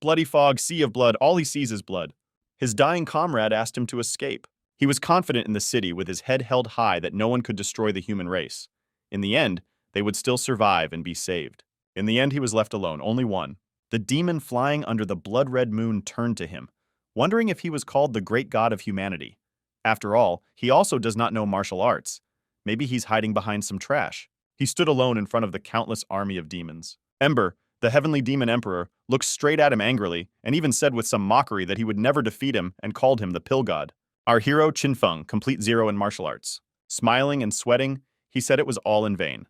Bloody fog, sea of blood, all he sees is blood. His dying comrade asked him to escape. He was confident in the city with his head held high that no one could destroy the human race. In the end, they would still survive and be saved. In the end, he was left alone, only one. The demon flying under the blood-red moon turned to him, wondering if he was called the great god of humanity. After all, he also does not know martial arts. Maybe he's hiding behind some trash. He stood alone in front of the countless army of demons. Ember, the heavenly demon emperor, looked straight at him angrily and even said with some mockery that he would never defeat him and called him the pill god. Our hero, Qin Feng, complete zero in martial arts. Smiling and sweating, he said it was all in vain.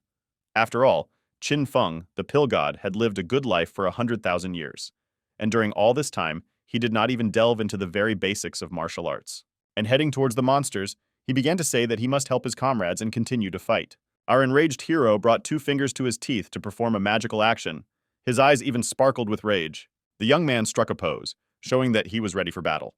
After all, Qin Feng, the pill god, had lived a good life for 100,000 years. And during all this time, he did not even delve into the very basics of martial arts. And heading towards the monsters, he began to say that he must help his comrades and continue to fight. Our enraged hero brought 2 fingers to his teeth to perform a magical action. His eyes even sparkled with rage. The young man struck a pose, showing that he was ready for battle.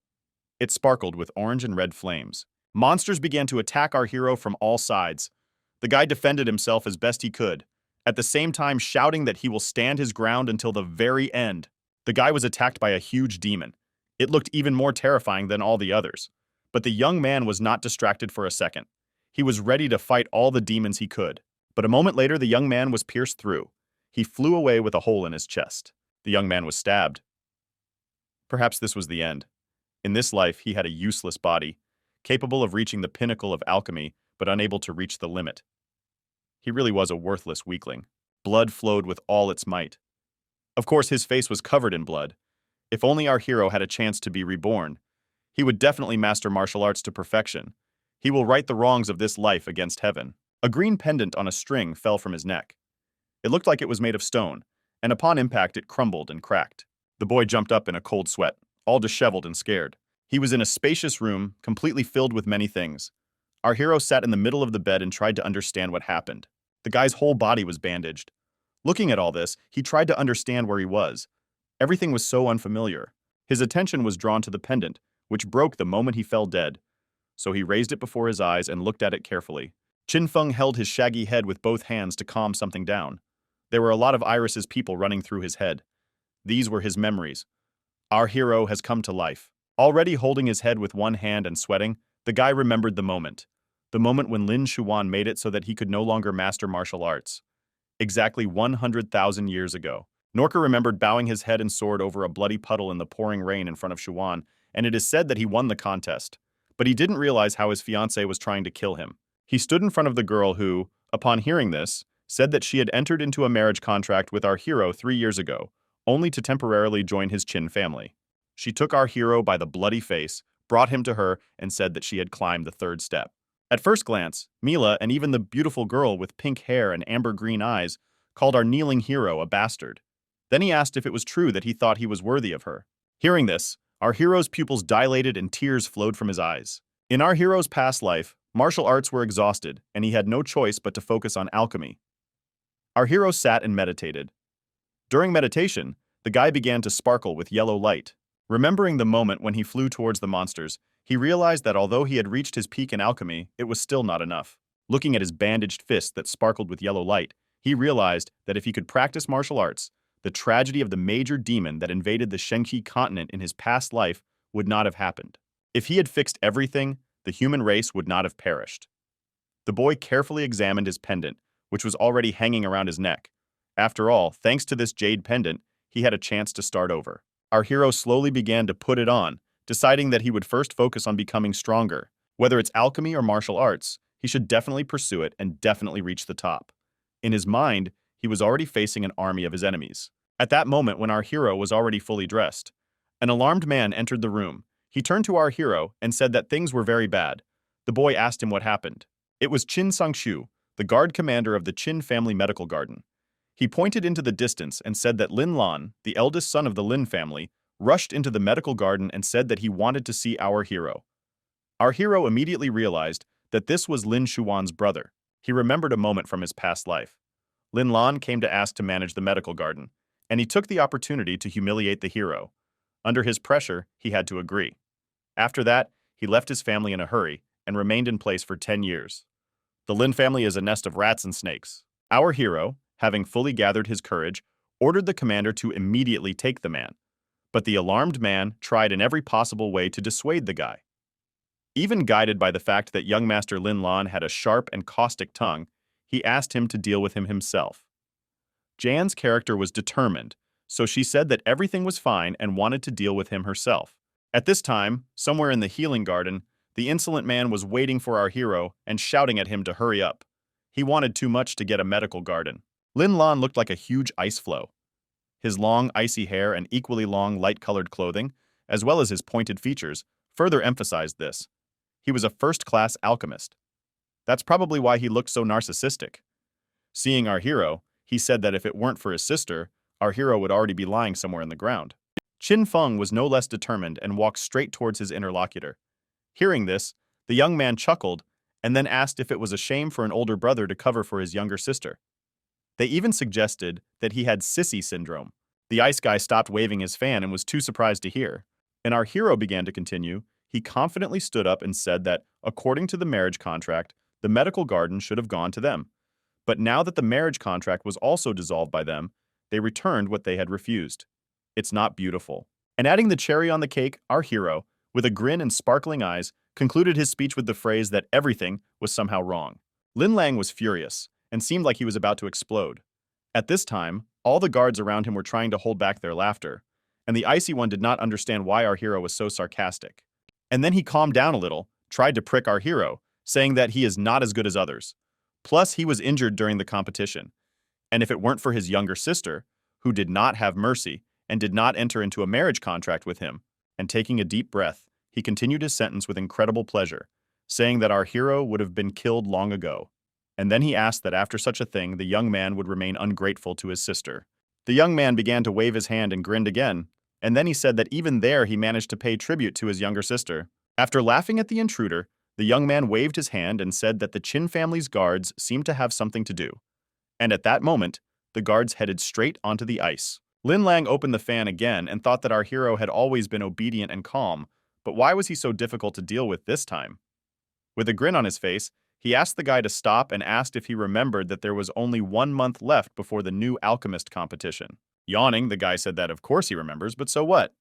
It sparkled with orange and red flames. Monsters began to attack our hero from all sides. The guy defended himself as best he could, at the same time shouting that he will stand his ground until the very end. The guy was attacked by a huge demon. It looked even more terrifying than all the others. But the young man was not distracted for a second. He was ready to fight all the demons he could. But a moment later, the young man was pierced through. He flew away with a hole in his chest. The young man was stabbed. Perhaps this was the end. In this life, he had a useless body, capable of reaching the pinnacle of alchemy, but unable to reach the limit. He really was a worthless weakling. Blood flowed with all its might. Of course, his face was covered in blood. If only our hero had a chance to be reborn, he would definitely master martial arts to perfection. He will right the wrongs of this life against heaven. A green pendant on a string fell from his neck. It looked like it was made of stone, and upon impact it crumbled and cracked. The boy jumped up in a cold sweat, all disheveled and scared. He was in a spacious room, completely filled with many things. Our hero sat in the middle of the bed and tried to understand what happened. The guy's whole body was bandaged. Looking at all this, he tried to understand where he was. Everything was so unfamiliar. His attention was drawn to the pendant, which broke the moment he fell dead. So he raised it before his eyes and looked at it carefully. Qin Feng held his shaggy head with both hands to calm something down. There were a lot of Iris's people running through his head. These were his memories. Our hero has come to life. Already holding his head with one hand and sweating, the guy remembered the moment. The moment when Lin Shuan made it so that he could no longer master martial arts. Exactly 100,000 years ago. Norka remembered bowing his head and sword over a bloody puddle in the pouring rain in front of Shuan, and it is said that he won the contest. But he didn't realize how his fiancée was trying to kill him. He stood in front of the girl who, upon hearing this, said that she had entered into a marriage contract with our hero 3 years ago, only to temporarily join his Qin family. She took our hero by the bloody face, brought him to her, and said that she had climbed the 3rd step. At first glance, Mila and even the beautiful girl with pink hair and amber-green eyes called our kneeling hero a bastard. Then he asked if it was true that he thought he was worthy of her. Hearing this, our hero's pupils dilated and tears flowed from his eyes. In our hero's past life, martial arts were exhausted, and he had no choice but to focus on alchemy. Our hero sat and meditated. During meditation, the guy began to sparkle with yellow light. Remembering the moment when he flew towards the monsters, he realized that although he had reached his peak in alchemy, it was still not enough. Looking at his bandaged fist that sparkled with yellow light, he realized that if he could practice martial arts, the tragedy of the major demon that invaded the Shenqi continent in his past life would not have happened. If he had fixed everything, the human race would not have perished. The boy carefully examined his pendant, which was already hanging around his neck. After all, thanks to this jade pendant, he had a chance to start over. Our hero slowly began to put it on, deciding that he would first focus on becoming stronger. Whether it's alchemy or martial arts, he should definitely pursue it and definitely reach the top. In his mind, he was already facing an army of his enemies. At that moment when our hero was already fully dressed, an alarmed man entered the room. He turned to our hero and said that things were very bad. The boy asked him what happened. It was Qin Sangshu, the guard commander of the Qin family medical garden. He pointed into the distance and said that Lin Lan, the eldest son of the Lin family, rushed into the medical garden and said that he wanted to see our hero. Our hero immediately realized that this was Lin Shuan's brother. He remembered a moment from his past life. Lin Lan came to ask to manage the medical garden, and he took the opportunity to humiliate the hero. Under his pressure, he had to agree. After that, he left his family in a hurry and remained in place for 10 years. The Lin family is a nest of rats and snakes. Our hero, having fully gathered his courage, ordered the commander to immediately take the man. But the alarmed man tried in every possible way to dissuade the guy. Even guided by the fact that young Master Lin Lan had a sharp and caustic tongue, he asked him to deal with him himself. Jan's character was determined, so she said that everything was fine and wanted to deal with him herself. At this time, somewhere in the healing garden, the insolent man was waiting for our hero and shouting at him to hurry up. He wanted too much to get a medical garden. Lin Lan looked like a huge ice floe. His long, icy hair and equally long, light-colored clothing, as well as his pointed features, further emphasized this. He was a first-class alchemist. That's probably why he looked so narcissistic. Seeing our hero, he said that if it weren't for his sister, our hero would already be lying somewhere in the ground. Qin Feng was no less determined and walked straight towards his interlocutor. Hearing this, the young man chuckled and then asked if it was a shame for an older brother to cover for his younger sister. They even suggested that he had sissy syndrome. The ice guy stopped waving his fan and was too surprised to hear. And our hero began to continue. He confidently stood up and said that, according to the marriage contract, the medical garden should have gone to them. But now that the marriage contract was also dissolved by them, they returned what they had refused. It's not beautiful. And adding the cherry on the cake, our hero, with a grin and sparkling eyes, concluded his speech with the phrase that everything was somehow wrong. Lin Lang was furious and seemed like he was about to explode. At this time, all the guards around him were trying to hold back their laughter, and the icy one did not understand why our hero was so sarcastic. And then he calmed down a little, tried to prick our hero, saying that he is not as good as others. Plus, he was injured during the competition, and if it weren't for his younger sister, who did not have mercy and did not enter into a marriage contract with him, and taking a deep breath, he continued his sentence with incredible pleasure, saying that our hero would have been killed long ago. And then he asked that after such a thing, the young man would remain ungrateful to his sister. The young man began to wave his hand and grinned again, and then he said that even there he managed to pay tribute to his younger sister. After laughing at the intruder, the young man waved his hand and said that the Qin family's guards seemed to have something to do. And at that moment, the guards headed straight onto the ice. Lin Lang opened the fan again and thought that our hero had always been obedient and calm, but why was he so difficult to deal with this time? With a grin on his face, he asked the guy to stop and asked if he remembered that there was only 1 month left before the new alchemist competition. Yawning, the guy said that of course he remembers, but so what?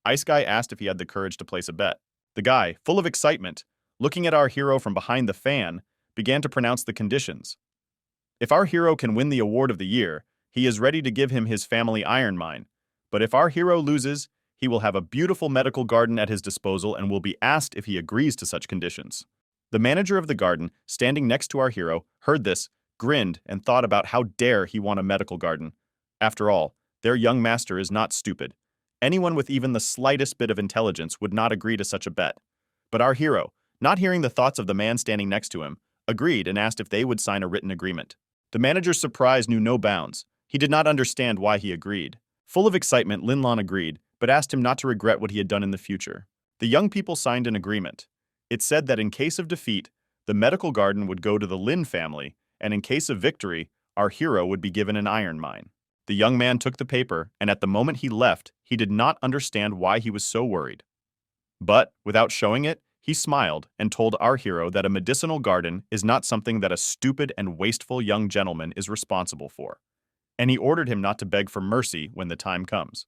Ice Guy asked if he had the courage to place a bet. The guy, full of excitement, looking at our hero from behind the fan, began to pronounce the conditions. If our hero can win the award of the year, he is ready to give him his family iron mine. But if our hero loses, he will have a beautiful medical garden at his disposal and will be asked if he agrees to such conditions. The manager of the garden, standing next to our hero, heard this, grinned, and thought about how dare he want a medical garden. After all, their young master is not stupid. Anyone with even the slightest bit of intelligence would not agree to such a bet. But our hero, not hearing the thoughts of the man standing next to him, agreed and asked if they would sign a written agreement. The manager's surprise knew no bounds. He did not understand why he agreed. Full of excitement, Lin Lan agreed, but asked him not to regret what he had done in the future. The young people signed an agreement. It said that in case of defeat, the medical garden would go to the Lin family, and in case of victory, our hero would be given an iron mine. The young man took the paper, and at the moment he left, he did not understand why he was so worried. But, without showing it, he smiled and told our hero that a medicinal garden is not something that a stupid and wasteful young gentleman is responsible for, and he ordered him not to beg for mercy when the time comes.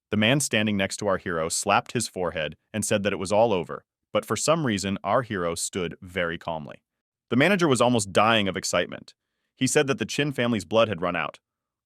The man standing next to our hero slapped his forehead and said that it was all over, but for some reason our hero stood very calmly. The manager was almost dying of excitement. He said that the Qin family's blood had run out.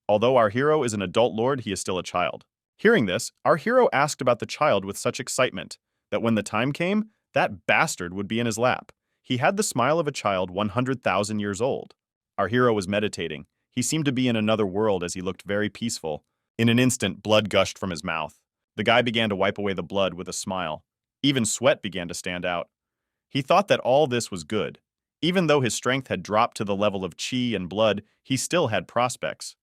Although our hero is an adult lord, he is still a child. Hearing this, our hero asked about the child with such excitement that when the time came, that bastard would be in his lap. He had the smile of a child 100,000 years old. Our hero was meditating. He seemed to be in another world as he looked very peaceful. In an instant, blood gushed from his mouth. The guy began to wipe away the blood with a smile. Even sweat began to stand out. He thought that all this was good. Even though his strength had dropped to the level of qi and blood, he still had prospects.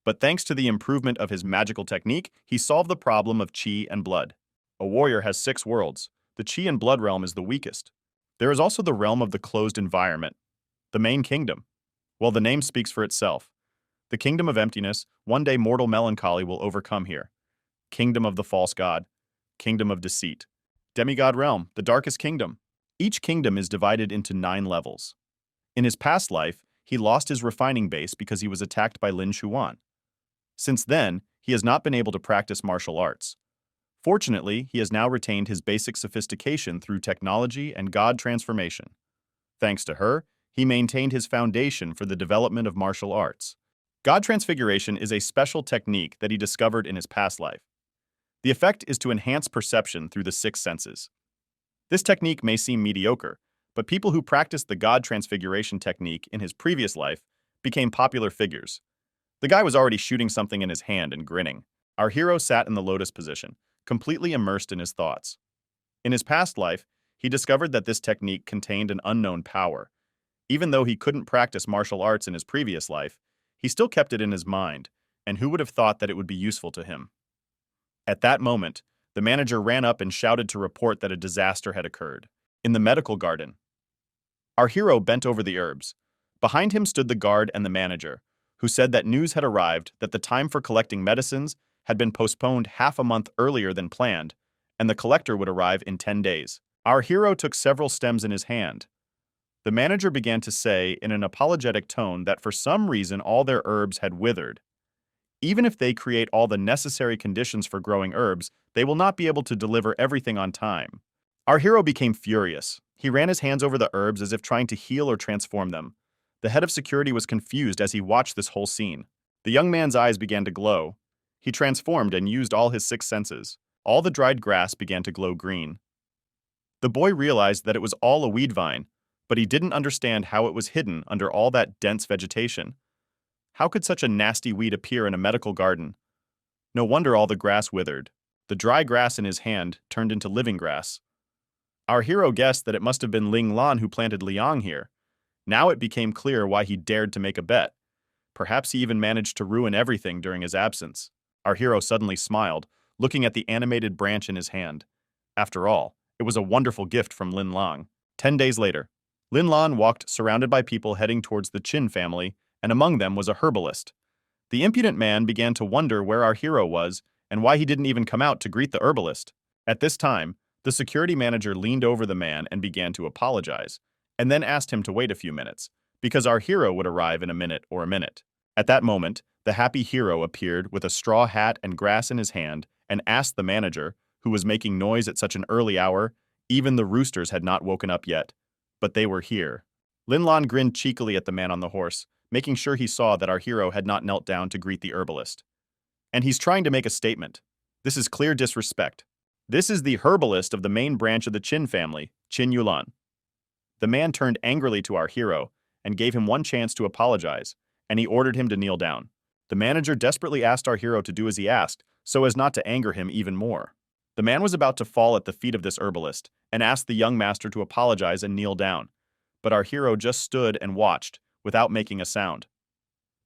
But thanks to the improvement of his magical technique, he solved the problem of qi and blood. A warrior has 6 worlds. The qi and blood realm is the weakest. There is also the realm of the closed environment, the main kingdom. Well, the name speaks for itself. The kingdom of emptiness, one day mortal melancholy will overcome here. Kingdom of the false god, kingdom of deceit. Demigod realm, the darkest kingdom. Each kingdom is divided into 9 levels. In his past life, he lost his refining base because he was attacked by Lin Shuan. Since then, he has not been able to practice martial arts. Fortunately, he has now retained his basic sophistication through technology and God transformation. Thanks to her, he maintained his foundation for the development of martial arts. God transfiguration is a special technique that he discovered in his past life. The effect is to enhance perception through the six senses. This technique may seem mediocre, but people who practiced the God transfiguration technique in his previous life became popular figures. The guy was already shooting something in his hand and grinning. Our hero sat in the lotus position, completely immersed in his thoughts. In his past life, he discovered that this technique contained an unknown power. Even though he couldn't practice martial arts in his previous life, he still kept it in his mind, and who would have thought that it would be useful to him? At that moment, the manager ran up and shouted to report that a disaster had occurred. In the medical garden, our hero bent over the herbs. Behind him stood the guard and the manager, who said that news had arrived that the time for collecting medicines had been postponed half a month earlier than planned, and the collector would arrive in 10 days. Our hero took several stems in his hand. The manager began to say in an apologetic tone that for some reason all their herbs had withered. Even if they create all the necessary conditions for growing herbs, they will not be able to deliver everything on time. Our hero became furious. He ran his hands over the herbs as if trying to heal or transform them. The head of security was confused as he watched this whole scene. The young man's eyes began to glow. He transformed and used all his six senses. All the dried grass began to glow green. The boy realized that it was all a weed vine, but he didn't understand how it was hidden under all that dense vegetation. How could such a nasty weed appear in a medical garden? No wonder all the grass withered. The dry grass in his hand turned into living grass. Our hero guessed that it must have been Ling Lan who planted Liang here. Now it became clear why he dared to make a bet. Perhaps he even managed to ruin everything during his absence. Our hero suddenly smiled, looking at the animated branch in his hand. After all, it was a wonderful gift from Lin Lang. 10 days later, Lin Lan walked surrounded by people heading towards the Qin family, and among them was a herbalist. The impudent man began to wonder where our hero was and why he didn't even come out to greet the herbalist. At this time, the security manager leaned over the man and began to apologize, and then asked him to wait a few minutes, because our hero would arrive in a minute or a minute. At that moment, the happy hero appeared with a straw hat and grass in his hand and asked the manager, who was making noise at such an early hour, even the roosters had not woken up yet. But they were here. Lin Lan grinned cheekily at the man on the horse, making sure he saw that our hero had not knelt down to greet the herbalist. And he's trying to make a statement. This is clear disrespect. This is the herbalist of the main branch of the Qin family, Qin Yulan. The man turned angrily to our hero and gave him one chance to apologize, and he ordered him to kneel down. The manager desperately asked our hero to do as he asked, so as not to anger him even more. The man was about to fall at the feet of this herbalist and asked the young master to apologize and kneel down, but our hero just stood and watched, without making a sound.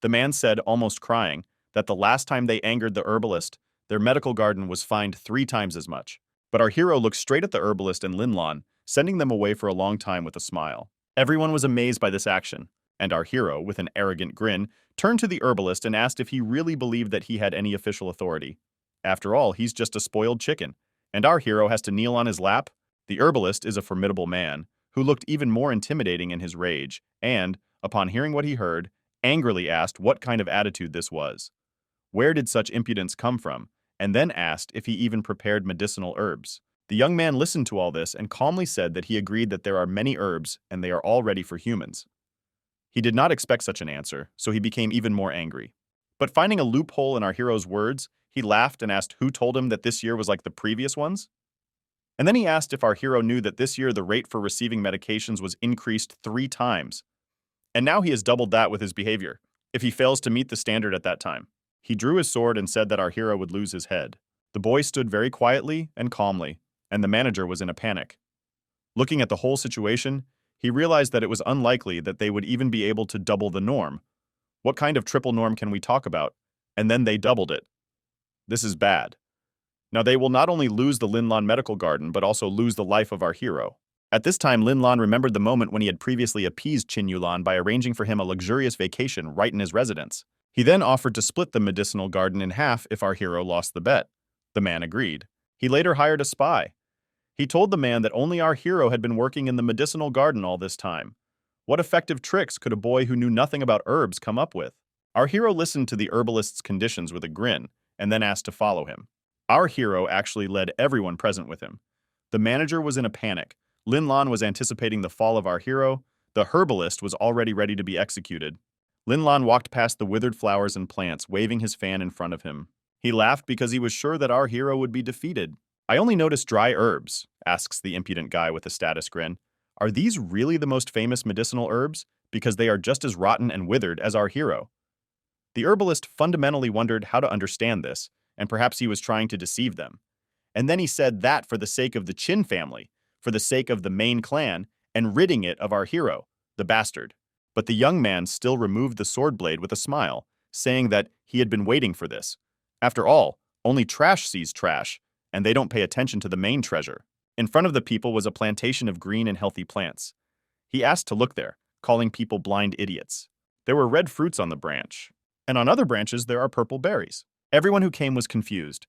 The man said, almost crying, that the last time they angered the herbalist, their medical garden was fined 3 times as much. But our hero looked straight at the herbalist and Lin Lan, sending them away for a long time with a smile. Everyone was amazed by this action, and our hero, with an arrogant grin, turned to the herbalist and asked if he really believed that he had any official authority. After all, he's just a spoiled chicken, and our hero has to kneel on his lap? The herbalist is a formidable man, who looked even more intimidating in his rage, and, upon hearing what he heard, angrily asked what kind of attitude this was. Where did such impudence come from? And then asked if he even prepared medicinal herbs. The young man listened to all this and calmly said that he agreed that there are many herbs and they are all ready for humans. He did not expect such an answer, so he became even more angry. But finding a loophole in our hero's words, he laughed and asked who told him that this year was like the previous ones? And then he asked if our hero knew that this year the rate for receiving medications was increased 3 times. And now he has doubled that with his behavior, if he fails to meet the standard at that time. He drew his sword and said that our hero would lose his head. The boy stood very quietly and calmly, and the manager was in a panic. Looking at the whole situation, he realized that it was unlikely that they would even be able to double the norm. What kind of triple norm can we talk about? And then they doubled it. This is bad. Now they will not only lose the Lin Lan medical garden, but also lose the life of our hero. At this time, Lin Lan remembered the moment when he had previously appeased Qin Yulan by arranging for him a luxurious vacation right in his residence. He then offered to split the medicinal garden in half if our hero lost the bet. The man agreed. He later hired a spy. He told the man that only our hero had been working in the medicinal garden all this time. What effective tricks could a boy who knew nothing about herbs come up with? Our hero listened to the herbalist's conditions with a grin and then asked to follow him. Our hero actually led everyone present with him. The manager was in a panic. Lin Lan was anticipating the fall of our hero. The herbalist was already ready to be executed. Lin Lan walked past the withered flowers and plants, waving his fan in front of him. He laughed because he was sure that our hero would be defeated. "I only noticed dry herbs," asks the impudent guy with a status grin. "Are these really the most famous medicinal herbs? Because they are just as rotten and withered as our hero." The herbalist fundamentally wondered how to understand this, and perhaps he was trying to deceive them. And then he said that for the sake of the Qin family, for the sake of the main clan, and ridding it of our hero, the bastard. But the young man still removed the sword blade with a smile, saying that he had been waiting for this. After all, only trash sees trash, and they don't pay attention to the main treasure. In front of the people was a plantation of green and healthy plants. He asked to look there, calling people blind idiots. There were red fruits on the branch, and on other branches there are purple berries. Everyone who came was confused.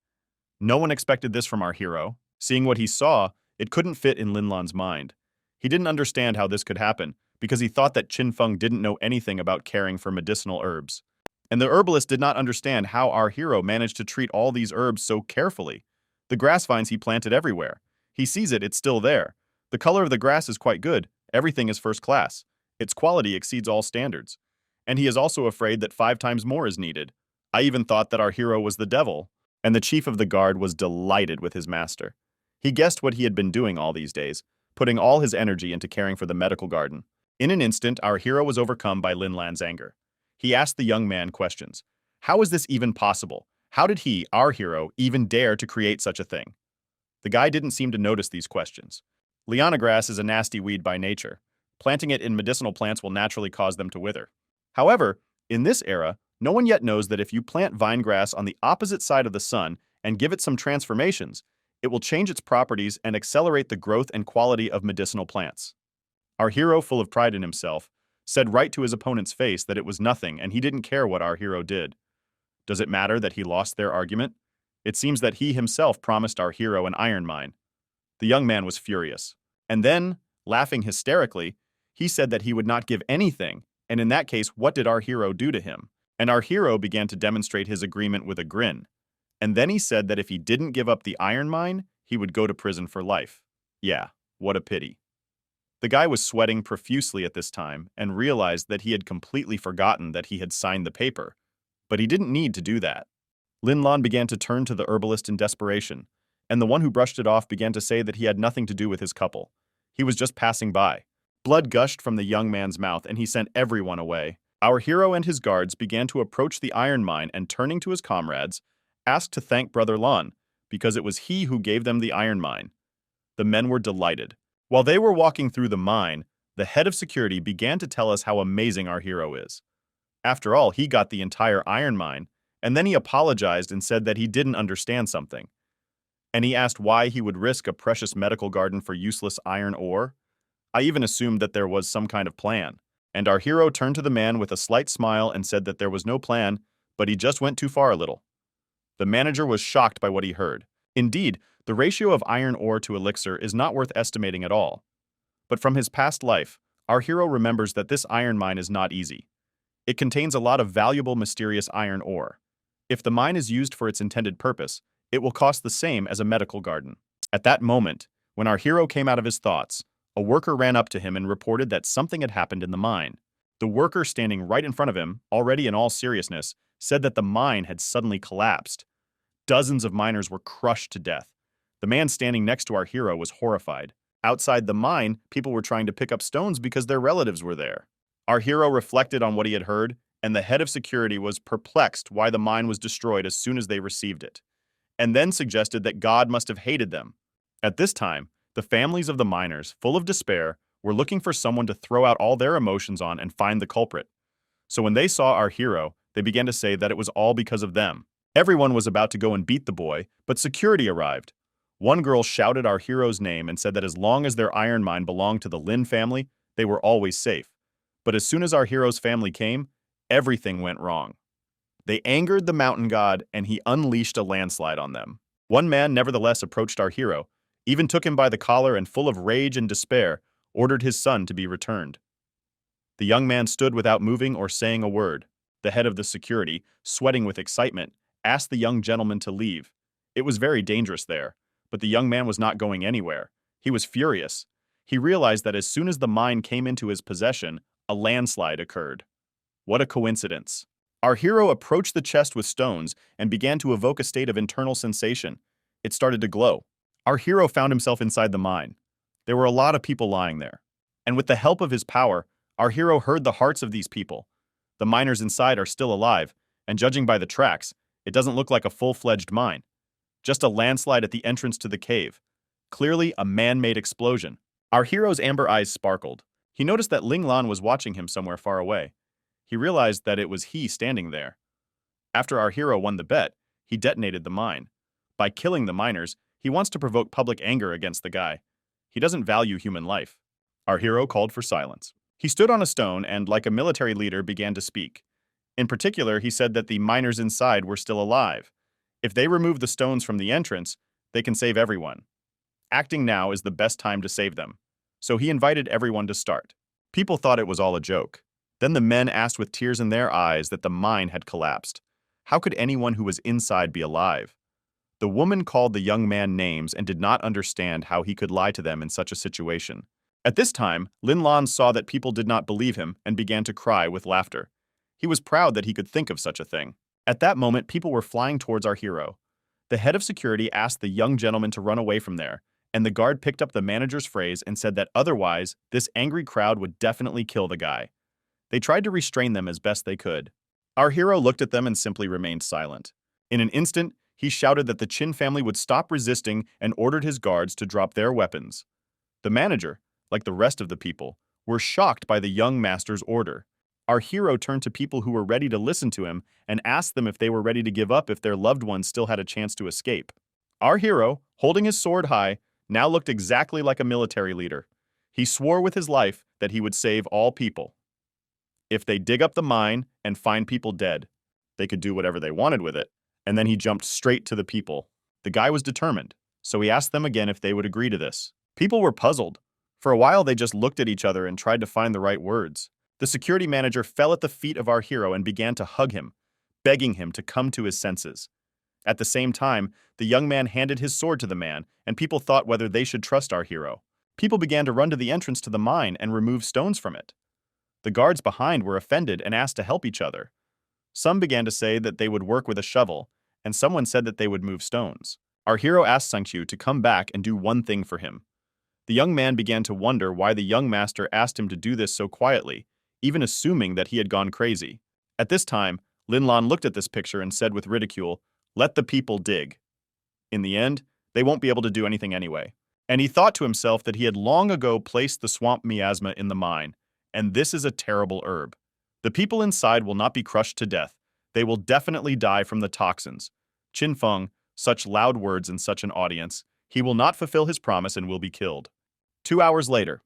No one expected this from our hero. Seeing what he saw, it couldn't fit in Lin Lan's mind. He didn't understand how this could happen, because he thought that Qin Feng didn't know anything about caring for medicinal herbs. And the herbalist did not understand how our hero managed to treat all these herbs so carefully. The grass vines he planted everywhere. He sees it, it's still there. The color of the grass is quite good. Everything is first class. Its quality exceeds all standards. And he is also afraid that 5 times more is needed. I even thought that our hero was the devil. And the chief of the guard was delighted with his master. He guessed what he had been doing all these days, putting all his energy into caring for the medical garden. In an instant, our hero was overcome by Lin Lan's anger. He asked the young man questions. How is this even possible? How did he, our hero, even dare to create such a thing? The guy didn't seem to notice these questions. Liana grass is a nasty weed by nature. Planting it in medicinal plants will naturally cause them to wither. However, in this era, no one yet knows that if you plant vine grass on the opposite side of the sun and give it some transformations, it will change its properties and accelerate the growth and quality of medicinal plants. Our hero, full of pride in himself, said right to his opponent's face that it was nothing and he didn't care what our hero did. Does it matter that he lost their argument? It seems that he himself promised our hero an iron mine. The young man was furious. And then, laughing hysterically, he said that he would not give anything, and in that case, what did our hero do to him? And our hero began to demonstrate his agreement with a grin. And then he said that if he didn't give up the iron mine, he would go to prison for life. Yeah, what a pity. The guy was sweating profusely at this time and realized that he had completely forgotten that he had signed the paper. But he didn't need to do that. Lin Lan began to turn to the herbalist in desperation, and the one who brushed it off began to say that he had nothing to do with his couple. He was just passing by. Blood gushed from the young man's mouth and he sent everyone away. Our hero and his guards began to approach the iron mine and, turning to his comrades, asked to thank Brother Lan, because it was he who gave them the iron mine. The men were delighted. While they were walking through the mine, the head of security began to tell us how amazing our hero is. After all, he got the entire iron mine, and then he apologized and said that he didn't understand something. And he asked why he would risk a precious medical garden for useless iron ore. I even assumed that there was some kind of plan. And our hero turned to the man with a slight smile and said that there was no plan, but he just went too far a little. The manager was shocked by what he heard. Indeed, the ratio of iron ore to elixir is not worth estimating at all. But from his past life, our hero remembers that this iron mine is not easy. It contains a lot of valuable, mysterious iron ore. If the mine is used for its intended purpose, it will cost the same as a medical garden. At that moment, when our hero came out of his thoughts, a worker ran up to him and reported that something had happened in the mine. The worker standing right in front of him, already in all seriousness, said that the mine had suddenly collapsed. Dozens of miners were crushed to death. The man standing next to our hero was horrified. Outside the mine, people were trying to pick up stones because their relatives were there. Our hero reflected on what he had heard, and the head of security was perplexed why the mine was destroyed as soon as they received it, and then suggested that God must have hated them. At this time, the families of the miners, full of despair, were looking for someone to throw out all their emotions on and find the culprit. So when they saw our hero, they began to say that it was all because of them. Everyone was about to go and beat the boy, but security arrived. One girl shouted our hero's name and said that as long as their iron mine belonged to the Lin family, they were always safe. But as soon as our hero's family came, everything went wrong. They angered the mountain god, and he unleashed a landslide on them. One man nevertheless approached our hero, even took him by the collar and, full of rage and despair, ordered his son to be returned. The young man stood without moving or saying a word. The head of the security, sweating with excitement, asked the young gentleman to leave. It was very dangerous there, but the young man was not going anywhere. He was furious. He realized that as soon as the mine came into his possession, a landslide occurred. What a coincidence. Our hero approached the chest with stones and began to evoke a state of internal sensation. It started to glow. Our hero found himself inside the mine. There were a lot of people lying there. And with the help of his power, our hero heard the hearts of these people. The miners inside are still alive, and judging by the tracks, it doesn't look like a full-fledged mine. Just a landslide at the entrance to the cave. Clearly a man-made explosion. Our hero's amber eyes sparkled. He noticed that Ling Lan was watching him somewhere far away. He realized that it was he standing there. After our hero won the bet, he detonated the mine. By killing the miners, he wants to provoke public anger against the guy. He doesn't value human life. Our hero called for silence. He stood on a stone and, like a military leader, began to speak. In particular, he said that the miners inside were still alive. If they remove the stones from the entrance, they can save everyone. Acting now is the best time to save them. So he invited everyone to start. People thought it was all a joke. Then the men asked with tears in their eyes that the mine had collapsed. How could anyone who was inside be alive? The woman called the young man names and did not understand how he could lie to them in such a situation. At this time, Lin Lan saw that people did not believe him and began to cry with laughter. He was proud that he could think of such a thing. At that moment, people were flying towards our hero. The head of security asked the young gentleman to run away from there, and the guard picked up the manager's phrase and said that otherwise, this angry crowd would definitely kill the guy. They tried to restrain them as best they could. Our hero looked at them and simply remained silent. In an instant, he shouted that the Chin family would stop resisting and ordered his guards to drop their weapons. The manager, like the rest of the people, were shocked by the young master's order. Our hero turned to people who were ready to listen to him and asked them if they were ready to give up if their loved ones still had a chance to escape. Our hero, holding his sword high, now looked exactly like a military leader. He swore with his life that he would save all people. If they dig up the mine and find people dead, they could do whatever they wanted with it. And then he jumped straight to the people. The guy was determined, so he asked them again if they would agree to this. People were puzzled. For a while, they just looked at each other and tried to find the right words. The security manager fell at the feet of our hero and began to hug him, begging him to come to his senses. At the same time, the young man handed his sword to the man, and people thought whether they should trust our hero. People began to run to the entrance to the mine and remove stones from it. The guards behind were offended and asked to help each other. Some began to say that they would work with a shovel, and someone said that they would move stones. Our hero asked Sangqiu to come back and do one thing for him. The young man began to wonder why the young master asked him to do this so quietly, even assuming that he had gone crazy. At this time, Lin Lan looked at this picture and said with ridicule, "Let the people dig. In the end, they won't be able to do anything anyway." And he thought to himself that he had long ago placed the swamp miasma in the mine, and this is a terrible herb. The people inside will not be crushed to death. They will definitely die from the toxins. Qin Feng, such loud words in such an audience, he will not fulfill his promise and will be killed. 2 hours later,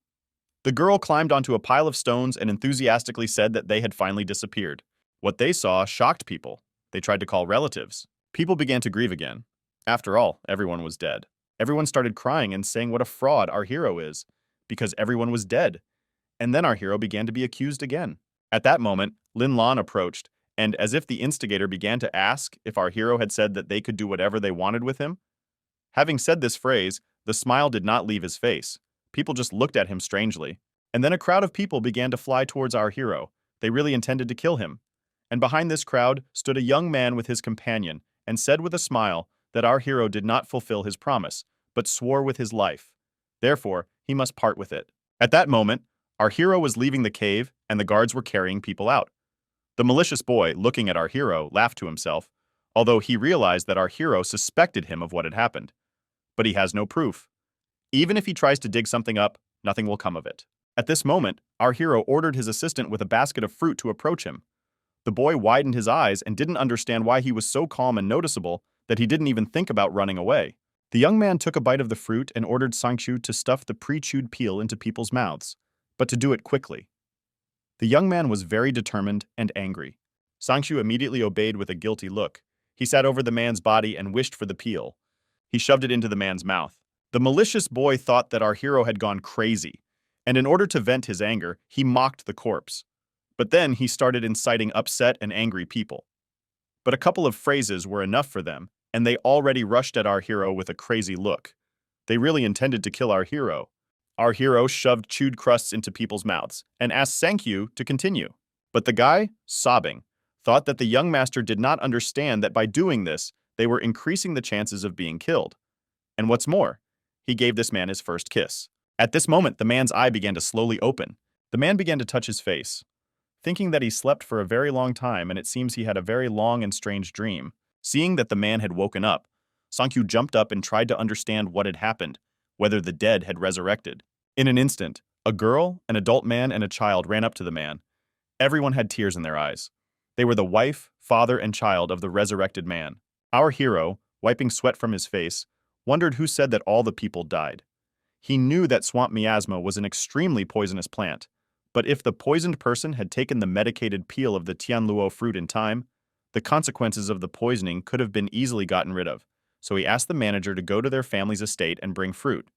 the girl climbed onto a pile of stones and enthusiastically said that they had finally disappeared. What they saw shocked people. They tried to call relatives. People began to grieve again. After all, everyone was dead. Everyone started crying and saying what a fraud our hero is, because everyone was dead. And then our hero began to be accused again. At that moment, Lin Lan approached, and as if the instigator began to ask if our hero had said that they could do whatever they wanted with him. Having said this phrase, the smile did not leave his face. People just looked at him strangely. And then a crowd of people began to fly towards our hero. They really intended to kill him. And behind this crowd stood a young man with his companion and said with a smile that our hero did not fulfill his promise, but swore with his life. Therefore, he must part with it. At that moment, our hero was leaving the cave and the guards were carrying people out. The malicious boy, looking at our hero, laughed to himself, although he realized that our hero suspected him of what had happened. But he has no proof. Even if he tries to dig something up, nothing will come of it. At this moment, our hero ordered his assistant with a basket of fruit to approach him. The boy widened his eyes and didn't understand why he was so calm and noticeable that he didn't even think about running away. The young man took a bite of the fruit and ordered Sangqiu to stuff the pre-chewed peel into people's mouths, but to do it quickly. The young man was very determined and angry. Sangqiu immediately obeyed with a guilty look. He sat over the man's body and wished for the peel. He shoved it into the man's mouth. The malicious boy thought that our hero had gone crazy, and in order to vent his anger, he mocked the corpse. But then he started inciting upset and angry people. But a couple of phrases were enough for them, and they already rushed at our hero with a crazy look. They really intended to kill our hero. Our hero shoved chewed crusts into people's mouths and asked Sankyu to continue. But the guy, sobbing, thought that the young master did not understand that by doing this, they were increasing the chances of being killed. And what's more, he gave this man his first kiss. At this moment, the man's eye began to slowly open. The man began to touch his face, thinking that he slept for a very long time, and it seems he had a very long and strange dream. Seeing that the man had woken up, Sankyu jumped up and tried to understand what had happened, whether the dead had resurrected. In an instant, a girl, an adult man, and a child ran up to the man. Everyone had tears in their eyes. They were the wife, father, and child of the resurrected man. Our hero, wiping sweat from his face, wondered who said that all the people died. He knew that swamp miasma was an extremely poisonous plant, but if the poisoned person had taken the medicated peel of the tianluo fruit in time, the consequences of the poisoning could have been easily gotten rid of, so he asked the manager to go to their family's estate and bring fruit.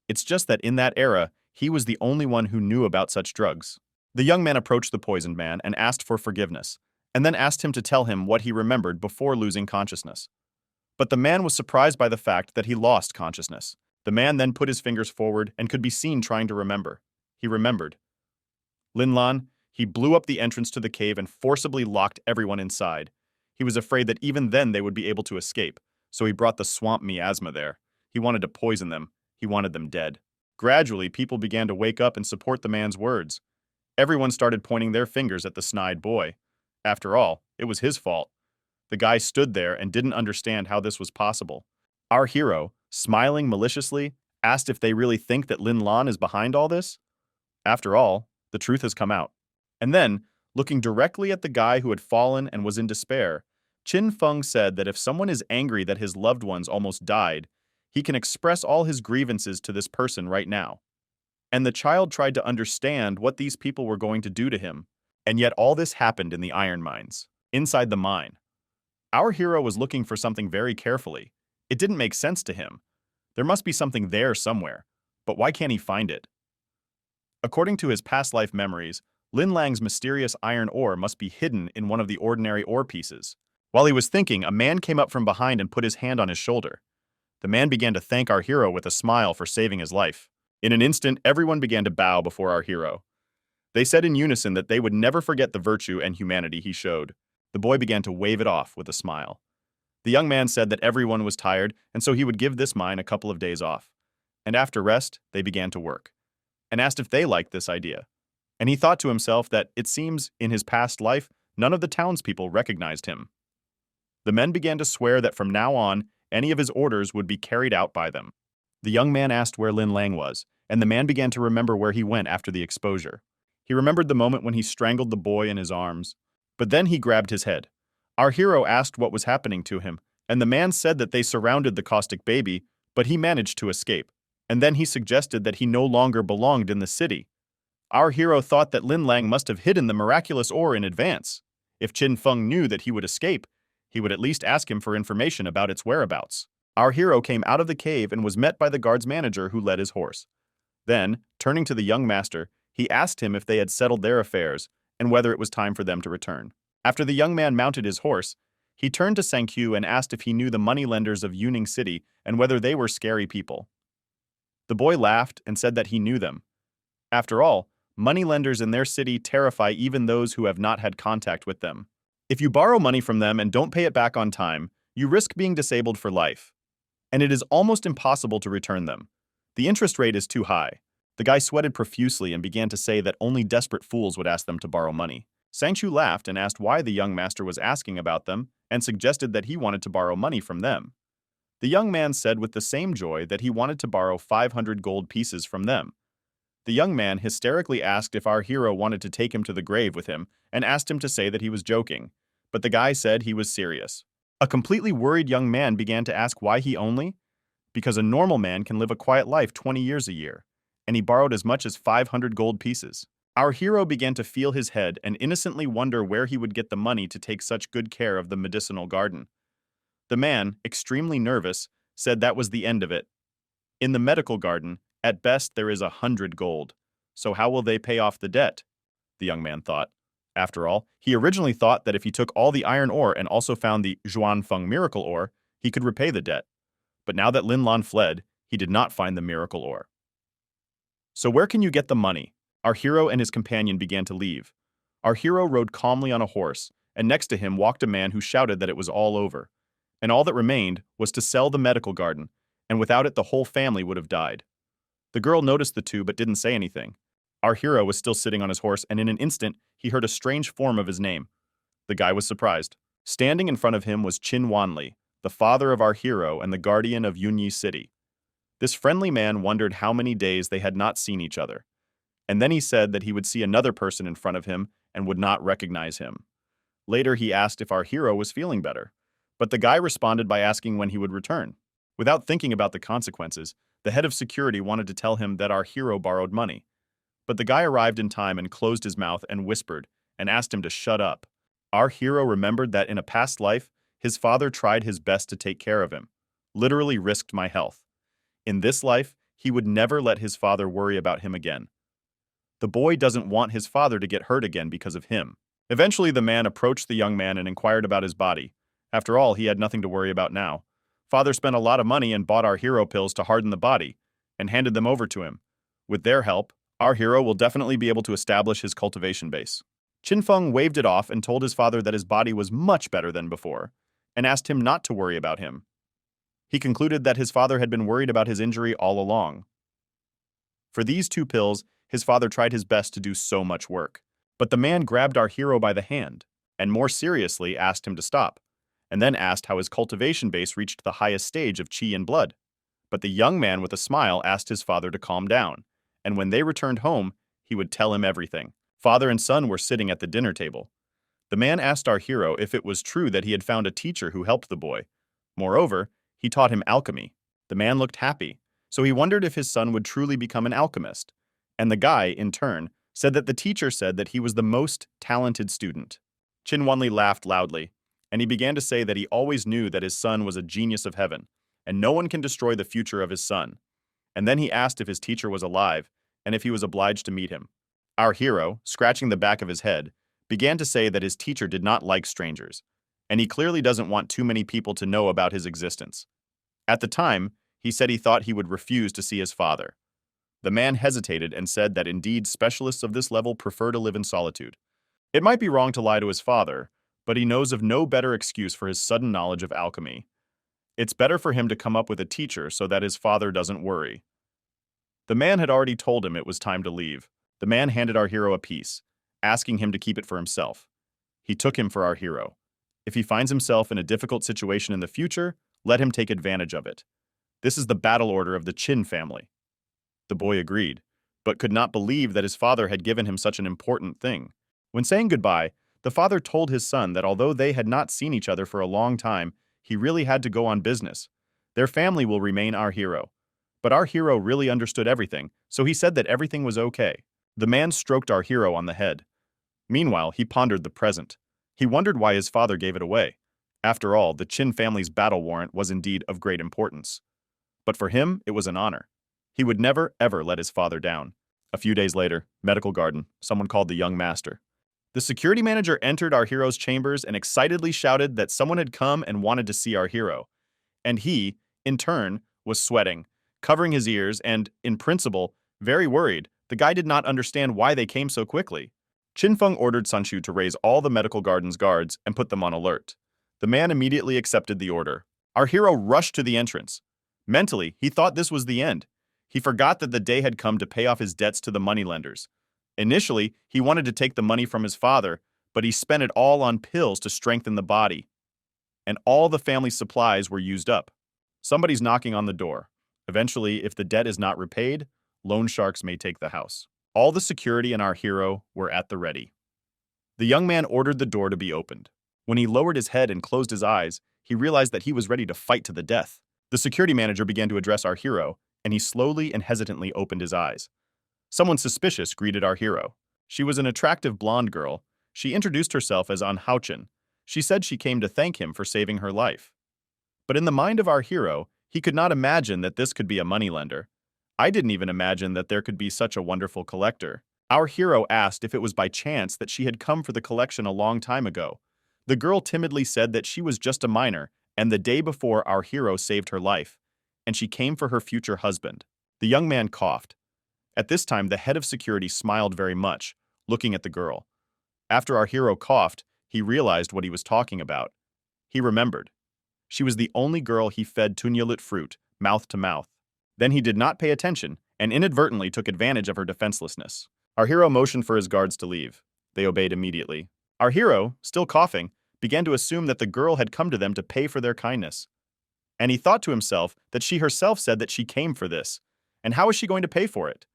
It's just that in that era, he was the only one who knew about such drugs. The young man approached the poisoned man and asked for forgiveness, and then asked him to tell him what he remembered before losing consciousness. But the man was surprised by the fact that he lost consciousness. The man then put his fingers forward and could be seen trying to remember. He remembered. Linlan, he blew up the entrance to the cave and forcibly locked everyone inside. He was afraid that even then they would be able to escape, so he brought the swamp miasma there. He wanted to poison them. He wanted them dead. Gradually, people began to wake up and support the man's words. Everyone started pointing their fingers at the snide boy. After all, it was his fault. The guy stood there and didn't understand how this was possible. Our hero, smiling maliciously, asked if they really think that Lin Lan is behind all this. After all, the truth has come out. And then, looking directly at the guy who had fallen and was in despair, Qin Feng said that if someone is angry that his loved ones almost died, he can express all his grievances to this person right now. And the child tried to understand what these people were going to do to him. And yet all this happened in the iron mines, inside the mine. Our hero was looking for something very carefully. It didn't make sense to him. There must be something there somewhere, but why can't he find it? According to his past life memories, Lin Lang's mysterious iron ore must be hidden in one of the ordinary ore pieces. While he was thinking, a man came up from behind and put his hand on his shoulder. The man began to thank our hero with a smile for saving his life. In an instant, everyone began to bow before our hero. They said in unison that they would never forget the virtue and humanity he showed. The boy began to wave it off with a smile. The young man said that everyone was tired, and so he would give this mine a couple of days off. And after rest, they began to work, and asked if they liked this idea. And he thought to himself that it seems in his past life, none of the townspeople recognized him. The men began to swear that from now on, any of his orders would be carried out by them. The young man asked where Lin Lang was, and the man began to remember where he went after the exposure. He remembered the moment when he strangled the boy in his arms. But then he grabbed his head. Our hero asked what was happening to him, and the man said that they surrounded the caustic baby, but he managed to escape. And then he suggested that he no longer belonged in the city. Our hero thought that Lin Lang must have hidden the miraculous ore in advance. If Qin Feng knew that he would escape, he would at least ask him for information about its whereabouts. Our hero came out of the cave and was met by the guard's manager who led his horse. Then, turning to the young master, he asked him if they had settled their affairs and whether it was time for them to return. After the young man mounted his horse, he turned to Sankyu and asked if he knew the moneylenders of Yuning City and whether they were scary people. The boy laughed and said that he knew them. After all, moneylenders in their city terrify even those who have not had contact with them. If you borrow money from them and don't pay it back on time, you risk being disabled for life. And it is almost impossible to return them. The interest rate is too high. The guy sweated profusely and began to say that only desperate fools would ask them to borrow money. Sangshu laughed and asked why the young master was asking about them and suggested that he wanted to borrow money from them. The young man said with the same joy that he wanted to borrow 500 gold pieces from them. The young man hysterically asked if our hero wanted to take him to the grave with him and asked him to say that he was joking, but the guy said he was serious. A completely worried young man began to ask why he only? Because a normal man can live a quiet life 20 years a year, and he borrowed as much as 500 gold pieces. Our hero began to feel his head and innocently wonder where he would get the money to take such good care of the medicinal garden. The man, extremely nervous, said that was the end of it. In the medical garden, at best there is 100 gold. So how will they pay off the debt? The young man thought. After all, he originally thought that if he took all the iron ore and also found the Zhuanfeng miracle ore, he could repay the debt. But now that Lin Lan fled, he did not find the miracle ore. So where can you get the money? Our hero and his companion began to leave. Our hero rode calmly on a horse, and next to him walked a man who shouted that it was all over. And all that remained was to sell the medical garden, and without it the whole family would have died. The girl noticed the two but didn't say anything. Our hero was still sitting on his horse, and in an instant, he heard a strange form of his name. The guy was surprised. Standing in front of him was Qin Wanli, the father of our hero and the guardian of Yunyi City. This friendly man wondered how many days they had not seen each other. And then he said that he would see another person in front of him and would not recognize him. Later, he asked if our hero was feeling better. But the guy responded by asking when he would return. Without thinking about the consequences, the head of security wanted to tell him that our hero borrowed money. But the guy arrived in time and closed his mouth and whispered and asked him to shut up. Our hero remembered that in a past life, his father tried his best to take care of him, literally risked my health. In this life, he would never let his father worry about him again. The boy doesn't want his father to get hurt again because of him. Eventually, the man approached the young man and inquired about his body. After all, he had nothing to worry about now. Father spent a lot of money and bought our hero pills to harden the body, and handed them over to him. With their help, our hero will definitely be able to establish his cultivation base. Qin Feng waved it off and told his father that his body was much better than before, and asked him not to worry about him. He concluded that his father had been worried about his injury all along. For these 2 pills, his father tried his best to do so much work. But the man grabbed our hero by the hand, and more seriously asked him to stop, and then asked how his cultivation base reached the highest stage of qi and blood. But the young man with a smile asked his father to calm down, and when they returned home, he would tell him everything. Father and son were sitting at the dinner table. The man asked our hero if it was true that he had found a teacher who helped the boy. Moreover, he taught him alchemy. The man looked happy, so he wondered if his son would truly become an alchemist. And the guy, in turn, said that the teacher said that he was the most talented student. Qin Wanli laughed loudly, and he began to say that he always knew that his son was a genius of heaven, and no one can destroy the future of his son. And then he asked if his teacher was alive, and if he was obliged to meet him. Our hero, scratching the back of his head, began to say that his teacher did not like strangers, and he clearly doesn't want too many people to know about his existence. At the time, he said he thought he would refuse to see his father. The man hesitated and said that indeed specialists of this level prefer to live in solitude. It might be wrong to lie to his father, but he knows of no better excuse for his sudden knowledge of alchemy. It's better for him to come up with a teacher so that his father doesn't worry. The man had already told him it was time to leave. The man handed our hero a piece, asking him to keep it for himself. He took him for our hero. If he finds himself in a difficult situation in the future, let him take advantage of it. This is the battle order of the Qin family. The boy agreed, but could not believe that his father had given him such an important thing. When saying goodbye, the father told his son that although they had not seen each other for a long time, he really had to go on business. Their family will remain our hero. But our hero really understood everything, so he said that everything was okay. The man stroked our hero on the head. Meanwhile, he pondered the present. He wondered why his father gave it away. After all, the Qin family's battle warrant was indeed of great importance. But for him, it was an honor. He would never, ever let his father down. A few days later, medical garden, someone called the young master. The security manager entered our hero's chambers and excitedly shouted that someone had come and wanted to see our hero. And he, in turn, was sweating, covering his ears and, in principle, very worried. The guy did not understand why they came so quickly. Qin Feng ordered Sanshu to raise all the medical garden's guards and put them on alert. The man immediately accepted the order. Our hero rushed to the entrance. Mentally, he thought this was the end. He forgot that the day had come to pay off his debts to the moneylenders. Initially, he wanted to take the money from his father, but he spent it all on pills to strengthen the body. And all the family's supplies were used up. Somebody's knocking on the door. Eventually, if the debt is not repaid, loan sharks may take the house. All the security and our hero were at the ready. The young man ordered the door to be opened. When he lowered his head and closed his eyes, he realized that he was ready to fight to the death. The security manager began to address our hero, and he slowly and hesitantly opened his eyes. Someone suspicious greeted our hero. She was an attractive blonde girl. She introduced herself as An Haochen. She said she came to thank him for saving her life. But in the mind of our hero, he could not imagine that this could be a moneylender. I didn't even imagine that there could be such a wonderful collector. Our hero asked if it was by chance that she had come for the collection a long time ago. The girl timidly said that she was just a minor, and the day before our hero saved her life, and she came for her future husband. The young man coughed. At this time, the head of security smiled very much, looking at the girl. After our hero coughed, he realized what he was talking about. He remembered. She was the only girl he fed tunyalit fruit, mouth to mouth. Then he did not pay attention and inadvertently took advantage of her defenselessness. Our hero motioned for his guards to leave. They obeyed immediately. Our hero, still coughing, began to assume that the girl had come to them to pay for their kindness. And he thought to himself that she herself said that she came for this. And how is she going to pay for it?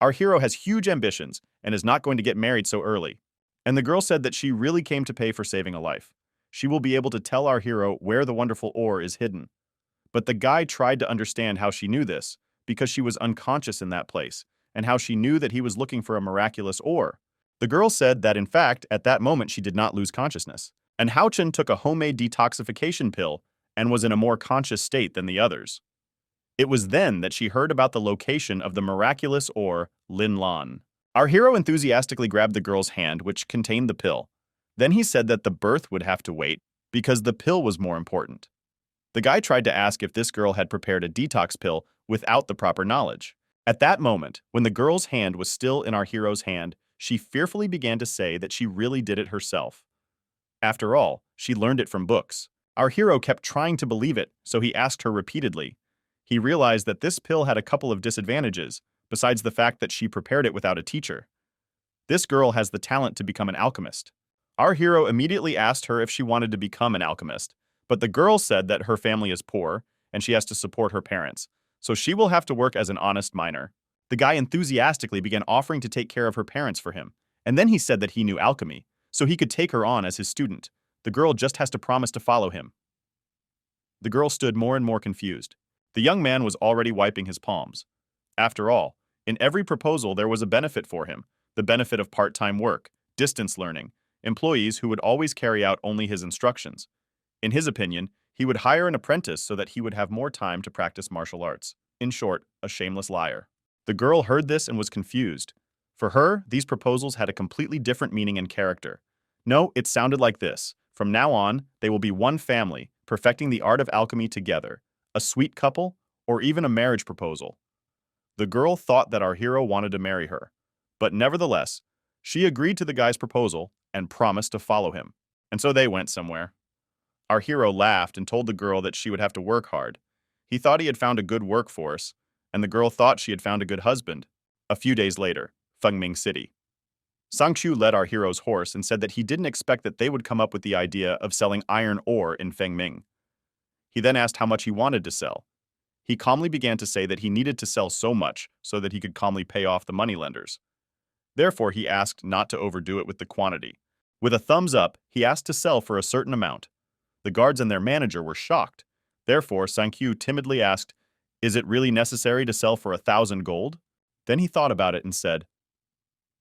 Our hero has huge ambitions and is not going to get married so early. And the girl said that she really came to pay for saving a life. She will be able to tell our hero where the wonderful ore is hidden. But the guy tried to understand how she knew this, because she was unconscious in that place, and how she knew that he was looking for a miraculous ore. The girl said that in fact, at that moment she did not lose consciousness. And Hao-chen took a homemade detoxification pill and was in a more conscious state than the others. It was then that she heard about the location of the miraculous ore, Lin Lan. Our hero enthusiastically grabbed the girl's hand, which contained the pill. Then he said that the birth would have to wait, because the pill was more important. The guy tried to ask if this girl had prepared a detox pill without the proper knowledge. At that moment, when the girl's hand was still in our hero's hand, she fearfully began to say that she really did it herself. After all, she learned it from books. Our hero kept trying to believe it, so he asked her repeatedly. He realized that this pill had a couple of disadvantages, besides the fact that she prepared it without a teacher. This girl has the talent to become an alchemist. Our hero immediately asked her if she wanted to become an alchemist, but the girl said that her family is poor and she has to support her parents, so she will have to work as an honest miner. The guy enthusiastically began offering to take care of her parents for him, and then he said that he knew alchemy, so he could take her on as his student. The girl just has to promise to follow him. The girl stood more and more confused. The young man was already wiping his palms. After all, in every proposal there was a benefit for him, the benefit of part-time work, distance learning, employees who would always carry out only his instructions. In his opinion, he would hire an apprentice so that he would have more time to practice martial arts. In short, a shameless liar. The girl heard this and was confused. For her, these proposals had a completely different meaning and character. No, it sounded like this. From now on, they will be one family, perfecting the art of alchemy together. A sweet couple, or even a marriage proposal. The girl thought that our hero wanted to marry her. But nevertheless, she agreed to the guy's proposal and promised to follow him. And so they went somewhere. Our hero laughed and told the girl that she would have to work hard. He thought he had found a good workforce, and the girl thought she had found a good husband. A few days later, Fengming City. Sangchu led our hero's horse and said that he didn't expect that they would come up with the idea of selling iron ore in Fengming. He then asked how much he wanted to sell. He calmly began to say that he needed to sell so much so that he could calmly pay off the moneylenders. Therefore, he asked not to overdo it with the quantity. With a thumbs up, he asked to sell for a certain amount. The guards and their manager were shocked. Therefore, Sangchu timidly asked, "Is it really necessary to sell for 1,000 gold?" Then he thought about it and said,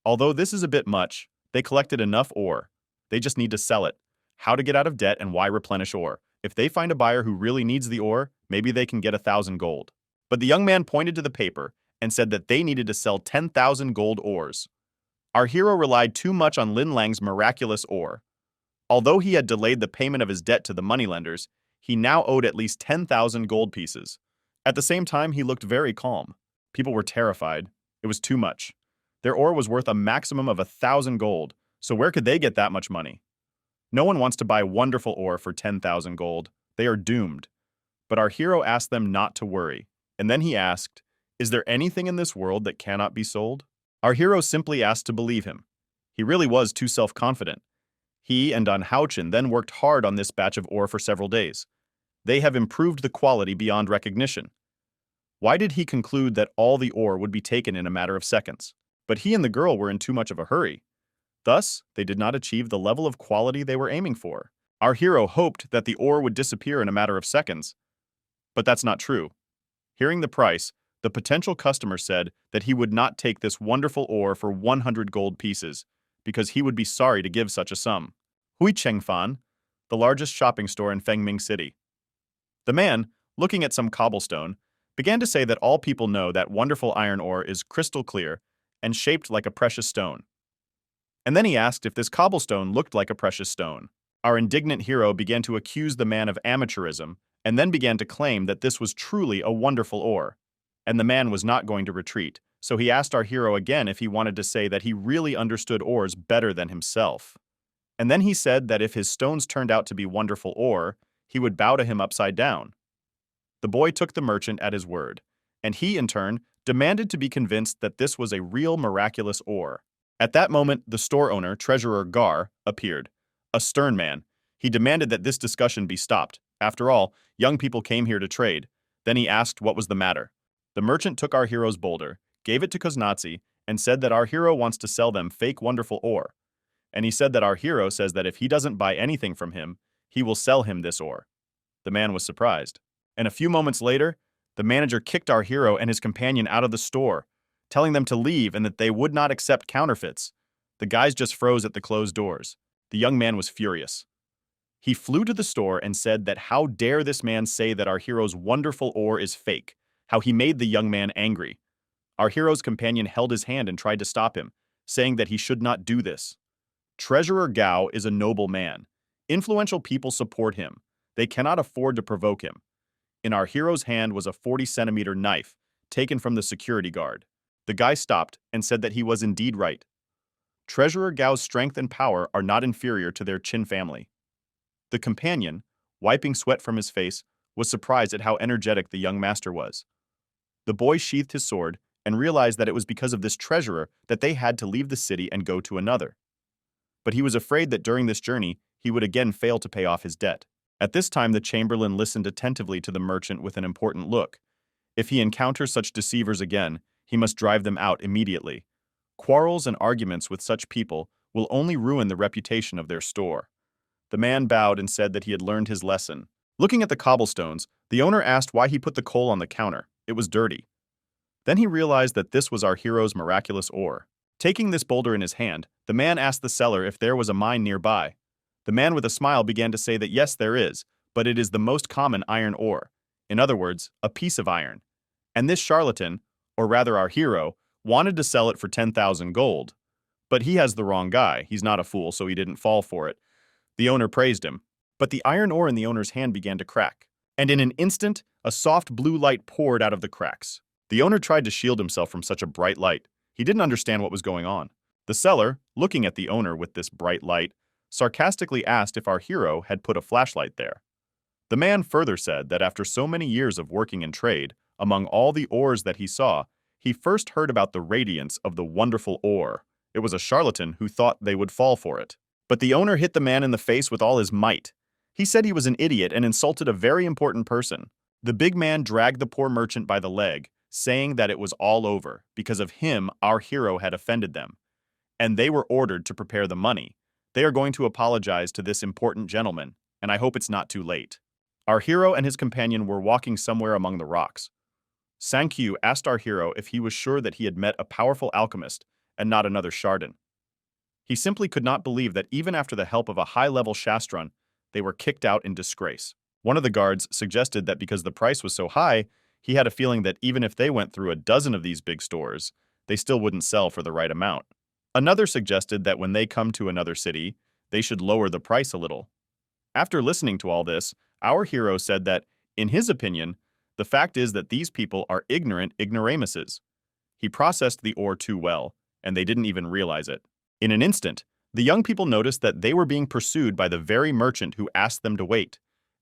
"Although this is a bit much, they collected enough ore. They just need to sell it. How to get out of debt and why replenish ore. If they find a buyer who really needs the ore, maybe they can get 1,000 gold." But the young man pointed to the paper and said that they needed to sell 10,000 gold ores. Our hero relied too much on Lin Lang's miraculous ore. Although he had delayed the payment of his debt to the moneylenders, he now owed at least 10,000 gold pieces. At the same time, he looked very calm. People were terrified. It was too much. Their ore was worth a maximum of 1,000 gold, so where could they get that much money? No one wants to buy wonderful ore for 10,000 gold. They are doomed. But our hero asked them not to worry. And then he asked, "Is there anything in this world that cannot be sold?" Our hero simply asked to believe him. He really was too self-confident. He and Don Hao-chen then worked hard on this batch of ore for several days. They have improved the quality beyond recognition. Why did he conclude that all the ore would be taken in a matter of seconds? But he and the girl were in too much of a hurry. Thus, they did not achieve the level of quality they were aiming for. Our hero hoped that the ore would disappear in a matter of seconds. But that's not true. Hearing the price, the potential customer said that he would not take this wonderful ore for 100 gold pieces, because he would be sorry to give such a sum. Hui Chengfan, the largest shopping store in Fengming City. The man, looking at some cobblestone, began to say that all people know that wonderful iron ore is crystal clear and shaped like a precious stone. And then he asked if this cobblestone looked like a precious stone. Our indignant hero began to accuse the man of amateurism and then began to claim that this was truly a wonderful ore. And the man was not going to retreat, so he asked our hero again if he wanted to say that he really understood ores better than himself. And then he said that if his stones turned out to be wonderful ore, he would bow to him upside down. The boy took the merchant at his word, and he, in turn, demanded to be convinced that this was a real miraculous ore. At that moment, the store owner, Treasurer Gar, appeared. A stern man. He demanded that this discussion be stopped. After all, young people came here to trade. Then he asked what was the matter. The merchant took our hero's boulder, gave it to Kuznatsi, and said that our hero wants to sell them fake wonderful ore. And he said that our hero says that if he doesn't buy anything from him, he will sell him this ore. The man was surprised. And a few moments later, the manager kicked our hero and his companion out of the store, telling them to leave and that they would not accept counterfeits. The guys just froze at the closed doors. The young man was furious. He flew to the store and said that how dare this man say that our hero's wonderful ore is fake, how he made the young man angry. Our hero's companion held his hand and tried to stop him, saying that he should not do this. Treasurer Gao is a noble man. Influential people support him. They cannot afford to provoke him. In our hero's hand was a 40-centimeter knife, taken from the security guard. The guy stopped and said that he was indeed right. Treasurer Gao's strength and power are not inferior to their Qin family. The companion, wiping sweat from his face, was surprised at how energetic the young master was. The boy sheathed his sword and realized that it was because of this treasurer that they had to leave the city and go to another. But he was afraid that during this journey, he would again fail to pay off his debt. At this time, the chamberlain listened attentively to the merchant with an important look. If he encounters such deceivers again, he must drive them out immediately. Quarrels and arguments with such people will only ruin the reputation of their store. The man bowed and said that he had learned his lesson. Looking at the cobblestones, the owner asked why he put the coal on the counter. It was dirty. Then he realized that this was our hero's miraculous ore. Taking this boulder in his hand, the man asked the seller if there was a mine nearby. The man with a smile began to say that yes, there is, but it is the most common iron ore. In other words, a piece of iron. And this charlatan, or rather our hero, wanted to sell it for 10,000 gold. But he has the wrong guy. He's not a fool, so he didn't fall for it. The owner praised him. But the iron ore in the owner's hand began to crack. And in an instant, a soft blue light poured out of the cracks. The owner tried to shield himself from such a bright light. He didn't understand what was going on. The seller, looking at the owner with this bright light, sarcastically asked if our hero had put a flashlight there. The man further said that after so many years of working in trade, among all the ores that he saw, he first heard about the radiance of the wonderful ore. It was a charlatan who thought they would fall for it. But the owner hit the man in the face with all his might. He said he was an idiot and insulted a very important person. The big man dragged the poor merchant by the leg, saying that it was all over. Because of him, our hero had offended them. And they were ordered to prepare the money. They are going to apologize to this important gentleman, and I hope it's not too late. Our hero and his companion were walking somewhere among the rocks. Sankyu asked our hero if he was sure that he had met a powerful alchemist and not another Chardon. He simply could not believe that even after the help of a high-level Shastran, they were kicked out in disgrace. One of the guards suggested that because the price was so high, he had a feeling that even if they went through a dozen of these big stores, they still wouldn't sell for the right amount. Another suggested that when they come to another city, they should lower the price a little. After listening to all this, our hero said that, in his opinion, the fact is that these people are ignorant ignoramuses. He processed the ore too well, and they didn't even realize it. In an instant, the young people noticed that they were being pursued by the very merchant who asked them to wait,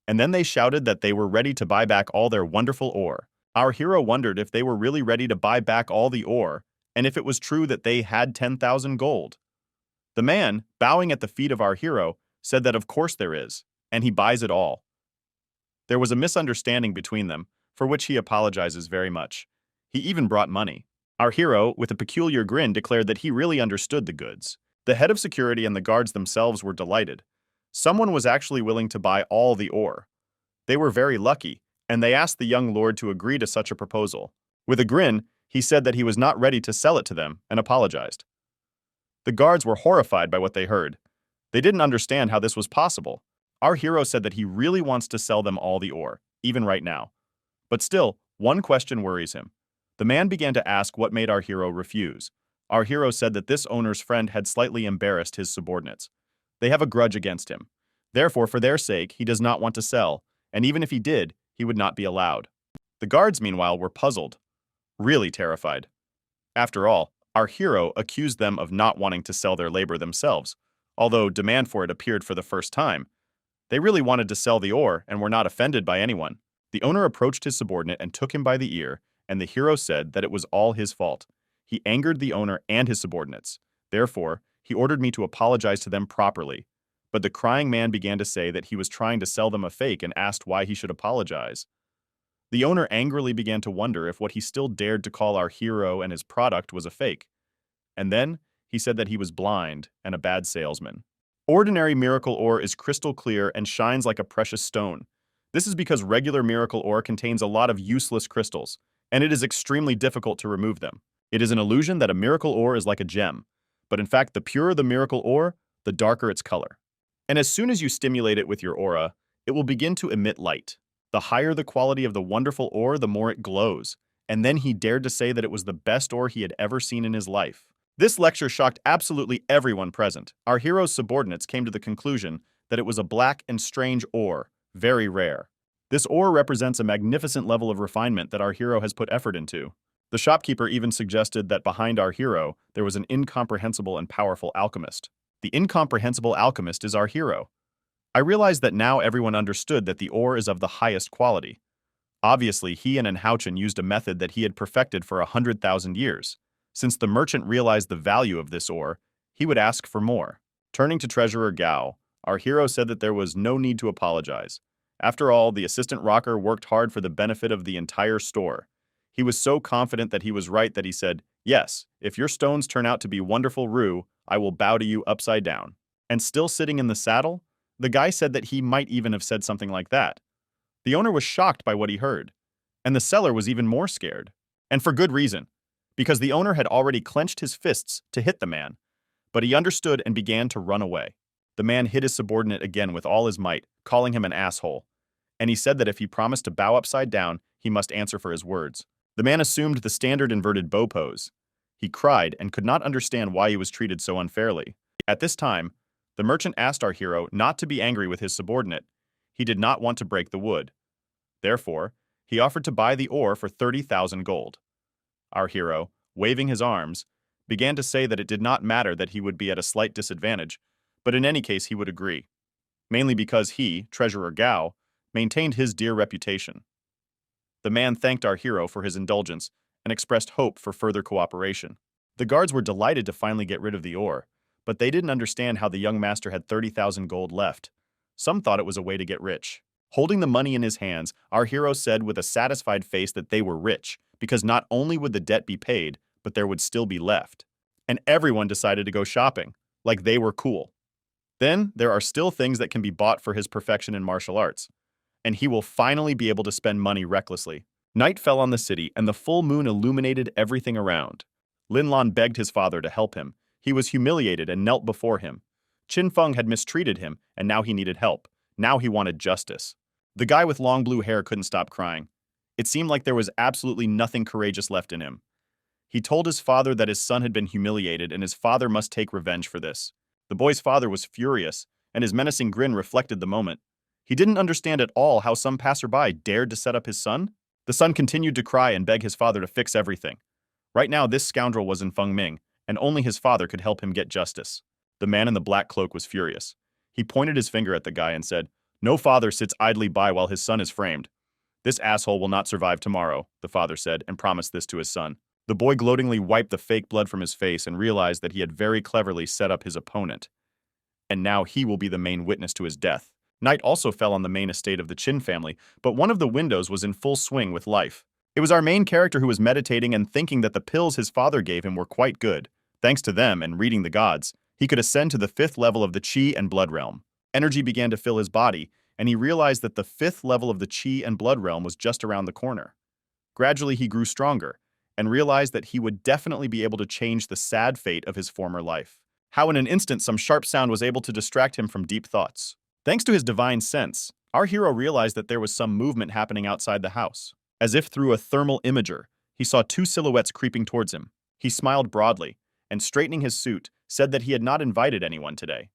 and then they shouted that they were ready to buy back all their wonderful ore. Our hero wondered if they were really ready to buy back all the ore, and if it was true that they had 10,000 gold. The man, bowing at the feet of our hero, said that of course there is, and he buys it all. There was a misunderstanding between them, for which he apologizes very much. He even brought money. Our hero, with a peculiar grin, declared that he really understood the goods. The head of security and the guards themselves were delighted. Someone was actually willing to buy all the ore. They were very lucky, and they asked the young lord to agree to such a proposal. With a grin, he said that he was not ready to sell it to them and apologized. The guards were horrified by what they heard. They didn't understand how this was possible. Our hero said that he really wants to sell them all the ore, even right now. But still, one question worries him. The man began to ask what made our hero refuse. Our hero said that this owner's friend had slightly embarrassed his subordinates. They have a grudge against him. Therefore, for their sake, he does not want to sell, and even if he did, he would not be allowed. The guards, meanwhile, were puzzled, really terrified. After all, our hero accused them of not wanting to sell their labor themselves, although demand for it appeared for the first time. They really wanted to sell the ore and were not offended by anyone. The owner approached his subordinate and took him by the ear, and the hero said that it was all his fault. He angered the owner and his subordinates. Therefore, he ordered me to apologize to them properly. But the crying man began to say that he was trying to sell them a fake and asked why he should apologize. The owner angrily began to wonder if what he still dared to call our hero and his product was a fake. And then he said that he was blind and a bad salesman. Ordinary miracle ore is crystal clear and shines like a precious stone. This is because regular miracle ore contains a lot of useless crystals, and it is extremely difficult to remove them. It is an illusion that a miracle ore is like a gem, but in fact, the purer the miracle ore, the darker its color. And as soon as you stimulate it with your aura, it will begin to emit light. The higher the quality of the wonderful ore, the more it glows. And then he dared to say that it was the best ore he had ever seen in his life. This lecture shocked absolutely everyone present. Our hero's subordinates came to the conclusion that it was a black and strange ore, very rare. This ore represents a magnificent level of refinement that our hero has put effort into. The shopkeeper even suggested that behind our hero, there was an incomprehensible and powerful alchemist. The incomprehensible alchemist is our hero. I realized that now everyone understood that the ore is of the highest quality. Obviously, he and Anhauchen used a method that he had perfected for 100,000 years. Since the merchant realized the value of this ore, he would ask for more. Turning to Treasurer Gao, our hero said that there was no need to apologize. After all, the assistant rocker worked hard for the benefit of the entire store. He was so confident that he was right that he said, "Yes, if your stones turn out to be wonderful Rue, I will bow to you upside down." And still sitting in the saddle, the guy said that he might even have said something like that. The owner was shocked by what he heard, and the seller was even more scared. And for good reason, because the owner had already clenched his fists to hit the man, but he understood and began to run away. The man hit his subordinate again with all his might, calling him an asshole, and he said that if he promised to bow upside down, he must answer for his words. The man assumed the standard inverted bow pose. He cried and could not understand why he was treated so unfairly. At this time, the merchant asked our hero not to be angry with his subordinate. He did not want to break the wood. Therefore, he offered to buy the ore for 30,000 gold. Our hero, waving his arms, began to say that it did not matter that he would be at a slight disadvantage, but in any case he would agree, mainly because he, Treasurer Gao, maintained his dear reputation. The man thanked our hero for his indulgence and expressed hope for further cooperation. The guards were delighted to finally get rid of the ore, but they didn't understand how the young master had 30,000 gold left. Some thought it was a way to get rich. Holding the money in his hands, our hero said with a satisfied face that they were rich, because not only would the debt be paid, but there would still be left. And everyone decided to go shopping, like they were cool. Then, there are still things that can be bought for his perfection in martial arts, and he will finally be able to spend money recklessly. Night fell on the city, and the full moon illuminated everything around. Lin Lan begged his father to help him. He was humiliated and knelt before him. Qin Feng had mistreated him, and now he needed help. Now he wanted justice. The guy with long blue hair couldn't stop crying. It seemed like there was absolutely nothing courageous left in him. He told his father that his son had been humiliated and his father must take revenge for this. The boy's father was furious, and his menacing grin reflected the moment. He didn't understand at all how some passerby dared to set up his son. The son continued to cry and beg his father to fix everything. Right now, this scoundrel was in Fengming, and only his father could help him get justice. The man in the black cloak was furious. He pointed his finger at the guy and said, "No father sits idly by while his son is framed. This asshole will not survive tomorrow," the father said, and promised this to his son. The boy gloatingly wiped the fake blood from his face and realized that he had very cleverly set up his opponent. And now he will be the main witness to his death. Night also fell on the main estate of the Qin family, but one of the windows was in full swing with life. It was our main character who was meditating and thinking that the pills his father gave him were quite good. Thanks to them and reading the gods, he could ascend to the 5th level of the Qi and Blood realm. Energy began to fill his body, and he realized that the 5th level of the Qi and Blood realm was just around the corner. Gradually he grew stronger, and realized that he would definitely be able to change the sad fate of his former life. How in an instant some sharp sound was able to distract him from deep thoughts. Thanks to his divine sense, our hero realized that there was some movement happening outside the house. As if through a thermal imager, he saw 2 silhouettes creeping towards him. He smiled broadly, and straightening his suit, said that he had not invited anyone today.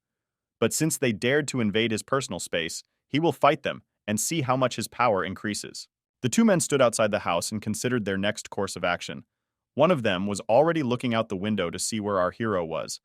But since they dared to invade his personal space, he will fight them and see how much his power increases. The two men stood outside the house and considered their next course of action. One of them was already looking out the window to see where our hero was.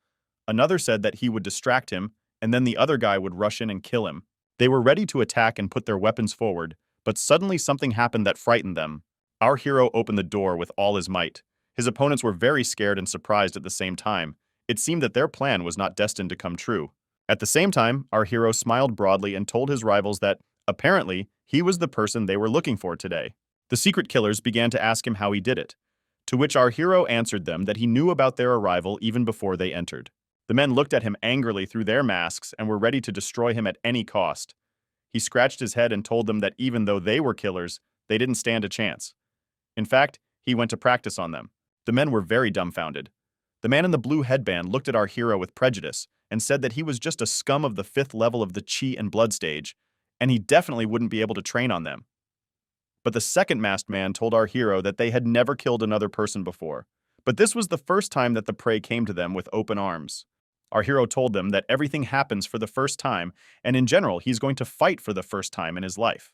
Another said that he would distract him, and then the other guy would rush in and kill him. They were ready to attack and put their weapons forward, but suddenly something happened that frightened them. Our hero opened the door with all his might. His opponents were very scared and surprised at the same time. It seemed that their plan was not destined to come true. At the same time, our hero smiled broadly and told his rivals that, apparently, he was the person they were looking for today. The secret killers began to ask him how he did it, to which our hero answered them that he knew about their arrival even before they entered. The men looked at him angrily through their masks and were ready to destroy him at any cost. He scratched his head and told them that even though they were killers, they didn't stand a chance. In fact, he went to practice on them. The men were very dumbfounded. The man in the blue headband looked at our hero with prejudice and said that he was just a scum of the 5th level of the Chi and Blood stage, and he definitely wouldn't be able to train on them. But the second masked man told our hero that they had never killed another person before, but this was the first time that the prey came to them with open arms. Our hero told them that everything happens for the first time, and in general, he's going to fight for the first time in his life.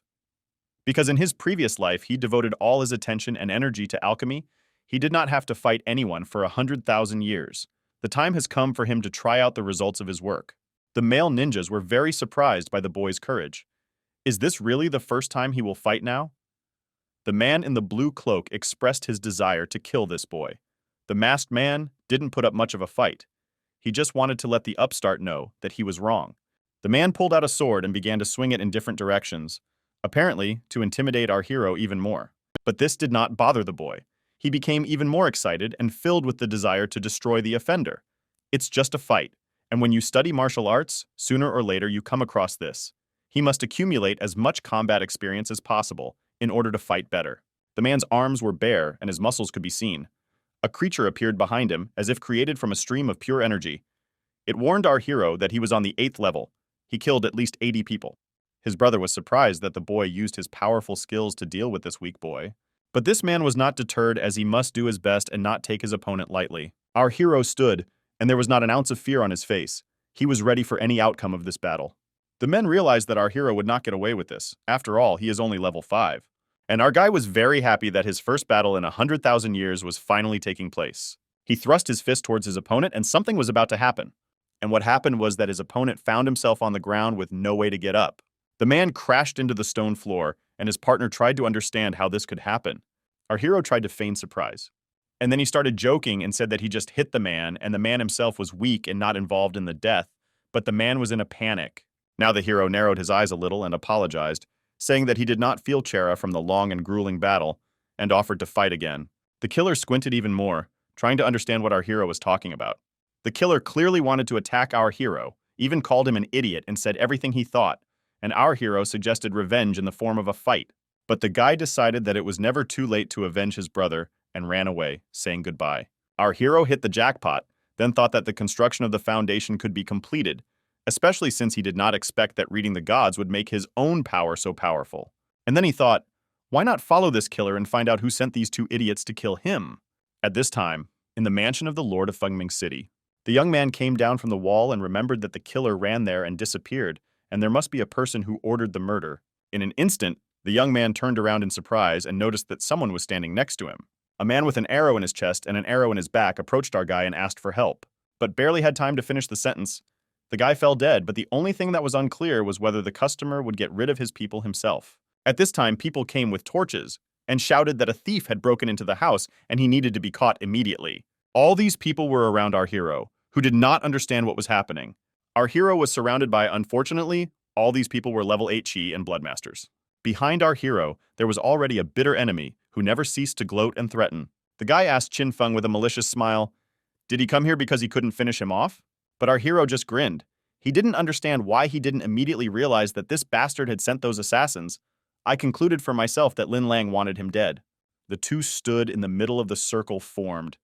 Because in his previous life, he devoted all his attention and energy to alchemy, he did not have to fight anyone for 100,000 years. The time has come for him to try out the results of his work. The male ninjas were very surprised by the boy's courage. Is this really the first time he will fight now? The man in the blue cloak expressed his desire to kill this boy. The masked man didn't put up much of a fight. He just wanted to let the upstart know that he was wrong. The man pulled out a sword and began to swing it in different directions, apparently to intimidate our hero even more. But this did not bother the boy. He became even more excited and filled with the desire to destroy the offender. It's just a fight, and when you study martial arts, sooner or later you come across this. He must accumulate as much combat experience as possible in order to fight better. The man's arms were bare and his muscles could be seen. A creature appeared behind him, as if created from a stream of pure energy. It warned our hero that he was on the 8th level. He killed at least 80 people. His brother was surprised that the boy used his powerful skills to deal with this weak boy. But this man was not deterred, as he must do his best and not take his opponent lightly. Our hero stood, and there was not an ounce of fear on his face. He was ready for any outcome of this battle. The men realized that our hero would not get away with this. After all, he is only level 5. And our guy was very happy that his first battle in 100,000 years was finally taking place. He thrust his fist towards his opponent, and something was about to happen. And what happened was that his opponent found himself on the ground with no way to get up. The man crashed into the stone floor, and his partner tried to understand how this could happen. Our hero tried to feign surprise. And then he started joking and said that he just hit the man, and the man himself was weak and not involved in the death, but the man was in a panic. Now the hero narrowed his eyes a little and apologized, saying that he did not feel Chera from the long and grueling battle, and offered to fight again. The killer squinted even more, trying to understand what our hero was talking about. The killer clearly wanted to attack our hero, even called him an idiot and said everything he thought, and our hero suggested revenge in the form of a fight. But the guy decided that it was never too late to avenge his brother and ran away, saying goodbye. Our hero hit the jackpot, then thought that the construction of the foundation could be completed, especially since he did not expect that reading the gods would make his own power so powerful. And then he thought, why not follow this killer and find out who sent these two idiots to kill him? At this time, in the mansion of the Lord of Fengming City, the young man came down from the wall and remembered that the killer ran there and disappeared, and there must be a person who ordered the murder. In an instant, the young man turned around in surprise and noticed that someone was standing next to him. A man with an arrow in his chest and an arrow in his back approached our guy and asked for help, but barely had time to finish the sentence. The guy fell dead, but the only thing that was unclear was whether the customer would get rid of his people himself. At this time, people came with torches and shouted that a thief had broken into the house and he needed to be caught immediately. All these people were around our hero, who did not understand what was happening. Our hero was surrounded by, unfortunately, all these people were level 8 Chi and Bloodmasters. Behind our hero, there was already a bitter enemy who never ceased to gloat and threaten. The guy asked Qin Feng with a malicious smile, did he come here because he couldn't finish him off? But our hero just grinned. He didn't understand why he didn't immediately realize that this bastard had sent those assassins. I concluded for myself that Lin Lang wanted him dead. The two stood in the middle of the circle formed.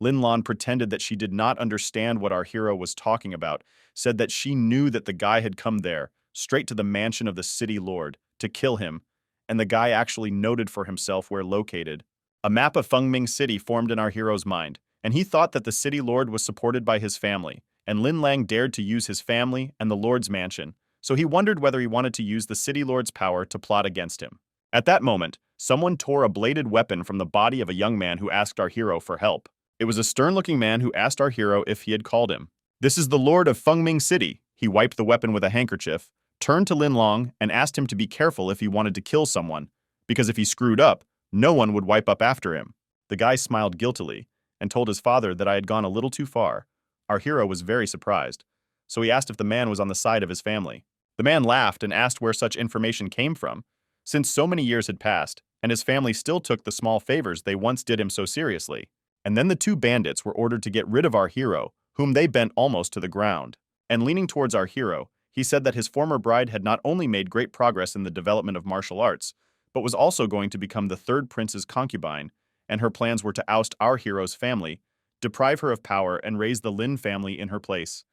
Lin Lan pretended that she did not understand what our hero was talking about, said that she knew that the guy had come there, straight to the mansion of the city lord, to kill him, and the guy actually noted for himself where located. A map of Fengming City formed in our hero's mind, and he thought that the city lord was supported by his family, and Lin Lang dared to use his family and the lord's mansion, so he wondered whether he wanted to use the city lord's power to plot against him. At that moment, someone tore a bladed weapon from the body of a young man who asked our hero for help. It was a stern-looking man who asked our hero if he had called him. "This is the lord of Fengming City." He wiped the weapon with a handkerchief, turned to Lin Lang, and asked him to be careful if he wanted to kill someone, because if he screwed up, no one would wipe up after him. The guy smiled guiltily and told his father that I had gone a little too far. Our hero was very surprised, so he asked if the man was on the side of his family. The man laughed and asked where such information came from, since so many years had passed, and his family still took the small favors they once did him so seriously. And then the two bandits were ordered to get rid of our hero, whom they bent almost to the ground. And leaning towards our hero, he said that his former bride had not only made great progress in the development of martial arts, but was also going to become the third prince's concubine, and her plans were to oust our hero's family, deprive her of power, and raise the Lin family in her place,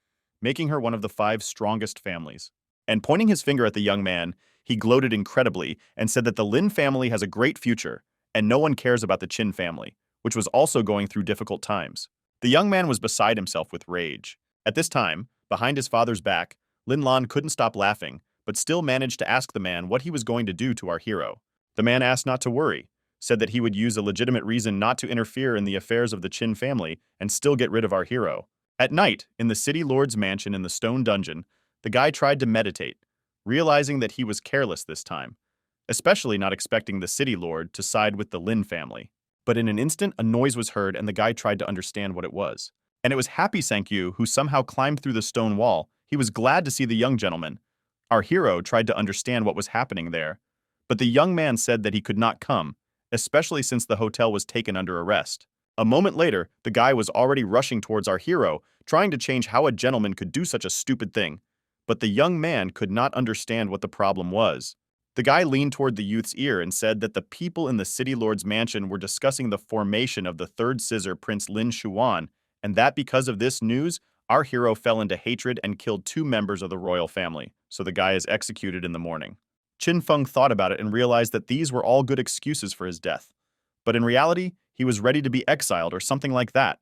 making her one of the 5 strongest families. And pointing his finger at the young man, he gloated incredibly and said that the Lin family has a great future, and no one cares about the Qin family, which was also going through difficult times. The young man was beside himself with rage. At this time, behind his father's back, Lin Lan couldn't stop laughing, but still managed to ask the man what he was going to do to our hero. The man asked not to worry, said that he would use a legitimate reason not to interfere in the affairs of the Qin family and still get rid of our hero. At night, in the city lord's mansion in the stone dungeon, the guy tried to meditate, realizing that he was careless this time, especially not expecting the city lord to side with the Lin family. But in an instant, a noise was heard and the guy tried to understand what it was. And it was Happy Sankyu who somehow climbed through the stone wall. He was glad to see the young gentleman. Our hero tried to understand what was happening there, but the young man said that he could not come, especially since the hotel was taken under arrest. A moment later, the guy was already rushing towards our hero, trying to change how a gentleman could do such a stupid thing. But the young man could not understand what the problem was. The guy leaned toward the youth's ear and said that the people in the city lord's mansion were discussing the formation of the third scissor Prince Lin Shuan, and that because of this news, our hero fell into hatred and killed 2 members of the royal family, so the guy is executed in the morning. Qin Feng thought about it and realized that these were all good excuses for his death. But in reality, he was ready to be exiled or something like that,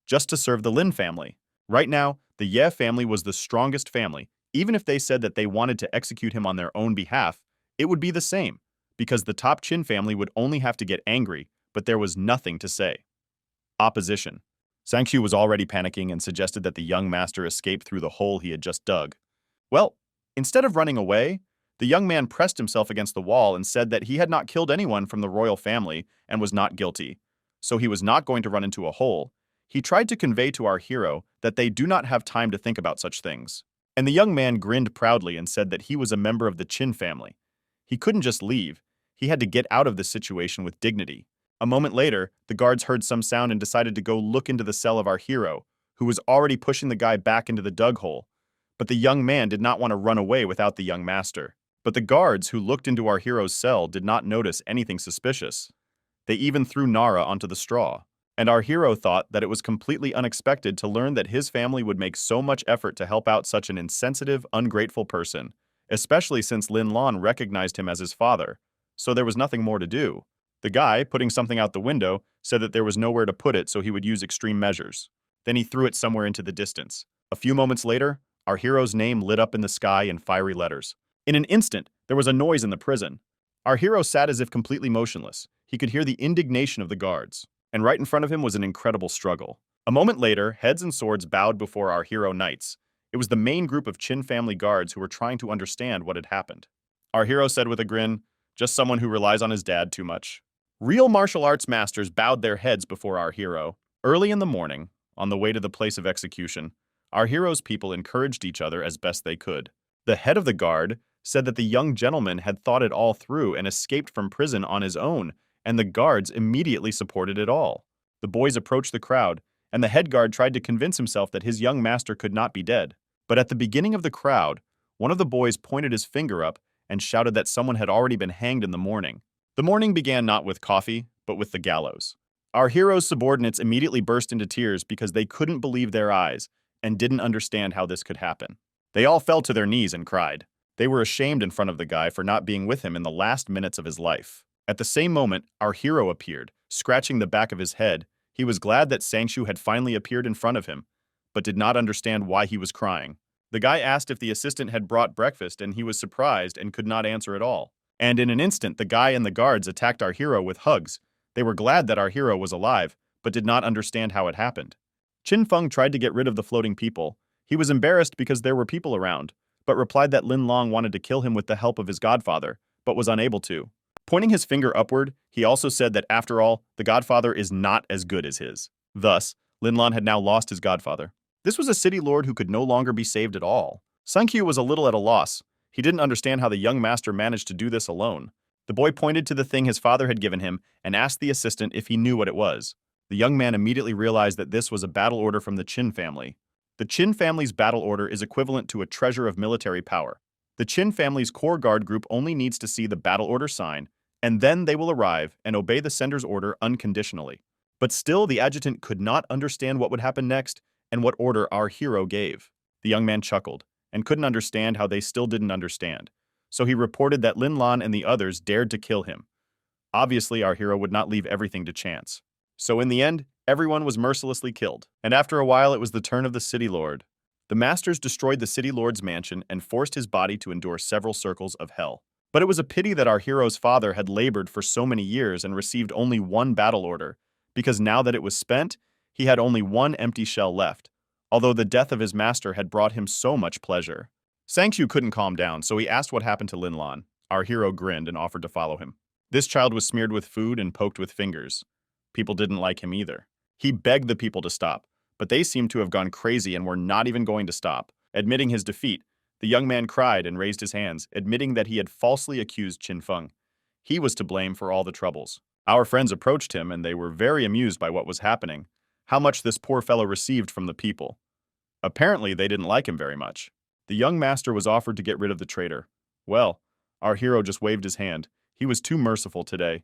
just to serve the Lin family. Right now, the Ye family was the strongest family. Even if they said that they wanted to execute him on their own behalf, it would be the same, because the top Qin family would only have to get angry, but there was nothing to say. Opposition. Sankyu was already panicking and suggested that the young master escape through the hole he had just dug. Well, instead of running away, the young man pressed himself against the wall and said that he had not killed anyone from the royal family and was not guilty, so he was not going to run into a hole. He tried to convey to our hero that they do not have time to think about such things. And the young man grinned proudly and said that he was a member of the Qin family. He couldn't just leave. He had to get out of this situation with dignity. A moment later, the guards heard some sound and decided to go look into the cell of our hero, who was already pushing the guy back into the dug hole. But the young man did not want to run away without the young master. But the guards who looked into our hero's cell did not notice anything suspicious. They even threw Nara onto the straw. And our hero thought that it was completely unexpected to learn that his family would make so much effort to help out such an insensitive, ungrateful person, especially since Lin Lan recognized him as his father, so there was nothing more to do. The guy, putting something out the window, said that there was nowhere to put it, so he would use extreme measures. Then he threw it somewhere into the distance. A few moments later, our hero's name lit up in the sky in fiery letters. In an instant, there was a noise in the prison. Our hero sat as if completely motionless. He could hear the indignation of the guards, and right in front of him was an incredible struggle. A moment later, heads and swords bowed before our hero knights. It was the main group of Qin family guards who were trying to understand what had happened. Our hero said with a grin, "Just someone who relies on his dad too much." Real martial arts masters bowed their heads before our hero. Early in the morning, on the way to the place of execution, our hero's people encouraged each other as best they could. The head of the guard said that the young gentleman had thought it all through and escaped from prison on his own, and the guards immediately supported it all. The boys approached the crowd, and the head guard tried to convince himself that his young master could not be dead. But at the beginning of the crowd, one of the boys pointed his finger up and shouted that someone had already been hanged in the morning. The morning began not with coffee, but with the gallows. Our hero's subordinates immediately burst into tears because they couldn't believe their eyes and didn't understand how this could happen. They all fell to their knees and cried. They were ashamed in front of the guy for not being with him in the last minutes of his life. At the same moment, our hero appeared, scratching the back of his head. He was glad that Sangshu had finally appeared in front of him, but did not understand why he was crying. The guy asked if the assistant had brought breakfast, and he was surprised and could not answer at all. And in an instant, the guy and the guards attacked our hero with hugs. They were glad that our hero was alive, but did not understand how it happened. Qin Feng tried to get rid of the floating people. He was embarrassed because there were people around, but replied that Lin Long wanted to kill him with the help of his godfather, but was unable to. Pointing his finger upward, he also said that after all, the godfather is not as good as his. Thus, Lin Long had now lost his godfather. This was a city lord who could no longer be saved at all. Sankyu was a little at a loss. He didn't understand how the young master managed to do this alone. The boy pointed to the thing his father had given him and asked the assistant if he knew what it was. The young man immediately realized that this was a battle order from the Qin family. The Qin family's battle order is equivalent to a treasure of military power. The Qin family's core guard group only needs to see the battle order sign, and then they will arrive and obey the sender's order unconditionally. But still, the adjutant could not understand what would happen next and what order our hero gave. The young man chuckled and couldn't understand how they still didn't understand. So he reported that Lin Lan and the others dared to kill him. Obviously, our hero would not leave everything to chance. So in the end, everyone was mercilessly killed. And after a while, it was the turn of the city lord. The masters destroyed the city lord's mansion and forced his body to endure several circles of hell. But it was a pity that our hero's father had labored for so many years and received only one battle order, because now that it was spent, he had only one empty shell left, although the death of his master had brought him so much pleasure. Sangshu couldn't calm down, so he asked what happened to Lin Lan. Our hero grinned and offered to follow him. This child was smeared with food and poked with fingers. People didn't like him either. He begged the people to stop, but they seemed to have gone crazy and were not even going to stop. Admitting his defeat, the young man cried and raised his hands, admitting that he had falsely accused Qin Feng. He was to blame for all the troubles. Our friends approached him, and they were very amused by what was happening, how much this poor fellow received from the people. Apparently, they didn't like him very much. The young master was offered to get rid of the traitor. Well, our hero just waved his hand. He was too merciful today,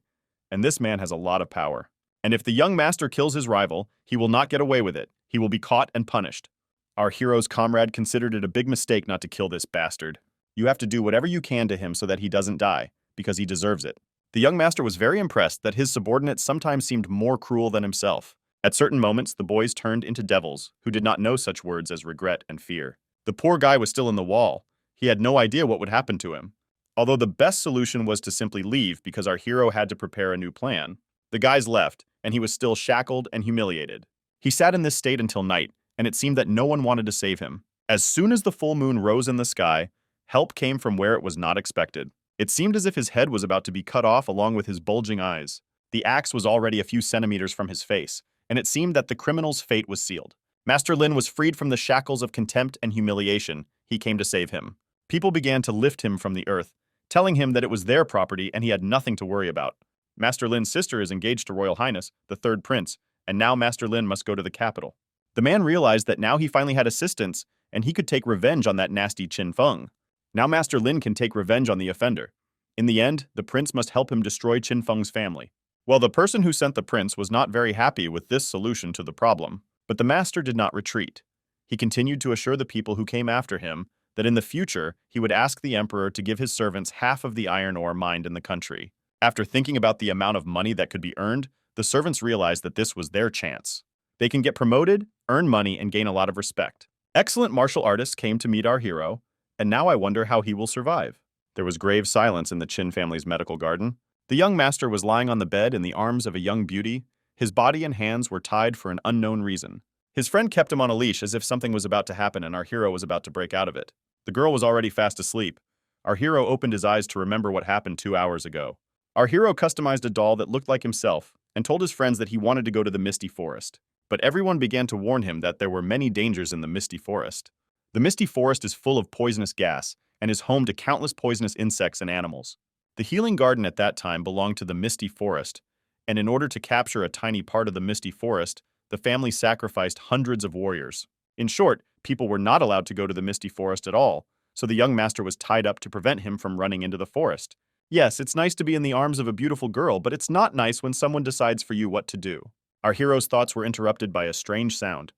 and this man has a lot of power. And if the young master kills his rival, he will not get away with it. He will be caught and punished. Our hero's comrade considered it a big mistake not to kill this bastard. You have to do whatever you can to him so that he doesn't die, because he deserves it. The young master was very impressed that his subordinates sometimes seemed more cruel than himself. At certain moments, the boys turned into devils, who did not know such words as regret and fear. The poor guy was still in the wall. He had no idea what would happen to him. Although the best solution was to simply leave because our hero had to prepare a new plan. The guys left, and he was still shackled and humiliated. He sat in this state until night, and it seemed that no one wanted to save him. As soon as the full moon rose in the sky, help came from where it was not expected. It seemed as if his head was about to be cut off along with his bulging eyes. The axe was already a few centimeters from his face, and it seemed that the criminal's fate was sealed. Master Lin was freed from the shackles of contempt and humiliation. He came to save him. People began to lift him from the earth, telling him that it was their property and he had nothing to worry about. Master Lin's sister is engaged to Royal Highness, the third prince, and now Master Lin must go to the capital. The man realized that now he finally had assistance, and he could take revenge on that nasty Qin Feng. Now Master Lin can take revenge on the offender. In the end, the prince must help him destroy Qin Feng's family. Well, the person who sent the prince was not very happy with this solution to the problem, but the master did not retreat. He continued to assure the people who came after him that in the future he would ask the emperor to give his servants half of the iron ore mined in the country. After thinking about the amount of money that could be earned, the servants realized that this was their chance. They can get promoted, earn money, and gain a lot of respect. Excellent martial artists came to meet our hero, and now I wonder how he will survive. There was grave silence in the Qin family's medical garden. The young master was lying on the bed in the arms of a young beauty. His body and hands were tied for an unknown reason. His friend kept him on a leash as if something was about to happen and our hero was about to break out of it. The girl was already fast asleep. Our hero opened his eyes to remember what happened 2 hours ago. Our hero customized a doll that looked like himself and told his friends that he wanted to go to the Misty Forest. But everyone began to warn him that there were many dangers in the Misty Forest. The Misty Forest is full of poisonous gas and is home to countless poisonous insects and animals. The healing garden at that time belonged to the Misty Forest, and in order to capture a tiny part of the Misty Forest, the family sacrificed hundreds of warriors. In short, people were not allowed to go to the Misty Forest at all, so the young master was tied up to prevent him from running into the forest. Yes, it's nice to be in the arms of a beautiful girl, but it's not nice when someone decides for you what to do. Our hero's thoughts were interrupted by a strange sound.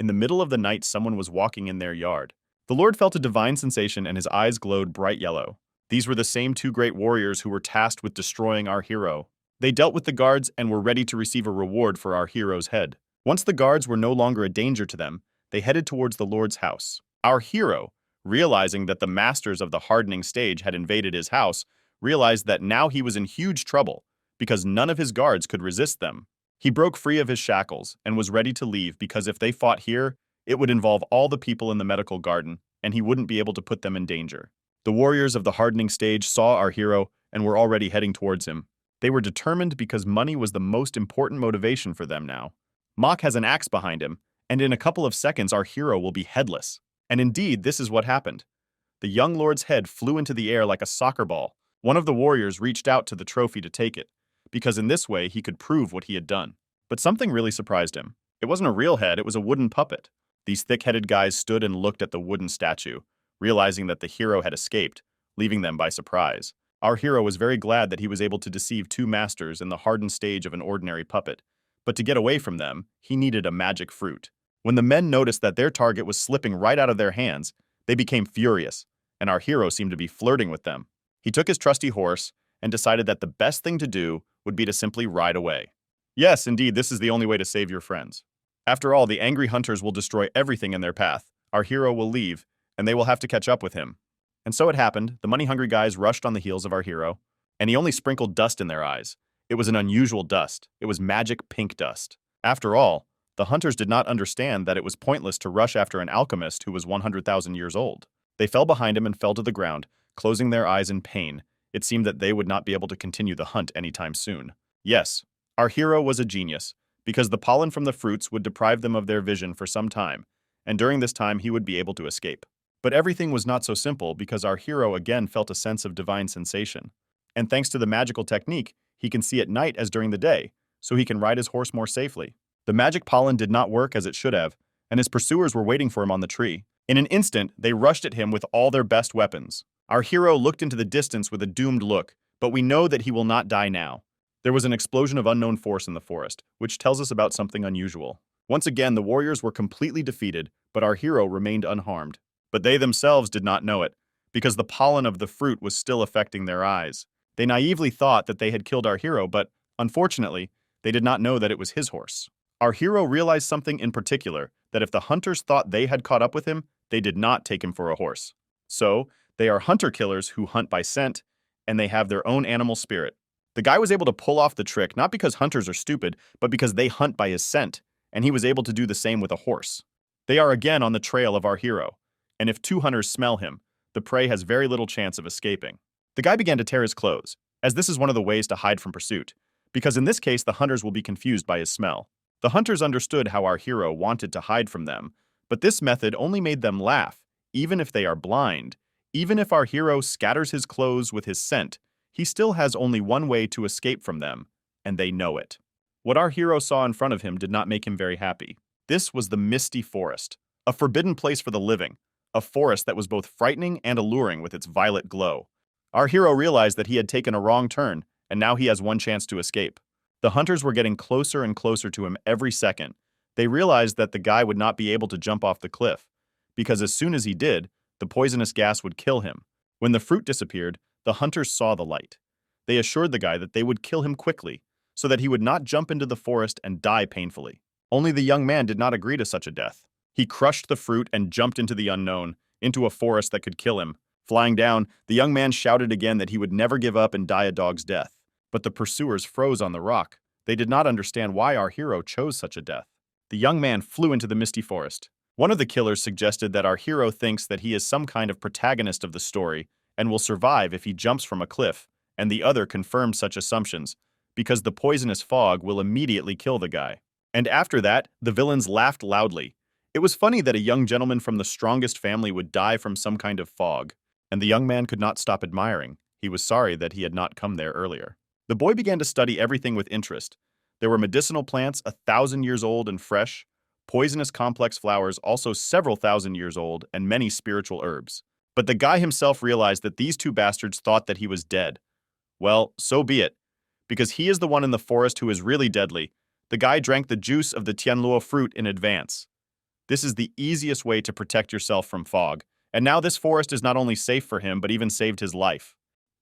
In the middle of the night, someone was walking in their yard. The Lord felt a divine sensation and his eyes glowed bright yellow. These were the same 2 great warriors who were tasked with destroying our hero. They dealt with the guards and were ready to receive a reward for our hero's head. Once the guards were no longer a danger to them, they headed towards the Lord's house. Our hero, realizing that the masters of the hardening stage had invaded his house, realized that now he was in huge trouble because none of his guards could resist them. He broke free of his shackles and was ready to leave because if they fought here, it would involve all the people in the medical garden, and he wouldn't be able to put them in danger. The warriors of the hardening stage saw our hero and were already heading towards him. They were determined because money was the most important motivation for them now. Mach has an axe behind him, and in a couple of seconds our hero will be headless. And indeed, this is what happened. The young lord's head flew into the air like a soccer ball. One of the warriors reached out to the trophy to take it, because in this way he could prove what he had done. But something really surprised him. It wasn't a real head, it was a wooden puppet. These thick-headed guys stood and looked at the wooden statue, realizing that the hero had escaped, leaving them by surprise. Our hero was very glad that he was able to deceive two masters in the hardened stage of an ordinary puppet. But to get away from them, he needed a magic fruit. When the men noticed that their target was slipping right out of their hands, they became furious, and our hero seemed to be flirting with them. He took his trusty horse and decided that the best thing to do would be to simply ride away. Yes, indeed, this is the only way to save your friends. After all, the angry hunters will destroy everything in their path. Our hero will leave, and they will have to catch up with him. And so it happened. The money-hungry guys rushed on the heels of our hero, and he only sprinkled dust in their eyes. It was an unusual dust. It was magic pink dust. After all, the hunters did not understand that it was pointless to rush after an alchemist who was 100,000 years old. They fell behind him and fell to the ground, closing their eyes in pain. It seemed that they would not be able to continue the hunt anytime soon. Yes, our hero was a genius, because the pollen from the fruits would deprive them of their vision for some time, and during this time he would be able to escape. But everything was not so simple because our hero again felt a sense of divine sensation. And thanks to the magical technique, he can see at night as during the day, so he can ride his horse more safely. The magic pollen did not work as it should have, and his pursuers were waiting for him on the tree. In an instant, they rushed at him with all their best weapons. Our hero looked into the distance with a doomed look, but we know that he will not die now. There was an explosion of unknown force in the forest, which tells us about something unusual. Once again, the warriors were completely defeated, but our hero remained unharmed. But they themselves did not know it, because the pollen of the fruit was still affecting their eyes. They naively thought that they had killed our hero, but, unfortunately, they did not know that it was his horse. Our hero realized something in particular, that if the hunters thought they had caught up with him, they did not take him for a horse. So, they are hunter-killers who hunt by scent, and they have their own animal spirit. The guy was able to pull off the trick not because hunters are stupid, but because they hunt by his scent, and he was able to do the same with a horse. They are again on the trail of our hero, and if two hunters smell him, the prey has very little chance of escaping. The guy began to tear his clothes, as this is one of the ways to hide from pursuit, because in this case the hunters will be confused by his smell. The hunters understood how our hero wanted to hide from them, but this method only made them laugh, even if they are blind. Even if our hero scatters his clothes with his scent, he still has only one way to escape from them, and they know it. What our hero saw in front of him did not make him very happy. This was the misty forest, a forbidden place for the living, a forest that was both frightening and alluring with its violet glow. Our hero realized that he had taken a wrong turn, and now he has one chance to escape. The hunters were getting closer and closer to him every second. They realized that the guy would not be able to jump off the cliff, because as soon as he did, the poisonous gas would kill him. When the fruit disappeared, the hunters saw the light. They assured the guy that they would kill him quickly, so that he would not jump into the forest and die painfully. Only the young man did not agree to such a death. He crushed the fruit and jumped into the unknown, into a forest that could kill him. Flying down, the young man shouted again that he would never give up and die a dog's death. But the pursuers froze on the rock. They did not understand why our hero chose such a death. The young man flew into the misty forest. One of the killers suggested that our hero thinks that he is some kind of protagonist of the story and will survive if he jumps from a cliff, and the other confirmed such assumptions, because the poisonous fog will immediately kill the guy. And after that, the villains laughed loudly. It was funny that a young gentleman from the strongest family would die from some kind of fog, and the young man could not stop admiring. He was sorry that he had not come there earlier. The boy began to study everything with interest. There were medicinal plants 1,000 years old and fresh, poisonous complex flowers also several thousand years old, and many spiritual herbs. But the guy himself realized that these two bastards thought that he was dead. Well, so be it, because he is the one in the forest who is really deadly. The guy drank the juice of the Tianluo fruit in advance. This is the easiest way to protect yourself from fog, and now this forest is not only safe for him but even saved his life.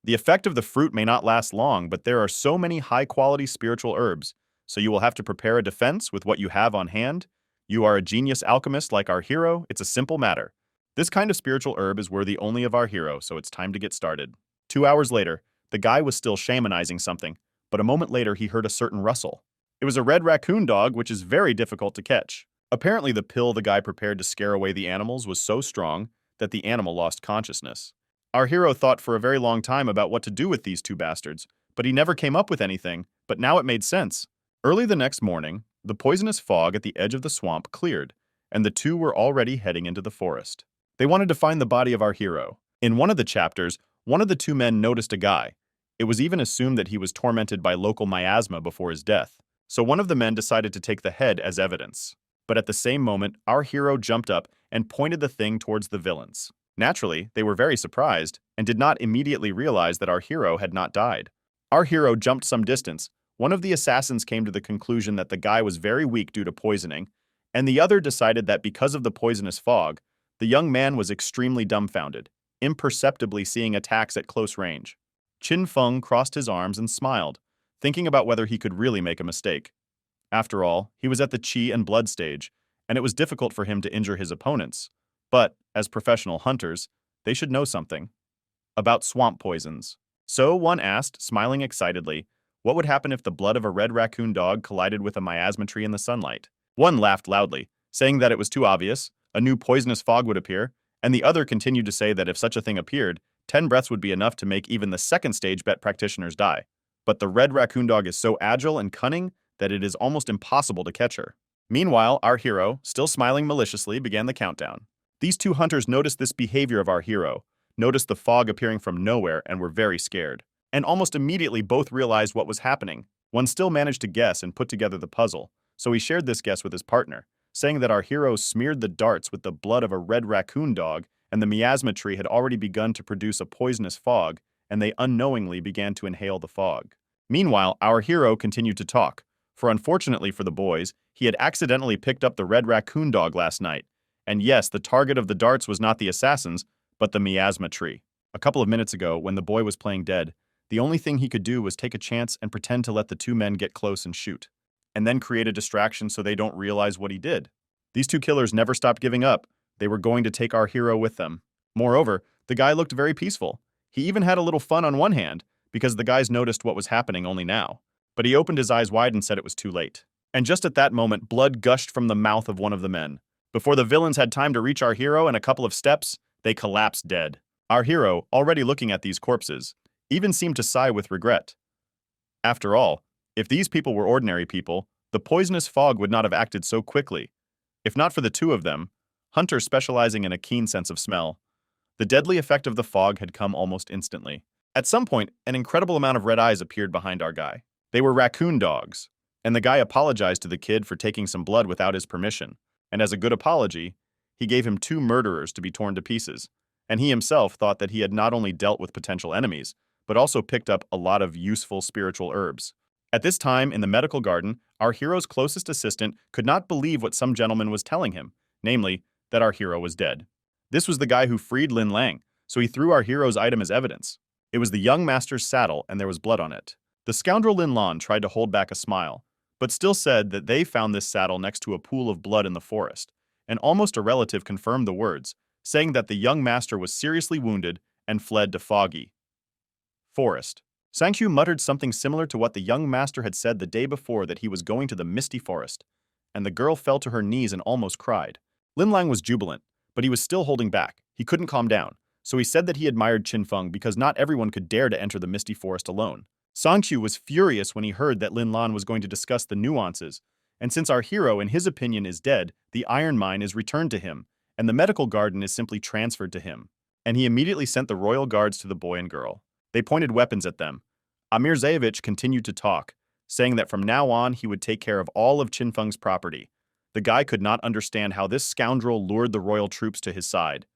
The effect of the fruit may not last long, but there are so many high-quality spiritual herbs, so you will have to prepare a defense with what you have on hand. You are a genius alchemist like our hero. It's a simple matter. This kind of spiritual herb is worthy only of our hero, so it's time to get started. 2 hours later, the guy was still shamanizing something, but a moment later he heard a certain rustle. It was a red raccoon dog, which is very difficult to catch. Apparently the pill the guy prepared to scare away the animals was so strong that the animal lost consciousness. Our hero thought for a very long time about what to do with these two bastards, but he never came up with anything, but now it made sense. Early the next morning, the poisonous fog at the edge of the swamp cleared, and the two were already heading into the forest. They wanted to find the body of our hero. In one of the chapters, one of the two men noticed a guy. It was even assumed that he was tormented by local miasma before his death, so one of the men decided to take the head as evidence. But at the same moment, our hero jumped up and pointed the thing towards the villains. Naturally, they were very surprised and did not immediately realize that our hero had not died. Our hero jumped some distance. One of the assassins came to the conclusion that the guy was very weak due to poisoning, and the other decided that because of the poisonous fog, the young man was extremely dumbfounded, imperceptibly seeing attacks at close range. Qin Feng crossed his arms and smiled, thinking about whether he could really make a mistake. After all, he was at the qi and blood stage, and it was difficult for him to injure his opponents. But, as professional hunters, they should know something about swamp poisons. So one asked, smiling excitedly, what would happen if the blood of a red raccoon dog collided with a miasma tree in the sunlight? One laughed loudly, saying that it was too obvious, a new poisonous fog would appear, and the other continued to say that if such a thing appeared, 10 breaths would be enough to make even the second stage bet practitioners die. But the red raccoon dog is so agile and cunning that it is almost impossible to catch her. Meanwhile, our hero, still smiling maliciously, began the countdown. These two hunters noticed this behavior of our hero, noticed the fog appearing from nowhere, and were very scared. And almost immediately both realized what was happening. One still managed to guess and put together the puzzle, so he shared this guess with his partner, saying that our hero smeared the darts with the blood of a red raccoon dog, and the miasma tree had already begun to produce a poisonous fog, and they unknowingly began to inhale the fog. Meanwhile, our hero continued to talk, for unfortunately for the boys, he had accidentally picked up the red raccoon dog last night. And yes, the target of the darts was not the assassins, but the miasma tree. A couple of minutes ago, when the boy was playing dead, the only thing he could do was take a chance and pretend to let the two men get close and shoot, and then create a distraction so they don't realize what he did. These two killers never stopped giving up. They were going to take our hero with them. Moreover, the guy looked very peaceful. He even had a little fun on one hand, because the guys noticed what was happening only now. But he opened his eyes wide and said it was too late. And just at that moment, blood gushed from the mouth of one of the men. Before the villains had time to reach our hero and a couple of steps, they collapsed dead. Our hero, already looking at these corpses, even seemed to sigh with regret. After all, if these people were ordinary people, the poisonous fog would not have acted so quickly. If not for the two of them, hunters specializing in a keen sense of smell, the deadly effect of the fog had come almost instantly. At some point, an incredible amount of red eyes appeared behind our guy. They were raccoon dogs, and the guy apologized to the kid for taking some blood without his permission. And as a good apology, he gave him 2 murderers to be torn to pieces, and he himself thought that he had not only dealt with potential enemies, but also picked up a lot of useful spiritual herbs. At this time, in the medical garden, our hero's closest assistant could not believe what some gentleman was telling him, namely, that our hero was dead. This was the guy who freed Lin Lang, so he threw our hero's item as evidence. It was the young master's saddle, and there was blood on it. The scoundrel Lin Lan tried to hold back a smile, but still said that they found this saddle next to a pool of blood in the forest, and almost a relative confirmed the words, saying that the young master was seriously wounded and fled to Foggy Forest. Sanghu muttered something similar to what the young master had said the day before, that he was going to the misty forest, and the girl fell to her knees and almost cried. Lin Lang was jubilant, but he was still holding back. He couldn't calm down, so he said that he admired Qin Feng because not everyone could dare to enter the misty forest alone. Sangchu was furious when he heard that Lin Lan was going to discuss the nuances, and since our hero, in his opinion, is dead, the iron mine is returned to him, and the medical garden is simply transferred to him. And he immediately sent the royal guards to the boy and girl. They pointed weapons at them. Amir Zayevich continued to talk, saying that from now on he would take care of all of Qin Feng's property. The guy could not understand how this scoundrel lured the royal troops to his side,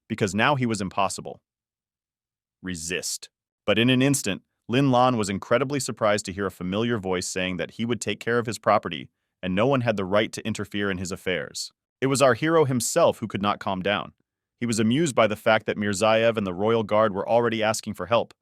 because now he was impossible. Resist. But in an instant, Lin Lan was incredibly surprised to hear a familiar voice saying that he would take care of his property, and no one had the right to interfere in his affairs. It was our hero himself who could not calm down. He was amused by the fact that Mirzaev and the royal guard were already asking for help.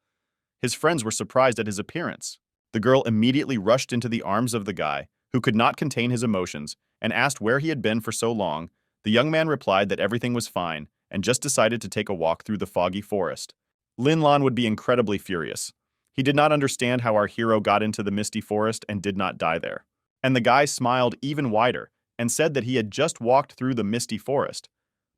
His friends were surprised at his appearance. The girl immediately rushed into the arms of the guy, who could not contain his emotions, and asked where he had been for so long. The young man replied that everything was fine, and just decided to take a walk through the foggy forest. Lin Lan would be incredibly furious. He did not understand how our hero got into the misty forest and did not die there. And the guy smiled even wider and said that he had just walked through the misty forest.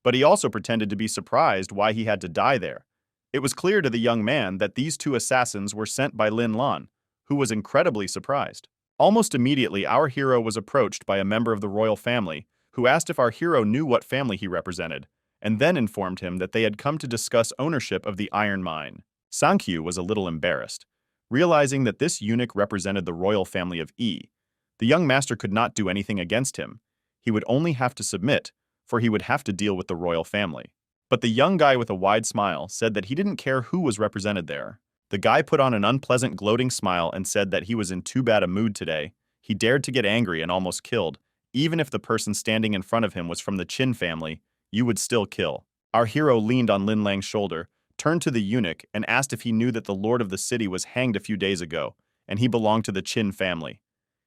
But he also pretended to be surprised why he had to die there. It was clear to the young man that these two assassins were sent by Lin Lan, who was incredibly surprised. Almost immediately, our hero was approached by a member of the royal family, who asked if our hero knew what family he represented, and then informed him that they had come to discuss ownership of the iron mine. Sankyu was a little embarrassed, realizing that this eunuch represented the royal family of Yi. The young master could not do anything against him. He would only have to submit, for he would have to deal with the royal family. But the young guy with a wide smile said that he didn't care who was represented there. The guy put on an unpleasant gloating smile and said that he was in too bad a mood today. He dared to get angry and almost killed. Even if the person standing in front of him was from the Qin family, you would still kill. Our hero leaned on Lin Lang's shoulder, turned to the eunuch, and asked if he knew that the lord of the city was hanged a few days ago, and he belonged to the Qin family.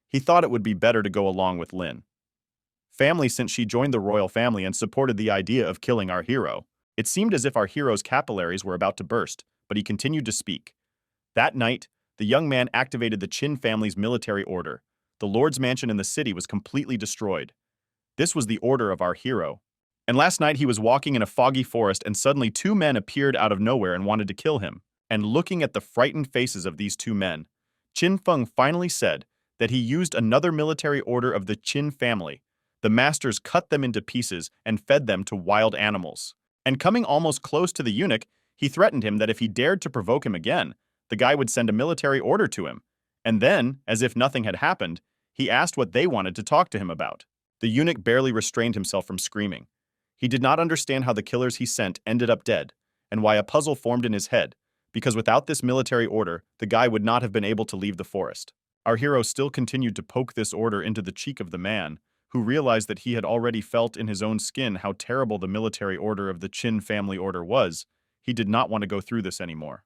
He thought it would be better to go along with Lin family since she joined the royal family and supported the idea of killing our hero. It seemed as if our hero's capillaries were about to burst, but he continued to speak. That night, the young man activated the Qin family's military order. The lord's mansion in the city was completely destroyed. This was the order of our hero. And last night he was walking in a foggy forest and suddenly two men appeared out of nowhere and wanted to kill him. And looking at the frightened faces of these two men, Qin Feng finally said that he used another military order of the Qin family. The masters cut them into pieces and fed them to wild animals. And coming almost close to the eunuch, he threatened him that if he dared to provoke him again, the guy would send a military order to him. And then, as if nothing had happened, he asked what they wanted to talk to him about. The eunuch barely restrained himself from screaming. He did not understand how the killers he sent ended up dead, and why a puzzle formed in his head, because without this military order, the guy would not have been able to leave the forest. Our hero still continued to poke this order into the cheek of the man, who realized that he had already felt in his own skin how terrible the military order of the Qin family order was. He did not want to go through this anymore.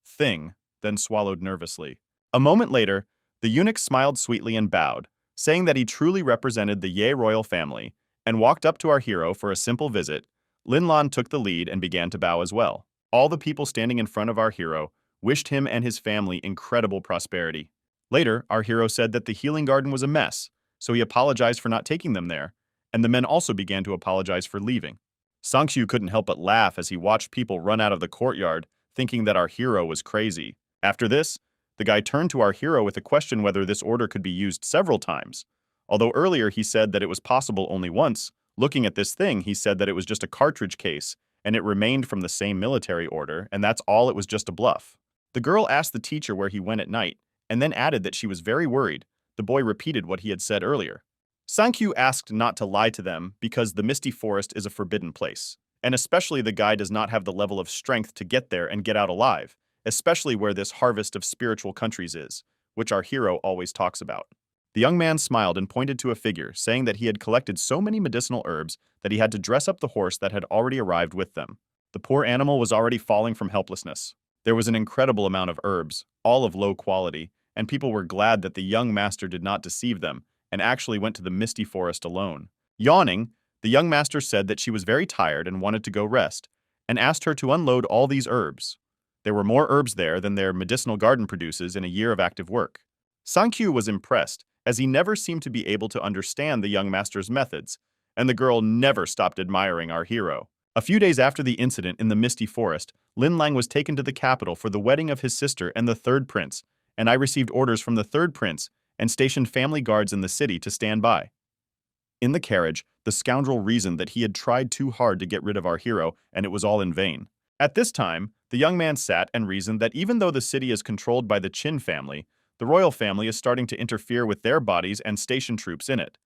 Thing then swallowed nervously. A moment later, the eunuch smiled sweetly and bowed, saying that he truly represented the Ye royal family, and walked up to our hero for a simple visit. Lin Lan took the lead and began to bow as well. All the people standing in front of our hero wished him and his family incredible prosperity. Later, our hero said that the healing garden was a mess, so he apologized for not taking them there, and the men also began to apologize for leaving. Sankyu couldn't help but laugh as he watched people run out of the courtyard, thinking that our hero was crazy. After this, the guy turned to our hero with a question whether this order could be used several times. Although earlier he said that it was possible only once, looking at this thing he said that it was just a cartridge case, and it remained from the same military order, and that's all, it was just a bluff. The girl asked the teacher where he went at night, and then added that she was very worried. The boy repeated what he had said earlier. Sankyu asked not to lie to them because the misty forest is a forbidden place, and especially the guy does not have the level of strength to get there and get out alive, especially where this harvest of spiritual countries is, which our hero always talks about. The young man smiled and pointed to a figure, saying that he had collected so many medicinal herbs that he had to dress up the horse that had already arrived with them. The poor animal was already falling from helplessness. There was an incredible amount of herbs, all of low quality, and people were glad that the young master did not deceive them and actually went to the misty forest alone. Yawning, the young master said that she was very tired and wanted to go rest, and asked her to unload all these herbs. There were more herbs there than their medicinal garden produces in a year of active work. Sankyu was impressed, as he never seemed to be able to understand the young master's methods, and the girl never stopped admiring our hero. A few days after the incident in the misty forest, Lin Lang was taken to the capital for the wedding of his sister and the third prince, and I received orders from the third prince and stationed family guards in the city to stand by. In the carriage, the scoundrel reasoned that he had tried too hard to get rid of our hero, and it was all in vain. At this time, the young man sat and reasoned that even though the city is controlled by the Qin family, the royal family is starting to interfere with their bodies and station troops in it.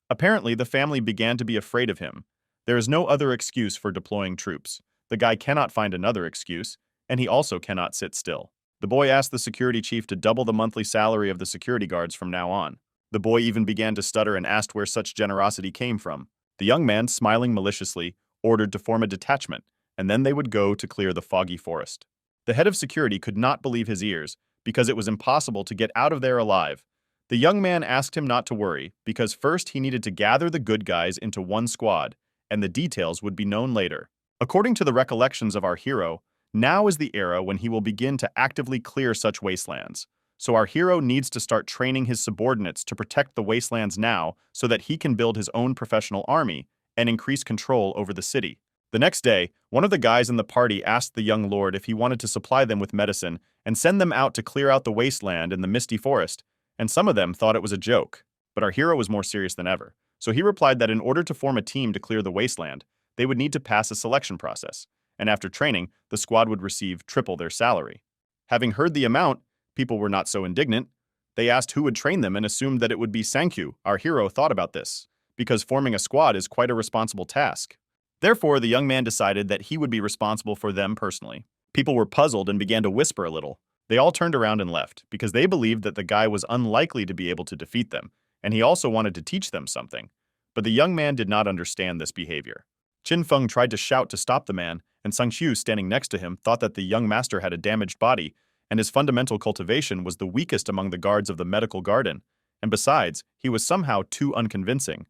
Apparently, the family began to be afraid of him. There is no other excuse for deploying troops. The guy cannot find another excuse, and he also cannot sit still. The boy asked the security chief to double the monthly salary of the security guards from now on. The boy even began to stutter and asked where such generosity came from. The young man, smiling maliciously, ordered to form a detachment, and then they would go to clear the foggy forest. The head of security could not believe his ears, because it was impossible to get out of there alive. The young man asked him not to worry, because first he needed to gather the good guys into one squad, and the details would be known later. According to the recollections of our hero, now is the era when he will begin to actively clear such wastelands. So our hero needs to start training his subordinates to protect the wastelands now so that he can build his own professional army and increase control over the city. The next day, one of the guys in the party asked the young lord if he wanted to supply them with medicine and send them out to clear out the wasteland in the misty forest, and some of them thought it was a joke. But our hero was more serious than ever. So he replied that in order to form a team to clear the wasteland, they would need to pass a selection process, and after training, the squad would receive triple their salary. Having heard the amount, people were not so indignant. They asked who would train them and assumed that it would be Sankyu. Our hero thought about this, because forming a squad is quite a responsible task. Therefore, the young man decided that he would be responsible for them personally. People were puzzled and began to whisper a little. They all turned around and left, because they believed that the guy was unlikely to be able to defeat them, and he also wanted to teach them something. But the young man did not understand this behavior. Qin Feng tried to shout to stop the man, and Sang Xiu, standing next to him, thought that the young master had a damaged body, and his fundamental cultivation was the weakest among the guards of the medical garden, and besides, he was somehow too unconvincing.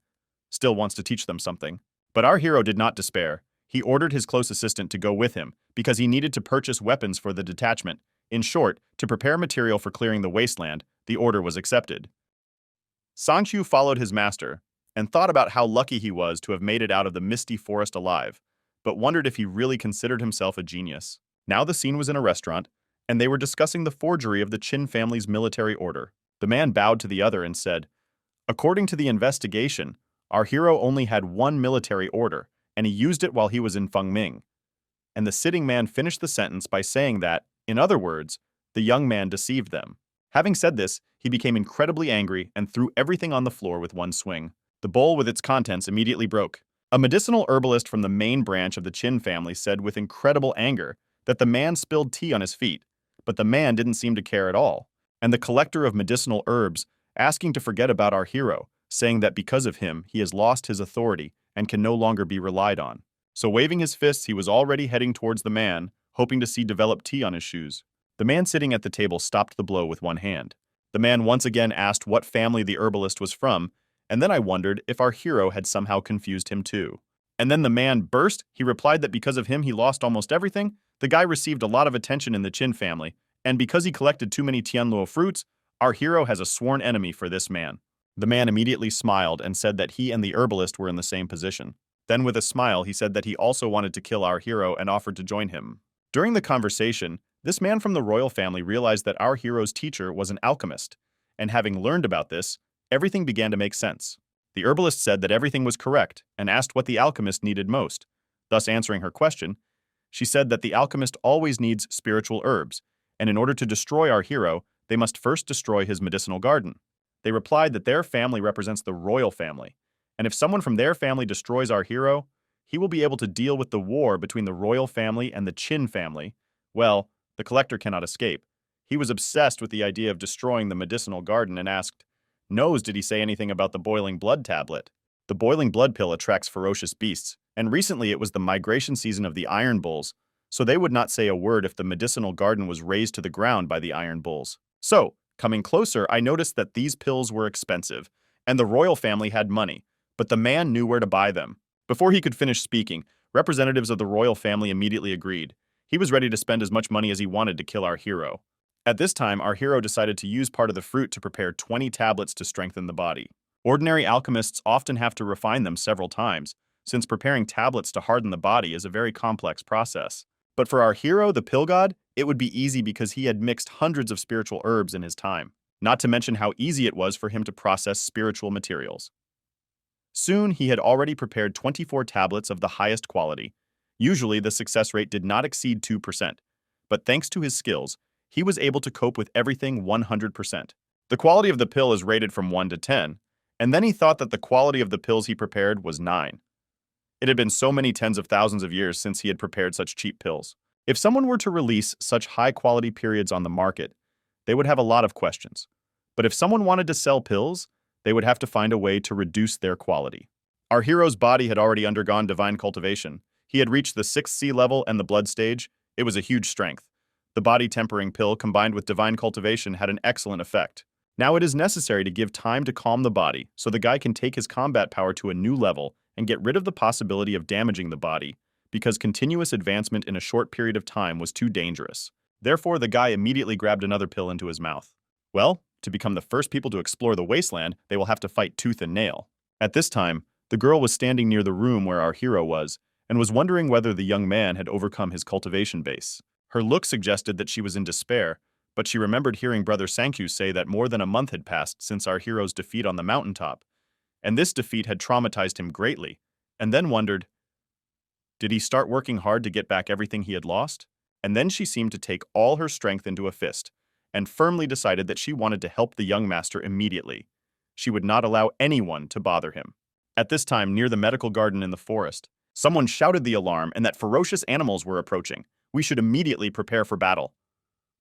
Still wants to teach them something. But our hero did not despair. He ordered his close assistant to go with him, because he needed to purchase weapons for the detachment. In short, to prepare material for clearing the wasteland, the order was accepted. Sang Xiu followed his master, and thought about how lucky he was to have made it out of the misty forest alive, but wondered if he really considered himself a genius. Now the scene was in a restaurant, and they were discussing the forgery of the Qin family's military order. The man bowed to the other and said, "According to the investigation, our hero only had one military order, and he used it while he was in Fengming." And the sitting man finished the sentence by saying that, in other words, the young man deceived them. Having said this, he became incredibly angry and threw everything on the floor with one swing. The bowl with its contents immediately broke. A medicinal herbalist from the main branch of the Qin family said with incredible anger that the man spilled tea on his feet, but the man didn't seem to care at all. And the collector of medicinal herbs asking to forget about our hero, saying that because of him, he has lost his authority and can no longer be relied on. So waving his fists, he was already heading towards the man, hoping to see developed tea on his shoes. The man sitting at the table stopped the blow with one hand. The man once again asked what family the herbalist was from, and then I wondered if our hero had somehow confused him too. And then the man burst. He replied that because of him he lost almost everything. The guy received a lot of attention in the Qin family, and because he collected too many Tianluo fruits, our hero has a sworn enemy for this man. The man immediately smiled and said that he and the herbalist were in the same position. Then with a smile he said that he also wanted to kill our hero and offered to join him. During the conversation, this man from the royal family realized that our hero's teacher was an alchemist, and having learned about this, everything began to make sense. The herbalist said that everything was correct and asked what the alchemist needed most. Thus answering her question, she said that the alchemist always needs spiritual herbs, and in order to destroy our hero, they must first destroy his medicinal garden. They replied that their family represents the royal family, and if someone from their family destroys our hero, he will be able to deal with the war between the royal family and the Qin family. Well, the collector cannot escape. He was obsessed with the idea of destroying the medicinal garden and asked, "Nose, did he say anything about the boiling blood tablet?" The boiling blood pill attracts ferocious beasts, and recently it was the migration season of the iron bulls, so they would not say a word if the medicinal garden was razed to the ground by the iron bulls. So, coming closer, I noticed that these pills were expensive, and the royal family had money, but the man knew where to buy them. Before he could finish speaking, representatives of the royal family immediately agreed. He was ready to spend as much money as he wanted to kill our hero. At this time, our hero decided to use part of the fruit to prepare 20 tablets to strengthen the body. Ordinary alchemists often have to refine them several times, since preparing tablets to harden the body is a very complex process. But for our hero, the pill god, it would be easy because he had mixed hundreds of spiritual herbs in his time, not to mention how easy it was for him to process spiritual materials. Soon, he had already prepared 24 tablets of the highest quality. Usually, the success rate did not exceed 2%, but thanks to his skills, he was able to cope with everything 100%. The quality of the pill is rated from 1 to 10, and then he thought that the quality of the pills he prepared was 9. It had been so many tens of thousands of years since he had prepared such cheap pills. If someone were to release such high-quality periods on the market, they would have a lot of questions. But if someone wanted to sell pills, they would have to find a way to reduce their quality. Our hero's body had already undergone divine cultivation. He had reached the 6th sea level and the blood stage. It was a huge strength. The body-tempering pill combined with divine cultivation had an excellent effect. Now it is necessary to give time to calm the body so the guy can take his combat power to a new level and get rid of the possibility of damaging the body, because continuous advancement in a short period of time was too dangerous. Therefore, the guy immediately grabbed another pill into his mouth. Well, to become the first people to explore the wasteland, they will have to fight tooth and nail. At this time, the girl was standing near the room where our hero was, and was wondering whether the young man had overcome his cultivation base. Her look suggested that she was in despair, but she remembered hearing Brother Sankyu say that more than a month had passed since our hero's defeat on the mountaintop, and this defeat had traumatized him greatly, and then wondered, did he start working hard to get back everything he had lost? And then she seemed to take all her strength into a fist, and firmly decided that she wanted to help the young master immediately. She would not allow anyone to bother him. At this time, near the medical garden in the forest, someone shouted the alarm and that ferocious animals were approaching. We should immediately prepare for battle.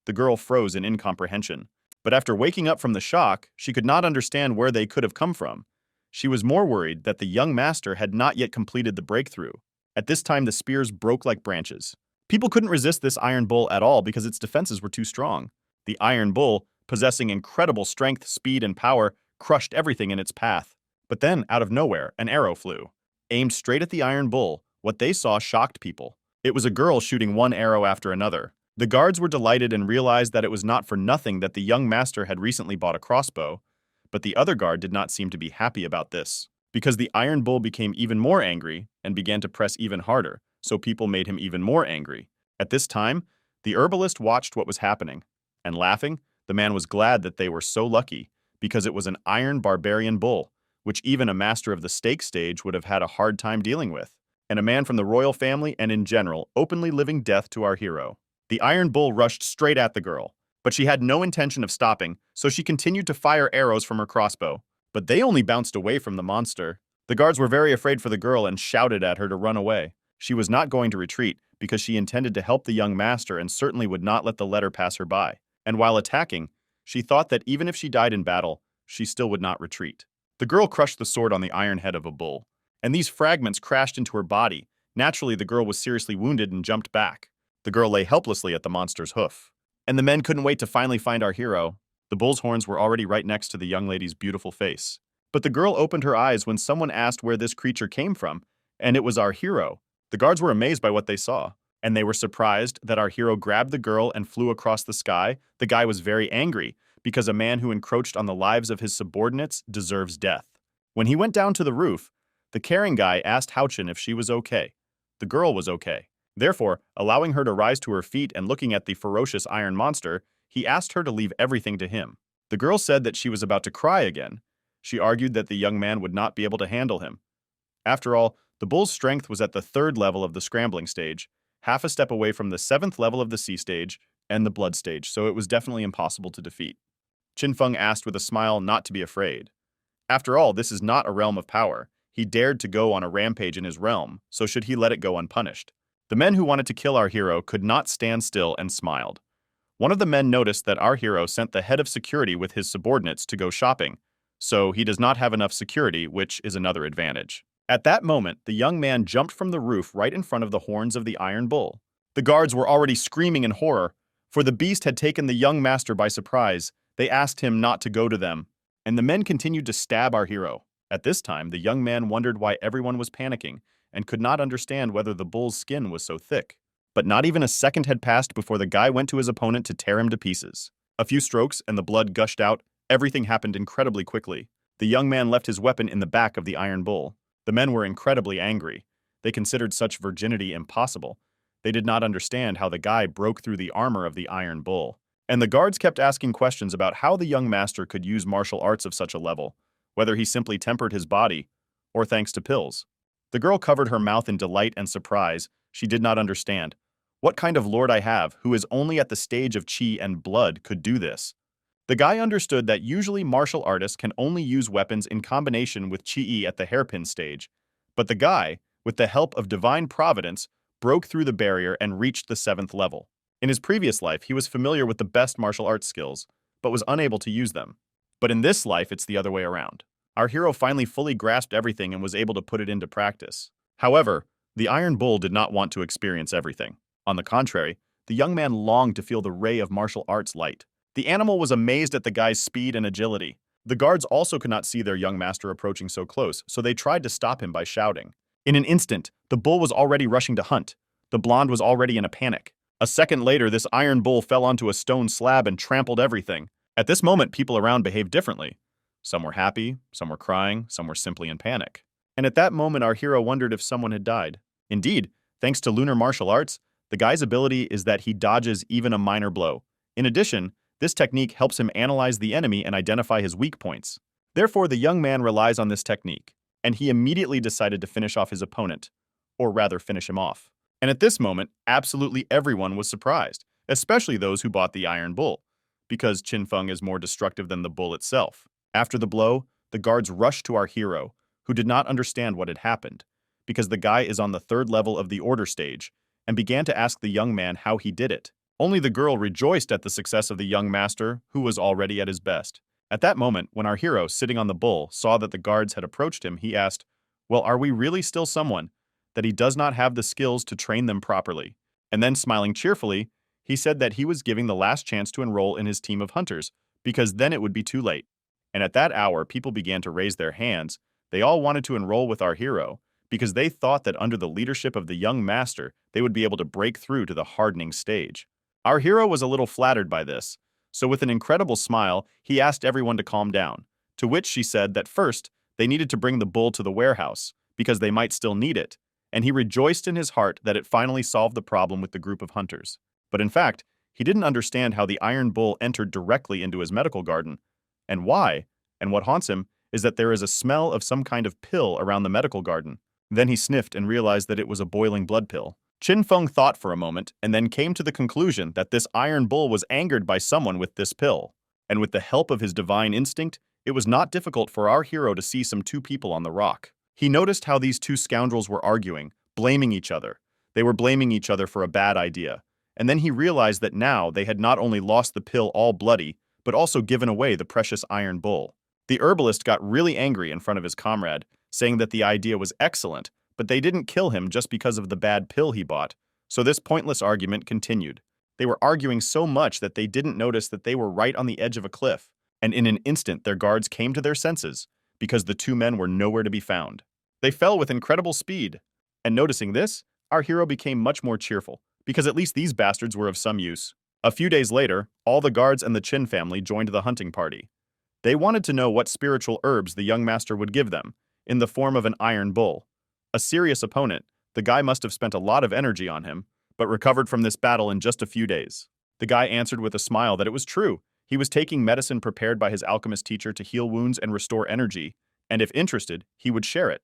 The girl froze in incomprehension, but after waking up from the shock, she could not understand where they could have come from. She was more worried that the young master had not yet completed the breakthrough. At this time, the spears broke like branches. People couldn't resist this iron bull at all because its defenses were too strong. The iron bull, possessing incredible strength, speed, and power, crushed everything in its path. But then, out of nowhere, an arrow flew. Aimed straight at the iron bull, what they saw shocked people. It was a girl shooting one arrow after another. The guards were delighted and realized that it was not for nothing that the young master had recently bought a crossbow, but the other guard did not seem to be happy about this, because the iron bull became even more angry and began to press even harder, so people made him even more angry. At this time, the herbalist watched what was happening, and laughing, the man was glad that they were so lucky, because it was an iron barbarian bull, which even a master of the stake stage would have had a hard time dealing with, and a man from the royal family and in general openly living death to our hero. The iron bull rushed straight at the girl, but she had no intention of stopping, so she continued to fire arrows from her crossbow. But they only bounced away from the monster. The guards were very afraid for the girl and shouted at her to run away. She was not going to retreat because she intended to help the young master and certainly would not let the letter pass her by. And while attacking, she thought that even if she died in battle, she still would not retreat. The girl crushed the sword on the iron head of a bull, and these fragments crashed into her body. Naturally, the girl was seriously wounded and jumped back. The girl lay helplessly at the monster's hoof. And the men couldn't wait to finally find our hero. The bull's horns were already right next to the young lady's beautiful face. But the girl opened her eyes when someone asked where this creature came from, and it was our hero. The guards were amazed by what they saw, and they were surprised that our hero grabbed the girl and flew across the sky. The guy was very angry, because a man who encroached on the lives of his subordinates deserves death. When he went down to the roof, the caring guy asked Houchin if she was okay. The girl was okay. Therefore, allowing her to rise to her feet and looking at the ferocious iron monster, he asked her to leave everything to him. The girl said that she was about to cry again. She argued that the young man would not be able to handle him. After all, the bull's strength was at the 3rd level of the scrambling stage, half a step away from the 7th level of the sea stage and the blood stage, so it was definitely impossible to defeat. Qin Feng asked with a smile not to be afraid. After all, this is not a realm of power. He dared to go on a rampage in his realm, so should he let it go unpunished? The men who wanted to kill our hero could not stand still and smiled. One of the men noticed that our hero sent the head of security with his subordinates to go shopping, so he does not have enough security, which is another advantage. At that moment, the young man jumped from the roof right in front of the horns of the iron bull. The guards were already screaming in horror, for the beast had taken the young master by surprise. They asked him not to go to them, and the men continued to stab our hero. At this time, the young man wondered why everyone was panicking, and could not understand whether the bull's skin was so thick. But not even a second had passed before the guy went to his opponent to tear him to pieces. A few strokes and the blood gushed out. Everything happened incredibly quickly. The young man left his weapon in the back of the iron bull. The men were incredibly angry. They considered such virginity impossible. They did not understand how the guy broke through the armor of the iron bull. And the guards kept asking questions about how the young master could use martial arts of such a level, whether he simply tempered his body, or thanks to pills. The girl covered her mouth in delight and surprise. She did not understand. What kind of lord I have, who is only at the stage of chi and blood, could do this? The guy understood that usually martial artists can only use weapons in combination with chi at the hairpin stage, but the guy, with the help of divine providence, broke through the barrier and reached the 7th level. In his previous life, he was familiar with the best martial arts skills, but was unable to use them. But in this life, it's the other way around. Our hero finally fully grasped everything and was able to put it into practice. However, the Iron Bull did not want to experience everything. On the contrary, the young man longed to feel the ray of martial arts light. The animal was amazed at the guy's speed and agility. The guards also could not see their young master approaching so close, so they tried to stop him by shouting. In an instant, the bull was already rushing to hunt. The blonde was already in a panic. A second later, this iron bull fell onto a stone slab and trampled everything. At this moment, people around behaved differently. Some were happy, some were crying, some were simply in panic. And at that moment, our hero wondered if someone had died. Indeed, thanks to lunar martial arts, the guy's ability is that he dodges even a minor blow. In addition, this technique helps him analyze the enemy and identify his weak points. Therefore, the young man relies on this technique, and he immediately decided to finish off his opponent, or rather finish him off. And at this moment, absolutely everyone was surprised, especially those who bought the Iron Bull, because Qin Feng is more destructive than the bull itself. After the blow, the guards rushed to our hero, who did not understand what had happened, because the guy is on the third level of the order stage, and began to ask the young man how he did it. Only the girl rejoiced at the success of the young master, who was already at his best. At that moment, when our hero, sitting on the bull, saw that the guards had approached him, he asked, "Well, are we really still someone that he does not have the skills to train them properly?" And then, smiling cheerfully, he said that he was giving the last chance to enroll in his team of hunters, because then it would be too late. And at that hour, people began to raise their hands. They all wanted to enroll with our hero, because they thought that under the leadership of the young master, they would be able to break through to the hardening stage. Our hero was a little flattered by this, so with an incredible smile, he asked everyone to calm down, to which she said that first, they needed to bring the bull to the warehouse, because they might still need it, and he rejoiced in his heart that it finally solved the problem with the group of hunters. But in fact, he didn't understand how the iron bull entered directly into his medical garden, and why, and what haunts him is that there is a smell of some kind of pill around the medical garden. Then he sniffed and realized that it was a boiling blood pill. Qin Feng thought for a moment and then came to the conclusion that this iron bull was angered by someone with this pill. And with the help of his divine instinct, it was not difficult for our hero to see two people on the rock. He noticed how these two scoundrels were arguing, blaming each other. They were blaming each other for a bad idea. And then he realized that now they had not only lost the pill all bloody, but also given away the precious iron bull. The herbalist got really angry in front of his comrade, saying that the idea was excellent, but they didn't kill him just because of the bad pill he bought. So this pointless argument continued. They were arguing so much that they didn't notice that they were right on the edge of a cliff, and in an instant their guards came to their senses, because the two men were nowhere to be found. They fell with incredible speed, and noticing this, our hero became much more cheerful, because at least these bastards were of some use. A few days later, all the guards and the Qin family joined the hunting party. They wanted to know what spiritual herbs the young master would give them, in the form of an iron bull. A serious opponent, the guy must have spent a lot of energy on him, but recovered from this battle in just a few days. The guy answered with a smile that it was true. He was taking medicine prepared by his alchemist teacher to heal wounds and restore energy, and if interested, he would share it,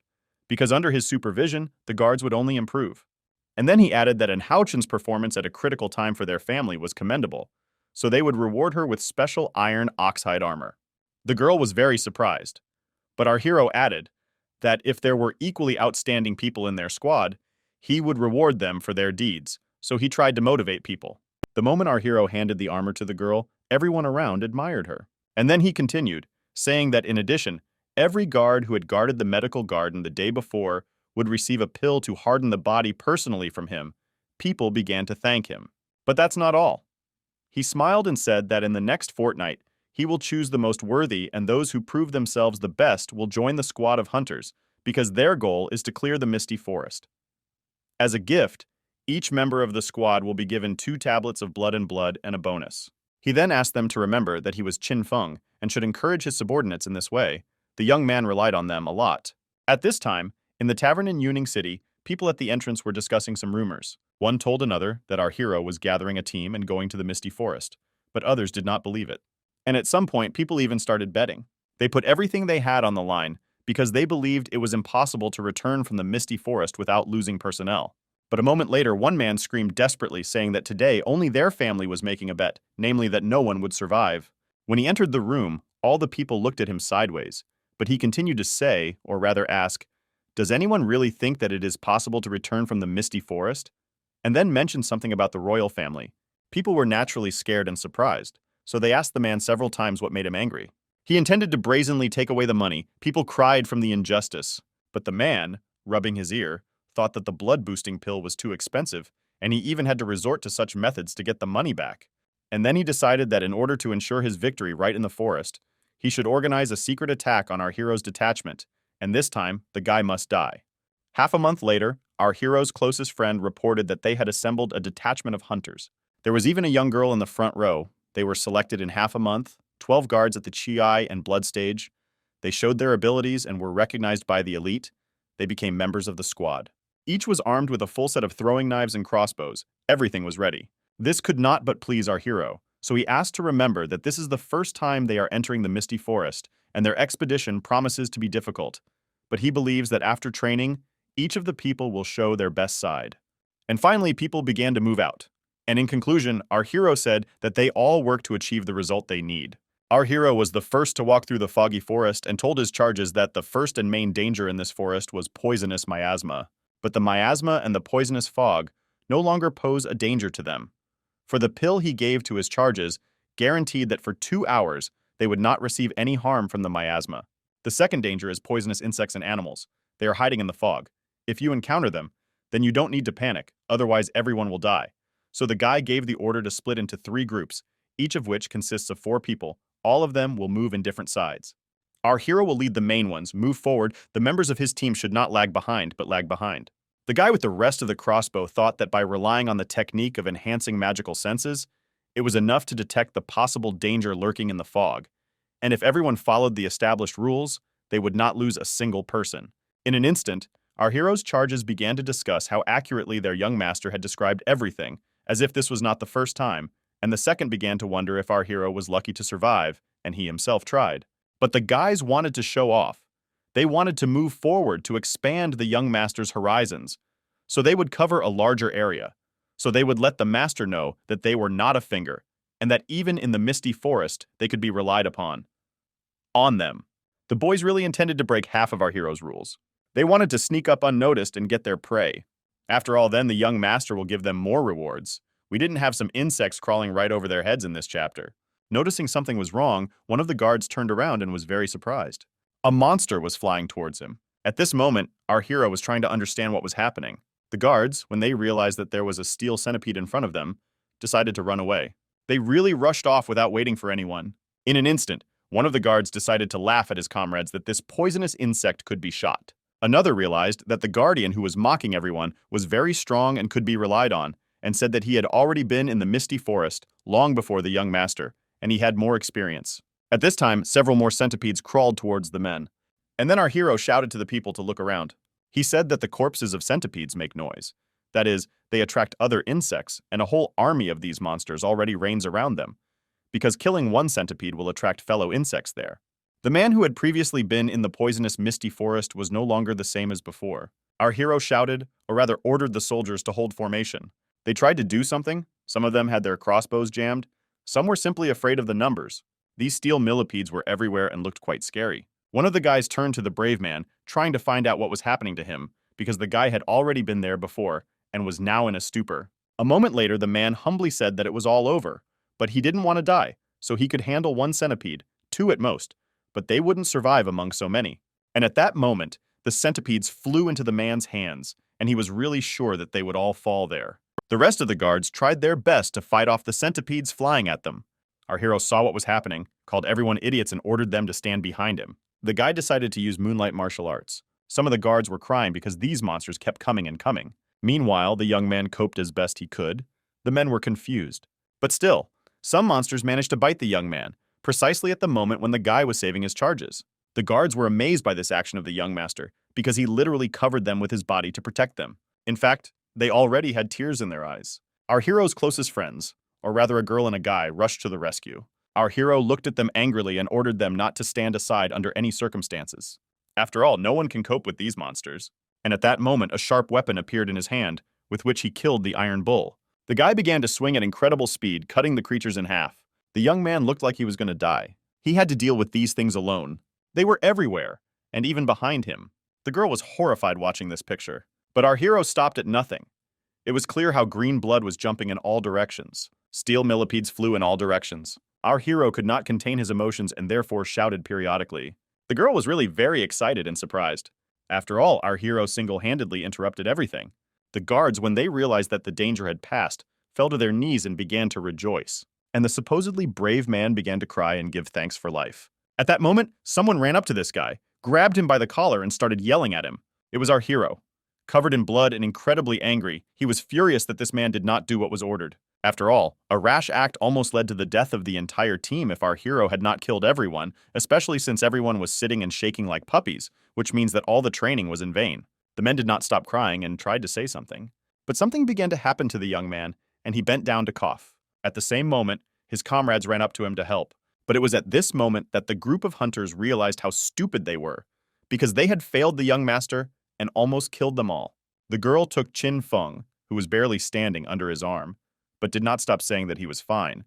because under his supervision, the guards would only improve. And then he added that Hao-chen's performance at a critical time for their family was commendable, so they would reward her with special iron oxhide armor. The girl was very surprised, but our hero added that if there were equally outstanding people in their squad, he would reward them for their deeds, so he tried to motivate people. The moment our hero handed the armor to the girl, everyone around admired her. And then he continued, saying that in addition, every guard who had guarded the medical garden the day before would receive a pill to harden the body personally from him. People began to thank him. But that's not all. He smiled and said that in the next fortnight, he will choose the most worthy, and those who prove themselves the best will join the squad of hunters, because their goal is to clear the misty forest. As a gift, each member of the squad will be given 2 tablets of blood and a bonus. He then asked them to remember that he was Qin Feng and should encourage his subordinates in this way. The young man relied on them a lot. At this time, in the tavern in Yuning City, people at the entrance were discussing some rumors. One told another that our hero was gathering a team and going to the misty forest, but others did not believe it. And at some point, people even started betting. They put everything they had on the line because they believed it was impossible to return from the misty forest without losing personnel. But a moment later, one man screamed desperately, saying that today only their family was making a bet, namely that no one would survive. When he entered the room, all the people looked at him sideways, but he continued to say, or rather ask, "Does anyone really think that it is possible to return from the misty forest?" And then mentioned something about the royal family. People were naturally scared and surprised, so they asked the man several times what made him angry. He intended to brazenly take away the money. People cried from the injustice. But the man, rubbing his ear, thought that the blood-boosting pill was too expensive, and he even had to resort to such methods to get the money back. And then he decided that in order to ensure his victory right in the forest, he should organize a secret attack on our hero's detachment, and this time, the guy must die. Half a month later, our hero's closest friend reported that they had assembled a detachment of hunters. There was even a young girl in the front row. They were selected in half a month, 12 guards at the Chi and Blood stage. They showed their abilities and were recognized by the elite. They became members of the squad. Each was armed with a full set of throwing knives and crossbows. Everything was ready. This could not but please our hero, so he asked to remember that this is the first time they are entering the misty forest, and their expedition promises to be difficult. But he believes that after training, each of the people will show their best side. And finally, people began to move out. And in conclusion, our hero said that they all work to achieve the result they need. Our hero was the first to walk through the foggy forest and told his charges that the first and main danger in this forest was poisonous miasma. But the miasma and the poisonous fog no longer pose a danger to them. For the pill he gave to his charges guaranteed that for 2 hours they would not receive any harm from the miasma. The second danger is poisonous insects and animals. They are hiding in the fog. If you encounter them, then you don't need to panic, otherwise everyone will die. So the guy gave the order to split into 3 groups, each of which consists of 4 people. All of them will move in different sides. Our hero will lead the main ones, move forward. The members of his team should not lag behind, but lag behind. The guy with the rest of the crossbow thought that by relying on the technique of enhancing magical senses, it was enough to detect the possible danger lurking in the fog. And if everyone followed the established rules, they would not lose a single person. In an instant, our hero's charges began to discuss how accurately their young master had described everything, as if this was not the first time, and the second began to wonder if our hero was lucky to survive, and he himself tried. But the guys wanted to show off. They wanted to move forward to expand the young master's horizons, so they would cover a larger area. So they would let the master know that they were not a finger, and that even in the misty forest, they could be relied upon. On them. The boys really intended to break half of our hero's rules. They wanted to sneak up unnoticed and get their prey. After all, then the young master will give them more rewards. We didn't have some insects crawling right over their heads in this chapter. Noticing something was wrong, one of the guards turned around and was very surprised. A monster was flying towards him. At this moment, our hero was trying to understand what was happening. The guards, when they realized that there was a steel centipede in front of them, decided to run away. They really rushed off without waiting for anyone. In an instant, one of the guards decided to laugh at his comrades that this poisonous insect could be shot. Another realized that the guardian who was mocking everyone was very strong and could be relied on, and said that he had already been in the misty forest long before the young master, and he had more experience. At this time, several more centipedes crawled towards the men. And then our hero shouted to the people to look around. He said that the corpses of centipedes make noise. That is, they attract other insects, and a whole army of these monsters already reigns around them, because killing one centipede will attract fellow insects there. The man who had previously been in the poisonous misty forest was no longer the same as before. Our hero shouted, or rather ordered the soldiers to hold formation. They tried to do something. Some of them had their crossbows jammed. Some were simply afraid of the numbers. These steel millipedes were everywhere and looked quite scary. One of the guys turned to the brave man, trying to find out what was happening to him, because the guy had already been there before and was now in a stupor. A moment later, the man humbly said that it was all over, but he didn't want to die, so he could handle 1 centipede, 2 at most, but they wouldn't survive among so many. And at that moment, the centipedes flew into the man's hands, and he was really sure that they would all fall there. The rest of the guards tried their best to fight off the centipedes flying at them. Our hero saw what was happening, called everyone idiots, and ordered them to stand behind him. The guy decided to use moonlight martial arts. Some of the guards were crying because these monsters kept coming and coming. Meanwhile, the young man coped as best he could. The men were confused. But still, some monsters managed to bite the young man, precisely at the moment when the guy was saving his charges. The guards were amazed by this action of the young master, because he literally covered them with his body to protect them. In fact, they already had tears in their eyes. Our hero's closest friends, or rather a girl and a guy, rushed to the rescue. Our hero looked at them angrily and ordered them not to stand aside under any circumstances. After all, no one can cope with these monsters. And at that moment, a sharp weapon appeared in his hand, with which he killed the iron bull. The guy began to swing at incredible speed, cutting the creatures in half. The young man looked like he was going to die. He had to deal with these things alone. They were everywhere, and even behind him. The girl was horrified watching this picture. But our hero stopped at nothing. It was clear how green blood was jumping in all directions. Steel millipedes flew in all directions. Our hero could not contain his emotions and therefore shouted periodically. The girl was really very excited and surprised. After all, our hero single-handedly interrupted everything. The guards, when they realized that the danger had passed, fell to their knees and began to rejoice. And the supposedly brave man began to cry and give thanks for life. At that moment, someone ran up to this guy, grabbed him by the collar, and started yelling at him. It was our hero. Covered in blood and incredibly angry, he was furious that this man did not do what was ordered. After all, a rash act almost led to the death of the entire team if our hero had not killed everyone, especially since everyone was sitting and shaking like puppies, which means that all the training was in vain. The men did not stop crying and tried to say something. But something began to happen to the young man, and he bent down to cough. At the same moment, his comrades ran up to him to help. But it was at this moment that the group of hunters realized how stupid they were, because they had failed the young master and almost killed them all. The girl took Chin Feng, who was barely standing, under his arm, but did not stop saying that he was fine.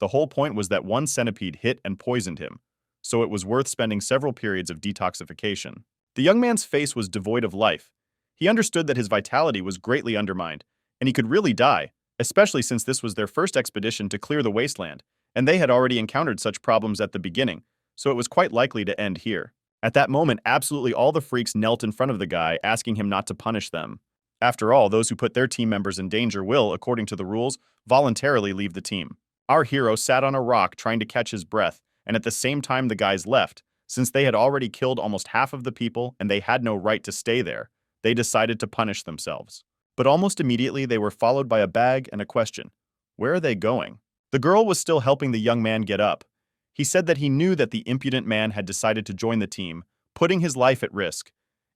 The whole point was that one centipede hit and poisoned him, so it was worth spending several periods of detoxification. The young man's face was devoid of life. He understood that his vitality was greatly undermined, and he could really die, especially since this was their first expedition to clear the wasteland, and they had already encountered such problems at the beginning, so it was quite likely to end here. At that moment, absolutely all the freaks knelt in front of the guy, asking him not to punish them. After all, those who put their team members in danger will, according to the rules, voluntarily leave the team. Our hero sat on a rock trying to catch his breath, and at the same time the guys left. Since they had already killed almost half of the people and they had no right to stay there, they decided to punish themselves. But almost immediately they were followed by a bag and a question. Where are they going? The girl was still helping the young man get up. He said that he knew that the impudent man had decided to join the team, putting his life at risk.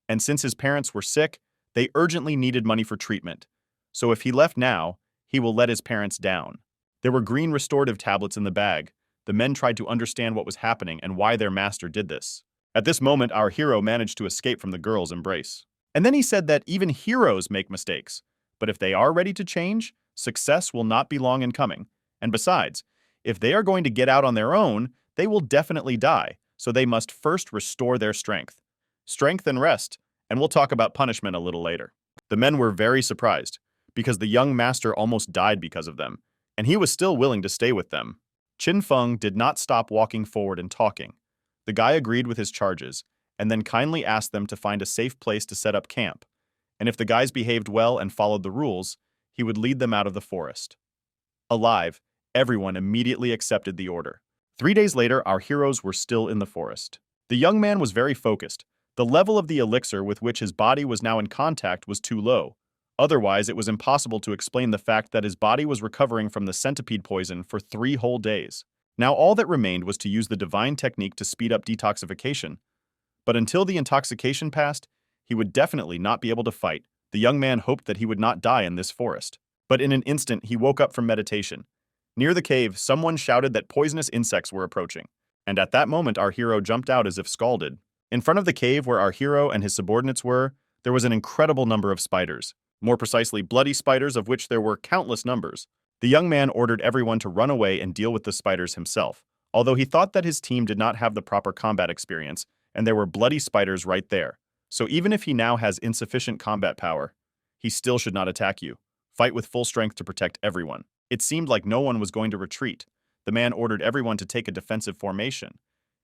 And since his parents were sick, they urgently needed money for treatment. So if he left now, he will let his parents down. There were green restorative tablets in the bag. The men tried to understand what was happening and why their master did this. At this moment, our hero managed to escape from the girl's embrace. And then he said that even heroes make mistakes. But if they are ready to change, success will not be long in coming. And besides, if they are going to get out on their own, they will definitely die, so they must first restore their strength. Strength and rest, and we'll talk about punishment a little later. The men were very surprised, because the young master almost died because of them, and he was still willing to stay with them. Chin Feng did not stop walking forward and talking. The guy agreed with his charges, and then kindly asked them to find a safe place to set up camp, and if the guys behaved well and followed the rules, he would lead them out of the forest. Alive, everyone immediately accepted the order. 3 days later, our heroes were still in the forest. The young man was very focused. The level of the elixir with which his body was now in contact was too low. Otherwise, it was impossible to explain the fact that his body was recovering from the centipede poison for 3 whole days. Now all that remained was to use the divine technique to speed up detoxification. But until the intoxication passed, he would definitely not be able to fight. The young man hoped that he would not die in this forest. But in an instant, he woke up from meditation. Near the cave, someone shouted that poisonous insects were approaching. And at that moment, our hero jumped out as if scalded. In front of the cave where our hero and his subordinates were, there was an incredible number of spiders. More precisely, bloody spiders, of which there were countless numbers. The young man ordered everyone to run away and deal with the spiders himself, although he thought that his team did not have the proper combat experience, and there were bloody spiders right there. So even if he now has insufficient combat power, he still should not attack you. Fight with full strength to protect everyone. It seemed like no one was going to retreat. The man ordered everyone to take a defensive formation.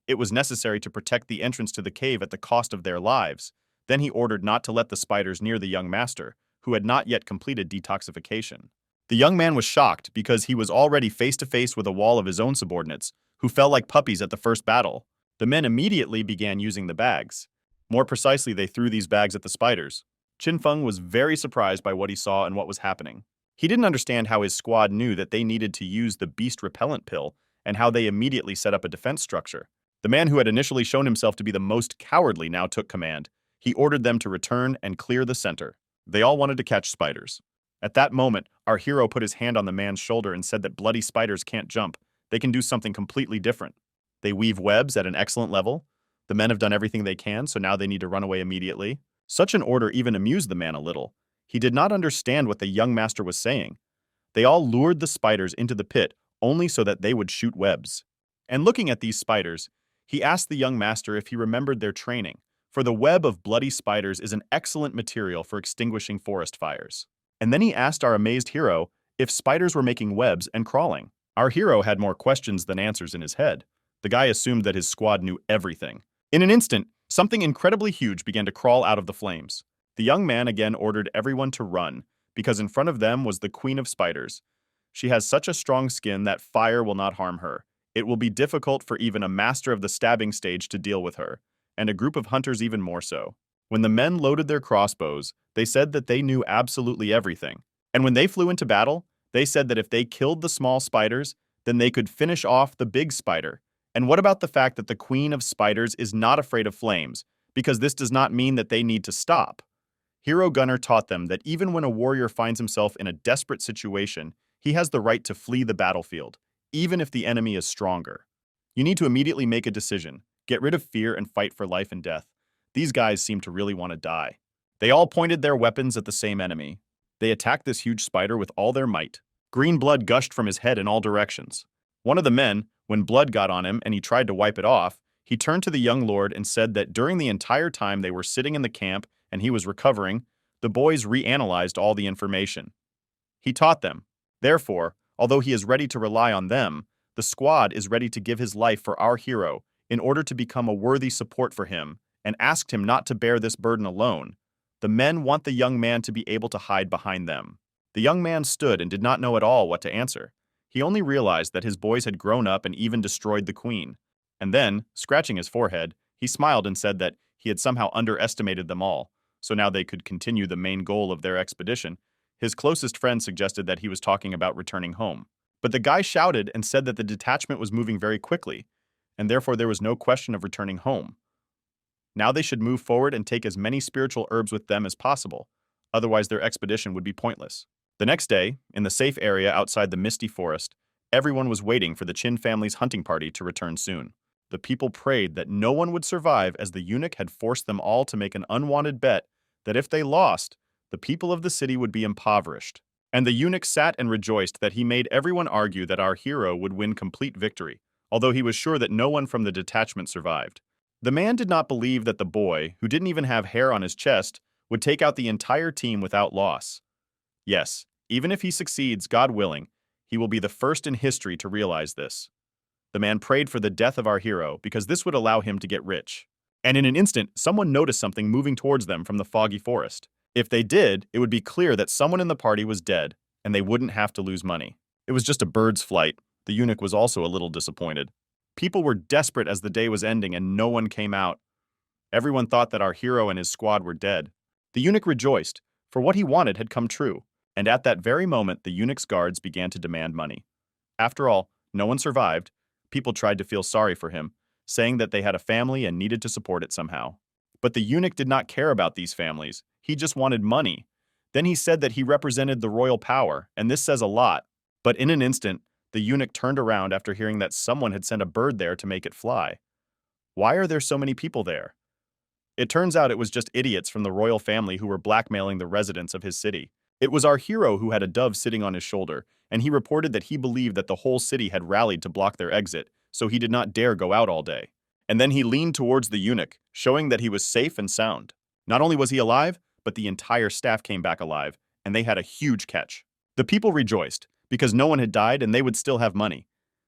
It was necessary to protect the entrance to the cave at the cost of their lives. Then he ordered not to let the spiders near the young master, who had not yet completed detoxification. The young man was shocked because he was already face to face with a wall of his own subordinates, who fell like puppies at the first battle. The men immediately began using the bags. More precisely, they threw these bags at the spiders. Chin Feng was very surprised by what he saw and what was happening. He didn't understand how his squad knew that they needed to use the beast repellent pill and how they immediately set up a defense structure. The man who had initially shown himself to be the most cowardly now took command. He ordered them to return and clear the center. They all wanted to catch spiders. At that moment, our hero put his hand on the man's shoulder and said that bloody spiders can't jump. They can do something completely different. They weave webs at an excellent level. The men have done everything they can, so now they need to run away immediately. Such an order even amused the man a little. He did not understand what the young master was saying. They all lured the spiders into the pit only so that they would shoot webs. And looking at these spiders, he asked the young master if he remembered their training, for the web of bloody spiders is an excellent material for extinguishing forest fires. And then he asked our amazed hero if spiders were making webs and crawling. Our hero had more questions than answers in his head. The guy assumed that his squad knew everything. In an instant, something incredibly huge began to crawl out of the flames. The young man again ordered everyone to run, because in front of them was the Queen of Spiders. She has such a strong skin that fire will not harm her. It will be difficult for even a master of the stabbing stage to deal with her, and a group of hunters even more so. When the men loaded their crossbows, they said that they knew absolutely everything. And when they flew into battle, they said that if they killed the small spiders, then they could finish off the big spider. And what about the fact that the Queen of Spiders is not afraid of flames, because this does not mean that they need to stop. Hero Gunner taught them that even when a warrior finds himself in a desperate situation, he has the right to flee the battlefield, even if the enemy is stronger. You need to immediately make a decision, get rid of fear and fight for life and death. These guys seem to really want to die. They all pointed their weapons at the same enemy. They attacked this huge spider with all their might. Green blood gushed from his head in all directions. One of the men, when blood got on him and he tried to wipe it off, he turned to the young lord and said that during the entire time they were sitting in the camp and he was recovering, the boys reanalyzed all the information. He taught them. Therefore, although he is ready to rely on them, the squad is ready to give his life for our hero in order to become a worthy support for him, and asked him not to bear this burden alone. The men want the young man to be able to hide behind them. The young man stood and did not know at all what to answer. He only realized that his boys had grown up and even destroyed the queen. And then, scratching his forehead, he smiled and said that he had somehow underestimated them all, so now they could continue the main goal of their expedition. His closest friend suggested that he was talking about returning home. But the guy shouted and said that the detachment was moving very quickly, and therefore there was no question of returning home. Now they should move forward and take as many spiritual herbs with them as possible, otherwise their expedition would be pointless. The next day, in the safe area outside the misty forest, everyone was waiting for the Chin family's hunting party to return soon. The people prayed that no one would survive, as the eunuch had forced them all to make an unwanted bet that if they lost, the people of the city would be impoverished. And the eunuch sat and rejoiced that he made everyone argue that our hero would win complete victory, although he was sure that no one from the detachment survived. The man did not believe that the boy, who didn't even have hair on his chest, would take out the entire team without loss. Yes, even if he succeeds, God willing, he will be the first in history to realize this. The man prayed for the death of our hero because this would allow him to get rich. And in an instant, someone noticed something moving towards them from the foggy forest. If they did, it would be clear that someone in the party was dead, and they wouldn't have to lose money. It was just a bird's flight. The eunuch was also a little disappointed. People were desperate as the day was ending and no one came out. Everyone thought that our hero and his squad were dead. The eunuch rejoiced, for what he wanted had come true, and at that very moment the eunuch's guards began to demand money. After all, no one survived. People tried to feel sorry for him, saying that they had a family and needed to support it somehow. But the eunuch did not care about these families. He just wanted money. Then he said that he represented the royal power, and this says a lot. But in an instant, the eunuch turned around after hearing that someone had sent a bird there to make it fly. Why are there so many people there? It turns out it was just idiots from the royal family who were blackmailing the residents of his city. It was our hero who had a dove sitting on his shoulder, and he reported that he believed that the whole city had rallied to block their exit, so he did not dare go out all day. And then he leaned towards the eunuch, showing that he was safe and sound. Not only was he alive, but the entire staff came back alive, and they had a huge catch. The people rejoiced, because no one had died and they would still have money.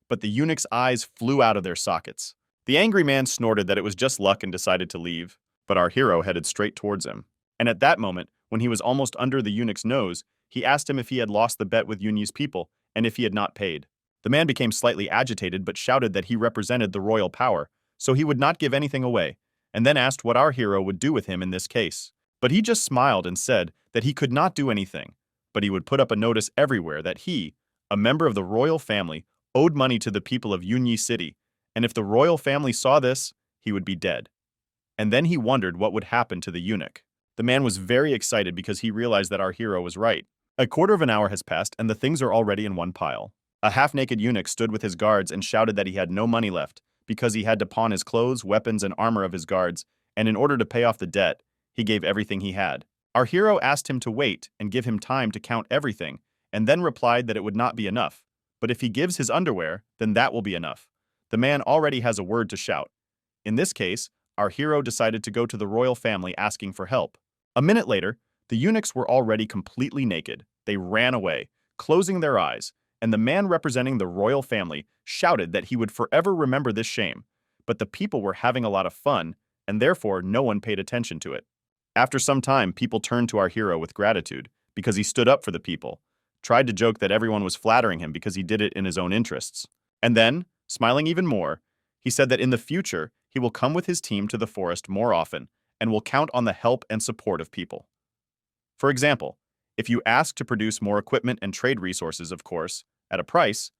But the eunuch's eyes flew out of their sockets. The angry man snorted that it was just luck and decided to leave, but our hero headed straight towards him. And at that moment, when he was almost under the eunuch's nose, he asked him if he had lost the bet with Yunyi's people and if he had not paid. The man became slightly agitated but shouted that he represented the royal power, so he would not give anything away, and then asked what our hero would do with him in this case. But he just smiled and said that he could not do anything, but he would put up a notice everywhere that he, a member of the royal family, owed money to the people of Yunyi City, and if the royal family saw this, he would be dead. And then he wondered what would happen to the eunuch. The man was very excited because he realized that our hero was right. A quarter of an hour has passed and the things are already in one pile. A half-naked eunuch stood with his guards and shouted that he had no money left because he had to pawn his clothes, weapons, and armor of his guards, and in order to pay off the debt, he gave everything he had. Our hero asked him to wait and give him time to count everything, and then replied that it would not be enough. But if he gives his underwear, then that will be enough. The man already has a word to shout. In this case, our hero decided to go to the royal family asking for help. A minute later, the eunuchs were already completely naked. They ran away, closing their eyes, and the man representing the royal family shouted that he would forever remember this shame. But the people were having a lot of fun, and therefore no one paid attention to it. After some time, people turned to our hero with gratitude because he stood up for the people, tried to joke that everyone was flattering him because he did it in his own interests. And then, smiling even more, he said that in the future, he will come with his team to the forest more often and will count on the help and support of people. For example, if you ask to produce more equipment and trade resources, of course, at a price,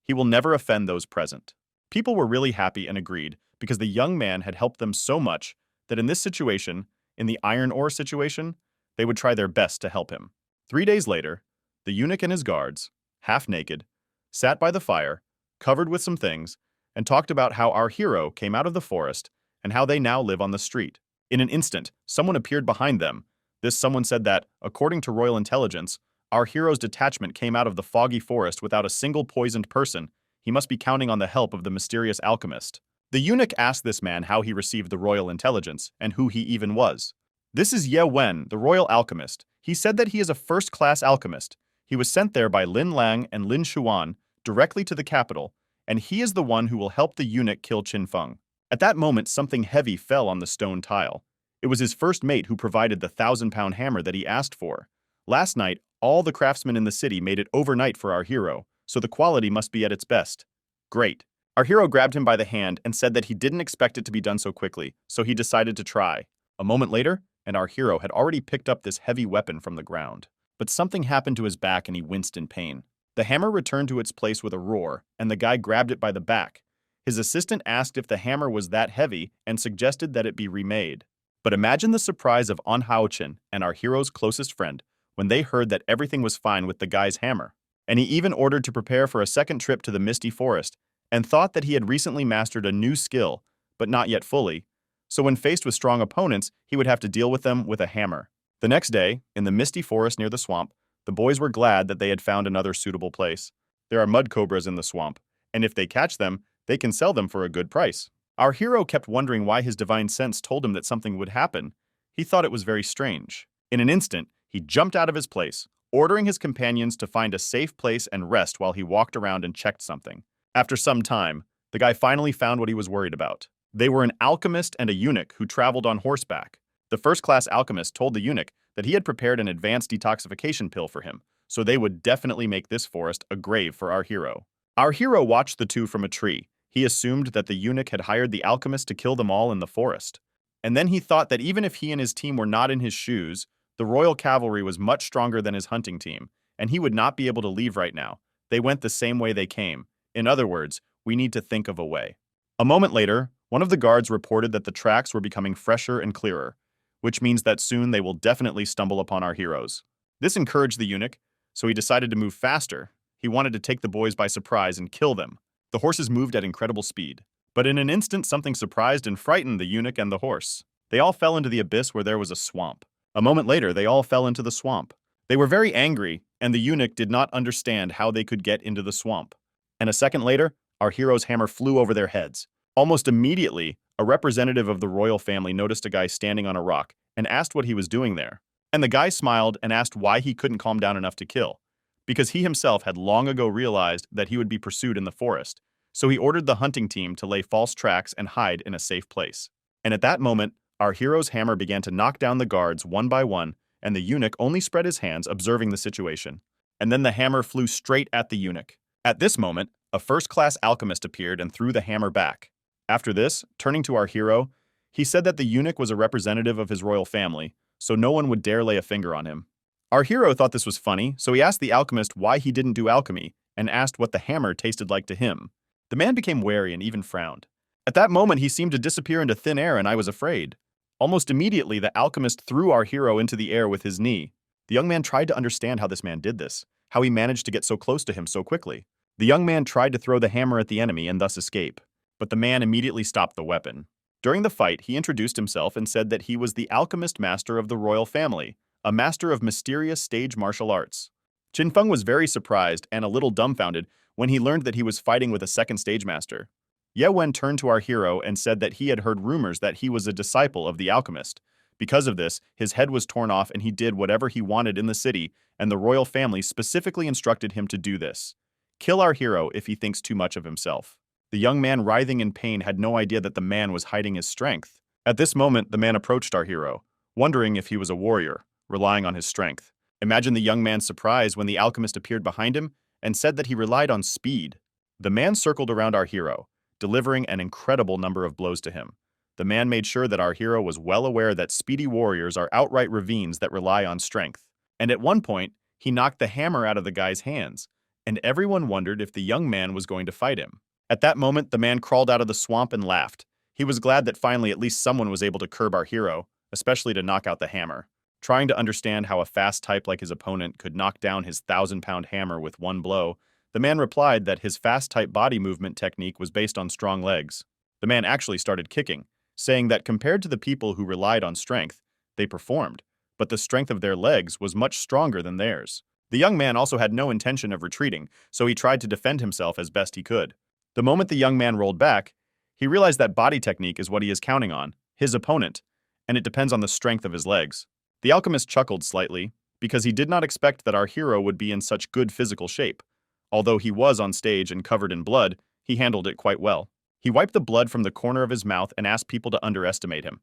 he will never offend those present. People were really happy and agreed because the young man had helped them so much that in this situation, in the iron ore situation, they would try their best to help him. 3 days later, the eunuch and his guards, half naked, sat by the fire, covered with some things, and talked about how our hero came out of the forest and how they now live on the street. In an instant, someone appeared behind them. This someone said that, according to royal intelligence, our hero's detachment came out of the foggy forest without a single poisoned person. He must be counting on the help of the mysterious alchemist. The eunuch asked this man how he received the royal intelligence and who he even was. This is Ye Wen, the royal alchemist. He said that he is a first-class alchemist. He was sent there by Lin Lang and Lin Shuan directly to the capital, and he is the one who will help the eunuch kill Qin Feng. At that moment, something heavy fell on the stone tile. It was his first mate who provided the 1,000-pound hammer that he asked for. Last night, all the craftsmen in the city made it overnight for our hero, so the quality must be at its best. Great. Our hero grabbed him by the hand and said that he didn't expect it to be done so quickly, so he decided to try. A moment later, and our hero had already picked up this heavy weapon from the ground. But something happened to his back and he winced in pain. The hammer returned to its place with a roar, and the guy grabbed it by the back. His assistant asked if the hammer was that heavy and suggested that it be remade. But imagine the surprise of An Haochen and our hero's closest friend when they heard that everything was fine with the guy's hammer. And he even ordered to prepare for a second trip to the misty forest and thought that he had recently mastered a new skill, but not yet fully, so when faced with strong opponents, he would have to deal with them with a hammer. The next day, in the misty forest near the swamp, the boys were glad that they had found another suitable place. There are mud cobras in the swamp, and if they catch them, they can sell them for a good price. Our hero kept wondering why his divine sense told him that something would happen. He thought it was very strange. In an instant, he jumped out of his place, ordering his companions to find a safe place and rest while he walked around and checked something. After some time, the guy finally found what he was worried about. They were an alchemist and a eunuch who traveled on horseback. The first-class alchemist told the eunuch that he had prepared an advanced detoxification pill for him, so they would definitely make this forest a grave for our hero. Our hero watched the two from a tree. He assumed that the eunuch had hired the alchemist to kill them all in the forest. And then he thought that even if he and his team were not in his shoes, the royal cavalry was much stronger than his hunting team, and he would not be able to leave right now. They went the same way they came. In other words, we need to think of a way. A moment later, one of the guards reported that the tracks were becoming fresher and clearer, which means that soon they will definitely stumble upon our heroes. This encouraged the eunuch, so he decided to move faster. He wanted to take the boys by surprise and kill them. The horses moved at incredible speed. But in an instant, something surprised and frightened the eunuch and the horse. They all fell into the abyss where there was a swamp. A moment later, they all fell into the swamp. They were very angry, and the eunuch did not understand how they could get into the swamp. And a second later, our hero's hammer flew over their heads. Almost immediately, a representative of the royal family noticed a guy standing on a rock and asked what he was doing there. And the guy smiled and asked why he couldn't calm down enough to kill, because he himself had long ago realized that he would be pursued in the forest. So he ordered the hunting team to lay false tracks and hide in a safe place. And at that moment, our hero's hammer began to knock down the guards one by one, and the eunuch only spread his hands observing the situation. And then the hammer flew straight at the eunuch. At this moment, a first-class alchemist appeared and threw the hammer back. After this, turning to our hero, he said that the eunuch was a representative of his royal family, so no one would dare lay a finger on him. Our hero thought this was funny, so he asked the alchemist why he didn't do alchemy, and asked what the hammer tasted like to him. The man became wary and even frowned. At that moment, he seemed to disappear into thin air, and I was afraid. Almost immediately, the alchemist threw our hero into the air with his knee. The young man tried to understand how this man did this, how he managed to get so close to him so quickly. The young man tried to throw the hammer at the enemy and thus escape, but the man immediately stopped the weapon. During the fight, he introduced himself and said that he was the alchemist master of the royal family, a master of mysterious stage martial arts. Qin Feng was very surprised and a little dumbfounded when he learned that he was fighting with a second stage master. Ye Wen turned to our hero and said that he had heard rumors that he was a disciple of the alchemist. Because of this, his head was torn off and he did whatever he wanted in the city, and the royal family specifically instructed him to do this. Kill our hero if he thinks too much of himself. The young man, writhing in pain, had no idea that the man was hiding his strength. At this moment, the man approached our hero. wondering if he was a warrior, relying on his strength. Imagine the young man's surprise when the alchemist appeared behind him and said that he relied on speed. The man circled around our hero, delivering an incredible number of blows to him. The man made sure that our hero was well aware that speedy warriors are outright ravines that rely on strength. And at one point, he knocked the hammer out of the guy's hands, and everyone wondered if the young man was going to fight him. At that moment, the man crawled out of the swamp and laughed. He was glad that finally at least someone was able to curb our hero, especially to knock out the hammer. Trying to understand how a fast type like his opponent could knock down his 1,000-pound hammer with one blow, the man replied that his fast type body movement technique was based on strong legs. The man actually started kicking, saying that compared to the people who relied on strength, they performed, but the strength of their legs was much stronger than theirs. The young man also had no intention of retreating, so he tried to defend himself as best he could. The moment the young man rolled back, he realized that body technique is what he is counting on, his opponent, and it depends on the strength of his legs. The alchemist chuckled slightly, because he did not expect that our hero would be in such good physical shape. Although he was on stage and covered in blood, he handled it quite well. He wiped the blood from the corner of his mouth and asked people to underestimate him.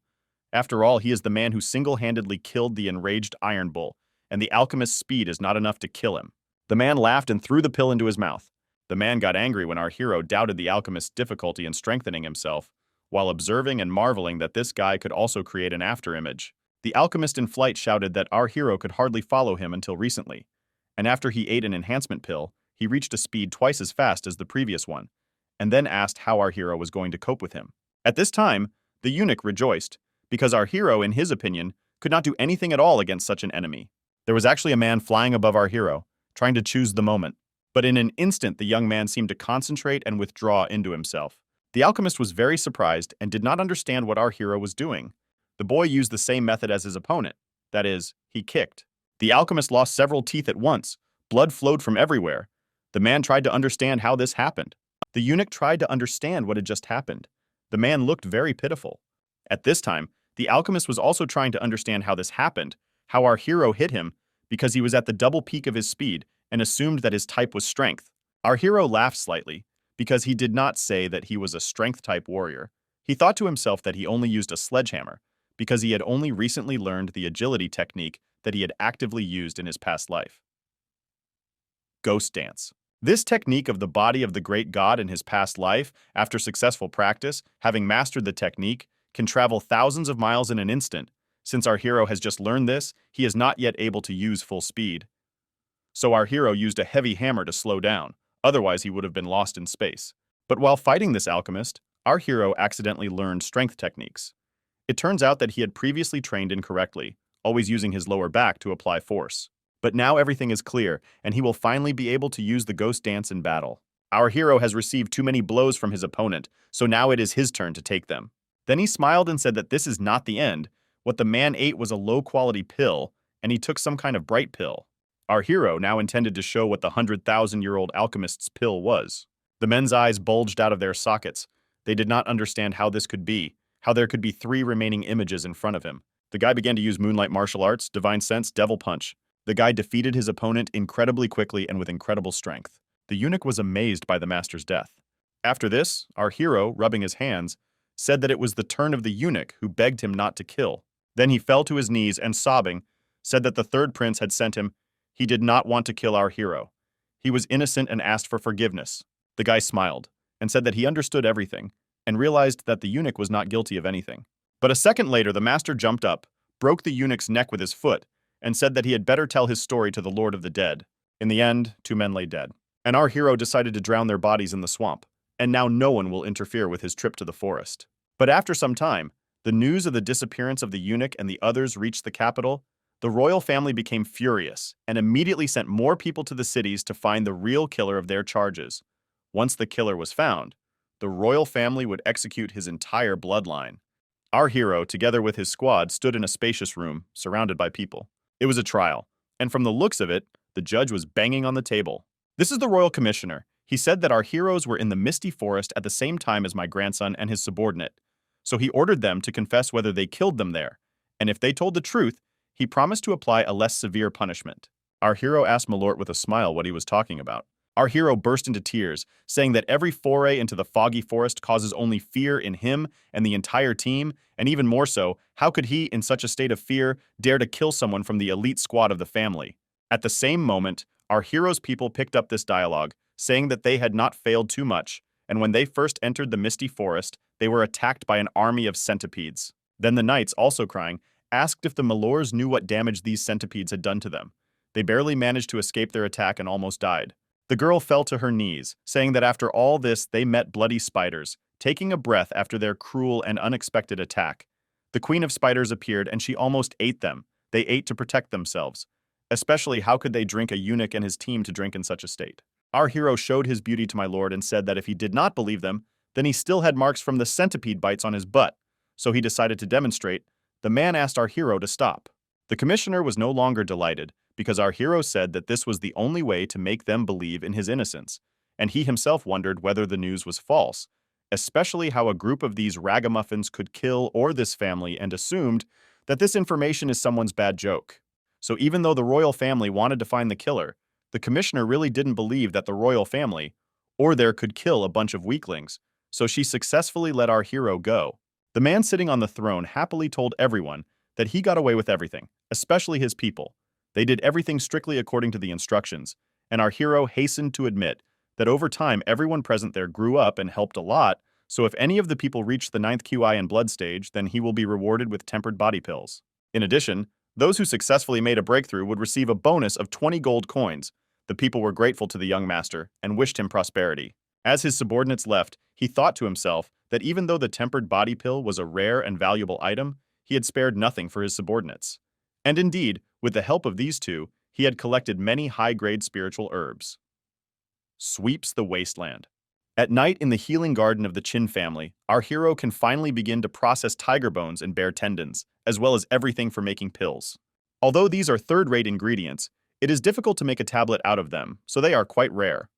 After all, he is the man who single-handedly killed the enraged Iron Bull, and the alchemist's speed is not enough to kill him. The man laughed and threw the pill into his mouth. The man got angry when our hero doubted the alchemist's difficulty in strengthening himself, while observing and marveling that this guy could also create an afterimage. The alchemist in flight shouted that our hero could hardly follow him until recently, and after he ate an enhancement pill, he reached a speed twice as fast as the previous one, and then asked how our hero was going to cope with him. At this time, the eunuch rejoiced, because our hero, in his opinion, could not do anything at all against such an enemy. There was actually a man flying above our hero, trying to choose the moment. But in an instant, the young man seemed to concentrate and withdraw into himself. The alchemist was very surprised and did not understand what our hero was doing. The boy used the same method as his opponent. That is, he kicked. The alchemist lost several teeth at once. Blood flowed from everywhere. The man tried to understand how this happened. The eunuch tried to understand what had just happened. The man looked very pitiful. At this time, the alchemist was also trying to understand how this happened, how our hero hit him, because he was at the double peak of his speed and assumed that his type was strength. Our hero laughed slightly, because he did not say that he was a strength-type warrior. He thought to himself that he only used a sledgehammer, because he had only recently learned the agility technique that he had actively used in his past life. Ghost dance. This technique of the body of the great god in his past life, after successful practice, having mastered the technique, can travel thousands of miles in an instant. Since our hero has just learned this, he is not yet able to use full speed. So our hero used a heavy hammer to slow down, otherwise he would have been lost in space. But while fighting this alchemist, our hero accidentally learned strength techniques. It turns out that he had previously trained incorrectly, always using his lower back to apply force. But now everything is clear, and he will finally be able to use the ghost dance in battle. Our hero has received too many blows from his opponent, so now it is his turn to take them. Then he smiled and said that this is not the end. What the man ate was a low-quality pill, and he took some kind of bright pill. Our hero now intended to show what the 100,000-year-old alchemist's pill was. The men's eyes bulged out of their sockets. They did not understand how this could be, how there could be 3 remaining images in front of him. The guy began to use moonlight martial arts, divine sense, devil punch. The guy defeated his opponent incredibly quickly and with incredible strength. The eunuch was amazed by the master's death. After this, our hero, rubbing his hands, said that it was the turn of the eunuch, who begged him not to kill. Then he fell to his knees and, sobbing, said that the third prince had sent him. He did not want to kill our hero. He was innocent and asked for forgiveness. The guy smiled and said that he understood everything and realized that the eunuch was not guilty of anything. But a second later, the master jumped up, broke the eunuch's neck with his foot, and said that he had better tell his story to the Lord of the Dead. In the end, 2 men lay dead. And our hero decided to drown their bodies in the swamp, and now no one will interfere with his trip to the forest. But after some time, the news of the disappearance of the eunuch and the others reached the capital. The royal family became furious and immediately sent more people to the cities to find the real killer of their charges. Once the killer was found, the royal family would execute his entire bloodline. Our hero, together with his squad, stood in a spacious room, surrounded by people. It was a trial, and from the looks of it, the judge was banging on the table. "This is the royal commissioner. He said that our heroes were in the misty forest at the same time as my grandson and his subordinate. So he ordered them to confess whether they killed them there, and if they told the truth, he promised to apply a less severe punishment." Our hero asked Malort with a smile what he was talking about. Our hero burst into tears, saying that every foray into the foggy forest causes only fear in him and the entire team, and even more so, how could he, in such a state of fear, dare to kill someone from the elite squad of the family? At the same moment, our hero's people picked up this dialogue, saying that they had not failed too much, and when they first entered the misty forest, they were attacked by an army of centipedes. Then the knights, also crying, asked if the Malors knew what damage these centipedes had done to them. They barely managed to escape their attack and almost died. The girl fell to her knees, saying that after all this they met bloody spiders, taking a breath after their cruel and unexpected attack. The queen of spiders appeared and she almost ate them. They ate to protect themselves. Especially, how could they drink a eunuch and his team to drink in such a state? Our hero showed his beauty to my lord and said that if he did not believe them, then he still had marks from the centipede bites on his butt, so he decided to demonstrate. The man asked our hero to stop. The commissioner was no longer delighted, because our hero said that this was the only way to make them believe in his innocence, and he himself wondered whether the news was false, especially how a group of these ragamuffins could kill or this family, and assumed that this information is someone's bad joke. So even though the royal family wanted to find the killer, the commissioner really didn't believe that the royal family, or there could kill a bunch of weaklings, so she successfully let our hero go. The man sitting on the throne happily told everyone that he got away with everything, especially his people. They did everything strictly according to the instructions, and our hero hastened to admit that over time everyone present there grew up and helped a lot, so if any of the people reach the 9th QI and blood stage, then he will be rewarded with tempered body pills. In addition, those who successfully made a breakthrough would receive a bonus of 20 gold coins. The people were grateful to the young master and wished him prosperity. As his subordinates left, he thought to himself that even though the tempered body pill was a rare and valuable item, he had spared nothing for his subordinates. And indeed, with the help of these two, he had collected many high-grade spiritual herbs. Sweeps the wasteland. At night in the healing garden of the Chin family, our hero can finally begin to process tiger bones and bear tendons, as well as everything for making pills. Although these are third-rate ingredients, it is difficult to make a tablet out of them, so they are quite rare.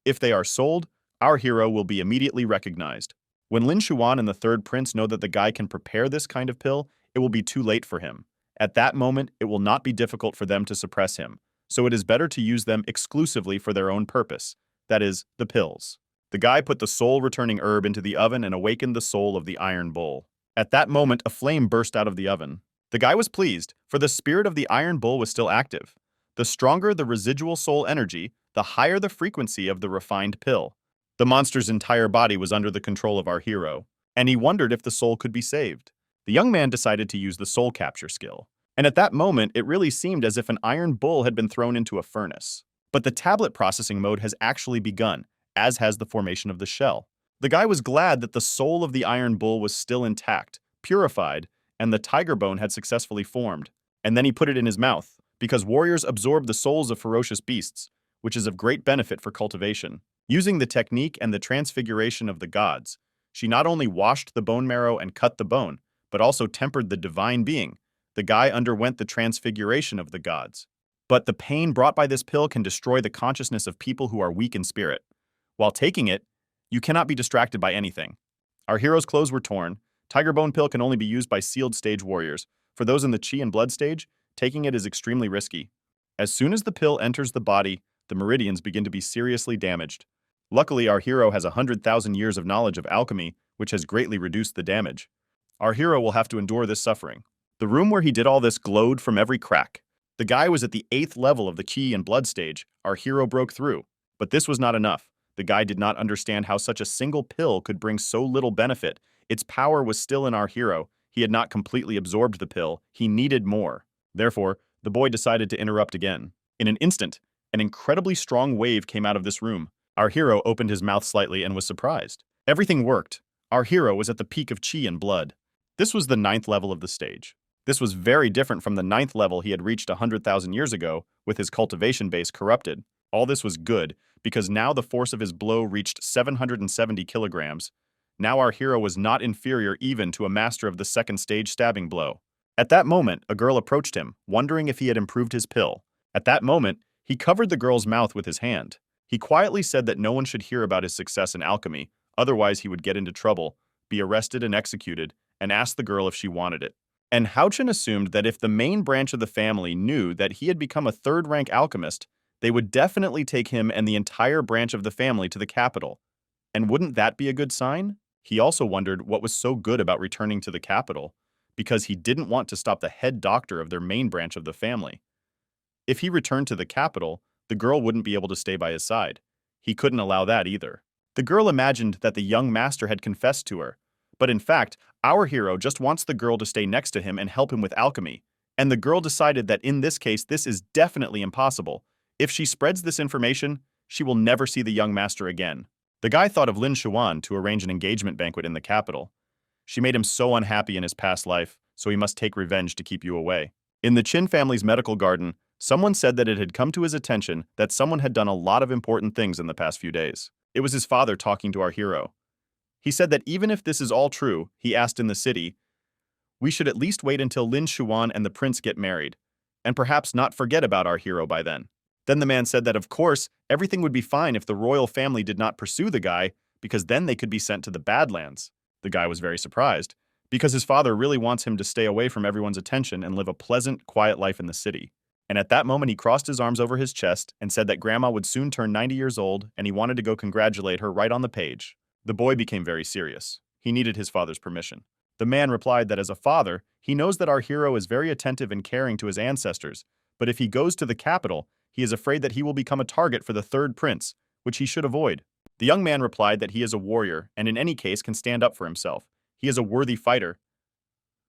If they are sold, our hero will be immediately recognized. When Lin Xuan and the third prince know that the guy can prepare this kind of pill, it will be too late for him. At that moment, it will not be difficult for them to suppress him, so it is better to use them exclusively for their own purpose, that is, the pills. The guy put the soul-returning herb into the oven and awakened the soul of the iron bull. At that moment, a flame burst out of the oven. The guy was pleased, for the spirit of the iron bull was still active. The stronger the residual soul energy, the higher the frequency of the refined pill. The monster's entire body was under the control of our hero, and he wondered if the soul could be saved. The young man decided to use the soul capture skill, and at that moment it really seemed as if an iron bull had been thrown into a furnace. But the tablet processing mode has actually begun, as has the formation of the shell. The guy was glad that the soul of the iron bull was still intact, purified, and the tiger bone had successfully formed. And then he put it in his mouth, because warriors absorb the souls of ferocious beasts, which is of great benefit for cultivation. Using the technique and the transfiguration of the gods, she not only washed the bone marrow and cut the bone, but also tempered the divine being. The guy underwent the transfiguration of the gods. But the pain brought by this pill can destroy the consciousness of people who are weak in spirit. While taking it, you cannot be distracted by anything. Our hero's clothes were torn. Tiger bone pill can only be used by sealed stage warriors. For those in the chi and blood stage, taking it is extremely risky. As soon as the pill enters the body, the meridians begin to be seriously damaged. Luckily, our hero has 100,000 years of knowledge of alchemy, which has greatly reduced the damage. Our hero will have to endure this suffering. The room where he did all this glowed from every crack. The guy was at the 8th level of the chi and blood stage. Our hero broke through. But this was not enough. The guy did not understand how such a single pill could bring so little benefit. Its power was still in our hero. He had not completely absorbed the pill. He needed more. Therefore, the boy decided to interrupt again. In an instant, an incredibly strong wave came out of this room. Our hero opened his mouth slightly and was surprised. Everything worked. Our hero was at the peak of chi and blood. This was the 9th level of the stage. This was very different from the 9th level he had reached 100,000 years ago, with his cultivation base corrupted. All this was good, because now the force of his blow reached 770 kilograms. Now our hero was not inferior even to a master of the 2nd stage stabbing blow. At that moment, a girl approached him, wondering if he had improved his pill. At that moment, he covered the girl's mouth with his hand. He quietly said that no one should hear about his success in alchemy, otherwise he would get into trouble, be arrested and executed, and asked the girl if she wanted it. And Houchen assumed that if the main branch of the family knew that he had become a 3rd-rank alchemist, They would definitely take him and the entire branch of the family to the capital. And wouldn't that be a good sign? He also wondered what was so good about returning to the capital, because he didn't want to stop the head doctor of their main branch of the family. If he returned to the capital, the girl wouldn't be able to stay by his side. He couldn't allow that either. The girl imagined that the young master had confessed to her, but in fact, our hero just wants the girl to stay next to him and help him with alchemy. And the girl decided that in this case, this is definitely impossible. If she spreads this information, she will never see the young master again. The guy thought of Lin Xuan to arrange an engagement banquet in the capital. She made him so unhappy in his past life, so he must take revenge to keep you away. In the Qin family's medical garden, someone said that it had come to his attention that someone had done a lot of important things in the past few days. It was his father talking to our hero. He said that even if this is all true, he asked in the city, we should at least wait until Lin Xuan and the prince get married, and perhaps not forget about our hero by then. Then the man said that of course, everything would be fine if the royal family did not pursue the guy, because then they could be sent to the Badlands. The guy was very surprised, because his father really wants him to stay away from everyone's attention and live a pleasant, quiet life in the city. And at that moment he crossed his arms over his chest and said that grandma would soon turn 90 years old and he wanted to go congratulate her right on the page. The boy became very serious. He needed his father's permission. The man replied that as a father, he knows that our hero is very attentive and caring to his ancestors, but if he goes to the capital, he is afraid that he will become a target for the third prince, which he should avoid. The young man replied that he is a warrior and in any case can stand up for himself. He is a worthy fighter.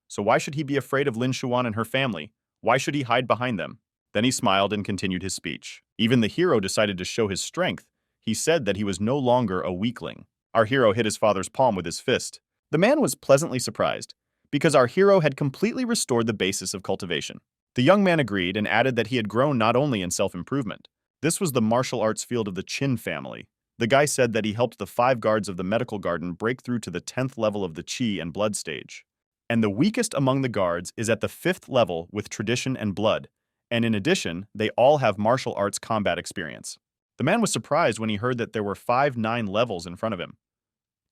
So why should he be afraid of Lin Xuan and her family? Why should he hide behind them? Then he smiled and continued his speech. Even the hero decided to show his strength. He said that he was no longer a weakling. Our hero hit his father's palm with his fist. The man was pleasantly surprised, because our hero had completely restored the basis of cultivation. The young man agreed and added that he had grown not only in self-improvement. This was the martial arts field of the Qin family. The guy said that he helped the 5 guards of the medical garden break through to the 10th level of the Qi and blood stage. And the weakest among the guards is at the 5th level with tradition and blood, and in addition, they all have martial arts combat experience. The man was surprised when he heard that there were 5-9 levels in front of him.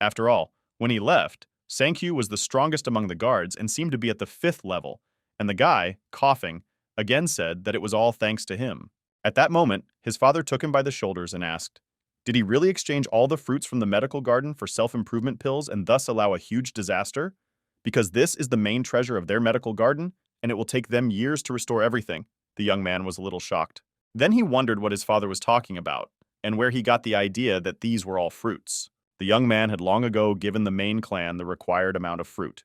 After all, when he left, Sankyu was the strongest among the guards and seemed to be at the 5th level, and the guy, coughing, again said that it was all thanks to him. At that moment, his father took him by the shoulders and asked, did he really exchange all the fruits from the medical garden for self-improvement pills and thus allow a huge disaster? Because this is the main treasure of their medical garden, and it will take them years to restore everything. The young man was a little shocked. Then he wondered what his father was talking about, and where he got the idea that these were all fruits. The young man had long ago given the main clan the required amount of fruit.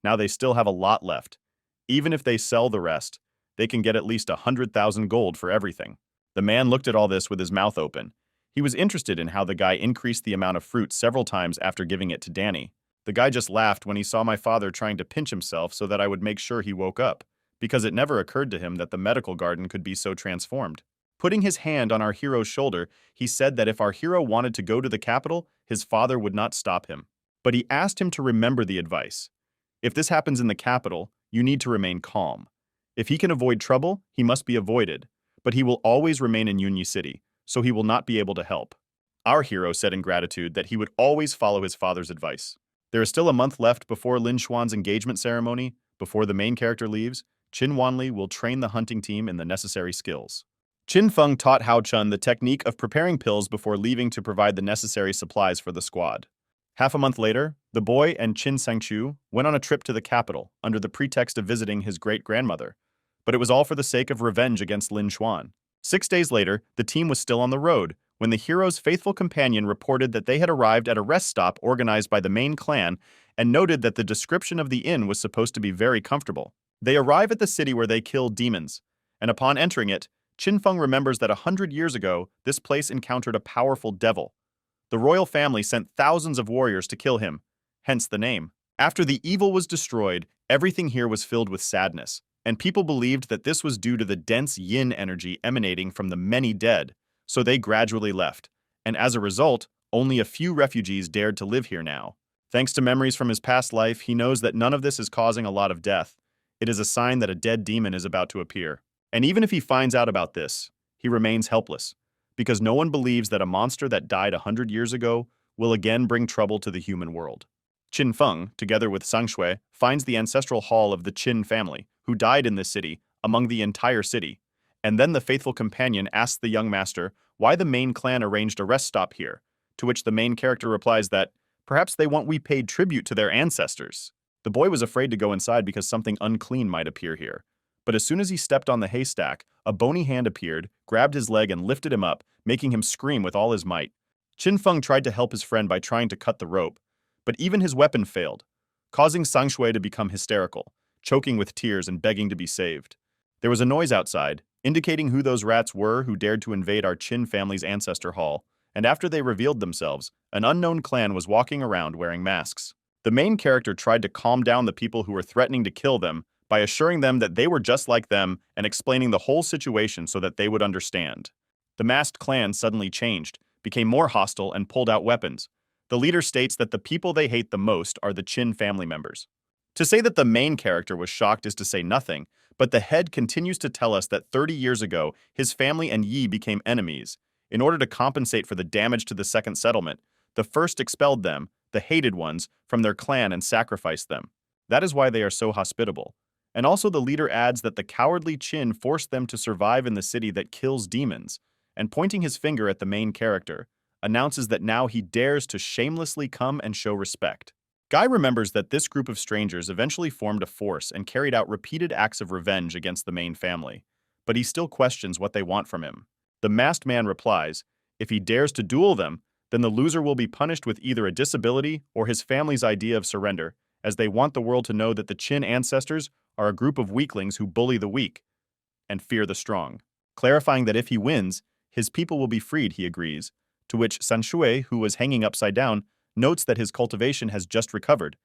Now they still have a lot left. Even if they sell the rest, they can get at least 100,000 gold for everything. The man looked at all this with his mouth open. He was interested in how the guy increased the amount of fruit several times after giving it to Danny. The guy just laughed when he saw my father trying to pinch himself so that I would make sure he woke up, because it never occurred to him that the medical garden could be so transformed. Putting his hand on our hero's shoulder, he said that if our hero wanted to go to the capital, his father would not stop him. But he asked him to remember the advice. If this happens in the capital, you need to remain calm. If he can avoid trouble, he must be avoided, but he will always remain in Yunyi City, so he will not be able to help. Our hero said in gratitude that he would always follow his father's advice. There is still a month left before Lin Xuan's engagement ceremony. Before the main character leaves, Qin Wanli will train the hunting team in the necessary skills. Qin Feng taught Hao Chun the technique of preparing pills before leaving to provide the necessary supplies for the squad. Half a month later, the boy and Qin Sangchu went on a trip to the capital under the pretext of visiting his great-grandmother, but it was all for the sake of revenge against Lin Xuan. 6 days later, the team was still on the road when the hero's faithful companion reported that they had arrived at a rest stop organized by the main clan and noted that the description of the inn was supposed to be very comfortable. They arrive at the city where they kill demons, and upon entering it, Qin Feng remembers that 100 years ago, this place encountered a powerful devil. The royal family sent thousands of warriors to kill him, hence the name. After the evil was destroyed, everything here was filled with sadness, and people believed that this was due to the dense yin energy emanating from the many dead, so they gradually left, and as a result, only a few refugees dared to live here now. Thanks to memories from his past life, he knows that none of this is causing a lot of death. It is a sign that a dead demon is about to appear. And even if he finds out about this, he remains helpless, because no one believes that a monster that died 100 years ago will again bring trouble to the human world. Qin Feng, together with Sang Shui, finds the ancestral hall of the Qin family, who died in this city, among the entire city, And then the faithful companion asks the young master why the main clan arranged a rest stop here, to which the main character replies that perhaps they want we paid tribute to their ancestors. The boy was afraid to go inside because something unclean might appear here. But as soon as he stepped on the haystack, a bony hand appeared, grabbed his leg and lifted him up, making him scream with all his might. Qin Feng tried to help his friend by trying to cut the rope, but even his weapon failed, causing Sang Shui to become hysterical, choking with tears and begging to be saved. There was a noise outside, indicating who those rats were who dared to invade our Qin family's ancestor hall, and after they revealed themselves, an unknown clan was walking around wearing masks. The main character tried to calm down the people who were threatening to kill them by assuring them that they were just like them and explaining the whole situation so that they would understand. The masked clan suddenly changed, became more hostile, and pulled out weapons. The leader states that the people they hate the most are the Qin family members. To say that the main character was shocked is to say nothing, but the head continues to tell us that 30 years ago, his family and Yi became enemies. In order to compensate for the damage to the second settlement, the first expelled them, the hated ones, from their clan and sacrificed them. That is why they are so hospitable. And also the leader adds that the cowardly Qin forced them to survive in the city that kills demons, and pointing his finger at the main character, announces that now he dares to shamelessly come and show respect. Guy remembers that this group of strangers eventually formed a force and carried out repeated acts of revenge against the main family, but he still questions what they want from him. The masked man replies, if he dares to duel them, then the loser will be punished with either a disability or his family's idea of surrender, as they want the world to know that the Qin ancestors are a group of weaklings who bully the weak and fear the strong. Clarifying that if he wins, his people will be freed, he agrees, to which San Shui, who was hanging upside down, notes that his cultivation has just recovered.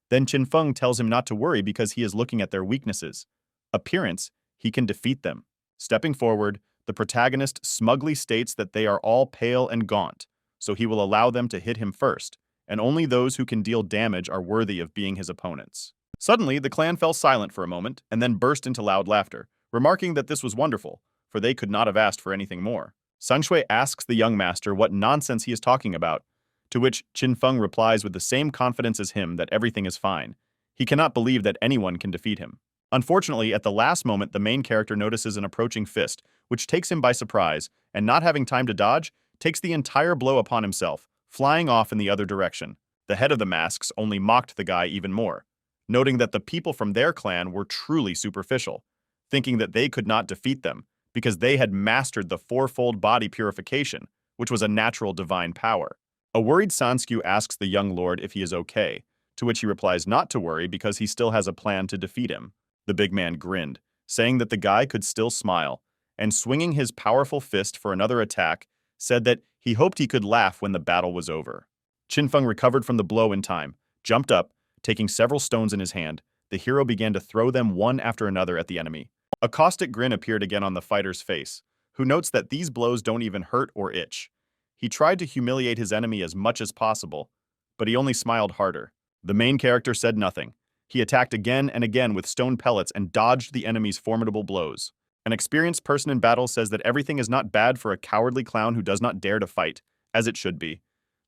Then Qin Feng tells him not to worry because he is looking at their weaknesses. Appearance, he can defeat them. Stepping forward, the protagonist smugly states that they are all pale and gaunt, so he will allow them to hit him first, and only those who can deal damage are worthy of being his opponents. Suddenly, the clan fell silent for a moment and then burst into loud laughter, remarking that this was wonderful, for they could not have asked for anything more. Sang Shui asks the young master what nonsense he is talking about, to which Qin Feng replies with the same confidence as him that everything is fine. He cannot believe that anyone can defeat him. Unfortunately, at the last moment, the main character notices an approaching fist, which takes him by surprise, and not having time to dodge, takes the entire blow upon himself, flying off in the other direction. The head of the masks only mocked the guy even more, noting that the people from their clan were truly superficial, thinking that they could not defeat them because they had mastered the fourfold body purification, which was a natural divine power. A worried Sanskew asks the young lord if he is okay, to which he replies not to worry because he still has a plan to defeat him. The big man grinned, saying that the guy could still smile, and swinging his powerful fist for another attack, said that he hoped he could laugh when the battle was over. Qin Feng recovered from the blow in time, jumped up, taking several stones in his hand. The hero began to throw them one after another at the enemy. A caustic grin appeared again on the fighter's face, who notes that these blows don't even hurt or itch. He tried to humiliate his enemy as much as possible, but he only smiled harder. The main character said nothing. He attacked again and again with stone pellets and dodged the enemy's formidable blows. An experienced person in battle says that everything is not bad for a cowardly clown who does not dare to fight, as it should be.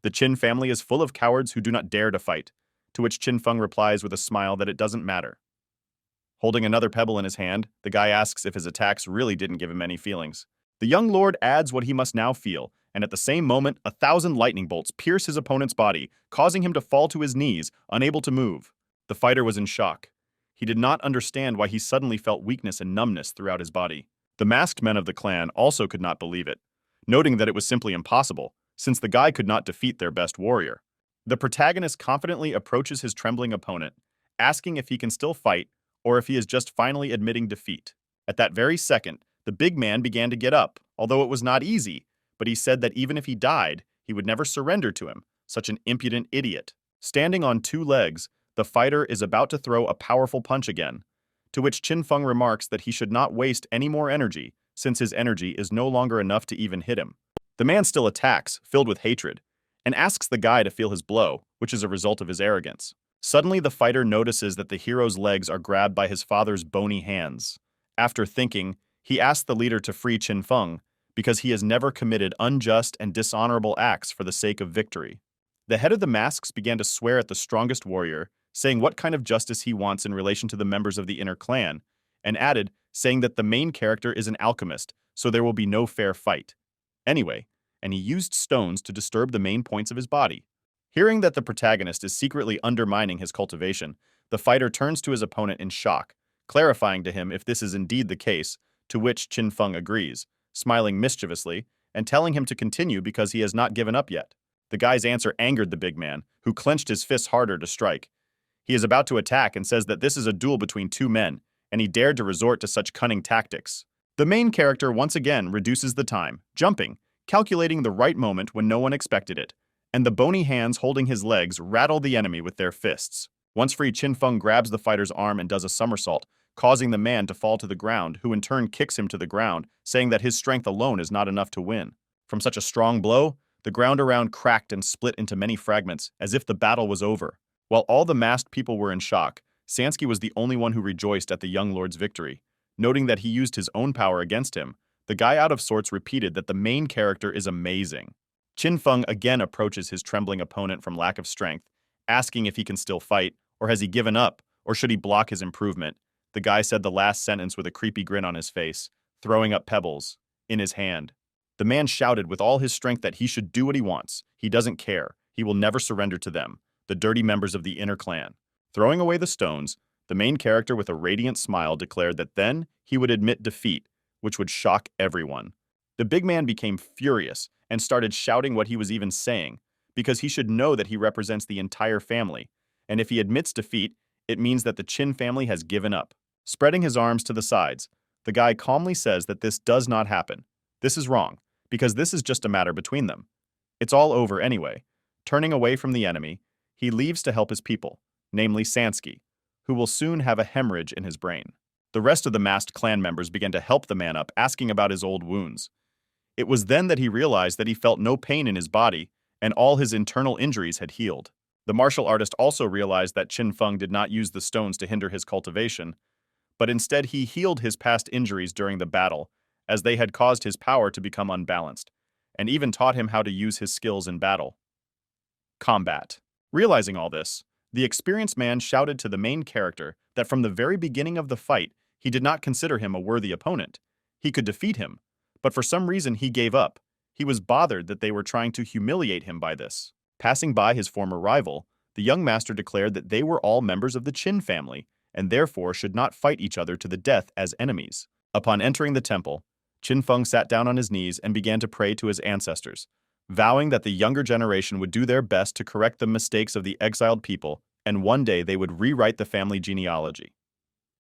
The Qin family is full of cowards who do not dare to fight, to which Qin Feng replies with a smile that it doesn't matter. Holding another pebble in his hand, the guy asks if his attacks really didn't give him any feelings. The young lord adds what he must now feel, and at the same moment, 1,000 lightning bolts pierce his opponent's body, causing him to fall to his knees, unable to move. The fighter was in shock. He did not understand why he suddenly felt weakness and numbness throughout his body. The masked men of the clan also could not believe it, noting that it was simply impossible, since the guy could not defeat their best warrior. The protagonist confidently approaches his trembling opponent, asking if he can still fight or if he is just finally admitting defeat. At that very second, the big man began to get up, although it was not easy, but he said that even if he died, he would never surrender to him, such an impudent idiot. Standing on two legs, the fighter is about to throw a powerful punch again, to which Qin Feng remarks that he should not waste any more energy, since his energy is no longer enough to even hit him. The man still attacks, filled with hatred, and asks the guy to feel his blow, which is a result of his arrogance. Suddenly, the fighter notices that the hero's legs are grabbed by his father's bony hands. After thinking, he asks the leader to free Qin Feng, because he has never committed unjust and dishonorable acts for the sake of victory. The head of the masks began to swear at the strongest warrior, saying what kind of justice he wants in relation to the members of the inner clan, and added, saying that the main character is an alchemist, so there will be no fair fight. Anyway, and he used stones to disturb the main points of his body. Hearing that the protagonist is secretly undermining his cultivation, the fighter turns to his opponent in shock, clarifying to him if this is indeed the case, to which Qin Feng agrees, smiling mischievously and telling him to continue because he has not given up yet. The guy's answer angered the big man, who clenched his fists harder to strike. He is about to attack and says that this is a duel between two men, and he dared to resort to such cunning tactics. The main character once again reduces the time, jumping, calculating the right moment when no one expected it, and the bony hands holding his legs rattle the enemy with their fists. Once free, Qin Feng grabs the fighter's arm and does a somersault, causing the man to fall to the ground, who in turn kicks him to the ground, saying that his strength alone is not enough to win. From such a strong blow, the ground around cracked and split into many fragments, as if the battle was over. While all the masked people were in shock, Sansky was the only one who rejoiced at the young lord's victory. Noting that he used his own power against him, the guy out of sorts repeated that the main character is amazing. Qin Feng again approaches his trembling opponent from lack of strength, asking if he can still fight, or has he given up, or should he block his improvement. The guy said the last sentence with a creepy grin on his face, throwing up pebbles in his hand. The man shouted with all his strength that he should do what he wants. He doesn't care. He will never surrender to them, the dirty members of the inner clan. Throwing away the stones, the main character with a radiant smile declared that then he would admit defeat, which would shock everyone. The big man became furious and started shouting what he was even saying, because he should know that he represents the entire family, and if he admits defeat, it means that the Qin family has given up. Spreading his arms to the sides, the guy calmly says that this does not happen. This is wrong, because this is just a matter between them. It's all over anyway. Turning away from the enemy, he leaves to help his people, namely Sansky, who will soon have a hemorrhage in his brain. The rest of the masked clan members began to help the man up, asking about his old wounds. It was then that he realized that he felt no pain in his body, and all his internal injuries had healed. The martial artist also realized that Qin Feng did not use the stones to hinder his cultivation, but instead he healed his past injuries during the battle, as they had caused his power to become unbalanced, and even taught him how to use his skills in battle. Combat. Realizing all this, the experienced man shouted to the main character that from the very beginning of the fight, he did not consider him a worthy opponent. He could defeat him, but for some reason he gave up. He was bothered that they were trying to humiliate him by this. Passing by his former rival, the young master declared that they were all members of the Qin family, and therefore should not fight each other to the death as enemies. Upon entering the temple, Qin Feng sat down on his knees and began to pray to his ancestors, vowing that the younger generation would do their best to correct the mistakes of the exiled people, and one day they would rewrite the family genealogy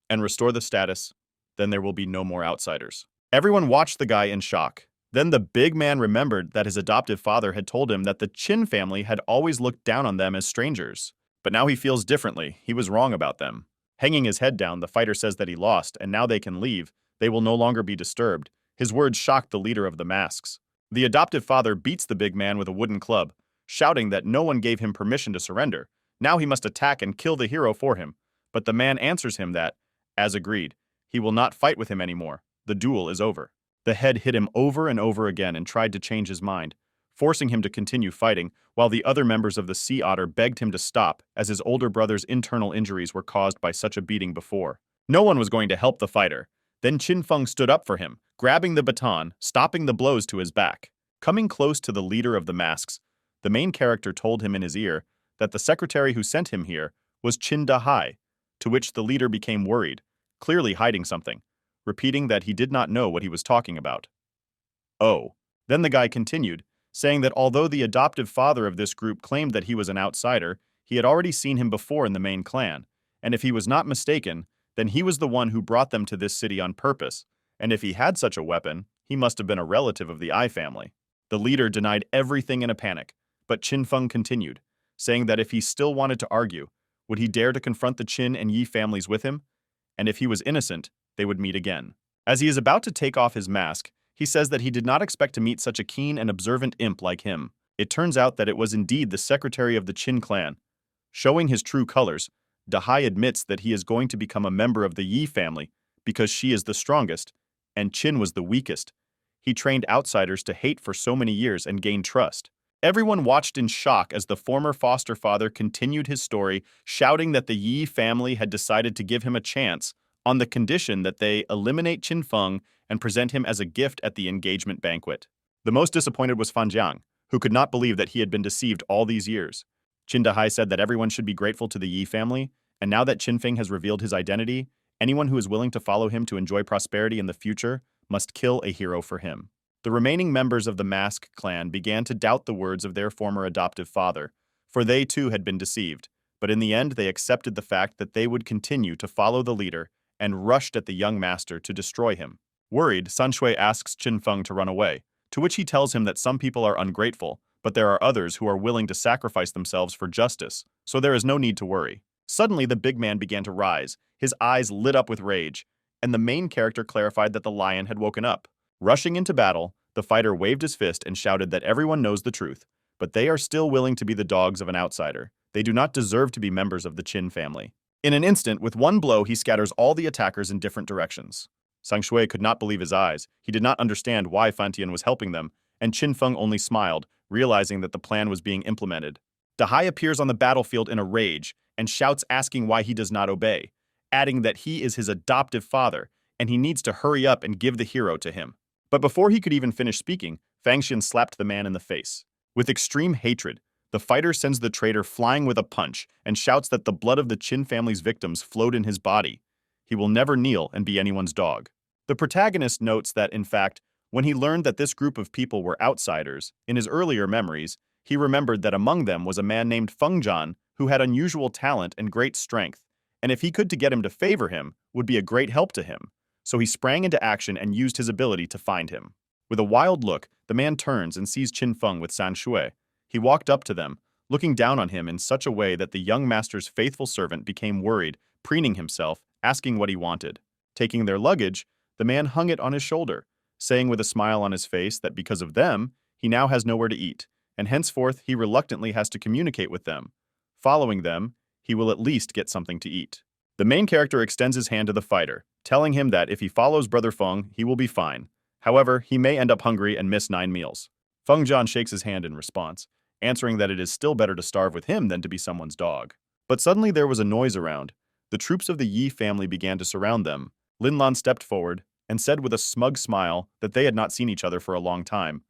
and restore the status. Then there will be no more outsiders. Everyone watched the guy in shock. Then the big man remembered that his adoptive father had told him that the Qin family had always looked down on them as strangers. But now he feels differently. He was wrong about them. Hanging his head down, the fighter says that he lost, and now they can leave. They will no longer be disturbed. His words shocked the leader of the masks. The adoptive father beats the big man with a wooden club, shouting that no one gave him permission to surrender. Now he must attack and kill the hero for him. But the man answers him that, as agreed, he will not fight with him anymore. The duel is over. The head hit him over and over again and tried to change his mind, forcing him to continue fighting, while the other members of the Sea Otter begged him to stop, as his older brother's internal injuries were caused by such a beating before. No one was going to help the fighter. Then Qin Feng stood up for him, grabbing the baton, stopping the blows to his back. Coming close to the leader of the masks, the main character told him in his ear that the secretary who sent him here was Qin Dahai, to which the leader became worried, clearly hiding something, repeating that he did not know what he was talking about. Oh. Then the guy continued, saying that although the adoptive father of this group claimed that he was an outsider, he had already seen him before in the main clan, and if he was not mistaken, then he was the one who brought them to this city on purpose, and if he had such a weapon, he must have been a relative of the Ai family. The leader denied everything in a panic, but Qin Feng continued, saying that if he still wanted to argue, would he dare to confront the Qin and Yi families with him? And if he was innocent, they would meet again. As he is about to take off his mask, he says that he did not expect to meet such a keen and observant imp like him. It turns out that it was indeed the secretary of the Qin clan. Showing his true colors, Dahai admits that he is going to become a member of the Yi family because she is the strongest, and Qin was the weakest. He trained outsiders to hate for so many years and gained trust. Everyone watched in shock as the former foster father continued his story, shouting that the Yi family had decided to give him a chance, on the condition that they eliminate Qin Feng and present him as a gift at the engagement banquet. The most disappointed was Fan Jiang, who could not believe that he had been deceived all these years. Qin Dahai said that everyone should be grateful to the Yi family, and now that Qin Feng has revealed his identity, anyone who is willing to follow him to enjoy prosperity in the future must kill a hero for him. The remaining members of the Mask clan began to doubt the words of their former adoptive father, for they too had been deceived, but in the end they accepted the fact that they would continue to follow the leader and rushed at the young master to destroy him. Worried, San Shui asks Qin Feng to run away, to which he tells him that some people are ungrateful, but there are others who are willing to sacrifice themselves for justice, so there is no need to worry. Suddenly, the big man began to rise, his eyes lit up with rage, and the main character clarified that the lion had woken up. Rushing into battle, the fighter waved his fist and shouted that everyone knows the truth, but they are still willing to be the dogs of an outsider. They do not deserve to be members of the Qin family. In an instant, with one blow, he scatters all the attackers in different directions. Sang Shui could not believe his eyes. He did not understand why Fantian was helping them, and Qin Feng only smiled, realizing that the plan was being implemented. Dahai appears on the battlefield in a rage and shouts asking why he does not obey, adding that he is his adoptive father and he needs to hurry up and give the hero to him. But before he could even finish speaking, Fangxian slapped the man in the face. With extreme hatred, the fighter sends the traitor flying with a punch and shouts that the blood of the Qin family's victims flowed in his body. He will never kneel and be anyone's dog. The protagonist notes that, in fact, when he learned that this group of people were outsiders, in his earlier memories, he remembered that among them was a man named Feng Zhan who had unusual talent and great strength, and if he could to get him to favor him, would be a great help to him. So he sprang into action and used his ability to find him. With a wild look, the man turns and sees Qin Feng with San Shui. He walked up to them, looking down on him in such a way that the young master's faithful servant became worried, preening himself, asking what he wanted. Taking their luggage, the man hung it on his shoulder, saying with a smile on his face that because of them, he now has nowhere to eat, and henceforth he reluctantly has to communicate with them. Following them, he will at least get something to eat. The main character extends his hand to the fighter, telling him that if he follows Brother Feng, he will be fine. However, he may end up hungry and miss 9 meals. Feng Zhan shakes his hand in response, answering that it is still better to starve with him than to be someone's dog. But suddenly there was a noise around. The troops of the Yi family began to surround them. Lin Lan stepped forward and said with a smug smile that they had not seen each other for a long time,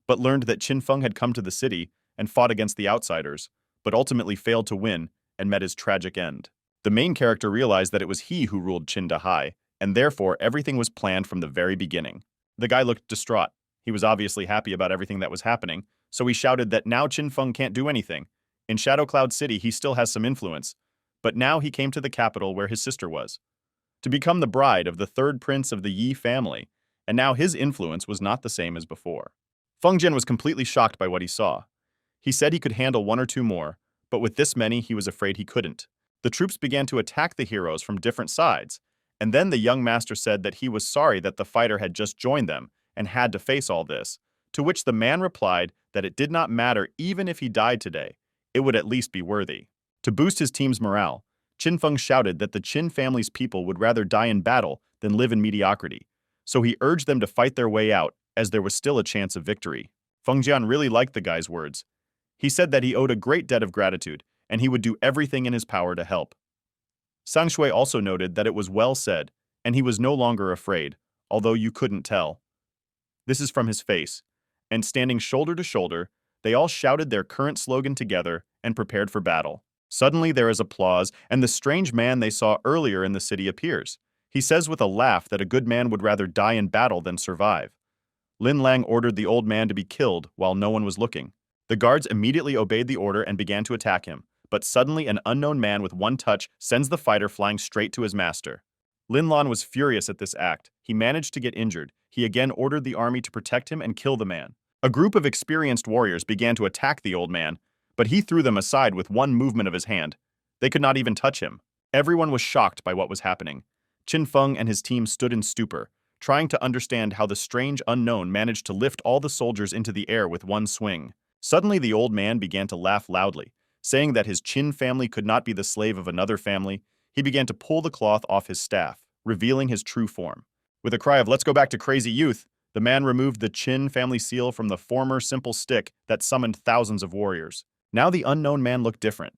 but learned that Qin Feng had come to the city and fought against the outsiders, but ultimately failed to win and met his tragic end. The main character realized that it was he who ruled Qin Dahai, and therefore everything was planned from the very beginning. The guy looked distraught. He was obviously happy about everything that was happening, so he shouted that now Qin Feng can't do anything. In Shadow Cloud City, he still has some influence, but now he came to the capital where his sister was, to become the bride of the third prince of the Yi family, and now his influence was not the same as before. Feng Jian was completely shocked by what he saw. He said he could handle 1 or 2 more, but with this many he was afraid he couldn't. The troops began to attack the heroes from different sides, and then the young master said that he was sorry that the fighter had just joined them and had to face all this, to which the man replied that it did not matter even if he died today, it would at least be worthy. To boost his team's morale, Qin Feng shouted that the Qin family's people would rather die in battle than live in mediocrity, so he urged them to fight their way out as there was still a chance of victory. Feng Jian really liked the guy's words. He said that he owed a great debt of gratitude, and he would do everything in his power to help. Sang Shui also noted that it was well said, and he was no longer afraid, although you couldn't tell. This is from his face, and standing shoulder to shoulder, they all shouted their current slogan together and prepared for battle. Suddenly there is applause, and the strange man they saw earlier in the city appears. He says with a laugh that a good man would rather die in battle than survive. Lin Lang ordered the old man to be killed while no one was looking. The guards immediately obeyed the order and began to attack him, but suddenly an unknown man with one touch sends the fighter flying straight to his master. Lin Lan was furious at this act. He managed to get injured. He again ordered the army to protect him and kill the man. A group of experienced warriors began to attack the old man, but he threw them aside with one movement of his hand. They could not even touch him. Everyone was shocked by what was happening. Qin Feng and his team stood in stupor, trying to understand how the strange unknown managed to lift all the soldiers into the air with one swing. Suddenly the old man began to laugh loudly, saying that his Qin family could not be the slave of another family. He began to pull the cloth off his staff, revealing his true form. With a cry of "Let's go back to crazy youth," the man removed the Qin family seal from the former simple stick that summoned thousands of warriors. Now the unknown man looked different.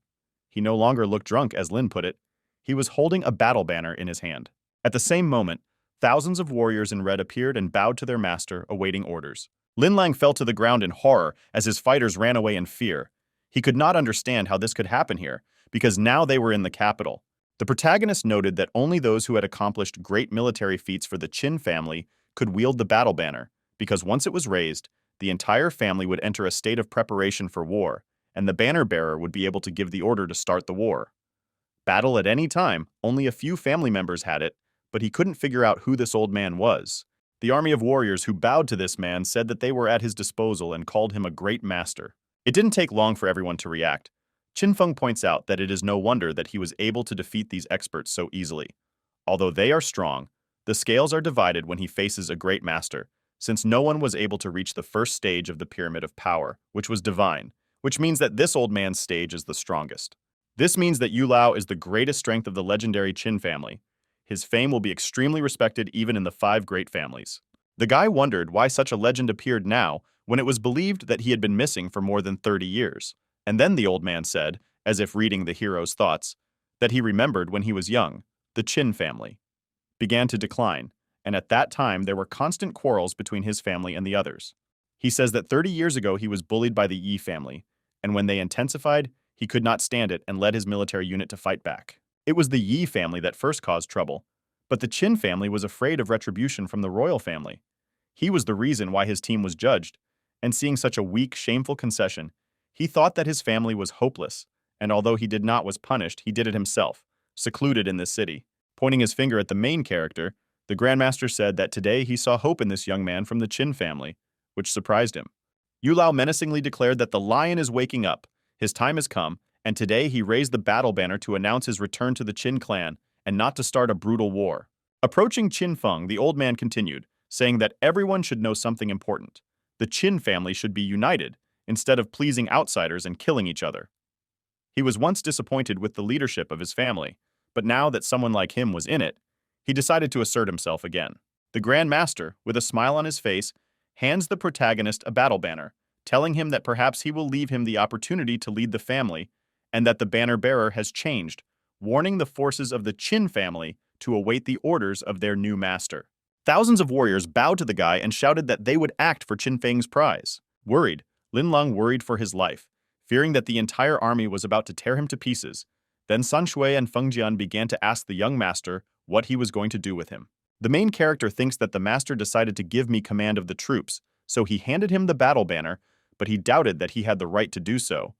He no longer looked drunk, as Lin put it. He was holding a battle banner in his hand. At the same moment, thousands of warriors in red appeared and bowed to their master, awaiting orders. Lin Lang fell to the ground in horror as his fighters ran away in fear. He could not understand how this could happen here, because now they were in the capital. The protagonist noted that only those who had accomplished great military feats for the Qin family could wield the battle banner, because once it was raised, the entire family would enter a state of preparation for war, and the banner bearer would be able to give the order to start the war. Battle at any time, only a few family members had it, but he couldn't figure out who this old man was. The army of warriors who bowed to this man said that they were at his disposal and called him a great master. It didn't take long for everyone to react. Qin Feng points out that it is no wonder that he was able to defeat these experts so easily. Although they are strong, the scales are divided when he faces a great master, since no one was able to reach the first stage of the Pyramid of Power, which was divine, which means that this old man's stage is the strongest. This means that Yu Lao is the greatest strength of the legendary Qin family. His fame will be extremely respected even in the 5 great families. The guy wondered why such a legend appeared now when it was believed that he had been missing for more than 30 years. And then the old man said, as if reading the hero's thoughts, that he remembered when he was young, the Qin family began to decline, and at that time there were constant quarrels between his family and the others. He says that 30 years ago he was bullied by the Yi family, and when they intensified, he could not stand it and led his military unit to fight back. It was the Yi family that first caused trouble, but the Qin family was afraid of retribution from the royal family. He was the reason why his team was judged, and seeing such a weak, shameful concession, he thought that his family was hopeless, and although he did not was punished, he did it himself, secluded in this city. Pointing his finger at the main character, the Grandmaster said that today he saw hope in this young man from the Qin family, which surprised him. Yu Lao menacingly declared that the lion is waking up, his time has come, and today he raised the battle banner to announce his return to the Qin clan and not to start a brutal war. Approaching Qin Feng, the old man continued, saying that everyone should know something important. The Qin family should be united, instead of pleasing outsiders and killing each other. He was once disappointed with the leadership of his family, but now that someone like him was in it, he decided to assert himself again. The Grand Master, with a smile on his face, hands the protagonist a battle banner, telling him that perhaps he will leave him the opportunity to lead the family, and that the banner bearer has changed, warning the forces of the Qin family to await the orders of their new master. Thousands of warriors bowed to the guy and shouted that they would act for Qin Feng's prize. Worried, Lin Lang worried for his life, fearing that the entire army was about to tear him to pieces. Then Sun Shui and Feng Jian began to ask the young master what he was going to do with him. The main character thinks that the master decided to give me command of the troops, so he handed him the battle banner, but he doubted that he had the right to do so.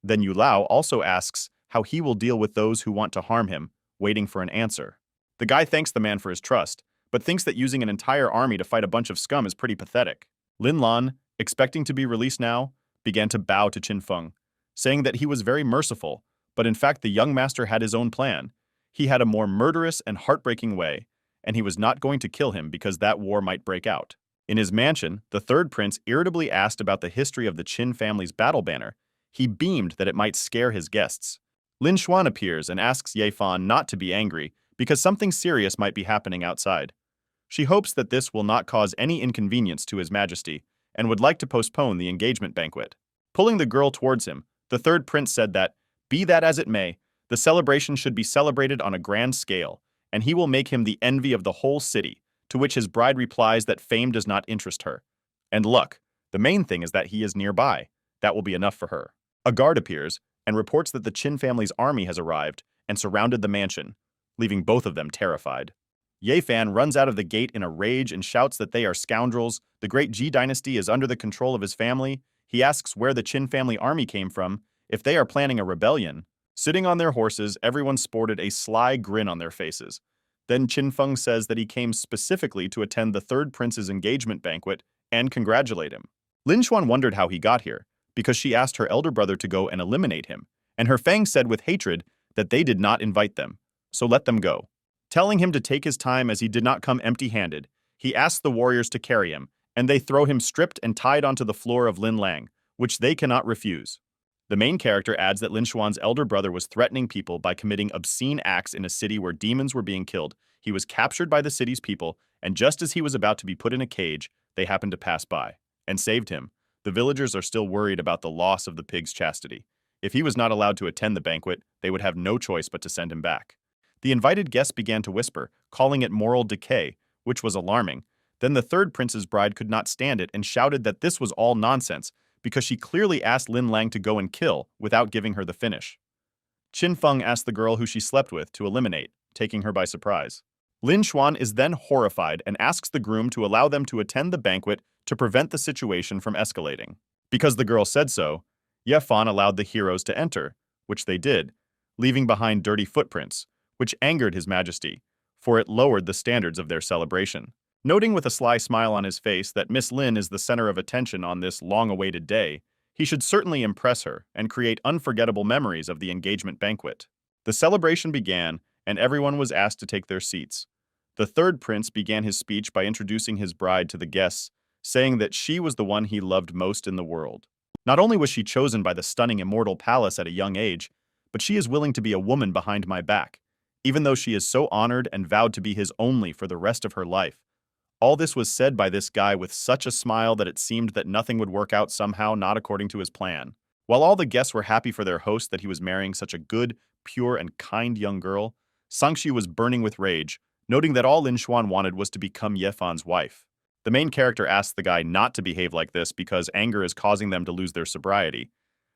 Then Yu Lao also asks how he will deal with those who want to harm him, waiting for an answer. The guy thanks the man for his trust, but thinks that using an entire army to fight a bunch of scum is pretty pathetic. Lin Lan, expecting to be released now, began to bow to Qin Feng, saying that he was very merciful, but in fact the young master had his own plan. He had a more murderous and heartbreaking way, and he was not going to kill him because that war might break out. In his mansion, the third prince irritably asked about the history of the Qin family's battle banner. He beamed that it might scare his guests. Lin Xuan appears and asks Ye Fan not to be angry because something serious might be happening outside. She hopes that this will not cause any inconvenience to His Majesty and would like to postpone the engagement banquet. Pulling the girl towards him, the third prince said that, be that as it may, the celebration should be celebrated on a grand scale, and he will make him the envy of the whole city, to which his bride replies that fame does not interest her. And look, the main thing is that he is nearby. That will be enough for her. A guard appears and reports that the Qin family's army has arrived and surrounded the mansion, leaving both of them terrified. Ye Fan runs out of the gate in a rage and shouts that they are scoundrels. The great Ji dynasty is under the control of his family. He asks where the Qin family army came from, if they are planning a rebellion. Sitting on their horses, everyone sported a sly grin on their faces. Then Qin Feng says that he came specifically to attend the third prince's engagement banquet and congratulate him. Lin Xuan wondered how he got here, because she asked her elder brother to go and eliminate him, and her Fang said with hatred that they did not invite them, so let them go. Telling him to take his time as he did not come empty-handed, he asks the warriors to carry him, and they throw him stripped and tied onto the floor of Lin Lang, which they cannot refuse. The main character adds that Lin Xuan's elder brother was threatening people by committing obscene acts in a city where demons were being killed. He was captured by the city's people, and just as he was about to be put in a cage, they happened to pass by and saved him. The villagers are still worried about the loss of the pig's chastity. If he was not allowed to attend the banquet, they would have no choice but to send him back. The invited guests began to whisper, calling it moral decay, which was alarming. Then the third prince's bride could not stand it and shouted that this was all nonsense, because she clearly asked Lin Lang to go and kill without giving her the finish. Qin Feng asked the girl who she slept with to eliminate, taking her by surprise. Lin Xuan is then horrified and asks the groom to allow them to attend the banquet to prevent the situation from escalating. Because the girl said so, Ye Fan allowed the heroes to enter, which they did, leaving behind dirty footprints, which angered His Majesty, for it lowered the standards of their celebration. Noting with a sly smile on his face that Miss Lin is the center of attention on this long-awaited day, he should certainly impress her and create unforgettable memories of the engagement banquet. The celebration began, and everyone was asked to take their seats. The third prince began his speech by introducing his bride to the guests, saying that she was the one he loved most in the world. Not only was she chosen by the stunning immortal palace at a young age, but she is willing to be a woman behind my back, even though she is so honored and vowed to be his only for the rest of her life. All this was said by this guy with such a smile that it seemed that nothing would work out somehow not according to his plan. While all the guests were happy for their host that he was marrying such a good, pure, and kind young girl, Sangxi was burning with rage, noting that all Lin Xuan wanted was to become Ye Fan's wife. The main character asks the guy not to behave like this because anger is causing them to lose their sobriety.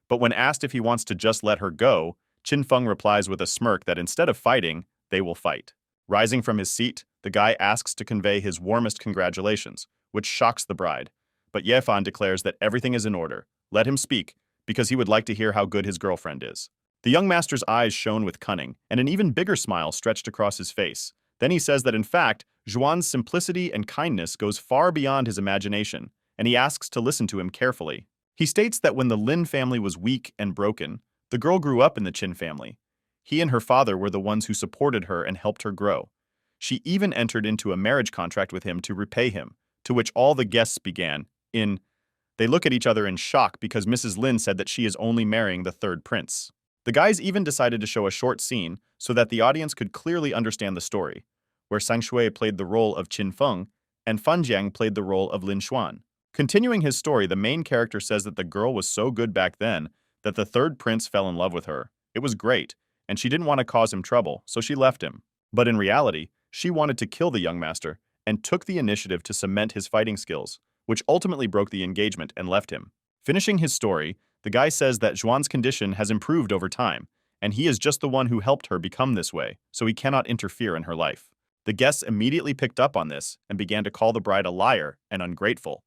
But when asked if he wants to just let her go, Qin Feng replies with a smirk that instead of fighting, they will fight. Rising from his seat, the guy asks to convey his warmest congratulations, which shocks the bride. But Ye Fan declares that everything is in order. Let him speak, because he would like to hear how good his girlfriend is. The young master's eyes shone with cunning, and an even bigger smile stretched across his face. Then he says that in fact, Zhuan's simplicity and kindness goes far beyond his imagination, and he asks to listen to him carefully. He states that when the Lin family was weak and broken, the girl grew up in the Qin family. He and her father were the ones who supported her and helped her grow. She even entered into a marriage contract with him to repay him, to which all the guests began, They look at each other in shock because Mrs. Lin said that she is only marrying the third prince. The guys even decided to show a short scene so that the audience could clearly understand the story, where Sang Shui played the role of Qin Feng and Fan Jiang played the role of Lin Xuan. Continuing his story, the main character says that the girl was so good back then that the third prince fell in love with her. It was great, and she didn't want to cause him trouble, so she left him. But in reality, she wanted to kill the young master and took the initiative to cement his fighting skills, which ultimately broke the engagement and left him. Finishing his story, the guy says that Zhuan's condition has improved over time, and he is just the one who helped her become this way, so he cannot interfere in her life. The guests immediately picked up on this and began to call the bride a liar and ungrateful.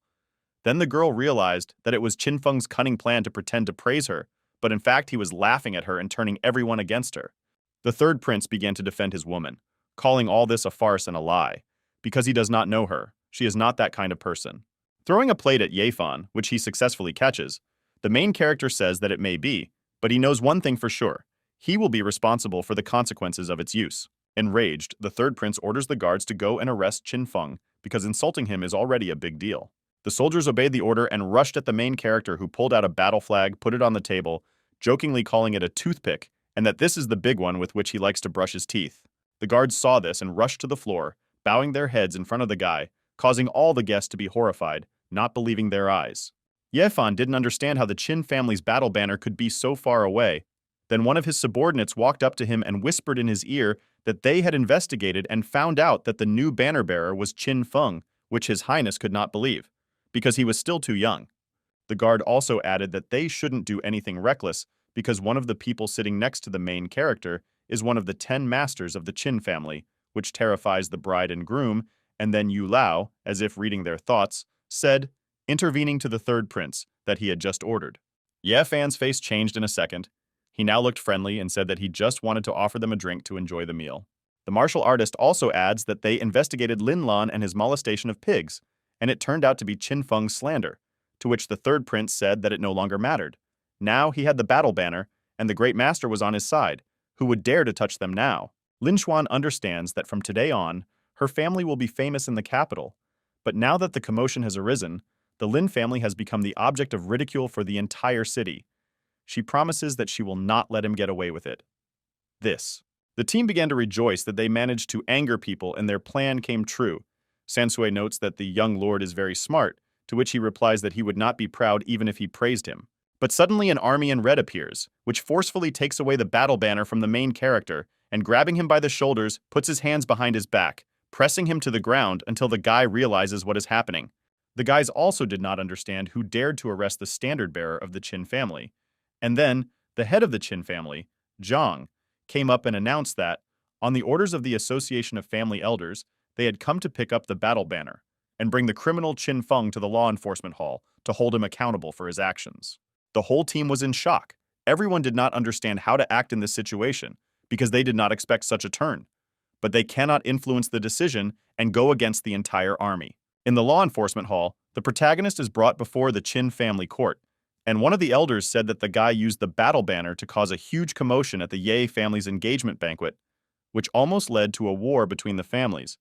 Then the girl realized that it was Qin Feng's cunning plan to pretend to praise her, but in fact he was laughing at her and turning everyone against her. The third prince began to defend his woman, calling all this a farce and a lie, because he does not know her. She is not that kind of person. Throwing a plate at Ye Fan, which he successfully catches, the main character says that it may be, but he knows one thing for sure. He will be responsible for the consequences of its use. Enraged, the third prince orders the guards to go and arrest Qin Feng because insulting him is already a big deal. The soldiers obeyed the order and rushed at the main character, who pulled out a battle flag, put it on the table, jokingly calling it a toothpick, and that this is the big one with which he likes to brush his teeth. The guards saw this and rushed to the floor, bowing their heads in front of the guy, causing all the guests to be horrified, not believing their eyes. Ye Fan didn't understand how the Qin family's battle banner could be so far away. Then one of his subordinates walked up to him and whispered in his ear that they had investigated and found out that the new banner bearer was Qin Feng, which His Highness could not believe, because he was still too young. The guard also added that they shouldn't do anything reckless because one of the people sitting next to the main character is one of the 10 masters of the Qin family, which terrifies the bride and groom, and then Yu Lao, as if reading their thoughts, said, intervening to the third prince, that he had just ordered. Ye Fan's face changed in a second. He now looked friendly and said that he just wanted to offer them a drink to enjoy the meal. The martial artist also adds that they investigated Lin Lan and his molestation of pigs, and it turned out to be Qin Feng's slander, to which the third prince said that it no longer mattered. Now he had the battle banner, and the great master was on his side. Who would dare to touch them now? Lin Xuan understands that from today on, her family will be famous in the capital, but now that the commotion has arisen, the Lin family has become the object of ridicule for the entire city. She promises that she will not let him get away with it. The team began to rejoice that they managed to anger people and their plan came true. Sansui notes that the young lord is very smart, to which he replies that he would not be proud even if he praised him. But suddenly an army in red appears, which forcefully takes away the battle banner from the main character and grabbing him by the shoulders, puts his hands behind his back, pressing him to the ground until the guy realizes what is happening. The guys also did not understand who dared to arrest the standard-bearer of the Qin family. And then, the head of the Qin family, Zhang, came up and announced that, on the orders of the Association of Family Elders, they had come to pick up the battle banner and bring the criminal Qin Feng to the law enforcement hall to hold him accountable for his actions. The whole team was in shock. Everyone did not understand how to act in this situation because they did not expect such a turn. But they cannot influence the decision and go against the entire army. In the law enforcement hall, the protagonist is brought before the Qin family court, and one of the elders said that the guy used the battle banner to cause a huge commotion at the Ye family's engagement banquet, which almost led to a war between the families.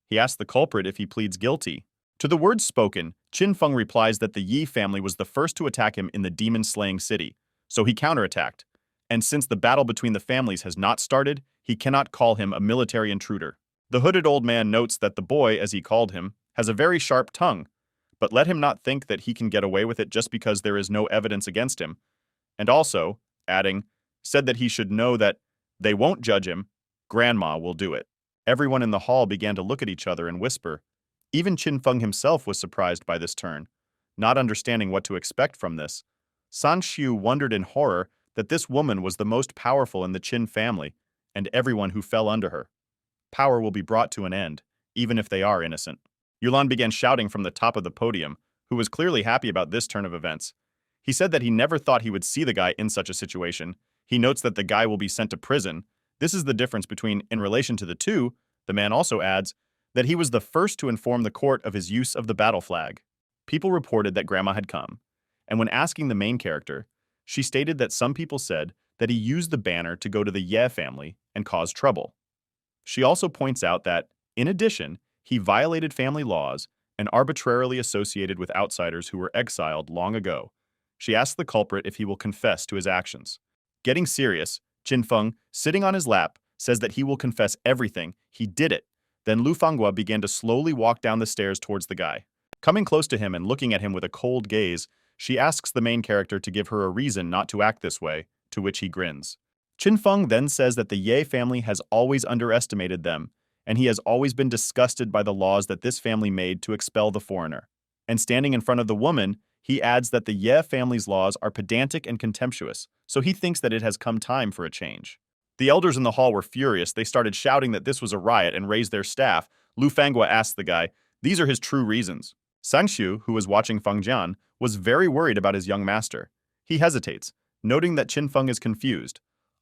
He asked the culprit if he pleads guilty. To the words spoken, Qin Feng replies that the Yi family was the first to attack him in the demon-slaying city, so he counterattacked. And since the battle between the families has not started, he cannot call him a military intruder. The hooded old man notes that the boy, as he called him, has a very sharp tongue, but let him not think that he can get away with it just because there is no evidence against him. And also, adding, said that he should know that they won't judge him, Grandma will do it. Everyone in the hall began to look at each other and whisper. Even Qin Feng himself was surprised by this turn, not understanding what to expect from this. San Xiu wondered in horror that this woman was the most powerful in the Qin family, and everyone who fell under her. Power will be brought to an end, even if they are innocent. Yulan began shouting from the top of the podium, who was clearly happy about this turn of events. He said that he never thought he would see the guy in such a situation. He notes that the guy will be sent to prison. This is the difference between in relation to the two. The man also adds that he was the first to inform the court of his use of the battle flag. People reported that Grandma had come, and when asking the main character, she stated that some people said that he used the banner to go to the Ye family and cause trouble. She also points out that, in addition, he violated family laws and arbitrarily associated with outsiders who were exiled long ago. She asks the culprit if he will confess to his actions. Getting serious, Qin Feng, sitting on his lap, says that he will confess everything. He did it. Then Lu Fanghua began to slowly walk down the stairs towards the guy. Coming close to him and looking at him with a cold gaze, she asks the main character to give her a reason not to act this way, to which he grins. Qin Feng then says that the Ye family has always underestimated them, and he has always been disgusted by the laws that this family made to expel the foreigner. And standing in front of the woman, he adds that the Ye family's laws are pedantic and contemptuous, so he thinks that it has come time for a change. The elders in the hall were furious. They started shouting that this was a riot and raised their staff. Lu Fanghua asked the guy, these are his true reasons. Sang Xiu, who was watching Feng Jian, was very worried about his young master. He hesitates, noting that Qin Feng is confused.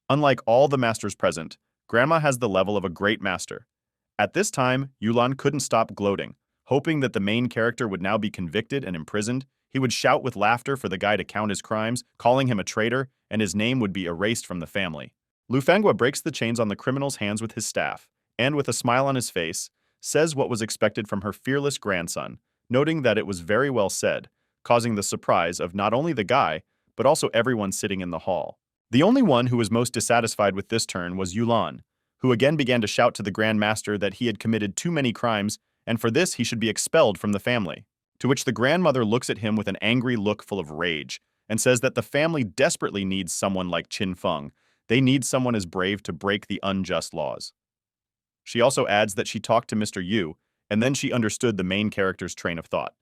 Unlike all the masters present, Grandma has the level of a great master. At this time, Yulan couldn't stop gloating. Hoping that the main character would now be convicted and imprisoned, he would shout with laughter for the guy to count his crimes, calling him a traitor, and his name would be erased from the family. Lu Fanghua breaks the chains on the criminal's hands with his staff, and with a smile on his face, says what was expected from her fearless grandson, noting that it was very well said, causing the surprise of not only the guy, but also everyone sitting in the hall. The only one who was most dissatisfied with this turn was Yulan, who again began to shout to the Grand Master that he had committed too many crimes, and for this he should be expelled from the family. To which the grandmother looks at him with an angry look full of rage, and says that the family desperately needs someone like Qin Feng. They need someone as brave to break the unjust laws. She also adds that she talked to Mr. Yu, and then she understood the main character's train of thought.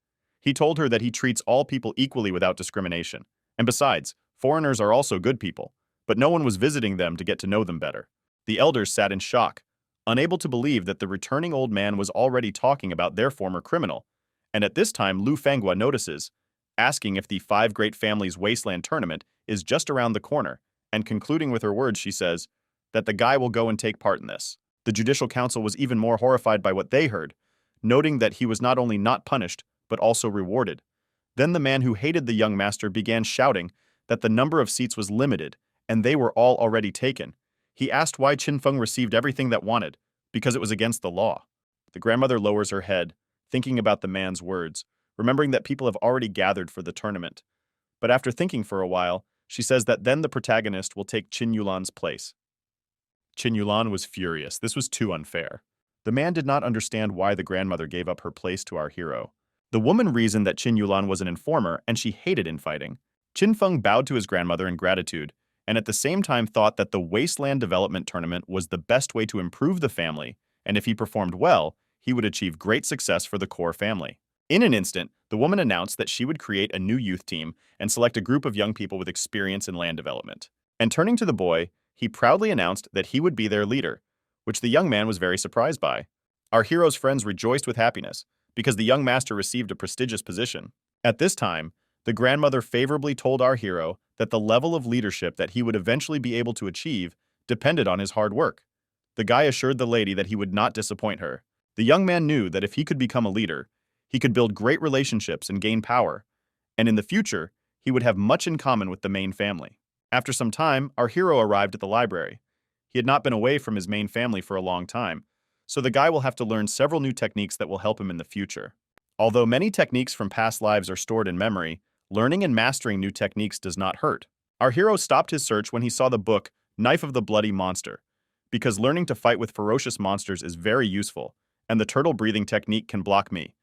He told her that he treats all people equally without discrimination, and besides, foreigners are also good people, but no one was visiting them to get to know them better. The elders sat in shock, unable to believe that the returning old man was already talking about their former criminal, and at this time Lu Fanghua notices, asking if the Five Great Families Wasteland tournament is just around the corner, and concluding with her words, she says that the guy will go and take part in this. The Judicial Council was even more horrified by what they heard, noting that he was not only not punished, but also rewarded. Then the man who hated the young master began shouting that the number of seats was limited, and they were all already taken. He asked why Qin Feng received everything that wanted, because it was against the law. The grandmother lowers her head, thinking about the man's words, remembering that people have already gathered for the tournament. But after thinking for a while, she says that then the protagonist will take Qin Yulan's place. Qin Yulan was furious. This was too unfair. The man did not understand why the grandmother gave up her place to our hero. The woman reasoned that Qin Yulan was an informer and she hated infighting. Qin Feng bowed to his grandmother in gratitude, and at the same time thought that the Wasteland Development Tournament was the best way to improve the family, and if he performed well, he would achieve great success for the core family. In an instant, the woman announced that she would create a new youth team and select a group of young people with experience in land development. And turning to the boy, he proudly announced that he would be their leader, which the young man was very surprised by. Our hero's friends rejoiced with happiness, because the young master received a prestigious position. At this time, the grandmother favorably told our hero that the level of leadership that he would eventually be able to achieve depended on his hard work. The guy assured the lady that he would not disappoint her. The young man knew that if he could become a leader, he could build great relationships and gain power, and in the future, he would have much in common with the main family. After some time, our hero arrived at the library. He had not been away from his main family for a long time, so the guy will have to learn several new techniques that will help him in the future. Although many techniques from past lives are stored in memory, learning and mastering new techniques does not hurt. Our hero stopped his search when he saw the book Knife of the Bloody Monster, because learning to fight with ferocious monsters is very useful, and the turtle breathing technique can block me.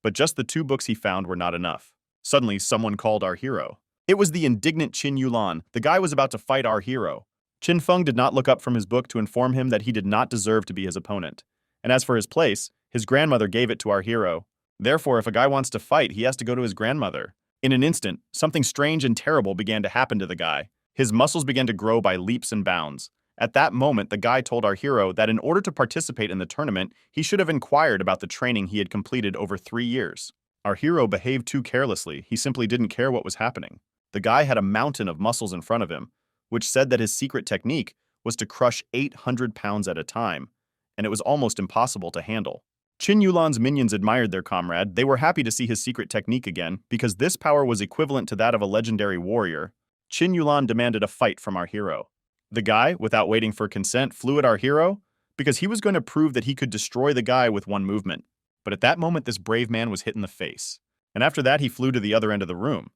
But just the 2 books he found were not enough. Suddenly, someone called our hero. It was the indignant Qin Yulan. The guy was about to fight our hero. Qin Feng did not look up from his book to inform him that he did not deserve to be his opponent. And as for his place, his grandmother gave it to our hero. Therefore, if a guy wants to fight, he has to go to his grandmother. In an instant, something strange and terrible began to happen to the guy. His muscles began to grow by leaps and bounds. At that moment, the guy told our hero that in order to participate in the tournament, he should have inquired about the training he had completed over 3 years. Our hero behaved too carelessly. He simply didn't care what was happening. The guy had a mountain of muscles in front of him, which said that his secret technique was to crush 800 pounds at a time, and it was almost impossible to handle. Qin Yulan's minions admired their comrade. They were happy to see his secret technique again, because this power was equivalent to that of a legendary warrior. Qin Yulan demanded a fight from our hero. The guy, without waiting for consent, flew at our hero, because he was going to prove that he could destroy the guy with one movement. But at that moment, this brave man was hit in the face. And after that, he flew to the other end of the room.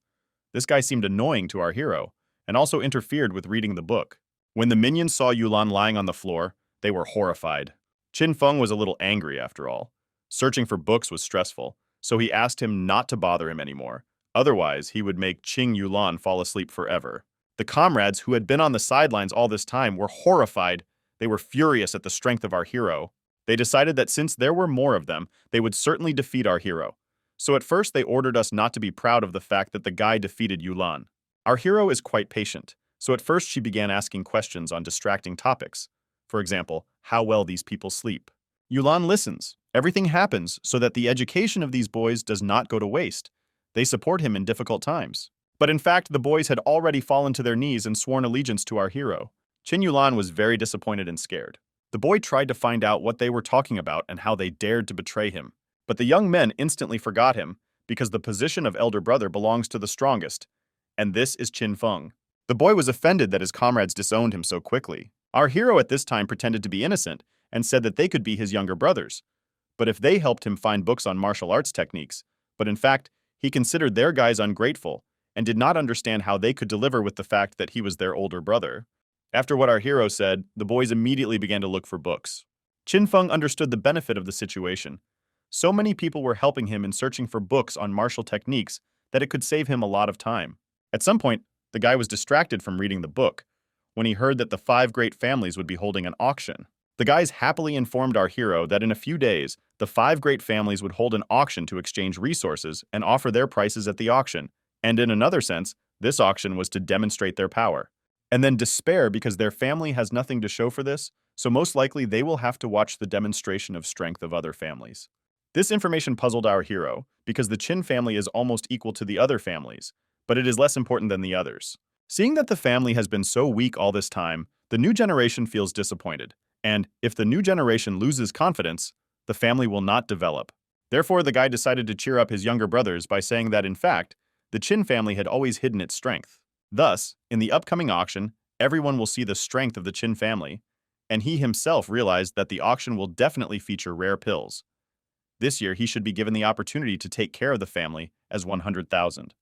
This guy seemed annoying to our hero, and also interfered with reading the book. When the minions saw Yulan lying on the floor, they were horrified. Qin Feng was a little angry after all. Searching for books was stressful, so he asked him not to bother him anymore. Otherwise, he would make Qin Yulan fall asleep forever. The comrades who had been on the sidelines all this time were horrified. They were furious at the strength of our hero. They decided that since there were more of them, they would certainly defeat our hero. So at first they ordered us not to be proud of the fact that the guy defeated Yulan. Our hero is quite patient, so at first she began asking questions on distracting topics. For example, how well these people sleep. Yulan listens. Everything happens so that the education of these boys does not go to waste. They support him in difficult times. But in fact, the boys had already fallen to their knees and sworn allegiance to our hero. Qin Yulan was very disappointed and scared. The boy tried to find out what they were talking about and how they dared to betray him. But the young men instantly forgot him, because the position of elder brother belongs to the strongest, and this is Qin Feng. The boy was offended that his comrades disowned him so quickly. Our hero at this time pretended to be innocent and said that they could be his younger brothers. But if they helped him find books on martial arts techniques, but in fact, he considered their guys ungrateful and did not understand how they could deliver with the fact that he was their older brother. After what our hero said, the boys immediately began to look for books. Qin Feng understood the benefit of the situation. So many people were helping him in searching for books on martial techniques that it could save him a lot of time. At some point, the guy was distracted from reading the book when he heard that the 5 great families would be holding an auction. The guys happily informed our hero that in a few days, the 5 great families would hold an auction to exchange resources and offer their prices at the auction. And in another sense, this auction was to demonstrate their power. And then despair because their family has nothing to show for this, so most likely they will have to watch the demonstration of strength of other families. This information puzzled our hero, because the Qin family is almost equal to the other families, but it is less important than the others. Seeing that the family has been so weak all this time, the new generation feels disappointed, and if the new generation loses confidence, the family will not develop. Therefore, the guy decided to cheer up his younger brothers by saying that, in fact, the Qin family had always hidden its strength. Thus, in the upcoming auction, everyone will see the strength of the Qin family, and he himself realized that the auction will definitely feature rare pills. This year, he should be given the opportunity to take care of the family as 100,000.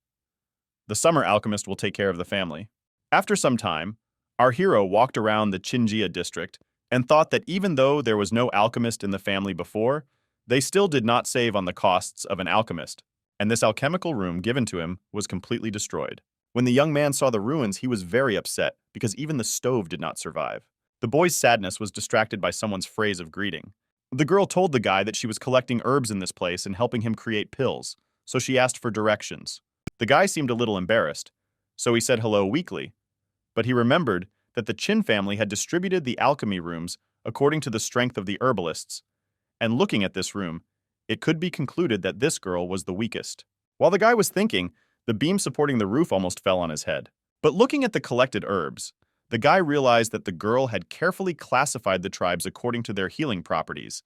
The summer alchemist will take care of the family. After some time, our hero walked around the Qinjia district and thought that even though there was no alchemist in the family before, they still did not save on the costs of an alchemist, and this alchemical room given to him was completely destroyed. When the young man saw the ruins, he was very upset because even the stove did not survive. The boy's sadness was distracted by someone's phrase of greeting. The girl told the guy that she was collecting herbs in this place and helping him create pills, so she asked for directions. The guy seemed a little embarrassed, so he said hello weakly. But he remembered that the Chin family had distributed the alchemy rooms according to the strength of the herbalists, and looking at this room, it could be concluded that this girl was the weakest. While the guy was thinking, the beam supporting the roof almost fell on his head. But looking at the collected herbs, the guy realized that the girl had carefully classified the tribes according to their healing properties,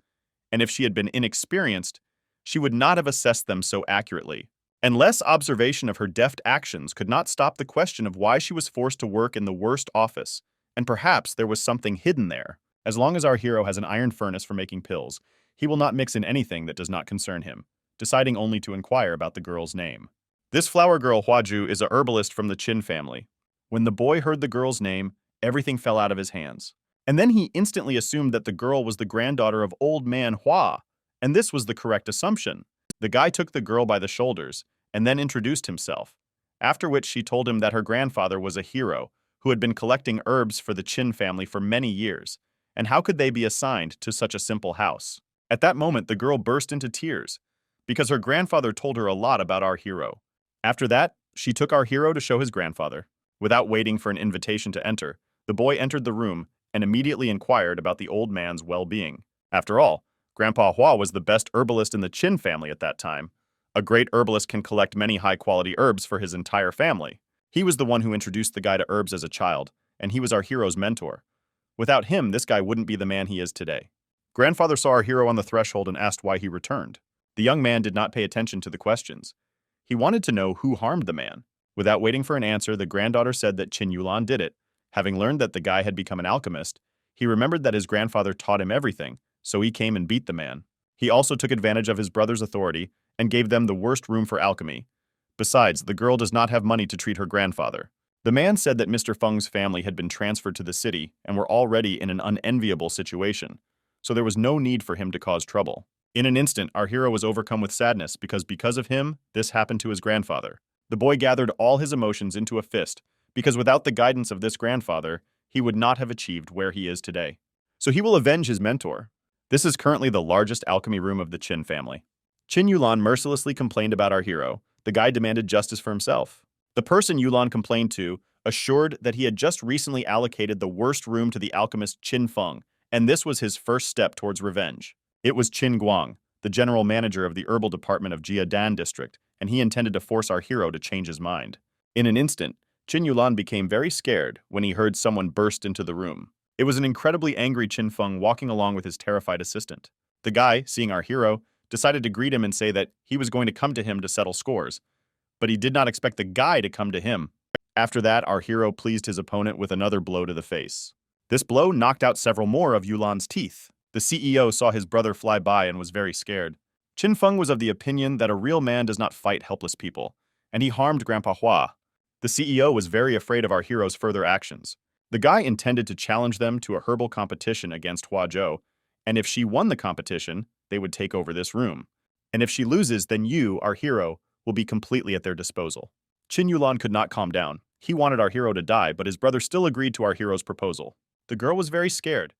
and if she had been inexperienced, she would not have assessed them so accurately. And less observation of her deft actions could not stop the question of why she was forced to work in the worst office, and perhaps there was something hidden there. As long as our hero has an iron furnace for making pills, he will not mix in anything that does not concern him, deciding only to inquire about the girl's name. This flower girl Huaju is a herbalist from the Chin family. When the boy heard the girl's name, everything fell out of his hands. And then he instantly assumed that the girl was the granddaughter of old man Hua, and this was the correct assumption. The guy took the girl by the shoulders and then introduced himself, after which she told him that her grandfather was a hero who had been collecting herbs for the Chin family for many years, and how could they be assigned to such a simple house? At that moment, the girl burst into tears, because her grandfather told her a lot about our hero. After that, she took our hero to show his grandfather. Without waiting for an invitation to enter, the boy entered the room and immediately inquired about the old man's well-being. After all, Grandpa Hua was the best herbalist in the Chin family at that time. A great herbalist can collect many high-quality herbs for his entire family. He was the one who introduced the guy to herbs as a child, and he was our hero's mentor. Without him, this guy wouldn't be the man he is today. Grandfather saw our hero on the threshold and asked why he returned. The young man did not pay attention to the questions. He wanted to know who harmed the man. Without waiting for an answer, the granddaughter said that Qin Yulan did it. Having learned that the guy had become an alchemist, he remembered that his grandfather taught him everything, so he came and beat the man. He also took advantage of his brother's authority and gave them the worst room for alchemy. Besides, the girl does not have money to treat her grandfather. The man said that Mr. Feng's family had been transferred to the city and were already in an unenviable situation, so there was no need for him to cause trouble. In an instant, our hero was overcome with sadness because of him, this happened to his grandfather. The boy gathered all his emotions into a fist, because without the guidance of this grandfather, he would not have achieved where he is today. So he will avenge his mentor. This is currently the largest alchemy room of the Qin family. Qin Yulan mercilessly complained about our hero. The guy demanded justice for himself. The person Yulan complained to assured that he had just recently allocated the worst room to the alchemist Qin Feng, and this was his first step towards revenge. It was Qin Guang, the general manager of the herbal department of Jiadan district, and he intended to force our hero to change his mind. In an instant, Qin Yulan became very scared when he heard someone burst into the room. It was an incredibly angry Qin Feng walking along with his terrified assistant. The guy, seeing our hero, decided to greet him and say that he was going to come to him to settle scores, but he did not expect the guy to come to him. After that, our hero pleased his opponent with another blow to the face. This blow knocked out several more of Yulan's teeth. The CEO saw his brother fly by and was very scared. Qin Feng was of the opinion that a real man does not fight helpless people, and he harmed Grandpa Hua. The CEO was very afraid of our hero's further actions. The guy intended to challenge them to a herbal competition against Hua Zhou, and if she won the competition, they would take over this room. And if she loses, then you, our hero, will be completely at their disposal. Qin Yulan could not calm down. He wanted our hero to die, but his brother still agreed to our hero's proposal. The girl was very scared.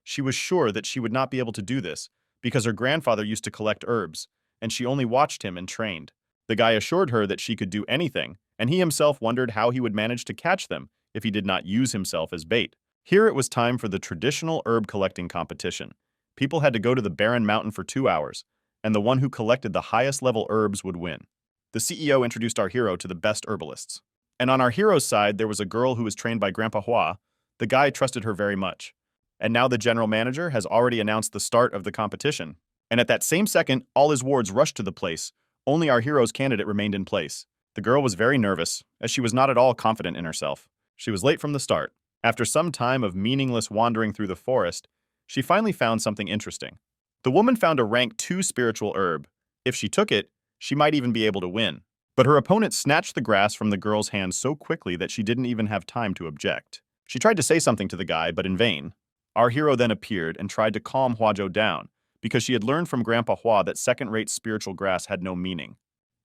She was sure that she would not be able to do this, because her grandfather used to collect herbs, and she only watched him and trained. The guy assured her that she could do anything, and he himself wondered how he would manage to catch them if he did not use himself as bait. Here it was time for the traditional herb collecting competition. People had to go to the barren mountain for 2 hours, and the one who collected the highest level herbs would win. The CEO introduced our hero to the best herbalists. And on our hero's side, there was a girl who was trained by Grandpa Hua. The guy trusted her very much. And now the general manager has already announced the start of the competition. And at that same second, all his wards rushed to the place. Only our hero's candidate remained in place. The girl was very nervous, as she was not at all confident in herself. She was late from the start. After some time of meaningless wandering through the forest, she finally found something interesting. The woman found a rank 2 spiritual herb. If she took it, she might even be able to win. But her opponent snatched the grass from the girl's hand so quickly that she didn't even have time to object. She tried to say something to the guy, but in vain. Our hero then appeared and tried to calm Hua Zhou down, because she had learned from Grandpa Hua that second-rate spiritual grass had no meaning.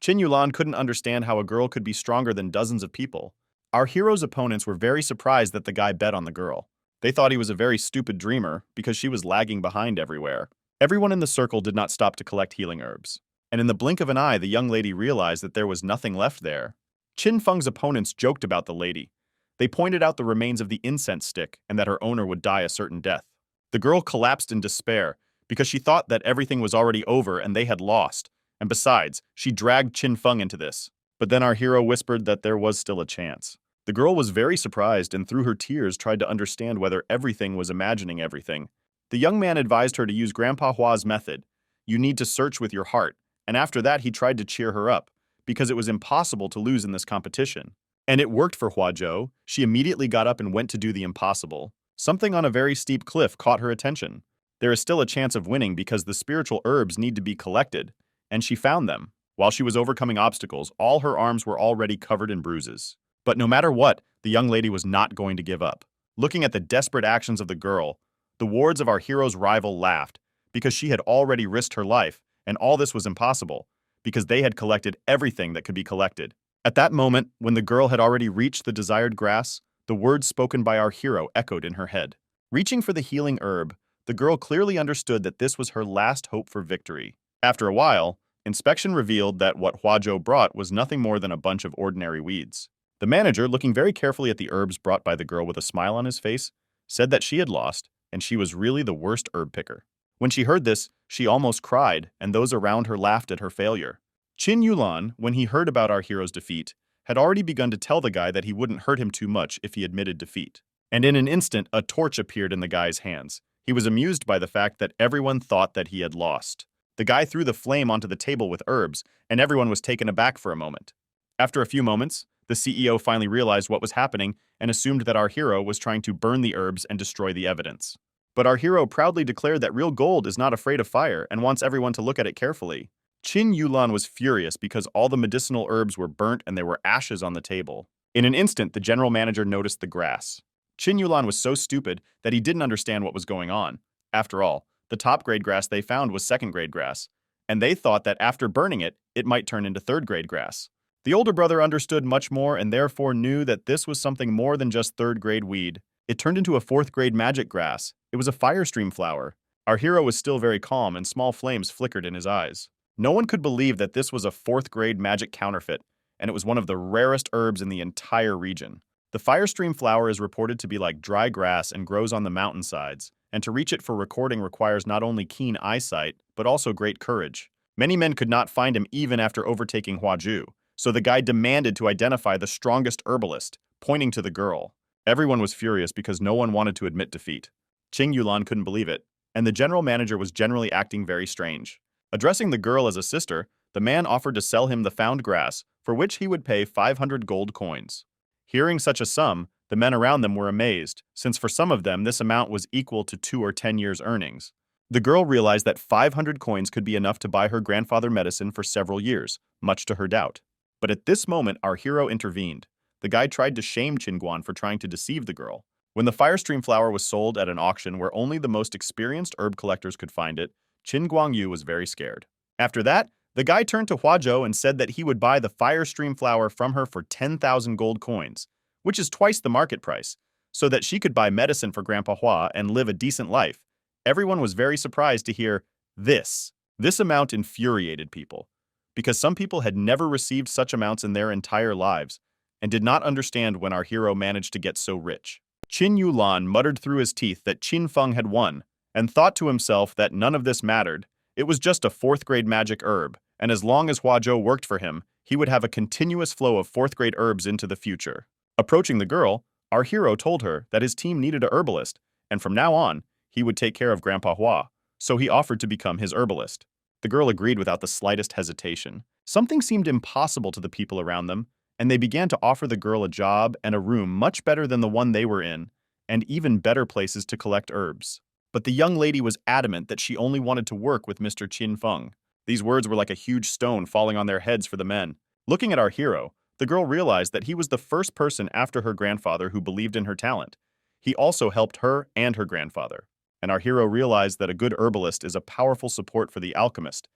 Qin Yulan couldn't understand how a girl could be stronger than dozens of people. Our hero's opponents were very surprised that the guy bet on the girl. They thought he was a very stupid dreamer because she was lagging behind everywhere. Everyone in the circle did not stop to collect healing herbs. And in the blink of an eye, the young lady realized that there was nothing left there. Qin Feng's opponents joked about the lady. They pointed out the remains of the incense stick and that her owner would die a certain death. The girl collapsed in despair because she thought that everything was already over and they had lost. And besides, she dragged Qin Feng into this. But then our hero whispered that there was still a chance. The girl was very surprised and through her tears tried to understand whether everything was imagining everything. The young man advised her to use Grandpa Hua's method. You need to search with your heart. And after that, he tried to cheer her up, because it was impossible to lose in this competition. And it worked for Huazhou. She immediately got up and went to do the impossible. Something on a very steep cliff caught her attention. There is still a chance of winning because the spiritual herbs need to be collected, and she found them. While she was overcoming obstacles, all her arms were already covered in bruises. But no matter what, the young lady was not going to give up. Looking at the desperate actions of the girl, the wards of our hero's rival laughed, because she had already risked her life, and all this was impossible, because they had collected everything that could be collected. At that moment, when the girl had already reached the desired grass, the words spoken by our hero echoed in her head. Reaching for the healing herb, the girl clearly understood that this was her last hope for victory. After a while, inspection revealed that what Huazhou brought was nothing more than a bunch of ordinary weeds. The manager, looking very carefully at the herbs brought by the girl with a smile on his face, said that she had lost, and she was really the worst herb picker. When she heard this, she almost cried, and those around her laughed at her failure. Qin Yulan, when he heard about our hero's defeat, had already begun to tell the guy that he wouldn't hurt him too much if he admitted defeat. And in an instant, a torch appeared in the guy's hands. He was amused by the fact that everyone thought that he had lost. The guy threw the flame onto the table with herbs, and everyone was taken aback for a moment. After a few moments, the CEO finally realized what was happening and assumed that our hero was trying to burn the herbs and destroy the evidence. But our hero proudly declared that real gold is not afraid of fire and wants everyone to look at it carefully. Qin Yulan was furious because all the medicinal herbs were burnt and there were ashes on the table. In an instant, the general manager noticed the grass. Qin Yulan was so stupid that he didn't understand what was going on. After all, the top-grade grass they found was second-grade grass, and they thought that after burning it, it might turn into third-grade grass. The older brother understood much more and therefore knew that this was something more than just third-grade weed. It turned into a fourth-grade magic grass. It was a fire stream flower. Our hero was still very calm and small flames flickered in his eyes. No one could believe that this was a fourth-grade magic counterfeit, and it was one of the rarest herbs in the entire region. The fire stream flower is reported to be like dry grass and grows on the mountainsides, and to reach it for recording requires not only keen eyesight, but also great courage. Many men could not find him even after overtaking Huazhou, so the guy demanded to identify the strongest herbalist, pointing to the girl. Everyone was furious because no one wanted to admit defeat. Qin Yulan couldn't believe it, and the general manager was generally acting very strange. Addressing the girl as a sister, the man offered to sell him the found grass, for which he would pay 500 gold coins. Hearing such a sum, the men around them were amazed, since for some of them this amount was equal to 2 or 10 years' earnings. The girl realized that 500 coins could be enough to buy her grandfather medicine for several years, much to her doubt. But at this moment, our hero intervened. The guy tried to shame Qin Guan for trying to deceive the girl. When the fire stream flower was sold at an auction where only the most experienced herb collectors could find it, Qin Guangyu was very scared. After that, the guy turned to Huazhou and said that he would buy the fire stream flower from her for 10,000 gold coins, which is twice the market price, so that she could buy medicine for Grandpa Hua and live a decent life. Everyone was very surprised to hear this. This amount infuriated people, because some people had never received such amounts in their entire lives and did not understand when our hero managed to get so rich. Qin Yulan muttered through his teeth that Qin Feng had won and thought to himself that none of this mattered. It was just a fourth-grade magic herb, and as long as Huazhou worked for him, he would have a continuous flow of fourth-grade herbs into the future. Approaching the girl, our hero told her that his team needed a herbalist, and from now on, he would take care of Grandpa Hua, so he offered to become his herbalist. The girl agreed without the slightest hesitation. Something seemed impossible to the people around them, and they began to offer the girl a job and a room much better than the one they were in, and even better places to collect herbs. But the young lady was adamant that she only wanted to work with Mr. Qin Feng. These words were like a huge stone falling on their heads for the men. Looking at our hero, the girl realized that he was the first person after her grandfather who believed in her talent. He also helped her and her grandfather. And our hero realized that a good herbalist is a powerful support for the alchemist.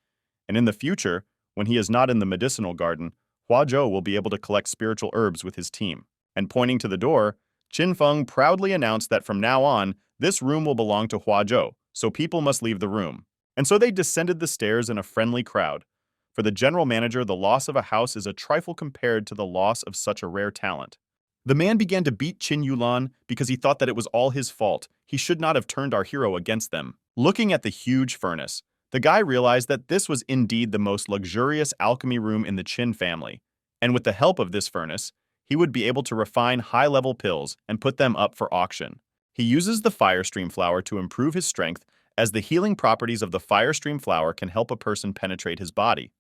And in the future, When he is not in the medicinal garden, Hua Zhou will be able to collect spiritual herbs with his team. And pointing to the door, Qin Feng proudly announced that from now on, this room will belong to Hua Zhou, so people must leave the room. And so they descended the stairs in a friendly crowd. For the general manager, the loss of a house is a trifle compared to the loss of such a rare talent. The man began to beat Qin Yulan because he thought that it was all his fault. He should not have turned our hero against them. Looking at the huge furnace, the guy realized that this was indeed the most luxurious alchemy room in the Qin family. And with the help of this furnace, he would be able to refine high-level pills and put them up for auction. He uses the fire stream flower to improve his strength, as the healing properties of the fire stream flower can help a person penetrate his body.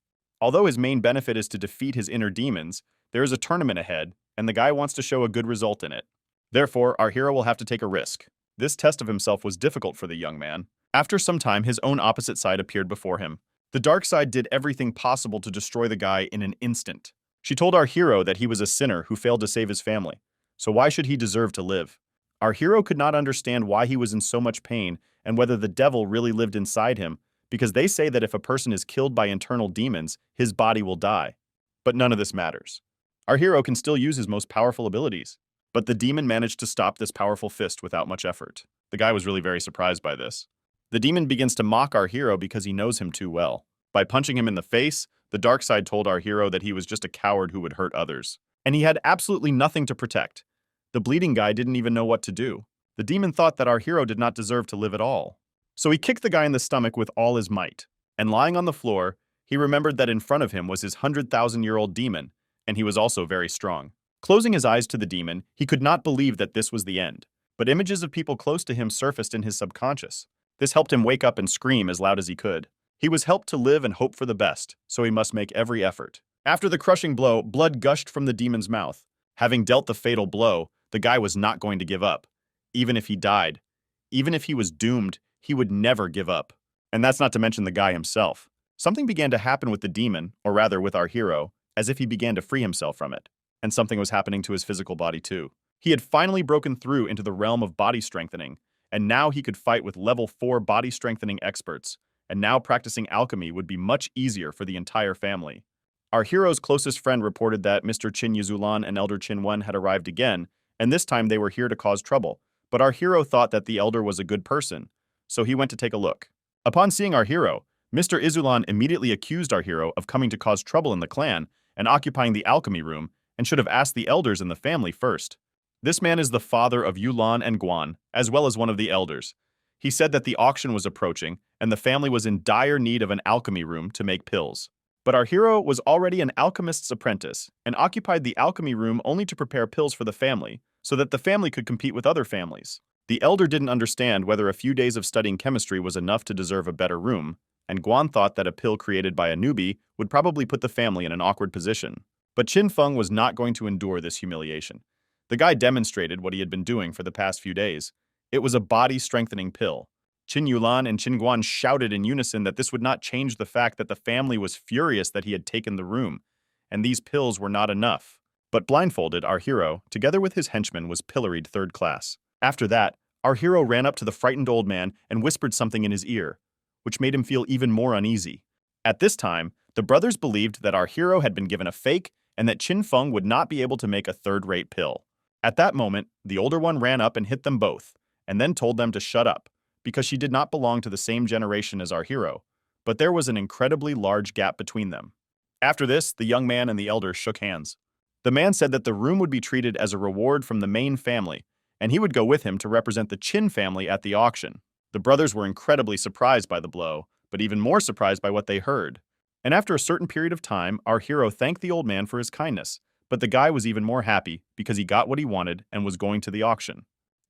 Although his main benefit is to defeat his inner demons, there is a tournament ahead, and the guy wants to show a good result in it. Therefore, our hero will have to take a risk. This test of himself was difficult for the young man. After some time, his own opposite side appeared before him. The dark side did everything possible to destroy the guy in an instant. She told our hero that he was a sinner who failed to save his family, so why should he deserve to live? Our hero could not understand why he was in so much pain and whether the devil really lived inside him, because they say that if a person is killed by internal demons, his body will die. But none of this matters. Our hero can still use his most powerful abilities. But the demon managed to stop this powerful fist without much effort. The guy was really very surprised by this. The demon begins to mock our hero because he knows him too well. By punching him in the face, the dark side told our hero that he was just a coward who would hurt others. And he had absolutely nothing to protect. The bleeding guy didn't even know what to do. The demon thought that our hero did not deserve to live at all. So he kicked the guy in the stomach with all his might. And lying on the floor, he remembered that in front of him was his 100,000-year-old demon, and he was also very strong. Closing his eyes to the demon, he could not believe that this was the end. But images of people close to him surfaced in his subconscious. This helped him wake up and scream as loud as he could. He was helped to live and hope for the best, so he must make every effort. After the crushing blow, blood gushed from the demon's mouth. Having dealt the fatal blow, the guy was not going to give up. Even if he died, even if he was doomed, he would never give up. And that's not to mention the guy himself. Something began to happen with the demon, or rather with our hero, as if he began to free himself from it. And something was happening to his physical body too. He had finally broken through into the realm of body strengthening, and now he could fight with level 4 body strengthening experts, and now practicing alchemy would be much easier for the entire family. Our hero's closest friend reported that Mr. Qin Yuzulan and Elder Qin Wen had arrived again, and this time they were here to cause trouble. But our hero thought that the elder was a good person, so he went to take a look. Upon seeing our hero, Mr. Izulan immediately accused our hero of coming to cause trouble in the clan and occupying the alchemy room, and should have asked the elders in the family first. This man is the father of Yulan and Guan, as well as one of the elders. He said that the auction was approaching, and the family was in dire need of an alchemy room to make pills. But our hero was already an alchemist's apprentice, and occupied the alchemy room only to prepare pills for the family, so that the family could compete with other families. The elder didn't understand whether a few days of studying chemistry was enough to deserve a better room, and Guan thought that a pill created by a newbie would probably put the family in an awkward position. But Qin Feng was not going to endure this humiliation. The guy demonstrated what he had been doing for the past few days. It was a body-strengthening pill. Qin Yulan and Qin Guan shouted in unison that this would not change the fact that the family was furious that he had taken the room, and these pills were not enough. But blindfolded, our hero, together with his henchmen, was pilloried third class. After that, our hero ran up to the frightened old man and whispered something in his ear, which made him feel even more uneasy. At this time, the brothers believed that our hero had been given a fake and that Qin Feng would not be able to make a third-rate pill. At that moment, the older one ran up and hit them both, and then told them to shut up, because she did not belong to the same generation as our hero, but there was an incredibly large gap between them. After this, the young man and the elder shook hands. The man said that the room would be treated as a reward from the main family, and he would go with him to represent the Qin family at the auction. The brothers were incredibly surprised by the blow, but even more surprised by what they heard. And after a certain period of time, our hero thanked the old man for his kindness, but the guy was even more happy because he got what he wanted and was going to the auction.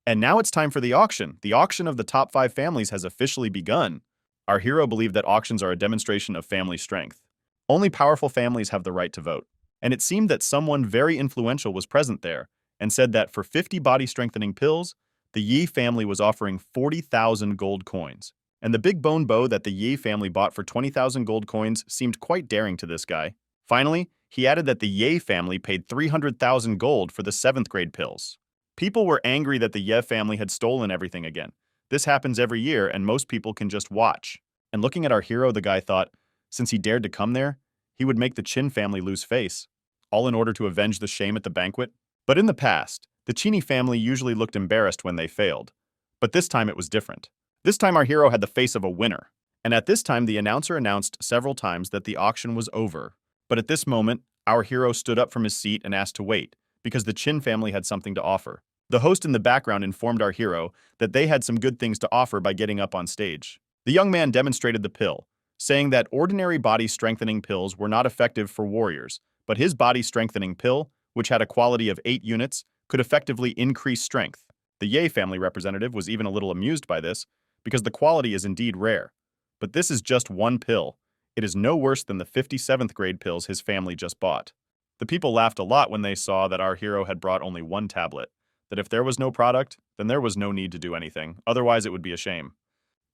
And now it's time for the auction. The auction of the top 5 families has officially begun. Our hero believed that auctions are a demonstration of family strength. Only powerful families have the right to vote. And it seemed that someone very influential was present there and said that for 50 body-strengthening pills, the Yi family was offering 40,000 gold coins. And the big bone bow that the Yi family bought for 20,000 gold coins seemed quite daring to this guy. Finally, he added that the Ye family paid 300,000 gold for the 7th grade pills. People were angry that the Ye family had stolen everything again. This happens every year, and most people can just watch. And looking at our hero, the guy thought, since he dared to come there, he would make the Qin family lose face, all in order to avenge the shame at the banquet. But in the past, the Qini family usually looked embarrassed when they failed. But this time it was different. This time our hero had the face of a winner. And at this time the announcer announced several times that the auction was over. But at this moment, our hero stood up from his seat and asked to wait, because the Qin family had something to offer. The host in the background informed our hero that they had some good things to offer by getting up on stage. The young man demonstrated the pill, saying that ordinary body-strengthening pills were not effective for warriors, but his body-strengthening pill, which had a quality of 8 units, could effectively increase strength. The Ye family representative was even a little amused by this, because the quality is indeed rare. But this is just one pill. It is no worse than the 57th grade pills his family just bought. The people laughed a lot when they saw that our hero had brought only one tablet, that if there was no product, then there was no need to do anything, otherwise it would be a shame.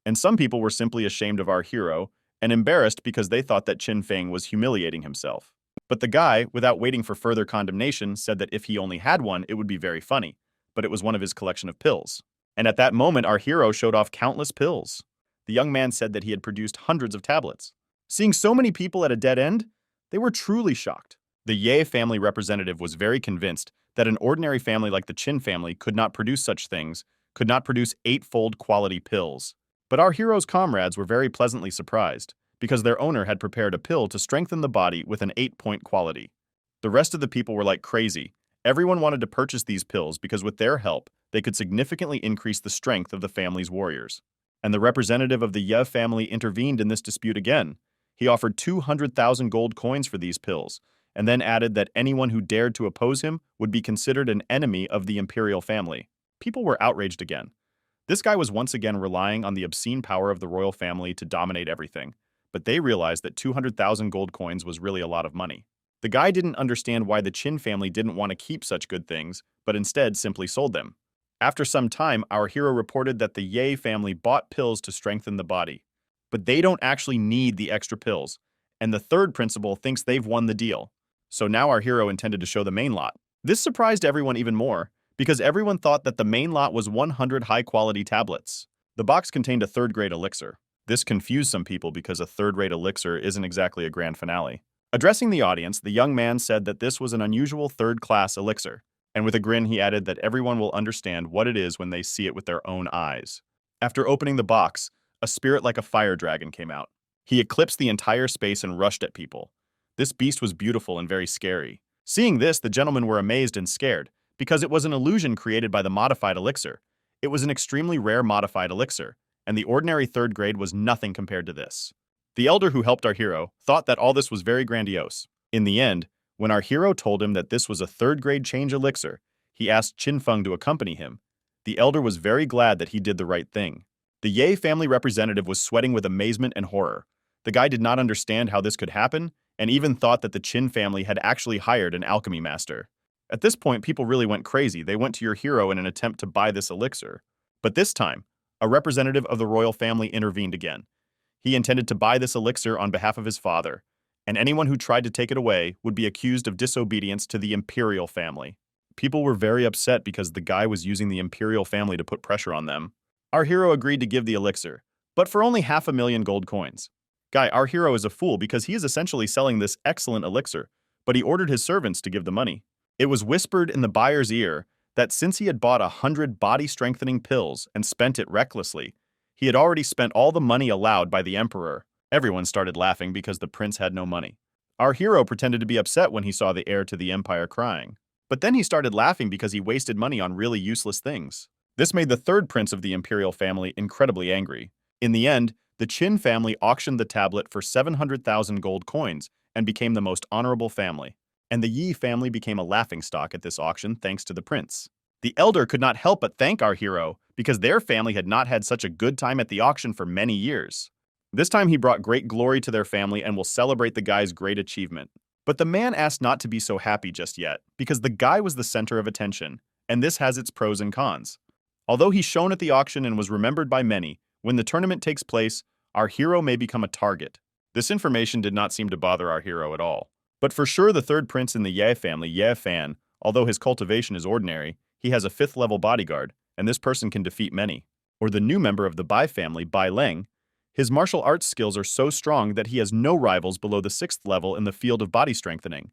And some people were simply ashamed of our hero and embarrassed because they thought that Qin Feng was humiliating himself. But the guy, without waiting for further condemnation, said that if he only had one, it would be very funny, but it was one of his collection of pills. And at that moment, our hero showed off countless pills. The young man said that he had produced hundreds of tablets. Seeing so many people at a dead end, they were truly shocked. The Ye family representative was very convinced that an ordinary family like the Qin family could not produce such things, could not produce 8-fold quality pills. But our hero's comrades were very pleasantly surprised, because their owner had prepared a pill to strengthen the body with an 8-point quality. The rest of the people were like crazy. Everyone wanted to purchase these pills because with their help, they could significantly increase the strength of the family's warriors. And the representative of the Ye family intervened in this dispute again. He offered 200,000 gold coins for these pills, and then added that anyone who dared to oppose him would be considered an enemy of the imperial family. People were outraged again. This guy was once again relying on the obscene power of the royal family to dominate everything, but they realized that 200,000 gold coins was really a lot of money. The guy didn't understand why the Qin family didn't want to keep such good things, but instead simply sold them. After some time, our hero reported that the Ye family bought pills to strengthen the body. But they don't actually need the extra pills, and the third principal thinks they've won the deal. So now our hero intended to show the main lot. This surprised everyone even more, because everyone thought that the main lot was 100 high-quality tablets. The box contained a third-grade elixir. This confused some people because a third-rate elixir isn't exactly a grand finale. Addressing the audience, the young man said that this was an unusual third-class elixir, and with a grin he added that everyone will understand what it is when they see it with their own eyes. After opening the box, a spirit like a fire dragon came out. He eclipsed the entire space and rushed at people. This beast was beautiful and very scary. Seeing this, the gentlemen were amazed and scared, because it was an illusion created by the modified elixir. It was an extremely rare modified elixir, and the ordinary third grade was nothing compared to this. The elder who helped our hero thought that all this was very grandiose. In the end, when our hero told him that this was a third-grade change elixir, he asked Qin Feng to accompany him. The elder was very glad that he did the right thing. The Ye family representative was sweating with amazement and horror. The guy did not understand how this could happen, and even thought that the Qin family had actually hired an alchemy master. At this point, people really went crazy. They went to your hero in an attempt to buy this elixir. But this time, a representative of the royal family intervened again. He intended to buy this elixir on behalf of his father, and anyone who tried to take it away would be accused of disobedience to the imperial family. People were very upset because the guy was using the imperial family to put pressure on them. Our hero agreed to give the elixir, but for only 500,000 gold coins. Guy, our hero is a fool because he is essentially selling this excellent elixir, but he ordered his servants to give the money. It was whispered in the buyer's ear that since he had bought 100 body-strengthening pills and spent it recklessly, he had already spent all the money allowed by the emperor. Everyone started laughing because the prince had no money. Our hero pretended to be upset when he saw the heir to the empire crying. But then he started laughing because he wasted money on really useless things. This made the third prince of the imperial family incredibly angry. In the end, the Qin family auctioned the tablet for 700,000 gold coins and became the most honorable family. And the Yi family became a laughingstock at this auction thanks to the prince. The elder could not help but thank our hero because their family had not had such a good time at the auction for many years. This time he brought great glory to their family and will celebrate the guy's great achievement. But the man asked not to be so happy just yet, because the guy was the center of attention, and this has its pros and cons. Although he shone at the auction and was remembered by many, when the tournament takes place, our hero may become a target. This information did not seem to bother our hero at all. But for sure the third prince in the Ye family, Ye Fan, although his cultivation is ordinary, he has a 5th-level bodyguard, and this person can defeat many. Or the new member of the Bai family, Bai Leng. His martial arts skills are so strong that he has no rivals below the 6th level in the field of body strengthening.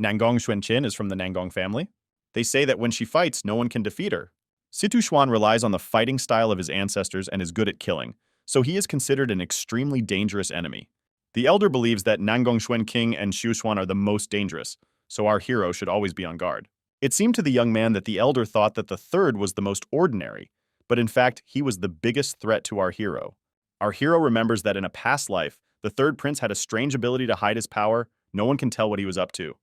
Nangong Xuanqin is from the Nangong family. They say that when she fights, no one can defeat her. Situ Xuan relies on the fighting style of his ancestors and is good at killing, so he is considered an extremely dangerous enemy. The elder believes that Nangong Xuanqing and Xiu Xuan are the most dangerous, so our hero should always be on guard. It seemed to the young man that the elder thought that the third was the most ordinary, but in fact, he was the biggest threat to our hero. Our hero remembers that in a past life, the third prince had a strange ability to hide his power. No one can tell what he was up to.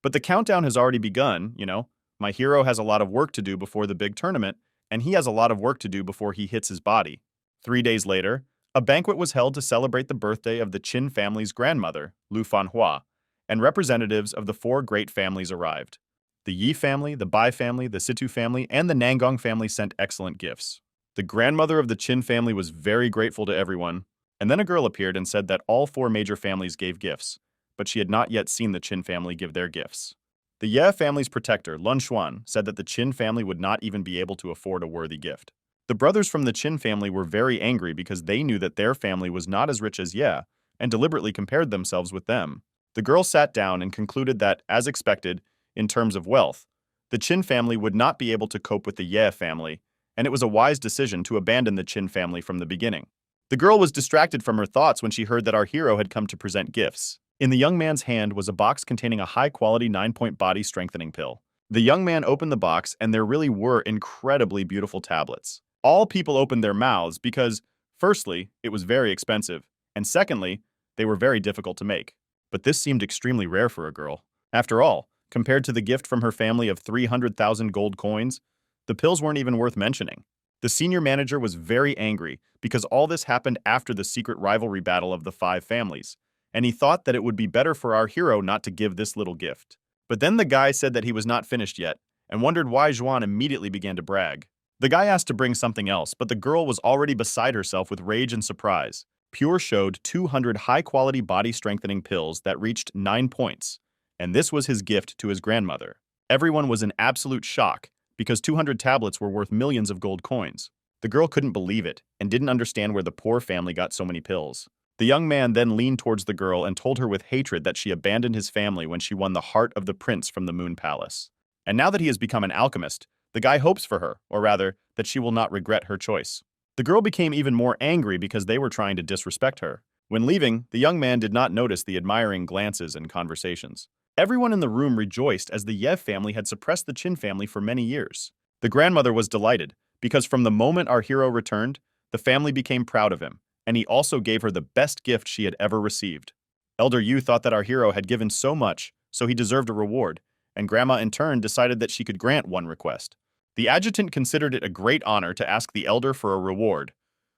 But the countdown has already begun, you know. My hero has a lot of work to do before the big tournament, and he has a lot of work to do before he hits his body. 3 days later, a banquet was held to celebrate the birthday of the Qin family's grandmother, Lu Fanhua, and representatives of the 4 great families arrived. The Yi family, the Bai family, the Situ family, and the Nangong family sent excellent gifts. The grandmother of the Qin family was very grateful to everyone, and then a girl appeared and said that all 4 major families gave gifts, but she had not yet seen the Qin family give their gifts. The Ye family's protector, Lun Xuan, said that the Qin family would not even be able to afford a worthy gift. The brothers from the Qin family were very angry because they knew that their family was not as rich as Ye, and deliberately compared themselves with them. The girl sat down and concluded that, as expected, in terms of wealth, the Qin family would not be able to cope with the Ye family, and it was a wise decision to abandon the Qin family from the beginning. The girl was distracted from her thoughts when she heard that our hero had come to present gifts. In the young man's hand was a box containing a high-quality 9-point body strengthening pill. The young man opened the box, and there really were incredibly beautiful tablets. All people opened their mouths because, firstly, it was very expensive, and secondly, they were very difficult to make. But this seemed extremely rare for a girl. After all, compared to the gift from her family of 300,000 gold coins, the pills weren't even worth mentioning. The senior manager was very angry because all this happened after the secret rivalry battle of the 5 families, and he thought that it would be better for our hero not to give this little gift. But then the guy said that he was not finished yet, and wondered why Zhuan immediately began to brag. The guy asked to bring something else, but the girl was already beside herself with rage and surprise. Pure showed 200 high-quality body-strengthening pills that reached 9 points, and this was his gift to his grandmother. Everyone was in absolute shock, because 200 tablets were worth millions of gold coins. The girl couldn't believe it, and didn't understand where the poor family got so many pills. The young man then leaned towards the girl and told her with hatred that she abandoned his family when she won the heart of the prince from the Moon Palace. And now that he has become an alchemist, the guy hopes for her, or rather, that she will not regret her choice. The girl became even more angry because they were trying to disrespect her. When leaving, the young man did not notice the admiring glances and conversations. Everyone in the room rejoiced as the Yev family had suppressed the Qin family for many years. The grandmother was delighted, because from the moment our hero returned, the family became proud of him, and he also gave her the best gift she had ever received. Elder Yu thought that our hero had given so much, so he deserved a reward, and Grandma in turn decided that she could grant one request. The adjutant considered it a great honor to ask the elder for a reward,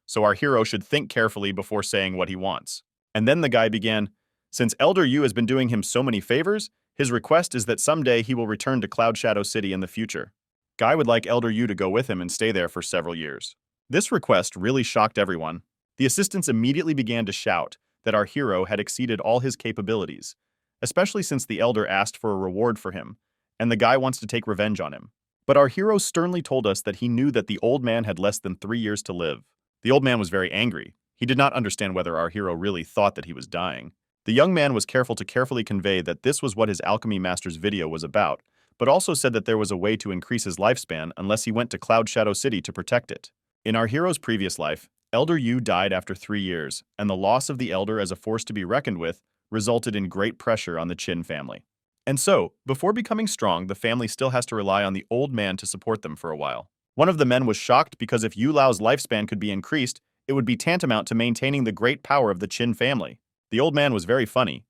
so our hero should think carefully before saying what he wants. And then the guy began, "Since Elder Yu has been doing him so many favors, his request is that someday he will return to Cloud Shadow City in the future. Guy would like Elder Yu to go with him and stay there for several years." This request really shocked everyone. The assistants immediately began to shout that our hero had exceeded all his capabilities, especially since the elder asked for a reward for him, and the guy wants to take revenge on him. But our hero sternly told us that he knew that the old man had less than 3 years to live. The old man was very angry. He did not understand whether our hero really thought that he was dying. The young man was careful to carefully convey that this was what his alchemy master's video was about, but also said that there was a way to increase his lifespan unless he went to Cloud Shadow City to protect it. In our hero's previous life, Elder Yu died after 3 years, and the loss of the elder as a force to be reckoned with resulted in great pressure on the Qin family. And so, before becoming strong, the family still has to rely on the old man to support them for a while. One of the men was shocked because if Yu Lao's lifespan could be increased, it would be tantamount to maintaining the great power of the Qin family. The old man was very funny,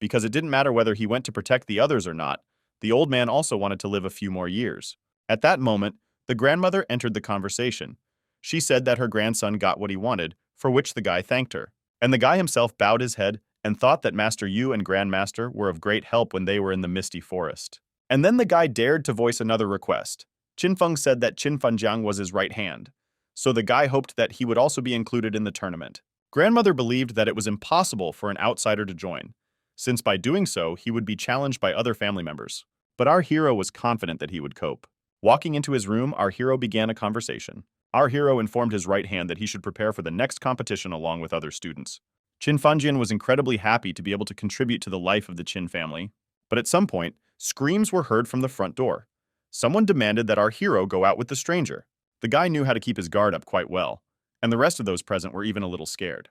because it didn't matter whether he went to protect the others or not, the old man also wanted to live a few more years. At that moment, the grandmother entered the conversation. She said that her grandson got what he wanted, for which the guy thanked her. And the guy himself bowed his head and thought that Master Yu and Grandmaster were of great help when they were in the misty forest. And then the guy dared to voice another request. Qin Feng said that Qin Fanjiang was his right hand, so the guy hoped that he would also be included in the tournament. Grandmother believed that it was impossible for an outsider to join, since by doing so he would be challenged by other family members. But our hero was confident that he would cope. Walking into his room, our hero began a conversation. Our hero informed his right hand that he should prepare for the next competition along with other students. Qin Fanjian was incredibly happy to be able to contribute to the life of the Qin family, but at some point, screams were heard from the front door. Someone demanded that our hero go out with the stranger. The guy knew how to keep his guard up quite well, and the rest of those present were even a little scared.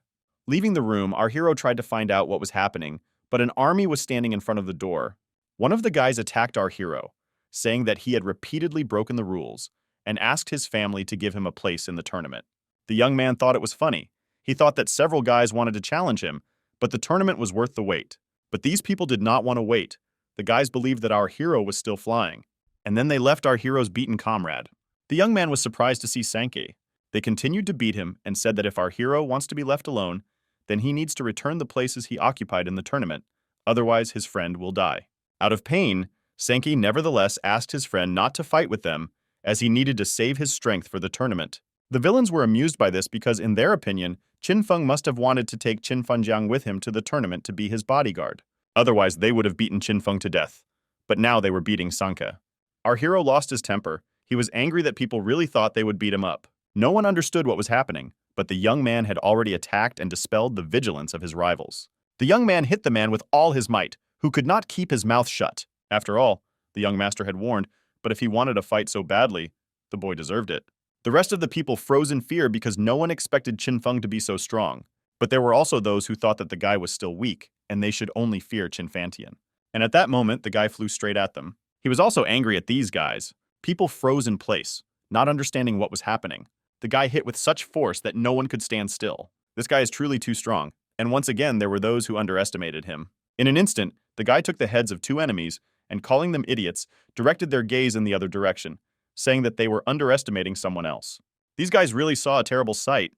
Leaving the room, our hero tried to find out what was happening, but an army was standing in front of the door. One of the guys attacked our hero, saying that he had repeatedly broken the rules, and asked his family to give him a place in the tournament. The young man thought it was funny. He thought that several guys wanted to challenge him, but the tournament was worth the wait. But these people did not want to wait. The guys believed that our hero was still flying, and then they left our hero's beaten comrade. The young man was surprised to see Sankey. They continued to beat him and said that if our hero wants to be left alone, then he needs to return the places he occupied in the tournament, otherwise his friend will die. Out of pain, Sankey nevertheless asked his friend not to fight with them, as he needed to save his strength for the tournament. The villains were amused by this because, in their opinion, Qin Feng must have wanted to take Qin Fanjiang with him to the tournament to be his bodyguard. Otherwise, they would have beaten Qin Feng to death. But now they were beating Sanke. Our hero lost his temper. He was angry that people really thought they would beat him up. No one understood what was happening, but the young man had already attacked and dispelled the vigilance of his rivals. The young man hit the man with all his might, who could not keep his mouth shut. After all, the young master had warned, but if he wanted a fight so badly, the boy deserved it. The rest of the people froze in fear because no one expected Qin Feng to be so strong. But there were also those who thought that the guy was still weak, and they should only fear Qin Fantian. And at that moment, the guy flew straight at them. He was also angry at these guys. People froze in place, not understanding what was happening. The guy hit with such force that no one could stand still. This guy is truly too strong, and once again there were those who underestimated him. In an instant, the guy took the heads of two enemies, and calling them idiots, directed their gaze in the other direction, saying that they were underestimating someone else. These guys really saw a terrible sight.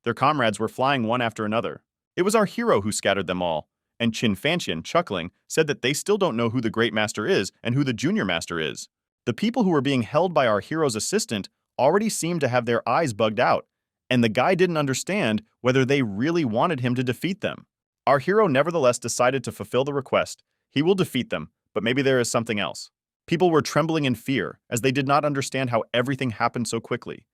Their comrades were flying one after another. It was our hero who scattered them all, and Qin Fantian, chuckling, said that they still don't know who the Great Master is and who the Junior Master is. The people who were being held by our hero's assistant already seemed to have their eyes bugged out, and the guy didn't understand whether they really wanted him to defeat them. Our hero nevertheless decided to fulfill the request. He will defeat them, but maybe there is something else. People were trembling in fear, as they did not understand how everything happened so quickly.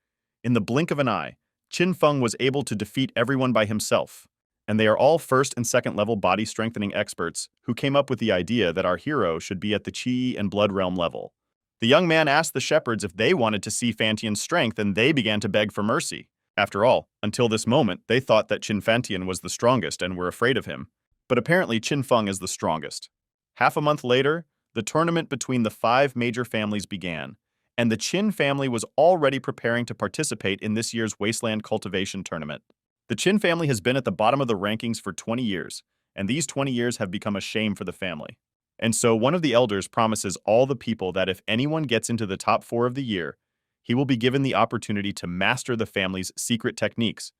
In the blink of an eye, Qin Feng was able to defeat everyone by himself, and they are all first and second level body strengthening experts who came up with the idea that our hero should be at the Qi and Blood Realm level. The young man asked the shepherds if they wanted to see Fantian's strength, and they began to beg for mercy. After all, until this moment, they thought that Qin Fantian was the strongest and were afraid of him. But apparently Qin Feng is the strongest. Half a month later, the tournament between the 5 major families began, and the Qin family was already preparing to participate in this year's Wasteland Cultivation Tournament. The Qin family has been at the bottom of the rankings for 20 years, and these 20 years have become a shame for the family. And so one of the elders promises all the people that if anyone gets into the top 4 of the year, he will be given the opportunity to master the family's secret techniques.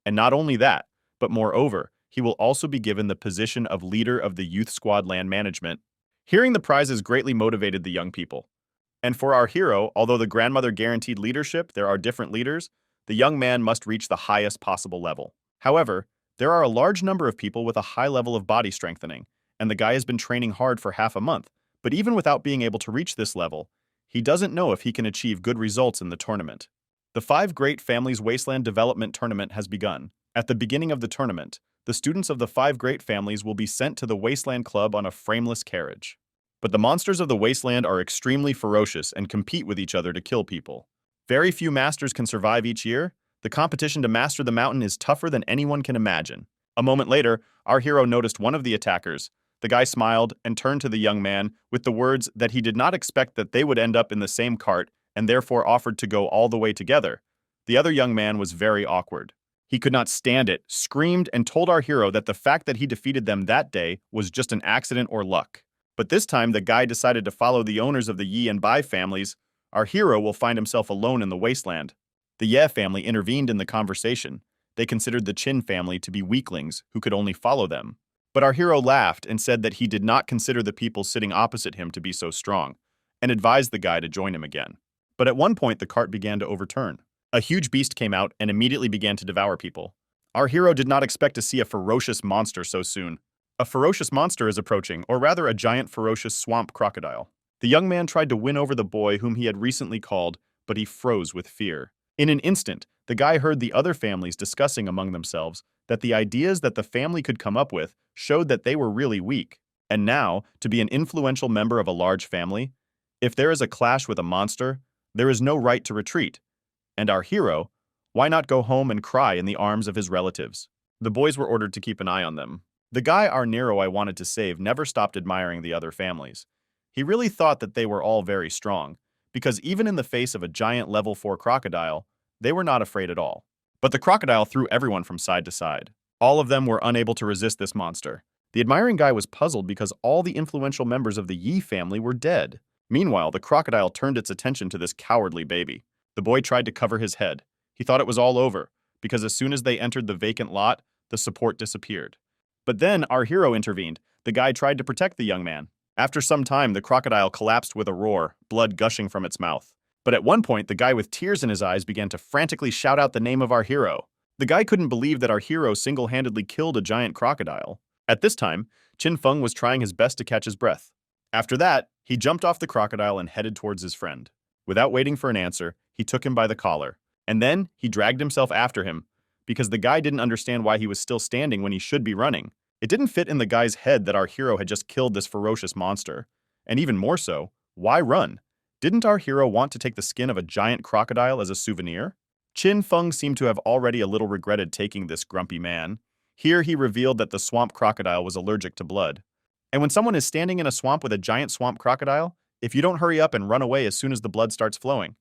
And not only that, but moreover, he will also be given the position of leader of the Youth Squad Land Management. Hearing the prizes greatly motivated the young people. And for our hero, although the grandmother guaranteed leadership, there are different leaders, the young man must reach the highest possible level. However, there are a large number of people with a high level of body strengthening, and the guy has been training hard for half a month, but even without being able to reach this level, he doesn't know if he can achieve good results in the tournament. The 5 Great Families Wasteland Development Tournament has begun. At the beginning of the tournament, the students of the 5 Great Families will be sent to the Wasteland Club on a frameless carriage. But the monsters of the Wasteland are extremely ferocious and compete with each other to kill people. Very few masters can survive each year. The competition to master the mountain is tougher than anyone can imagine. A moment later, our hero noticed one of the attackers. The guy smiled and turned to the young man with the words that he did not expect that they would end up in the same cart and therefore offered to go all the way together. The other young man was very awkward. He could not stand it, screamed, and told our hero that the fact that he defeated them that day was just an accident or luck. But this time, the guy decided to follow the owners of the Yi and Bai families. Our hero will find himself alone in the wasteland. The Ye family intervened in the conversation. They considered the Qin family to be weaklings who could only follow them. But our hero laughed and said that he did not consider the people sitting opposite him to be so strong, and advised the guy to join him again. But at one point, the cart began to overturn. A huge beast came out and immediately began to devour people. Our hero did not expect to see a ferocious monster so soon. A ferocious monster is approaching, or rather a giant ferocious swamp crocodile. The young man tried to win over the boy whom he had recently called, but he froze with fear. In an instant, the guy heard the other families discussing among themselves that the ideas that the family could come up with showed that they were really weak. And now, to be an influential member of a large family, if there is a clash with a monster, there is no right to retreat. And our hero, why not go home and cry in the arms of his relatives? The boys were ordered to keep an eye on them. The guy our Nero I wanted to save never stopped admiring the other families. He really thought that they were all very strong, because even in the face of a giant level 4 crocodile, they were not afraid at all. But the crocodile threw everyone from side to side. All of them were unable to resist this monster. The admiring guy was puzzled because all the influential members of the Yi family were dead. Meanwhile, the crocodile turned its attention to this cowardly baby. The boy tried to cover his head. He thought it was all over, because as soon as they entered the vacant lot, the support disappeared. But then our hero intervened. The guy tried to protect the young man. After some time, the crocodile collapsed with a roar, blood gushing from its mouth. But at one point, the guy with tears in his eyes began to frantically shout out the name of our hero. The guy couldn't believe that our hero single-handedly killed a giant crocodile. At this time, Qin Feng was trying his best to catch his breath. After that, he jumped off the crocodile and headed towards his friend. Without waiting for an answer, he took him by the collar. And then, he dragged himself after him, because the guy didn't understand why he was still standing when he should be running. It didn't fit in the guy's head that our hero had just killed this ferocious monster. And even more so, why run? Didn't our hero want to take the skin of a giant crocodile as a souvenir? Qin Feng seemed to have already a little regretted taking this grumpy man. Here he revealed that the swamp crocodile was allergic to blood. And when someone is standing in a swamp with a giant swamp crocodile, if you don't hurry up and run away as soon as the blood starts flowing,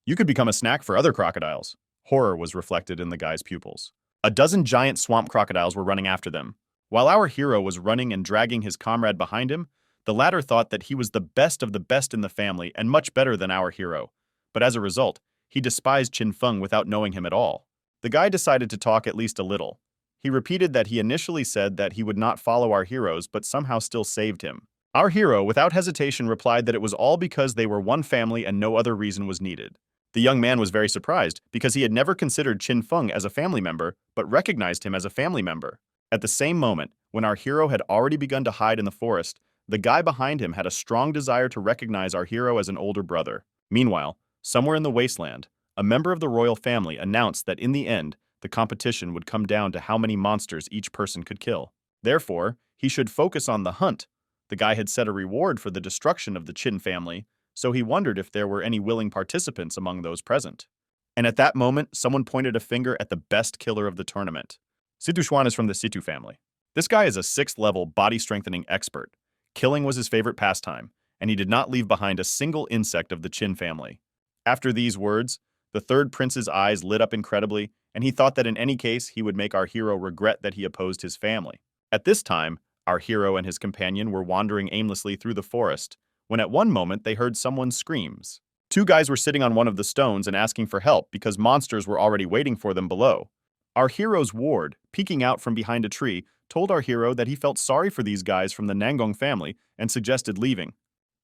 you could become a snack for other crocodiles. Horror was reflected in the guy's pupils. A dozen giant swamp crocodiles were running after them. While our hero was running and dragging his comrade behind him, the latter thought that he was the best of the best in the family and much better than our hero. But as a result, he despised Qin Feng without knowing him at all. The guy decided to talk at least a little. He repeated that he initially said that he would not follow our heroes but somehow still saved him. Our hero, without hesitation, replied that it was all because they were one family and no other reason was needed. The young man was very surprised because he had never considered Qin Feng as a family member but recognized him as a family member. At the same moment, when our hero had already begun to hide in the forest, the guy behind him had a strong desire to recognize our hero as an older brother. Meanwhile, somewhere in the wasteland, a member of the royal family announced that in the end, the competition would come down to how many monsters each person could kill. Therefore, he should focus on the hunt. The guy had set a reward for the destruction of the Qin family, so he wondered if there were any willing participants among those present. And at that moment, someone pointed a finger at the best killer of the tournament. Situ Xuan is from the Situ family. This guy is a 6th-level body-strengthening expert. Killing was his favorite pastime, and he did not leave behind a single insect of the Qin family. After these words, the third prince's eyes lit up incredibly, and he thought that in any case he would make our hero regret that he opposed his family. At this time, our hero and his companion were wandering aimlessly through the forest, when at one moment they heard someone's screams. Two guys were sitting on one of the stones and asking for help because monsters were already waiting for them below. Our hero's ward, peeking out from behind a tree, told our hero that he felt sorry for these guys from the Nangong family and suggested leaving.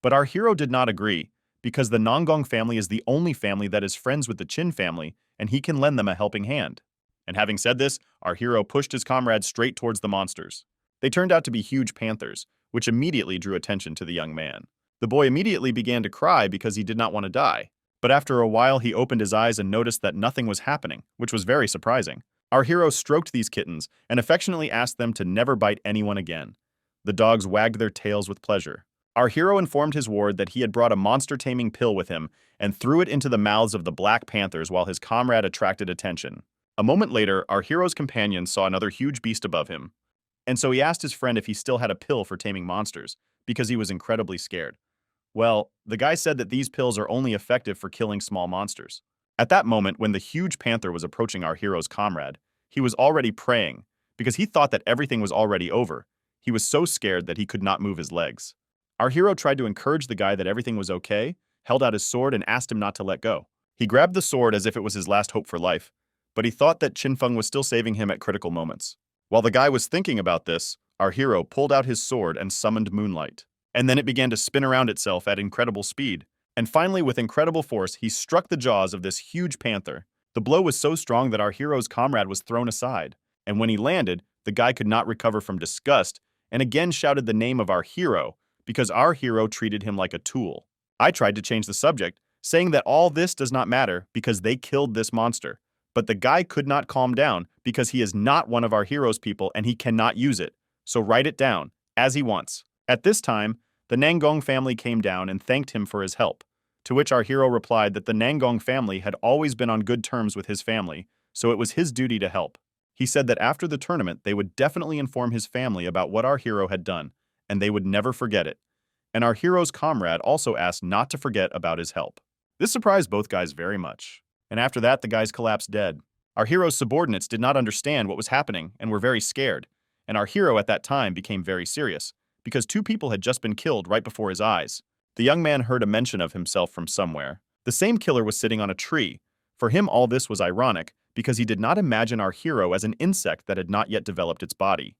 But our hero did not agree, because the Nangong family is the only family that is friends with the Qin family, and he can lend them a helping hand. And having said this, our hero pushed his comrades straight towards the monsters. They turned out to be huge panthers, which immediately drew attention to the young man. The boy immediately began to cry because he did not want to die. But after a while, he opened his eyes and noticed that nothing was happening, which was very surprising. Our hero stroked these kittens and affectionately asked them to never bite anyone again. The dogs wagged their tails with pleasure. Our hero informed his ward that he had brought a monster-taming pill with him and threw it into the mouths of the black panthers while his comrade attracted attention. A moment later, our hero's companion saw another huge beast above him, and so he asked his friend if he still had a pill for taming monsters, because he was incredibly scared. Well, the guy said that these pills are only effective for killing small monsters. At that moment, when the huge panther was approaching our hero's comrade, he was already praying, because he thought that everything was already over. He was so scared that he could not move his legs. Our hero tried to encourage the guy that everything was okay, held out his sword and asked him not to let go. He grabbed the sword as if it was his last hope for life, but he thought that Qin Feng was still saving him at critical moments. While the guy was thinking about this, our hero pulled out his sword and summoned moonlight. And then it began to spin around itself at incredible speed. And finally, with incredible force, he struck the jaws of this huge panther. The blow was so strong that our hero's comrade was thrown aside. And when he landed, the guy could not recover from disgust and again shouted the name of our hero because our hero treated him like a tool. I tried to change the subject, saying that all this does not matter because they killed this monster. But the guy could not calm down because he is not one of our hero's people and he cannot use it. So write it down, as he wants. At this time, the Nangong family came down and thanked him for his help, to which our hero replied that the Nangong family had always been on good terms with his family, so it was his duty to help. He said that after the tournament, they would definitely inform his family about what our hero had done, and they would never forget it. And our hero's comrade also asked not to forget about his help. This surprised both guys very much. And after that, the guys collapsed dead. Our hero's subordinates did not understand what was happening and were very scared, and our hero at that time became very serious, because two people had just been killed right before his eyes. The young man heard a mention of himself from somewhere. The same killer was sitting on a tree. For him, all this was ironic, because he did not imagine our hero as an insect that had not yet developed its body.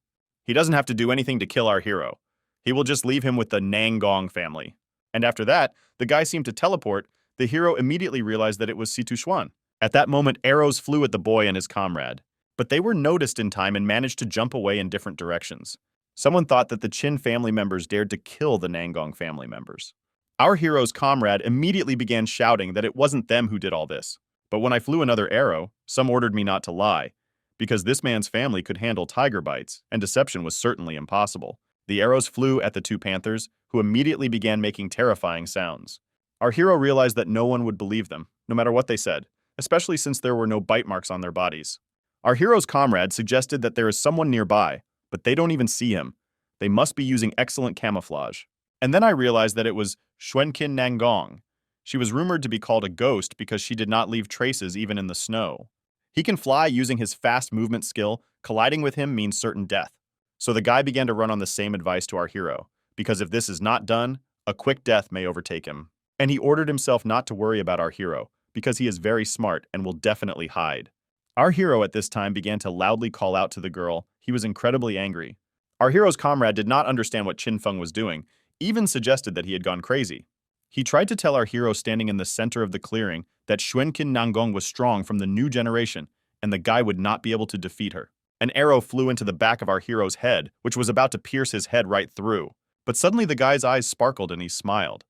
He doesn't have to do anything to kill our hero. He will just leave him with the Nangong family. And after that, the guy seemed to teleport. The hero immediately realized that it was Situ Xuan. At that moment, arrows flew at the boy and his comrade. But they were noticed in time and managed to jump away in different directions. Someone thought that the Qin family members dared to kill the Nangong family members. Our hero's comrade immediately began shouting that it wasn't them who did all this. But when I flew another arrow, some ordered me not to lie, because this man's family could handle tiger bites, and deception was certainly impossible. The arrows flew at the two panthers, who immediately began making terrifying sounds. Our hero realized that no one would believe them, no matter what they said, especially since there were no bite marks on their bodies. Our hero's comrade suggested that there is someone nearby, but they don't even see him. They must be using excellent camouflage. And then I realized that it was Xuanqin Nangong. She was rumored to be called a ghost because she did not leave traces even in the snow. He can fly using his fast movement skill. Colliding with him means certain death. So the guy began to run on the same advice to our hero, because if this is not done, a quick death may overtake him. And he ordered himself not to worry about our hero, because he is very smart and will definitely hide. Our hero at this time began to loudly call out to the girl. He was incredibly angry. Our hero's comrade did not understand what Qin Feng was doing, even suggested that he had gone crazy. He tried to tell our hero standing in the center of the clearing that Xuanqin Nangong was strong from the new generation, and the guy would not be able to defeat her. An arrow flew into the back of our hero's head, which was about to pierce his head right through. But suddenly the guy's eyes sparkled and he smiled.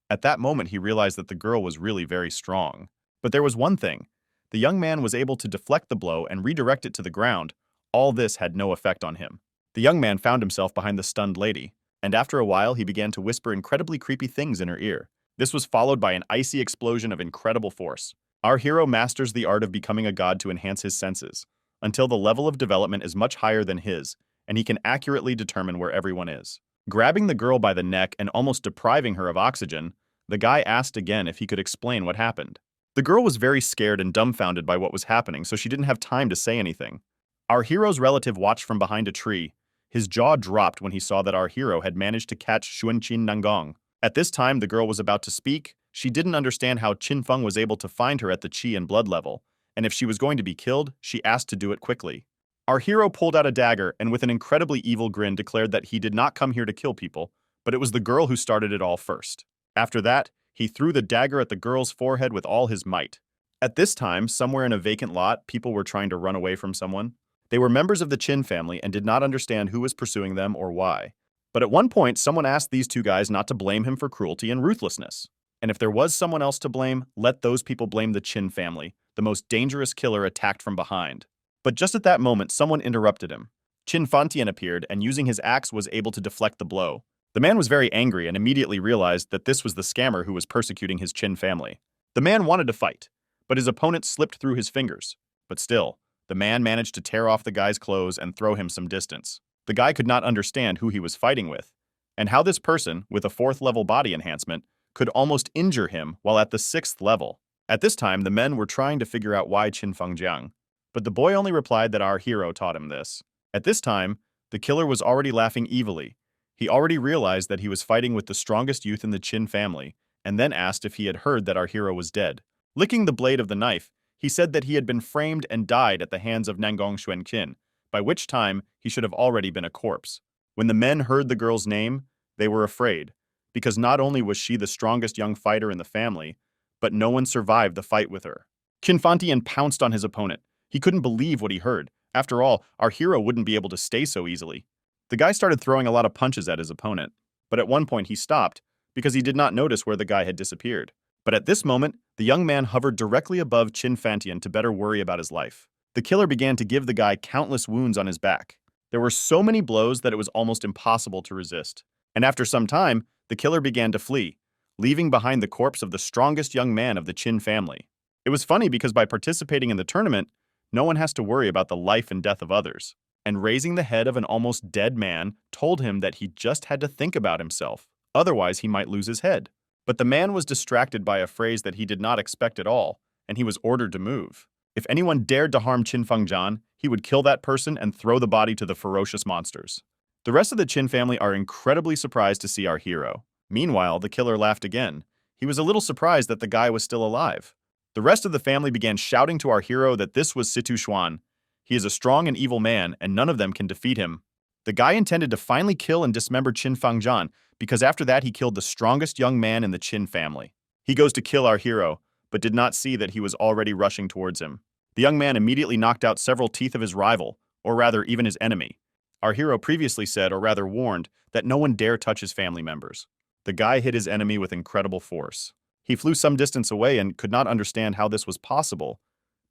At that moment, he realized that the girl was really very strong. But there was one thing. The young man was able to deflect the blow and redirect it to the ground. All this had no effect on him. The young man found himself behind the stunned lady, and after a while, he began to whisper incredibly creepy things in her ear. This was followed by an icy explosion of incredible force. Our hero masters the art of becoming a god to enhance his senses, until the level of development is much higher than his, and he can accurately determine where everyone is. Grabbing the girl by the neck and almost depriving her of oxygen, the guy asked again if he could explain what happened. The girl was very scared and dumbfounded by what was happening, so she didn't have time to say anything. Our hero's relative watched from behind a tree. His jaw dropped when he saw that our hero had managed to catch Xuanqin Nangong. At this time, the girl was about to speak. She didn't understand how Qin Feng was able to find her at the qi and blood level, and if she was going to be killed, she asked to do it quickly. Our hero pulled out a dagger and with an incredibly evil grin declared that he did not come here to kill people, but it was the girl who started it all first. After that, he threw the dagger at the girl's forehead with all his might. At this time, somewhere in a vacant lot, people were trying to run away from someone. They were members of the Qin family and did not understand who was pursuing them or why. But at one point, someone asked these two guys not to blame him for cruelty and ruthlessness. And if there was someone else to blame, let those people blame the Qin family, the most dangerous killer attacked from behind. But just at that moment, someone interrupted him. Qin Fantian appeared and using his axe was able to deflect the blow. The man was very angry and immediately realized that this was the scammer who was persecuting his Qin family. The man wanted to fight, but his opponent slipped through his fingers. But still, the man managed to tear off the guy's clothes and throw him some distance. The guy could not understand who he was fighting with, and how this person, with a 4th level body enhancement, could almost injure him while at the 6th level. At this time, the men were trying to figure out why Qin Fengjiang, but the boy only replied that our hero taught him this. At this time, the killer was already laughing evilly. He already realized that he was fighting with the strongest youth in the Qin family, and then asked if he had heard that our hero was dead. Licking the blade of the knife, he said that he had been framed and died at the hands of Nangong Xuanqin, by which time he should have already been a corpse. When the men heard the girl's name, they were afraid, because not only was she the strongest young fighter in the family, but no one survived the fight with her. Qin Fantian pounced on his opponent. He couldn't believe what he heard. After all, our hero wouldn't be able to stay so easily. The guy started throwing a lot of punches at his opponent, but at one point he stopped because he did not notice where the guy had disappeared. But at this moment, the young man hovered directly above Qin Fantian to better worry about his life. The killer began to give the guy countless wounds on his back. There were so many blows that it was almost impossible to resist. And after some time, the killer began to flee, leaving behind the corpse of the strongest young man of the Qin family. It was funny because by participating in the tournament, no one has to worry about the life and death of others. And raising the head of an almost dead man told him that he just had to think about himself, otherwise he might lose his head. But the man was distracted by a phrase that he did not expect at all, and he was ordered to move. If anyone dared to harm Qin Fengjian, he would kill that person and throw the body to the ferocious monsters. The rest of the Qin family are incredibly surprised to see our hero. Meanwhile, the killer laughed again. He was a little surprised that the guy was still alive. The rest of the family began shouting to our hero that this was Situ Xuan. He is a strong and evil man, and none of them can defeat him. The guy intended to finally kill and dismember Qin Fengjian, because after that he killed the strongest young man in the Qin family. He goes to kill our hero, but did not see that he was already rushing towards him. The young man immediately knocked out several teeth of his rival, or rather even his enemy. Our hero previously said, or rather warned, that no one dare touch his family members. The guy hit his enemy with incredible force. He flew some distance away and could not understand how this was possible,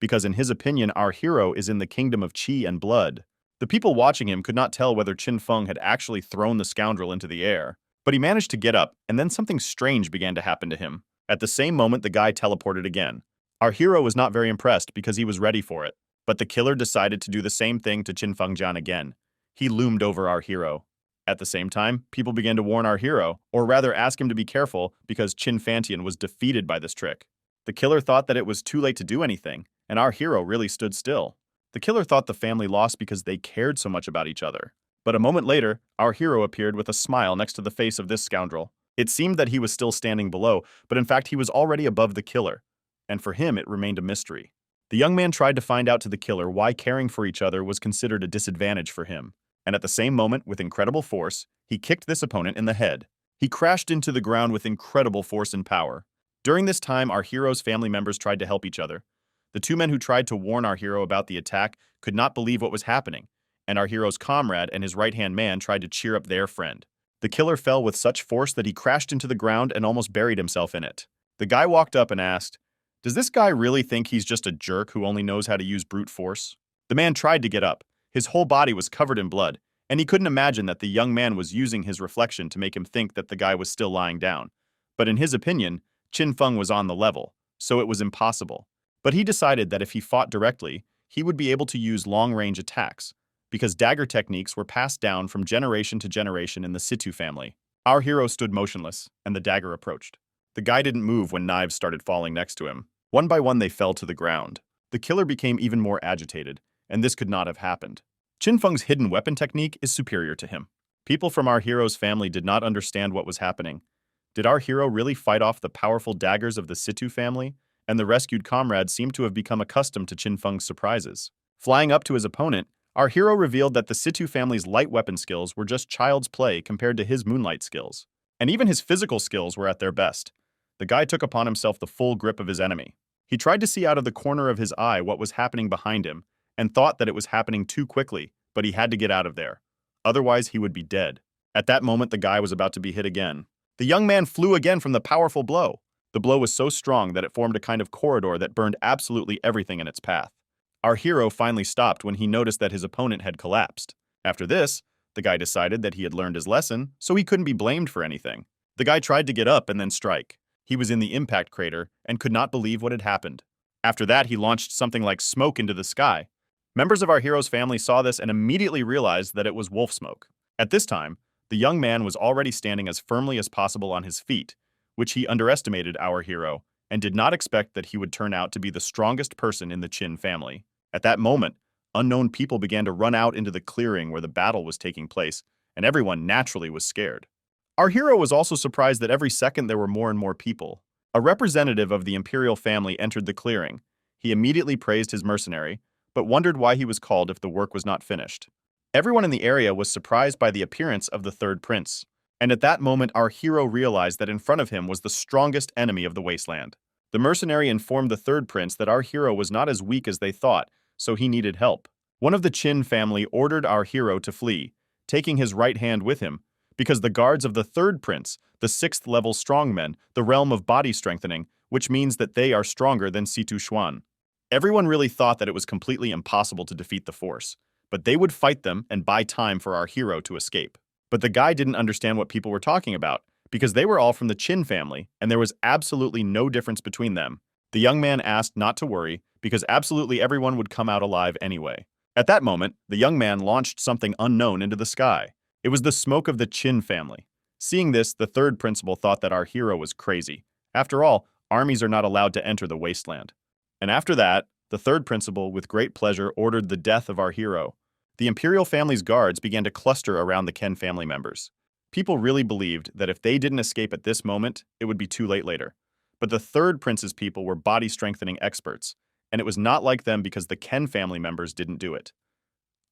because in his opinion our hero is in the kingdom of qi and blood. The people watching him could not tell whether Qin Feng had actually thrown the scoundrel into the air, but he managed to get up, and then something strange began to happen to him. At the same moment, the guy teleported again. Our hero was not very impressed because he was ready for it, but the killer decided to do the same thing to Qin Fengjian again. He loomed over our hero. At the same time, people began to warn our hero, or rather ask him to be careful because Qin Fantian was defeated by this trick. The killer thought that it was too late to do anything, and our hero really stood still. The killer thought the family lost because they cared so much about each other. But a moment later, our hero appeared with a smile next to the face of this scoundrel. It seemed that he was still standing below, but in fact he was already above the killer, and for him it remained a mystery. The young man tried to find out to the killer why caring for each other was considered a disadvantage for him. And at the same moment, with incredible force, he kicked this opponent in the head. He crashed into the ground with incredible force and power. During this time, our hero's family members tried to help each other. The two men who tried to warn our hero about the attack could not believe what was happening, and our hero's comrade and his right-hand man tried to cheer up their friend. The killer fell with such force that he crashed into the ground and almost buried himself in it. The guy walked up and asked, "Does this guy really think he's just a jerk who only knows how to use brute force?" The man tried to get up. His whole body was covered in blood, and he couldn't imagine that the young man was using his reflection to make him think that the guy was still lying down. But in his opinion, Qin Feng was on the level, so it was impossible. But he decided that if he fought directly, he would be able to use long-range attacks, because dagger techniques were passed down from generation to generation in the Situ family. Our hero stood motionless, and the dagger approached. The guy didn't move when knives started falling next to him. One by one they fell to the ground. The killer became even more agitated, and this could not have happened. Qin Feng's hidden weapon technique is superior to him. People from our hero's family did not understand what was happening. Did our hero really fight off the powerful daggers of the Situ family? And the rescued comrades seemed to have become accustomed to Qin Feng's surprises. Flying up to his opponent, our hero revealed that the Situ family's light weapon skills were just child's play compared to his moonlight skills. And even his physical skills were at their best. The guy took upon himself the full grip of his enemy. He tried to see out of the corner of his eye what was happening behind him, and thought that it was happening too quickly, but he had to get out of there. Otherwise, he would be dead. At that moment, the guy was about to be hit again. The young man flew again from the powerful blow. The blow was so strong that it formed a kind of corridor that burned absolutely everything in its path. Our hero finally stopped when he noticed that his opponent had collapsed. After this, the guy decided that he had learned his lesson, so he couldn't be blamed for anything. The guy tried to get up and then strike. He was in the impact crater and could not believe what had happened. After that, he launched something like smoke into the sky. Members of our hero's family saw this and immediately realized that it was wolf smoke. At this time, the young man was already standing as firmly as possible on his feet, which he underestimated our hero, and did not expect that he would turn out to be the strongest person in the Qin family. At that moment, unknown people began to run out into the clearing where the battle was taking place, and everyone naturally was scared. Our hero was also surprised that every second there were more and more people. A representative of the imperial family entered the clearing. He immediately praised his mercenary, but wondered why he was called if the work was not finished. Everyone in the area was surprised by the appearance of the third prince, and at that moment our hero realized that in front of him was the strongest enemy of the wasteland. The mercenary informed the third prince that our hero was not as weak as they thought, so he needed help. One of the Qin family ordered our hero to flee, taking his right hand with him, because the guards of the third prince, the 6th level strongmen, the realm of body strengthening, which means that they are stronger than Situ Xuan. Everyone really thought that it was completely impossible to defeat the force, but they would fight them and buy time for our hero to escape. But the guy didn't understand what people were talking about, because they were all from the Qin family, and there was absolutely no difference between them. The young man asked not to worry, because absolutely everyone would come out alive anyway. At that moment, the young man launched something unknown into the sky. It was the smoke of the Qin family. Seeing this, the third principal thought that our hero was crazy. After all, armies are not allowed to enter the wasteland. And after that, the third principal, with great pleasure, ordered the death of our hero. The imperial family's guards began to cluster around the Ken family members. People really believed that if they didn't escape at this moment, it would be too late later. But the third prince's people were body-strengthening experts, and it was not like them because the Ken family members didn't do it.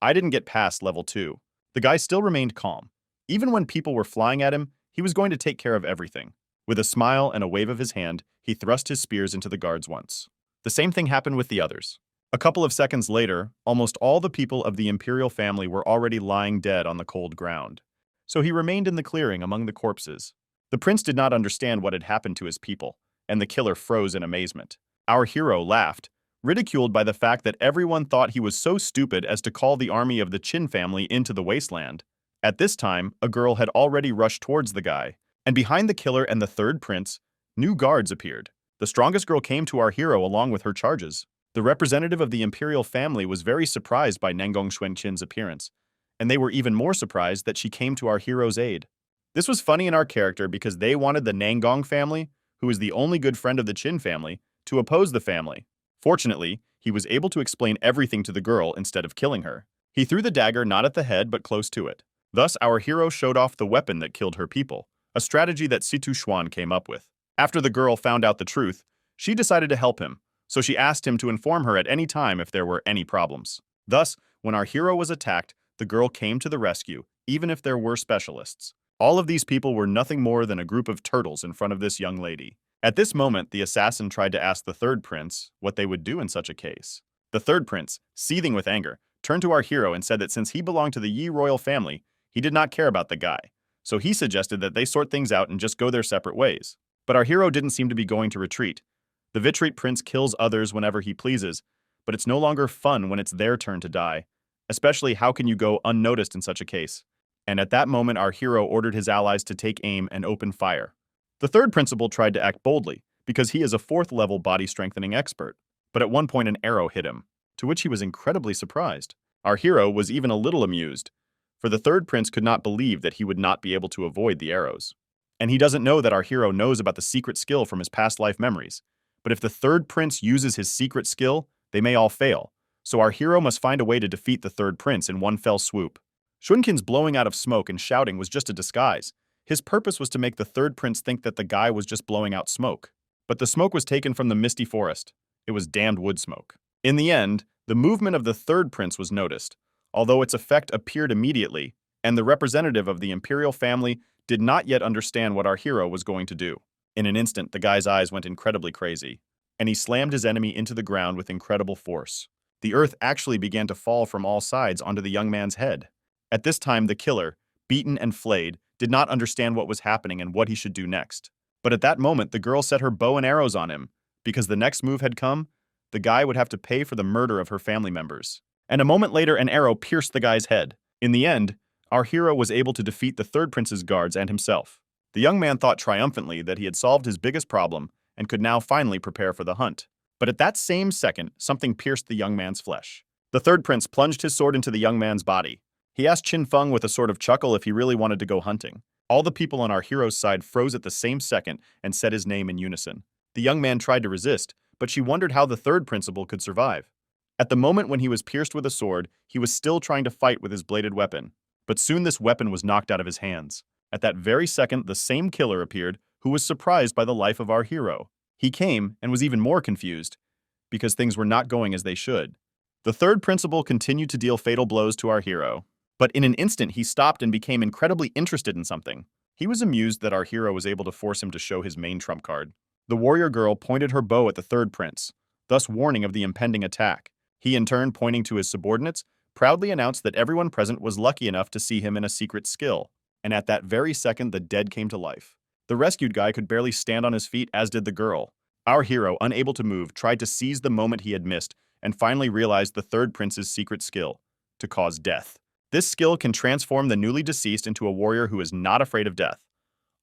I didn't get past level 2. The guy still remained calm. Even when people were flying at him, he was going to take care of everything. With a smile and a wave of his hand, he thrust his spears into the guards once. The same thing happened with the others. A couple of seconds later, almost all the people of the imperial family were already lying dead on the cold ground. So he remained in the clearing among the corpses. The prince did not understand what had happened to his people, and the killer froze in amazement. Our hero laughed, ridiculed by the fact that everyone thought he was so stupid as to call the army of the Qin family into the wasteland. At this time, a girl had already rushed towards the guy, and behind the killer and the third prince, new guards appeared. The strongest girl came to our hero along with her charges. The representative of the imperial family was very surprised by Nangong Xuanqin's appearance, and they were even more surprised that she came to our hero's aid. This was funny in our character because they wanted the Nangong family, who is the only good friend of the Qin family, to oppose the family. Fortunately, he was able to explain everything to the girl instead of killing her. He threw the dagger not at the head but close to it. Thus, our hero showed off the weapon that killed her people, a strategy that Situ Xuan came up with. After the girl found out the truth, she decided to help him, so she asked him to inform her at any time if there were any problems. Thus, when our hero was attacked, the girl came to the rescue, even if there were specialists. All of these people were nothing more than a group of turtles in front of this young lady. At this moment, the assassin tried to ask the third prince what they would do in such a case. The third prince, seething with anger, turned to our hero and said that since he belonged to the Yi royal family, he did not care about the guy. So he suggested that they sort things out and just go their separate ways. But our hero didn't seem to be going to retreat. The Vitrite prince kills others whenever he pleases, but it's no longer fun when it's their turn to die. Especially, how can you go unnoticed in such a case? And at that moment, our hero ordered his allies to take aim and open fire. The third principal tried to act boldly, because he is a 4th-level body-strengthening expert. But at one point an arrow hit him, to which he was incredibly surprised. Our hero was even a little amused, for the third prince could not believe that he would not be able to avoid the arrows. And he doesn't know that our hero knows about the secret skill from his past life memories. But if the third prince uses his secret skill, they may all fail. So our hero must find a way to defeat the third prince in one fell swoop. Shunkin's blowing out of smoke and shouting was just a disguise. His purpose was to make the third prince think that the guy was just blowing out smoke. But the smoke was taken from the misty forest. It was damned wood smoke. In the end, the movement of the third prince was noticed, although its effect appeared immediately, and the representative of the imperial family did not yet understand what our hero was going to do. In an instant, the guy's eyes went incredibly crazy, and he slammed his enemy into the ground with incredible force. The earth actually began to fall from all sides onto the young man's head. At this time, the killer, beaten and flayed, did not understand what was happening and what he should do next. But at that moment, the girl set her bow and arrows on him, because the next move had come. The guy would have to pay for the murder of her family members. And a moment later, an arrow pierced the guy's head. In the end, our hero was able to defeat the third prince's guards and himself. The young man thought triumphantly that he had solved his biggest problem and could now finally prepare for the hunt. But at that same second, something pierced the young man's flesh. The third prince plunged his sword into the young man's body. He asked Qin Feng with a sort of chuckle if he really wanted to go hunting. All the people on our hero's side froze at the same second and said his name in unison. The young man tried to resist, but she wondered how the third principal could survive. At the moment when he was pierced with a sword, he was still trying to fight with his bladed weapon. But soon this weapon was knocked out of his hands. At that very second, the same killer appeared, who was surprised by the life of our hero. He came and was even more confused, because things were not going as they should. The third principal continued to deal fatal blows to our hero. But in an instant, he stopped and became incredibly interested in something. He was amused that our hero was able to force him to show his main trump card. The warrior girl pointed her bow at the third prince, thus warning of the impending attack. He, in turn, pointing to his subordinates, proudly announced that everyone present was lucky enough to see him in a secret skill. And at that very second, the dead came to life. The rescued guy could barely stand on his feet, as did the girl. Our hero, unable to move, tried to seize the moment he had missed and finally realized the third prince's secret skill, to cause death. This skill can transform the newly deceased into a warrior who is not afraid of death.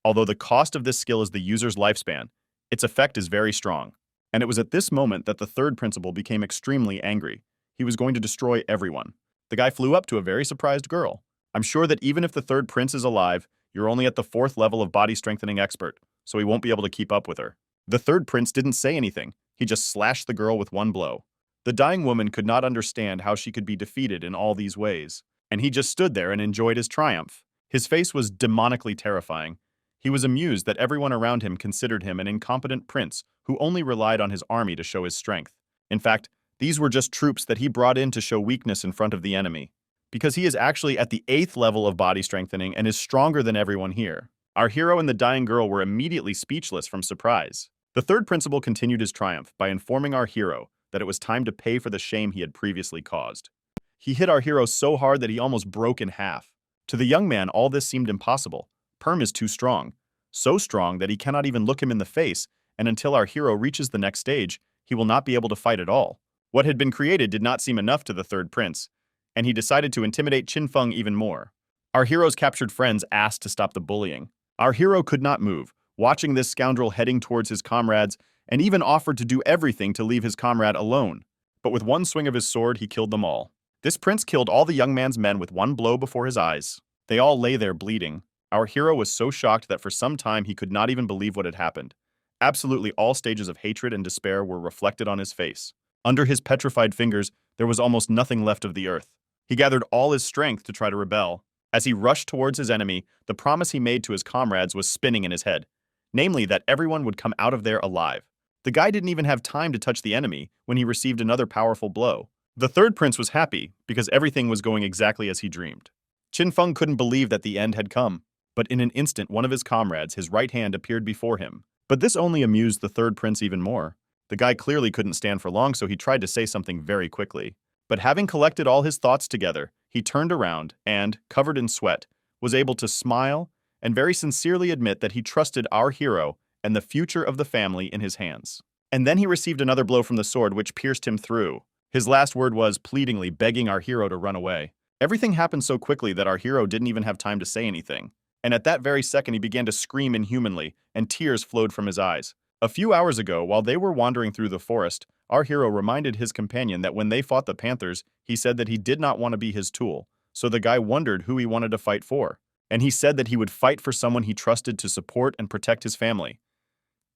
Although the cost of this skill is the user's lifespan, its effect is very strong. And it was at this moment that the third principal became extremely angry. He was going to destroy everyone. The guy flew up to a very surprised girl. I'm sure that even if the third prince is alive, you're only at the 4th level of body strengthening expert, so he won't be able to keep up with her. The third prince didn't say anything. He just slashed the girl with one blow. The dying woman could not understand how she could be defeated in all these ways, and he just stood there and enjoyed his triumph. His face was demonically terrifying. He was amused that everyone around him considered him an incompetent prince who only relied on his army to show his strength. In fact, these were just troops that he brought in to show weakness in front of the enemy, because he is actually at the 8th level of body strengthening and is stronger than everyone here. Our hero and the dying girl were immediately speechless from surprise. The third principal continued his triumph by informing our hero that it was time to pay for the shame he had previously caused. He hit our hero so hard that he almost broke in half. To the young man, all this seemed impossible. Perm is too strong, so strong that he cannot even look him in the face, and until our hero reaches the next stage, he will not be able to fight at all. What had been created did not seem enough to the third prince, and he decided to intimidate Qin Feng even more. Our hero's captured friends asked to stop the bullying. Our hero could not move, watching this scoundrel heading towards his comrades, and even offered to do everything to leave his comrade alone. But with one swing of his sword, he killed them all. This prince killed all the young man's men with one blow before his eyes. They all lay there bleeding. Our hero was so shocked that for some time he could not even believe what had happened. Absolutely all stages of hatred and despair were reflected on his face. Under his petrified fingers, there was almost nothing left of the earth. He gathered all his strength to try to rebel. As he rushed towards his enemy, the promise he made to his comrades was spinning in his head, namely that everyone would come out of there alive. The guy didn't even have time to touch the enemy when he received another powerful blow. The third prince was happy because everything was going exactly as he dreamed. Qin Feng couldn't believe that the end had come, but in an instant one of his comrades, his right hand, appeared before him. But this only amused the third prince even more. The guy clearly couldn't stand for long, so he tried to say something very quickly. But having collected all his thoughts together, he turned around and, covered in sweat, was able to smile and very sincerely admit that he trusted our hero and the future of the family in his hands. And then he received another blow from the sword which pierced him through. His last word was pleadingly begging our hero to run away. Everything happened so quickly that our hero didn't even have time to say anything. And at that very second he began to scream inhumanly, and tears flowed from his eyes. A few hours ago, while they were wandering through the forest, our hero reminded his companion that when they fought the Panthers, he said that he did not want to be his tool. So the guy wondered who he wanted to fight for. And he said that he would fight for someone he trusted to support and protect his family.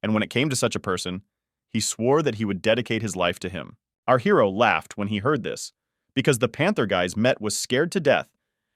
And when it came to such a person, he swore that he would dedicate his life to him. Our hero laughed when he heard this, because the Panther guys met was scared to death,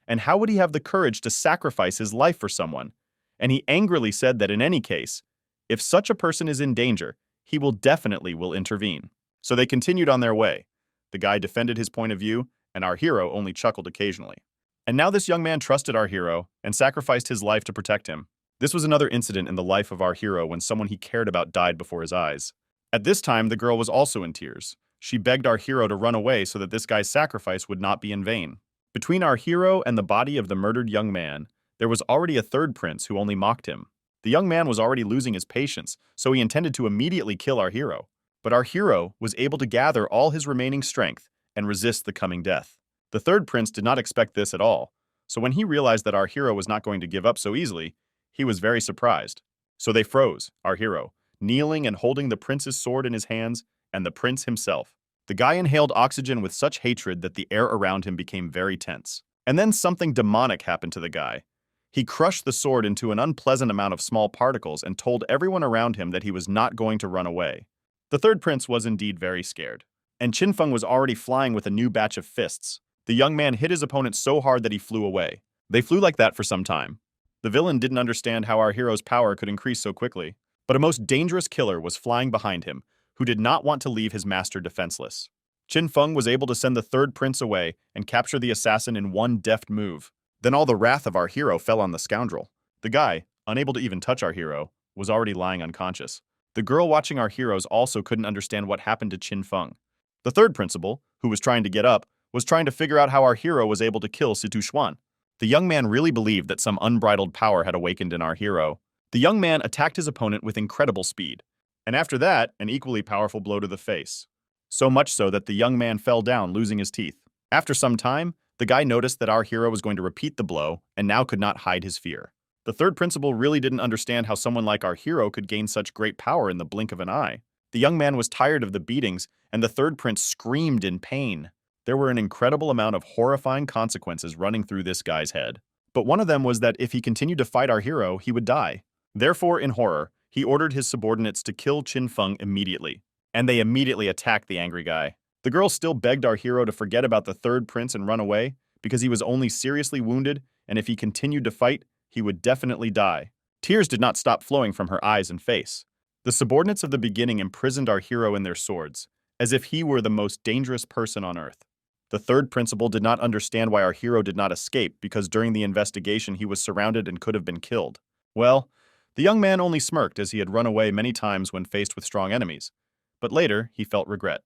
and how would he have the courage to sacrifice his life for someone? And he angrily said that in any case, if such a person is in danger, he will intervene. So they continued on their way. The guy defended his point of view, and our hero only chuckled occasionally. And now this young man trusted our hero and sacrificed his life to protect him. This was another incident in the life of our hero when someone he cared about died before his eyes. At this time, the girl was also in tears. She begged our hero to run away so that this guy's sacrifice would not be in vain. Between our hero and the body of the murdered young man, there was already a third prince who only mocked him. The young man was already losing his patience, so he intended to immediately kill our hero. But our hero was able to gather all his remaining strength and resist the coming death. The third prince did not expect this at all, so when he realized that our hero was not going to give up so easily, he was very surprised. So they froze, our hero, kneeling and holding the prince's sword in his hands, and the prince himself. The guy inhaled oxygen with such hatred that the air around him became very tense. And then something demonic happened to the guy. He crushed the sword into an unpleasant amount of small particles and told everyone around him that he was not going to run away. The third prince was indeed very scared. And Qin Feng was already flying with a new batch of fists. The young man hit his opponent so hard that he flew away. They flew like that for some time. The villain didn't understand how our hero's power could increase so quickly. But a most dangerous killer was flying behind him, who did not want to leave his master defenseless. Qin Feng was able to send the third prince away and capture the assassin in one deft move. Then all the wrath of our hero fell on the scoundrel. The guy, unable to even touch our hero, was already lying unconscious. The girl watching our heroes also couldn't understand what happened to Qin Feng. The third principal, who was trying to get up, was trying to figure out how our hero was able to kill Situ Xuan. The young man really believed that some unbridled power had awakened in our hero. The young man attacked his opponent with incredible speed. and after that, an equally powerful blow to the face. So much so that the young man fell down, losing his teeth. After some time, the guy noticed that our hero was going to repeat the blow and now could not hide his fear. The third principal really didn't understand how someone like our hero could gain such great power in the blink of an eye. The young man was tired of the beatings, and the third prince screamed in pain. There were an incredible amount of horrifying consequences running through this guy's head. But one of them was that if he continued to fight our hero, he would die. Therefore, in horror, he ordered his subordinates to kill Qin Feng immediately. And they immediately attacked the angry guy. The girl still begged our hero to forget about the third prince and run away, because he was only seriously wounded, and if he continued to fight, he would definitely die. Tears did not stop flowing from her eyes and face. The subordinates of the beginning imprisoned our hero in their swords, as if he were the most dangerous person on earth. The third principal did not understand why our hero did not escape, because during the investigation he was surrounded and could have been killed. Well, the young man only smirked, as he had run away many times when faced with strong enemies. But later, he felt regret.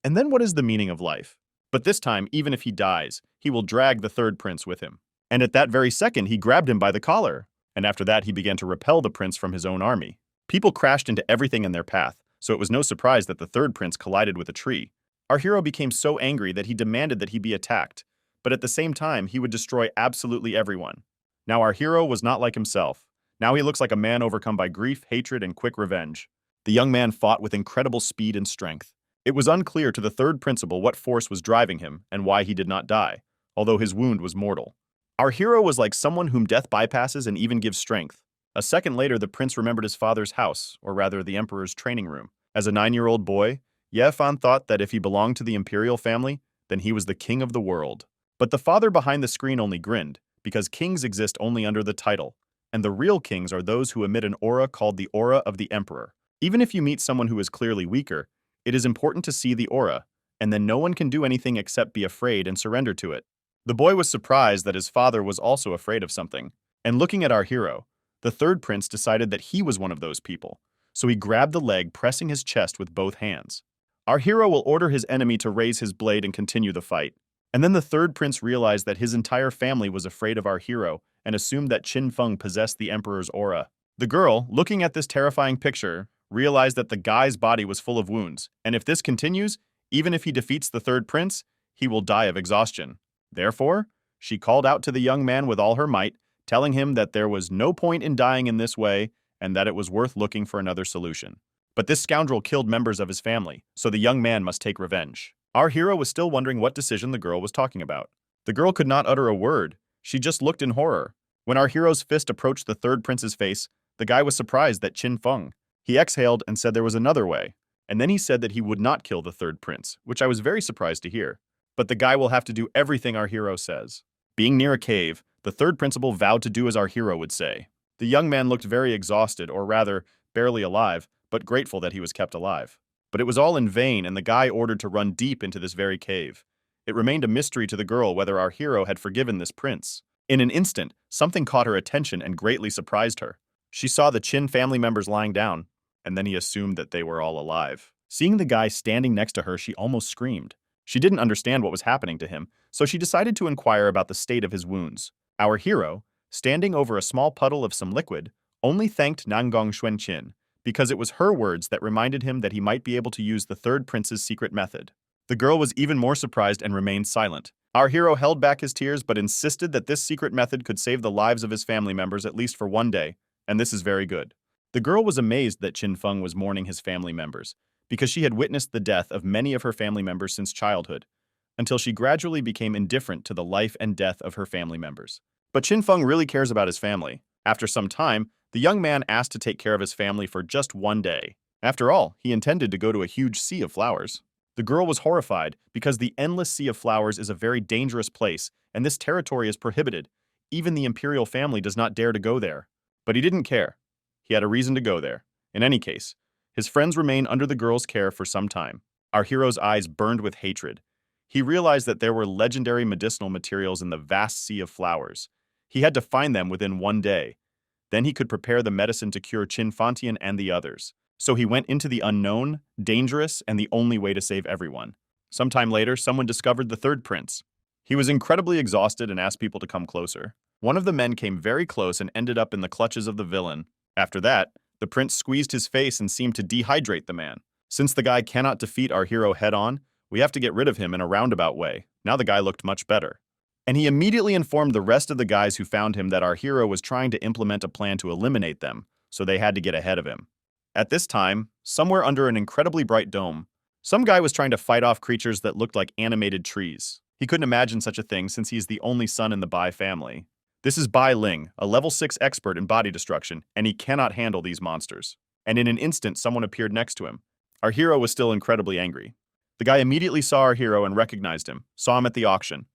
And then what is the meaning of life? But this time, even if he dies, he will drag the third prince with him. And at that very second, he grabbed him by the collar. And after that, he began to repel the prince from his own army. People crashed into everything in their path, so it was no surprise that the third prince collided with a tree. Our hero became so angry that he demanded that he be attacked, but at the same time, he would destroy absolutely everyone. Now our hero was not like himself. Now he looks like a man overcome by grief, hatred, and quick revenge. The young man fought with incredible speed and strength. It was unclear to the third principal what force was driving him and why he did not die, although his wound was mortal. Our hero was like someone whom death bypasses and even gives strength. A second later, the prince remembered his father's house, or rather the emperor's training room. As a 9-year-old boy, Ye Fan thought that if he belonged to the imperial family, then he was the king of the world. But the father behind the screen only grinned, because kings exist only under the title, and the real kings are those who emit an aura called the aura of the emperor. Even if you meet someone who is clearly weaker, it is important to see the aura, and then no one can do anything except be afraid and surrender to it. The boy was surprised that his father was also afraid of something, and looking at our hero, the third prince decided that he was one of those people, so he grabbed the leg, pressing his chest with both hands. Our hero will order his enemy to raise his blade and continue the fight. And then the third prince realized that his entire family was afraid of our hero and assumed that Qin Feng possessed the emperor's aura. The girl, looking at this terrifying picture, realized that the guy's body was full of wounds, and if this continues, even if he defeats the third prince, he will die of exhaustion. Therefore, she called out to the young man with all her might, telling him that there was no point in dying in this way and that it was worth looking for another solution. But this scoundrel killed members of his family, so the young man must take revenge. Our hero was still wondering what decision the girl was talking about. The girl could not utter a word. She just looked in horror. When our hero's fist approached the third prince's face, the guy was surprised that Qin Feng. He exhaled and said there was another way. And then he said that he would not kill the third prince, which I was very surprised to hear. But the guy will have to do everything our hero says. Being near a cave, the third principal vowed to do as our hero would say. The young man looked very exhausted, or rather, barely alive, but grateful that he was kept alive. But it was all in vain, and the guy ordered to run deep into this very cave. It remained a mystery to the girl whether our hero had forgiven this prince. In an instant, something caught her attention and greatly surprised her. She saw the Qin family members lying down, and then he assumed that they were all alive. Seeing the guy standing next to her, she almost screamed. She didn't understand what was happening to him, so she decided to inquire about the state of his wounds. Our hero, standing over a small puddle of some liquid, only thanked Nangong Xuanqin, because it was her words that reminded him that he might be able to use the third prince's secret method. The girl was even more surprised and remained silent. Our hero held back his tears but insisted that this secret method could save the lives of his family members at least for one day, and this is very good. The girl was amazed that Qin Feng was mourning his family members, because she had witnessed the death of many of her family members since childhood, until she gradually became indifferent to the life and death of her family members. But Qin Feng really cares about his family. After some time, the young man asked to take care of his family for just one day. After all, he intended to go to a huge sea of flowers. The girl was horrified because the endless sea of flowers is a very dangerous place, and this territory is prohibited. Even the imperial family does not dare to go there. But he didn't care. He had a reason to go there. In any case, his friends remained under the girl's care for some time. Our hero's eyes burned with hatred. He realized that there were legendary medicinal materials in the vast sea of flowers. He had to find them within one day. Then he could prepare the medicine to cure Qin Fantian and the others. So he went into the unknown, dangerous, and the only way to save everyone. Sometime later, someone discovered the third prince. He was incredibly exhausted and asked people to come closer. One of the men came very close and ended up in the clutches of the villain. After that, The prince squeezed his face and seemed to dehydrate the man. Since the guy cannot defeat our hero head-on, we have to get rid of him in a roundabout way. Now the guy looked much better. And he immediately informed the rest of the guys who found him that our hero was trying to implement a plan to eliminate them, so they had to get ahead of him. At this time, somewhere under an incredibly bright dome, some guy was trying to fight off creatures that looked like animated trees. He couldn't imagine such a thing since he is the only son in the Bai family. This is Bai Ling, a level 6 expert in body destruction, and he cannot handle these monsters. And in an instant, someone appeared next to him. Our hero was still incredibly angry. The guy immediately saw our hero and recognized him, saw him at the auction.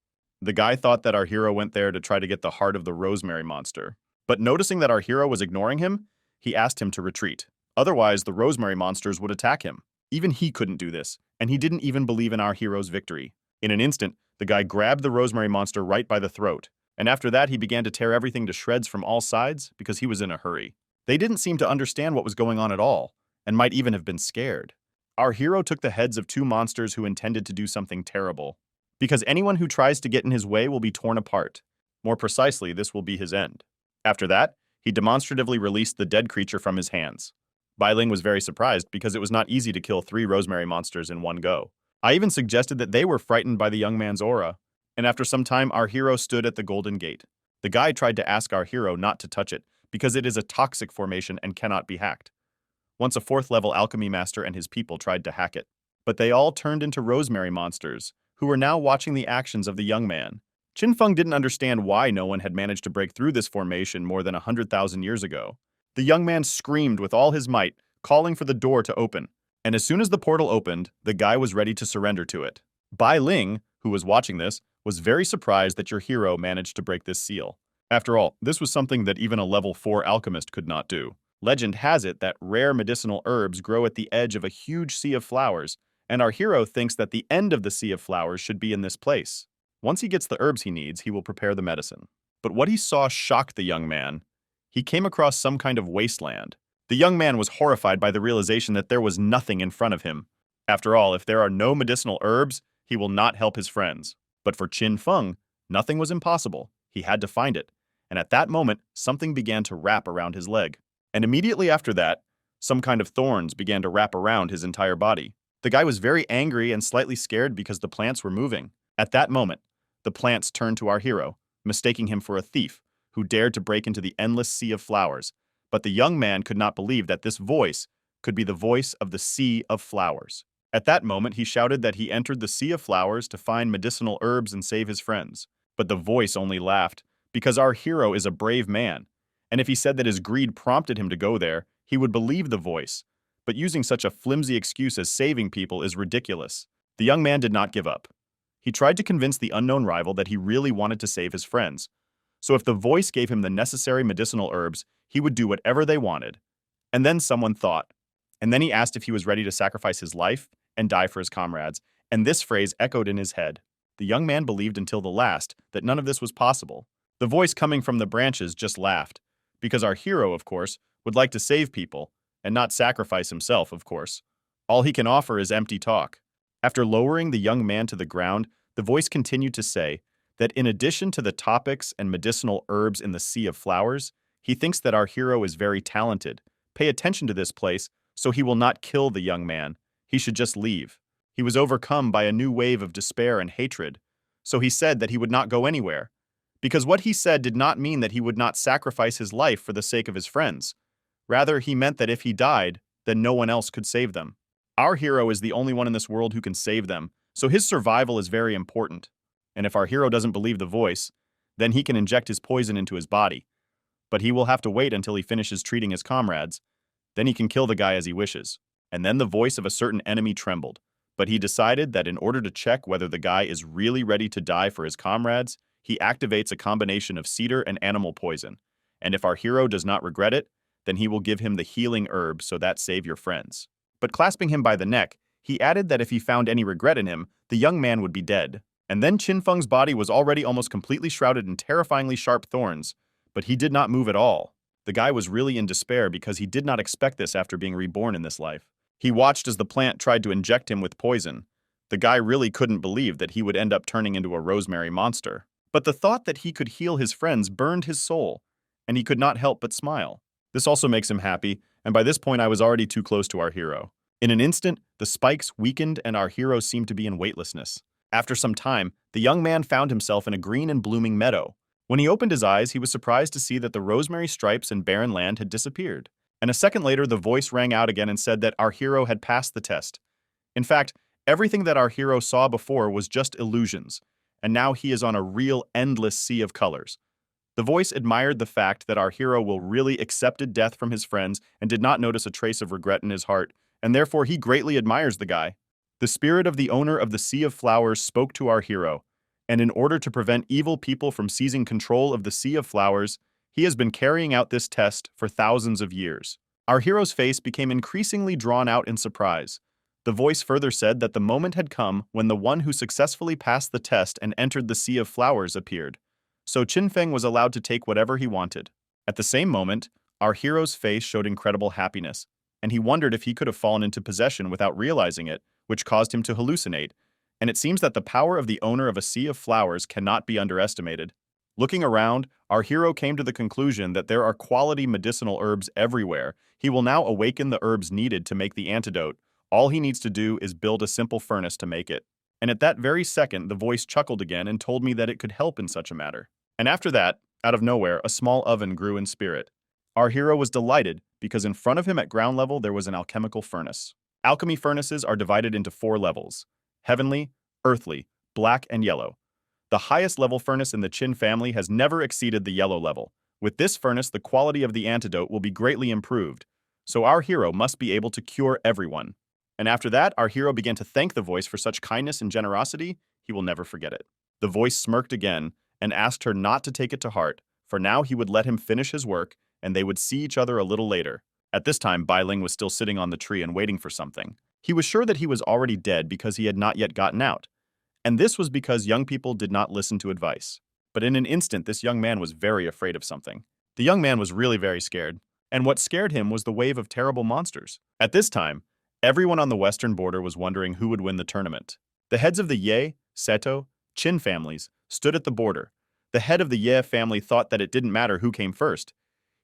The guy thought that our hero went there to try to get the heart of the rosemary monster. But noticing that our hero was ignoring him, he asked him to retreat. Otherwise, the rosemary monsters would attack him. Even he couldn't do this, and he didn't even believe in our hero's victory. In an instant, the guy grabbed the rosemary monster right by the throat, and after that he began to tear everything to shreds from all sides because he was in a hurry. They didn't seem to understand what was going on at all, and might even have been scared. Our hero took the heads of 2 monsters who intended to do something terrible, because anyone who tries to get in his way will be torn apart. More precisely, this will be his end. After that, he demonstratively released the dead creature from his hands. Bai Ling was very surprised because it was not easy to kill 3 rosemary monsters in one go. I even suggested that they were frightened by the young man's aura, and after some time our hero stood at the Golden Gate. The guy tried to ask our hero not to touch it because it is a toxic formation and cannot be hacked. Once a 4th level alchemy master and his people tried to hack it, but they all turned into rosemary monsters, who were now watching the actions of the young man. Qin Feng didn't understand why no one had managed to break through this formation more than 100,000 years ago. The young man screamed with all his might, calling for the door to open, and as soon as the portal opened, the guy was ready to surrender to it. Bai Ling, who was watching this, was very surprised that your hero managed to break this seal. After all, this was something that even a level 4 alchemist could not do. Legend has it that rare medicinal herbs grow at the edge of a huge sea of flowers, and our hero thinks that the end of the sea of flowers should be in this place. Once he gets the herbs he needs, he will prepare the medicine. But what he saw shocked the young man. He came across some kind of wasteland. The young man was horrified by the realization that there was nothing in front of him. After all, if there are no medicinal herbs, he will not help his friends. But for Qin Feng, nothing was impossible. He had to find it. And at that moment, something began to wrap around his leg. And immediately after that, some kind of thorns began to wrap around his entire body. The guy was very angry and slightly scared because the plants were moving. At that moment, the plants turned to our hero, mistaking him for a thief who dared to break into the endless sea of flowers. But the young man could not believe that this voice could be the voice of the sea of flowers. At that moment, he shouted that he entered the sea of flowers to find medicinal herbs and save his friends. But the voice only laughed, because our hero is a brave man, and if he said that his greed prompted him to go there, he would believe the voice. But using such a flimsy excuse as saving people is ridiculous. The young man did not give up. He tried to convince the unknown rival that he really wanted to save his friends. So if the voice gave him the necessary medicinal herbs, he would do whatever they wanted. And then someone thought. And then he asked if he was ready to sacrifice his life and die for his comrades, and this phrase echoed in his head. The young man believed until the last that none of this was possible. The voice coming from the branches just laughed, because our hero, of course, would like to save people, and not sacrifice himself, of course. All he can offer is empty talk. After lowering the young man to the ground, the voice continued to say that in addition to the topics and medicinal herbs in the sea of flowers, he thinks that our hero is very talented. Pay attention to this place, so he will not kill the young man. He should just leave. He was overcome by a new wave of despair and hatred, so he said that he would not go anywhere. Because what he said did not mean that he would not sacrifice his life for the sake of his friends. Rather, he meant that if he died, then no one else could save them. Our hero is the only one in this world who can save them, so his survival is very important. And if our hero doesn't believe the voice, then he can inject his poison into his body. But he will have to wait until he finishes treating his comrades. Then he can kill the guy as he wishes. And then the voice of a certain enemy trembled. But he decided that in order to check whether the guy is really ready to die for his comrades, he activates a combination of cedar and animal poison. And if our hero does not regret it, then he will give him the healing herb so that save your friends. But clasping him by the neck, he added that if he found any regret in him, the young man would be dead. And then Qin Feng's body was already almost completely shrouded in terrifyingly sharp thorns, but he did not move at all. The guy was really in despair because he did not expect this after being reborn in this life. He watched as the plant tried to inject him with poison. The guy really couldn't believe that he would end up turning into a rosemary monster. But the thought that he could heal his friends burned his soul, and he could not help but smile. This also makes him happy and by this point I was already too close to our hero. In an instant, the spikes weakened and our hero seemed to be in weightlessness. After some time, the young man found himself in a green and blooming meadow. When he opened his eyes, he was surprised to see that the rosemary stripes and barren land had disappeared. And a second later, the voice rang out again and said that our hero had passed the test. In fact, everything that our hero saw before was just illusions, and now he is on a real endless sea of colors. The voice admired the fact that our hero will really accepted death from his friends and did not notice a trace of regret in his heart, and therefore he greatly admires the guy. The spirit of the owner of the Sea of Flowers spoke to our hero, and in order to prevent evil people from seizing control of the Sea of Flowers, he has been carrying out this test for thousands of years. Our hero's face became increasingly drawn out in surprise. The voice further said that the moment had come when the one who successfully passed the test and entered the Sea of Flowers appeared. So Qinfeng was allowed to take whatever he wanted. At the same moment, our hero's face showed incredible happiness, and he wondered if he could have fallen into possession without realizing it, which caused him to hallucinate. And it seems that the power of the owner of a Sea of Flowers cannot be underestimated. Looking around, our hero came to the conclusion that there are quality medicinal herbs everywhere. He will now awaken the herbs needed to make the antidote. All he needs to do is build a simple furnace to make it. And at that very second, the voice chuckled again and told me that it could help in such a matter. And after that, out of nowhere, a small oven grew in spirit. Our hero was delighted because in front of him at ground level there was an alchemical furnace. Alchemy furnaces are divided into 4 levels: heavenly, earthly, black, and yellow. The highest level furnace in the Qin family has never exceeded the yellow level. With this furnace, the quality of the antidote will be greatly improved, so our hero must be able to cure everyone. And after that, our hero began to thank the voice for such kindness and generosity, he will never forget it. The voice smirked again and asked her not to take it to heart, for now he would let him finish his work and they would see each other a little later. At this time, Bai Ling was still sitting on the tree and waiting for something. He was sure that he was already dead because he had not yet gotten out. And this was because young people did not listen to advice. But in an instant, this young man was very afraid of something. The young man was really very scared. And what scared him was the wave of terrible monsters. At this time, everyone on the western border was wondering who would win the tournament. The heads of the Ye, Seto, Qin families stood at the border. The head of the Ye family thought that it didn't matter who came first.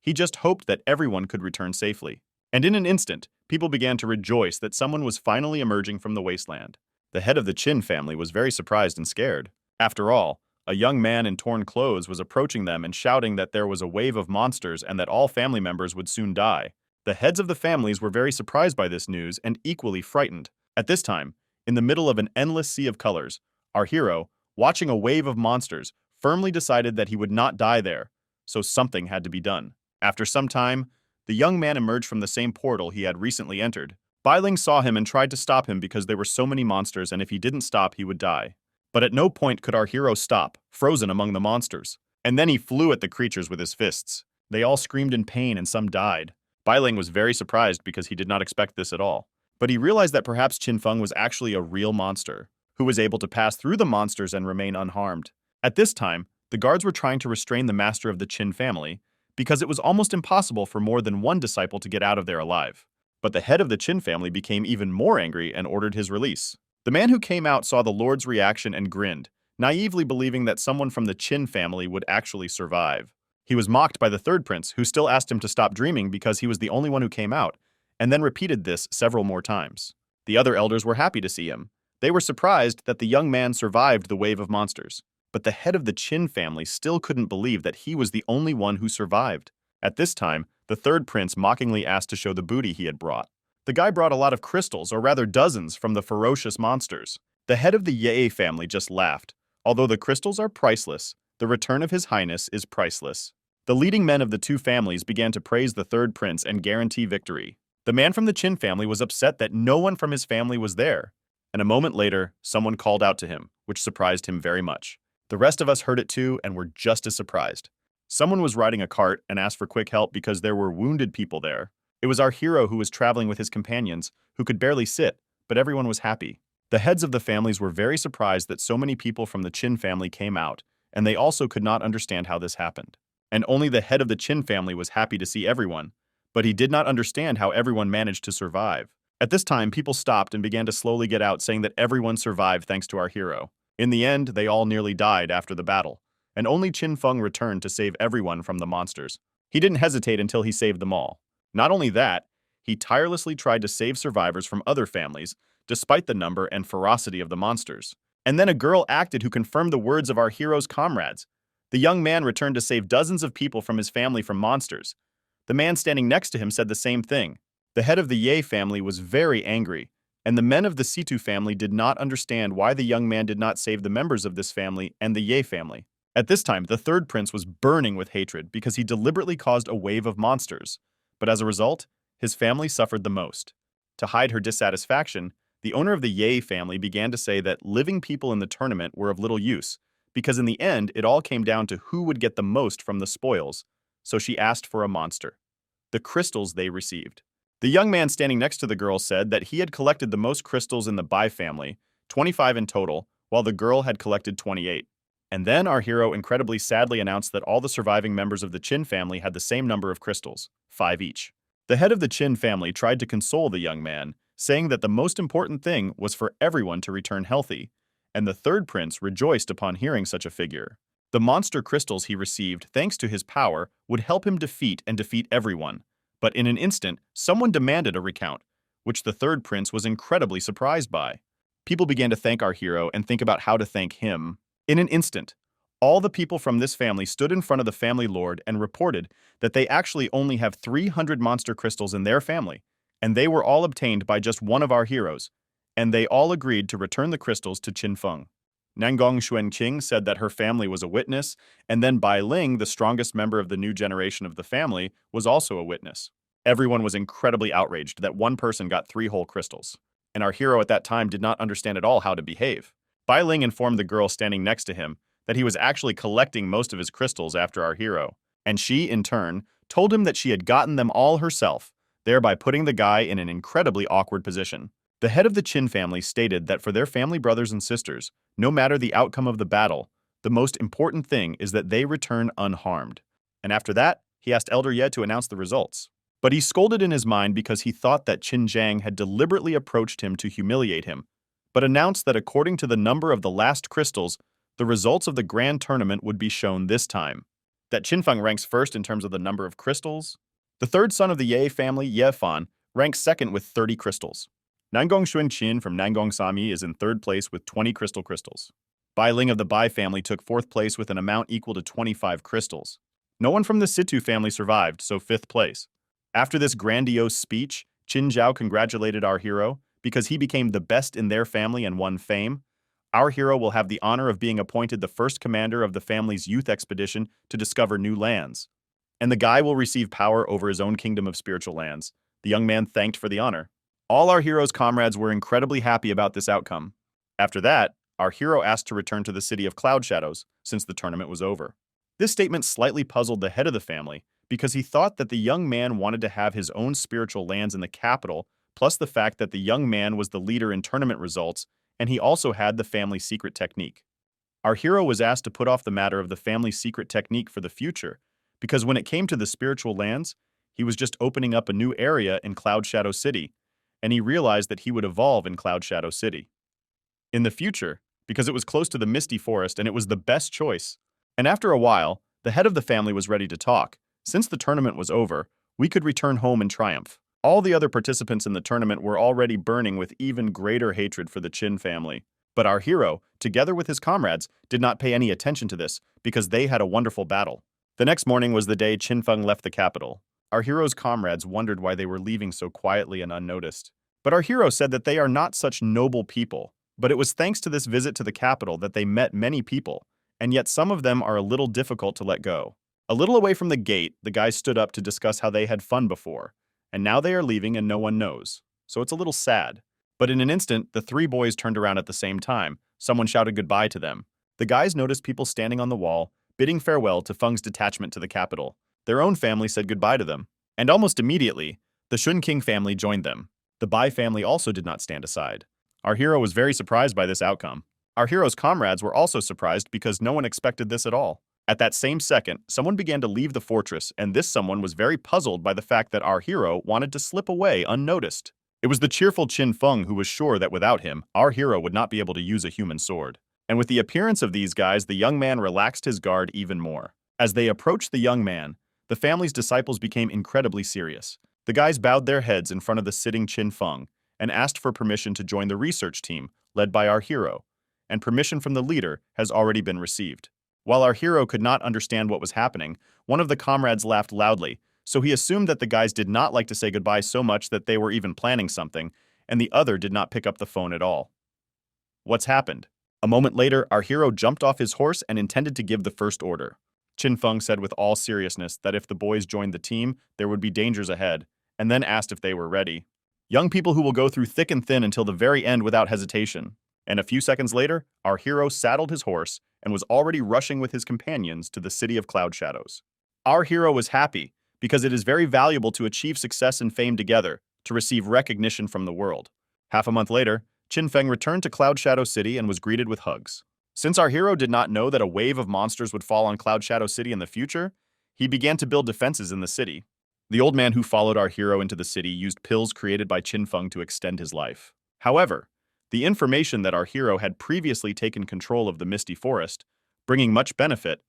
He just hoped that everyone could return safely. And in an instant, people began to rejoice that someone was finally emerging from the wasteland. The head of the Qin family was very surprised and scared. After all, a young man in torn clothes was approaching them and shouting that there was a wave of monsters and that all family members would soon die. The heads of the families were very surprised by this news and equally frightened. At this time, in the middle of an endless sea of colors, our hero, watching a wave of monsters, firmly decided that he would not die there, so something had to be done. After some time, the young man emerged from the same portal he had recently entered. Bai Ling saw him and tried to stop him because there were so many monsters and if he didn't stop, he would die. But at no point could our hero stop, frozen among the monsters. And then he flew at the creatures with his fists. They all screamed in pain and some died. Bai Ling was very surprised because he did not expect this at all. But he realized that perhaps Qinfeng was actually a real monster, who was able to pass through the monsters and remain unharmed. At this time, the guards were trying to restrain the master of the Qin family, because it was almost impossible for more than one disciple to get out of there alive. But the head of the Qin family became even more angry and ordered his release. The man who came out saw the Lord's reaction and grinned, naively believing that someone from the Qin family would actually survive. He was mocked by the third prince, who still asked him to stop dreaming because he was the only one who came out, and then repeated this several more times. The other elders were happy to see him. They were surprised that the young man survived the wave of monsters. But the head of the Qin family still couldn't believe that he was the only one who survived. At this time, the third prince mockingly asked to show the booty he had brought. The guy brought a lot of crystals, or rather dozens, from the ferocious monsters. The head of the Ye family just laughed. Although the crystals are priceless, the return of His Highness is priceless. The leading men of the two families began to praise the third prince and guarantee victory. The man from the Qin family was upset that no one from his family was there. And a moment later, someone called out to him, which surprised him very much. The rest of us heard it too and were just as surprised. Someone was riding a cart and asked for quick help because there were wounded people there. It was our hero who was traveling with his companions, who could barely sit, but everyone was happy. The heads of the families were very surprised that so many people from the Qin family came out, and they also could not understand how this happened. And only the head of the Qin family was happy to see everyone, but he did not understand how everyone managed to survive. At this time, people stopped and began to slowly get out, saying that everyone survived thanks to our hero. In the end, they all nearly died after the battle, and only Qinfeng returned to save everyone from the monsters. He didn't hesitate until he saved them all. Not only that, he tirelessly tried to save survivors from other families, despite the number and ferocity of the monsters. And then a girl acted who confirmed the words of our hero's comrades. The young man returned to save dozens of people from his family from monsters. The man standing next to him said the same thing. The head of the Ye family was very angry, and the men of the Situ family did not understand why the young man did not save the members of this family and the Ye family. At this time, the third prince was burning with hatred because he deliberately caused a wave of monsters. But as a result, his family suffered the most. To hide her dissatisfaction, the owner of the Ye family began to say that living people in the tournament were of little use, because in the end, it all came down to who would get the most from the spoils, so she asked for a monster. The crystals they received. The young man standing next to the girl said that he had collected the most crystals in the Bai family, 25 in total, while the girl had collected 28. And then our hero incredibly sadly announced that all the surviving members of the Qin family had the same number of crystals, 5 each. The head of the Qin family tried to console the young man, saying that the most important thing was for everyone to return healthy, and the third prince rejoiced upon hearing such a figure. The monster crystals he received, thanks to his power, would help him defeat everyone. But in an instant, someone demanded a recount, which the third prince was incredibly surprised by. People began to thank our hero and think about how to thank him. In an instant, all the people from this family stood in front of the family lord and reported that they actually only have 300 monster crystals in their family, and they were all obtained by just one of our heroes, and they all agreed to return the crystals to Qin Feng. Nangong Xuanqing said that her family was a witness, and then Bai Ling, the strongest member of the new generation of the family, was also a witness. Everyone was incredibly outraged that one person got 3 whole crystals, and our hero at that time did not understand at all how to behave. Bai Ling informed the girl standing next to him that he was actually collecting most of his crystals after our hero, and she, in turn, told him that she had gotten them all herself, thereby putting the guy in an incredibly awkward position. The head of the Qin family stated that for their family brothers and sisters, no matter the outcome of the battle, the most important thing is that they return unharmed. And after that, he asked Elder Ye to announce the results. But he scolded in his mind because he thought that Qin Zhang had deliberately approached him to humiliate him, but announced that according to the number of the last crystals, the results of the grand tournament would be shown this time. That Qin Feng ranks first in terms of the number of crystals. The third son of the Ye family, Ye Fan, ranks second with 30 crystals. Nangong Xuanqin from Nangong Sami is in third place with 20 crystals. Bai Ling of the Bai family took fourth place with an amount equal to 25 crystals. No one from the Situ family survived, so fifth place. After this grandiose speech, Qin Zhao congratulated our hero because he became the best in their family and won fame. Our hero will have the honor of being appointed the first commander of the family's youth expedition to discover new lands. And the guy will receive power over his own kingdom of spiritual lands. The young man thanked for the honor. All our hero's comrades were incredibly happy about this outcome. After that, our hero asked to return to the city of Cloud Shadows since the tournament was over. This statement slightly puzzled the head of the family because he thought that the young man wanted to have his own spiritual lands in the capital, plus the fact that the young man was the leader in tournament results, and he also had the family secret technique. Our hero was asked to put off the matter of the family secret technique for the future, because when it came to the spiritual lands, he was just opening up a new area in Cloud Shadow City, and he realized that he would evolve in Cloud Shadow City. In the future, because it was close to the Misty Forest and it was the best choice. And after a while, the head of the family was ready to talk. Since the tournament was over, we could return home in triumph. All the other participants in the tournament were already burning with even greater hatred for the Qin family. But our hero, together with his comrades, did not pay any attention to this because they had a wonderful battle. The next morning was the day Qin Feng left the capital. Our hero's comrades wondered why they were leaving so quietly and unnoticed. But our hero said that they are not such noble people. But it was thanks to this visit to the capital that they met many people, and yet some of them are a little difficult to let go. A little away from the gate, the guys stood up to discuss how they had fun before, and now they are leaving and no one knows. So it's a little sad. But in an instant, the 3 boys turned around at the same time. Someone shouted goodbye to them. The guys noticed people standing on the wall, bidding farewell to Feng's detachment to the capital. Their own family said goodbye to them. And almost immediately, the Shun King family joined them. The Bai family also did not stand aside. Our hero was very surprised by this outcome. Our hero's comrades were also surprised because no one expected this at all. At that same second, someone began to leave the fortress, and this someone was very puzzled by the fact that our hero wanted to slip away unnoticed. It was the cheerful Qin Feng who was sure that without him, our hero would not be able to use a human sword. And with the appearance of these guys, the young man relaxed his guard even more. As they approached the young man, the family's disciples became incredibly serious. The guys bowed their heads in front of the sitting Chin Feng and asked for permission to join the research team led by our hero, and permission from the leader has already been received. While our hero could not understand what was happening, one of the comrades laughed loudly, so he assumed that the guys did not like to say goodbye so much that they were even planning something, and the other did not pick up the phone at all. What's happened? A moment later, our hero jumped off his horse and intended to give the first order. Chin Feng said with all seriousness that if the boys joined the team, there would be dangers ahead, and then asked if they were ready. Young people who will go through thick and thin until the very end without hesitation. And a few seconds later, our hero saddled his horse and was already rushing with his companions to the city of Cloud Shadows. Our hero was happy because it is very valuable to achieve success and fame together, to receive recognition from the world. Half a month later, Chin Feng returned to Cloud Shadow City and was greeted with hugs. Since our hero did not know that a wave of monsters would fall on Cloud Shadow City in the future, he began to build defenses in the city. The old man who followed our hero into the city used pills created by Chin Feng to extend his life. However, the information that our hero had previously taken control of the Misty Forest, bringing much benefit,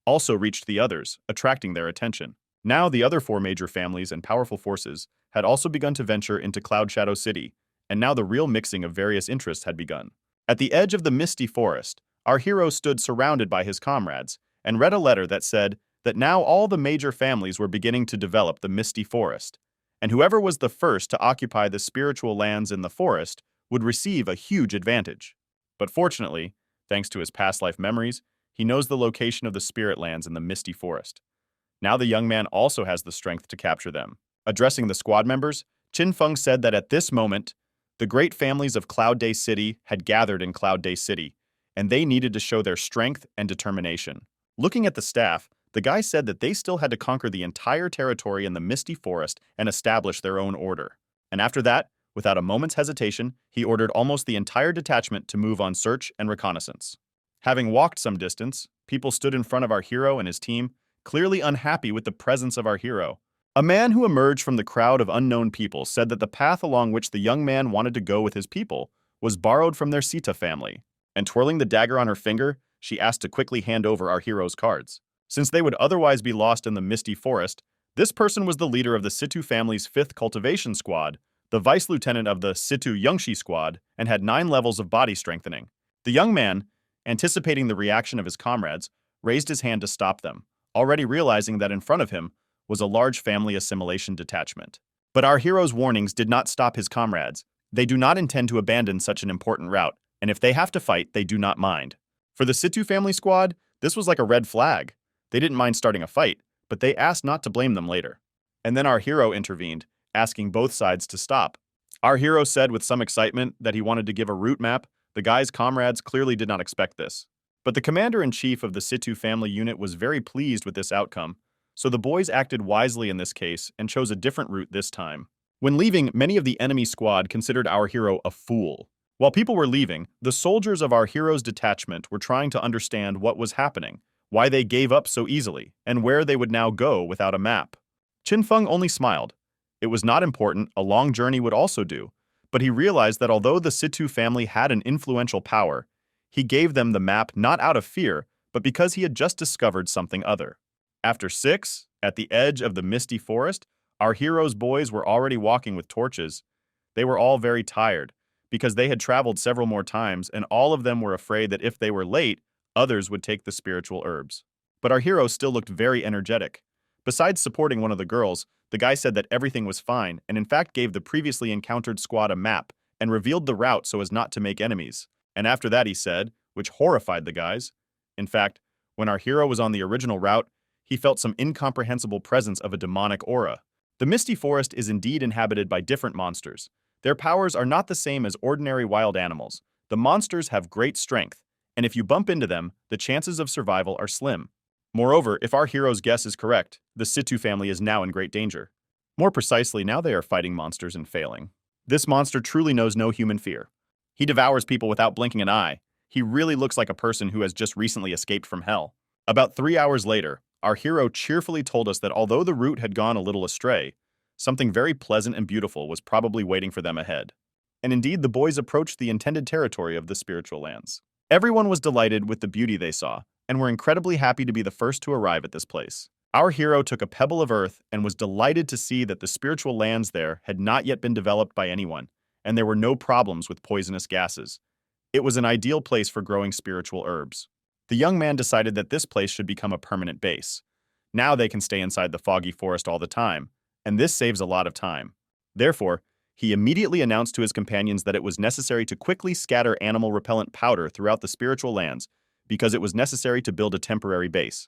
also reached the others, attracting their attention. Now the other four major families and powerful forces had also begun to venture into Cloud Shadow City, and now the real mixing of various interests had begun. At the edge of the Misty Forest, our hero stood surrounded by his comrades and read a letter that said that now all the major families were beginning to develop the Misty Forest, and whoever was the first to occupy the spiritual lands in the forest would receive a huge advantage. But fortunately, thanks to his past life memories, he knows the location of the spirit lands in the Misty Forest. Now the young man also has the strength to capture them. Addressing the squad members, Chin Feng said that at this moment, the great families of Cloud Day City had gathered in Cloud Day City, and they needed to show their strength and determination. Looking at the staff, the guy said that they still had to conquer the entire territory in the Misty Forest and establish their own order. And after that, without a moment's hesitation, he ordered almost the entire detachment to move on search and reconnaissance. Having walked some distance, people stood in front of our hero and his team, clearly unhappy with the presence of our hero. A man who emerged from the crowd of unknown people said that the path along which the young man wanted to go with his people was borrowed from their Sita family, and twirling the dagger on her finger, she asked to quickly hand over our hero's cards. Since they would otherwise be lost in the Misty Forest, this person was the leader of the Situ family's 5th Cultivation Squad, the vice lieutenant of the Situ Yungshi Squad, and had 9 levels of body strengthening. The young man, anticipating the reaction of his comrades, raised his hand to stop them, already realizing that in front of him was a large family assimilation detachment. But our hero's warnings did not stop his comrades. They do not intend to abandon such an important route, and if they have to fight, they do not mind. For the Situ family squad, this was like a red flag. They didn't mind starting a fight, but they asked not to blame them later. And then our hero intervened, asking both sides to stop. Our hero said with some excitement that he wanted to give a route map. The guy's comrades clearly did not expect this. But the commander-in-chief of the Situ family unit was very pleased with this outcome, so the boys acted wisely in this case and chose a different route this time. When leaving, many of the enemy squad considered our hero a fool. While people were leaving, the soldiers of our hero's detachment were trying to understand what was happening, why they gave up so easily, and where they would now go without a map. Chin Feng only smiled. It was not important, a long journey would also do, but he realized that although the Situ family had an influential power, he gave them the map not out of fear, but because he had just discovered something other. After 6, at the edge of the Misty Forest, our hero's boys were already walking with torches. They were all very tired, because they had traveled several more times, and all of them were afraid that if they were late, others would take the spiritual herbs. But our hero still looked very energetic. Besides supporting one of the girls, the guy said that everything was fine, and in fact gave the previously encountered squad a map, and revealed the route so as not to make enemies. And after that he said, which horrified the guys. In fact, when our hero was on the original route, he felt some incomprehensible presence of a demonic aura. The Misty Forest is indeed inhabited by different monsters. Their powers are not the same as ordinary wild animals. The monsters have great strength, and if you bump into them, the chances of survival are slim. Moreover, if our hero's guess is correct, the Situ family is now in great danger. More precisely, now they are fighting monsters and failing. This monster truly knows no human fear. He devours people without blinking an eye. He really looks like a person who has just recently escaped from hell. About 3 hours later, our hero cheerfully told us that although the route had gone a little astray, something very pleasant and beautiful was probably waiting for them ahead. And indeed, the boys approached the intended territory of the spiritual lands. Everyone was delighted with the beauty they saw, and were incredibly happy to be the first to arrive at this place. Our hero took a pebble of earth and was delighted to see that the spiritual lands there had not yet been developed by anyone, and there were no problems with poisonous gases. It was an ideal place for growing spiritual herbs. The young man decided that this place should become a permanent base. Now they can stay inside the foggy forest all the time, and this saves a lot of time. Therefore, he immediately announced to his companions that it was necessary to quickly scatter animal repellent powder throughout the spiritual lands because it was necessary to build a temporary base.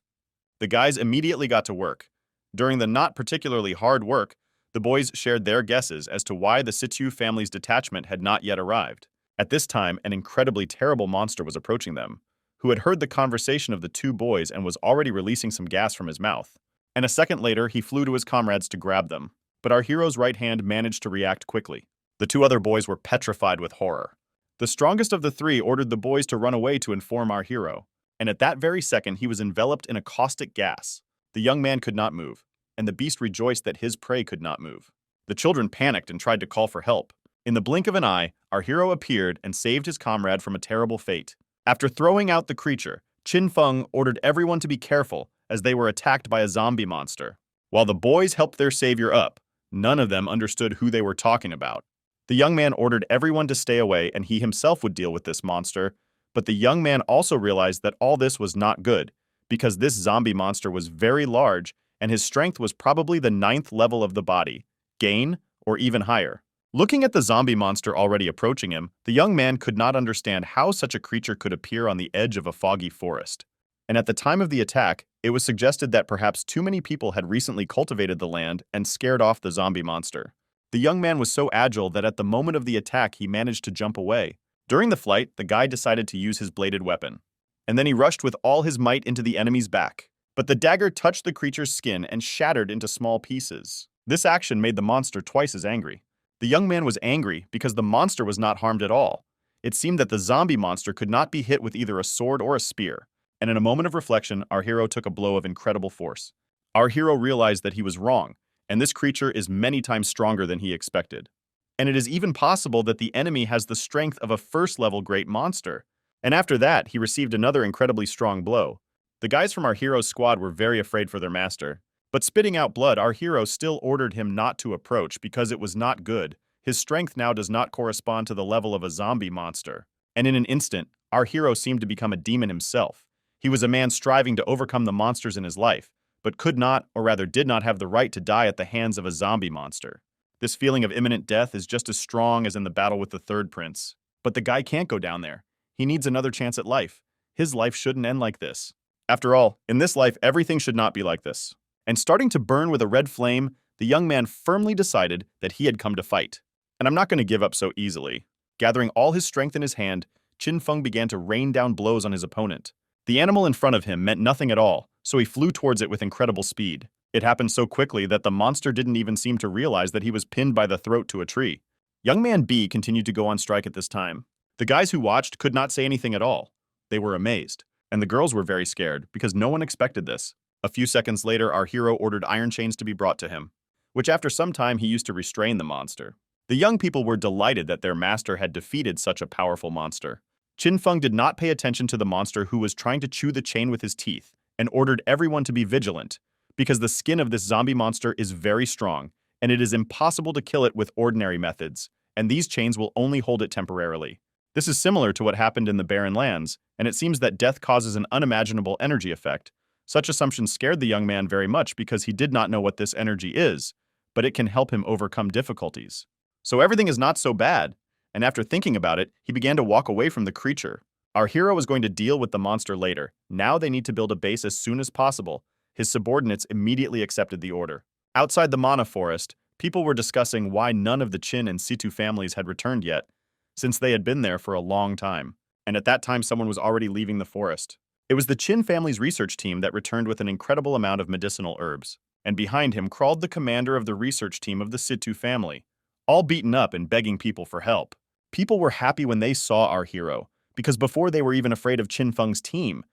The guys immediately got to work. During the not particularly hard work, the boys shared their guesses as to why the Situ family's detachment had not yet arrived. At this time, an incredibly terrible monster was approaching them, who had heard the conversation of the two boys and was already releasing some gas from his mouth. And a second later, he flew to his comrades to grab them. But our hero's right hand managed to react quickly. The two other boys were petrified with horror. The strongest of the three ordered the boys to run away to inform our hero, and at that very second he was enveloped in a caustic gas. The young man could not move, and the beast rejoiced that his prey could not move. The children panicked and tried to call for help. In the blink of an eye, our hero appeared and saved his comrade from a terrible fate. After throwing out the creature, Qin Feng ordered everyone to be careful as they were attacked by a zombie monster. While the boys helped their savior up, none of them understood who they were talking about. The young man ordered everyone to stay away and he himself would deal with this monster, but the young man also realized that all this was not good, because this zombie monster was very large and his strength was probably the 9th level of the body, gain, or even higher. Looking at the zombie monster already approaching him, the young man could not understand how such a creature could appear on the edge of a foggy forest. And at the time of the attack, it was suggested that perhaps too many people had recently cultivated the land and scared off the zombie monster. The young man was so agile that at the moment of the attack he managed to jump away. During the flight, the guy decided to use his bladed weapon. And then he rushed with all his might into the enemy's back. But the dagger touched the creature's skin and shattered into small pieces. This action made the monster twice as angry. The young man was angry because the monster was not harmed at all. It seemed that the zombie monster could not be hit with either a sword or a spear. And in a moment of reflection, our hero took a blow of incredible force. Our hero realized that he was wrong, and this creature is many times stronger than he expected. And it is even possible that the enemy has the strength of a first-level great monster. And after that, he received another incredibly strong blow. The guys from our hero's squad were very afraid for their master. But spitting out blood, our hero still ordered him not to approach because it was not good. His strength now does not correspond to the level of a zombie monster. And in an instant, our hero seemed to become a demon himself. He was a man striving to overcome the monsters in his life, but could not, or rather did not have the right to die at the hands of a zombie monster. This feeling of imminent death is just as strong as in the battle with the third prince. But the guy can't go down there. He needs another chance at life. His life shouldn't end like this. After all, in this life, everything should not be like this. And starting to burn with a red flame, the young man firmly decided that he had come to fight. And I'm not going to give up so easily. Gathering all his strength in his hand, Qin Feng began to rain down blows on his opponent. The animal in front of him meant nothing at all, so he flew towards it with incredible speed. It happened so quickly that the monster didn't even seem to realize that he was pinned by the throat to a tree. Young man B continued to go on strike at this time. The guys who watched could not say anything at all. They were amazed. And the girls were very scared because no one expected this. A few seconds later, our hero ordered iron chains to be brought to him, which after some time he used to restrain the monster. The young people were delighted that their master had defeated such a powerful monster. Qin Feng did not pay attention to the monster who was trying to chew the chain with his teeth and ordered everyone to be vigilant, because the skin of this zombie monster is very strong, and it is impossible to kill it with ordinary methods, and these chains will only hold it temporarily. This is similar to what happened in the Barren Lands, and it seems that death causes an unimaginable energy effect. Such assumptions scared the young man very much because he did not know what this energy is, but it can help him overcome difficulties. So everything is not so bad, and after thinking about it, he began to walk away from the creature. Our hero was going to deal with the monster later. Now they need to build a base as soon as possible. His subordinates immediately accepted the order. Outside the Mana forest, people were discussing why none of the Qin and Situ families had returned yet, since they had been there for a long time. And at that time, someone was already leaving the forest. It was the Qin family's research team that returned with an incredible amount of medicinal herbs. And behind him crawled the commander of the research team of the Situ family, all beaten up and begging people for help. People were happy when they saw our hero, because before they were even afraid of Qin Feng's team,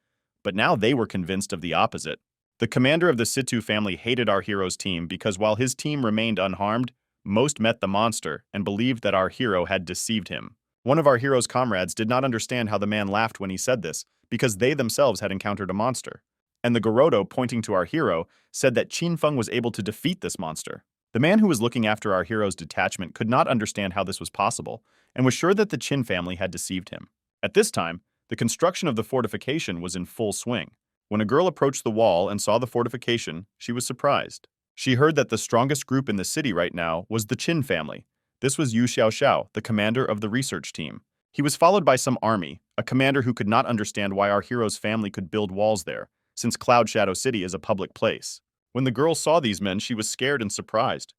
but now they were convinced of the opposite. The commander of the Situ family hated our hero's team because while his team remained unharmed, most met the monster and believed that our hero had deceived him. One of our hero's comrades did not understand how the man laughed when he said this, because they themselves had encountered a monster. and the Garoto, pointing to our hero, said that Qin Feng was able to defeat this monster. The man who was looking after our hero's detachment could not understand how this was possible, and was sure that the Qin family had deceived him. At this time, the construction of the fortification was in full swing. When a girl approached the wall and saw the fortification, she was surprised. She heard that the strongest group in the city right now was the Qin family. This was Yu Xiaoxiao, the commander of the research team. He was followed by some army, a commander who could not understand why our hero's family could build walls there, since Cloud Shadow City is a public place. When the girl saw these men, she was scared and surprised.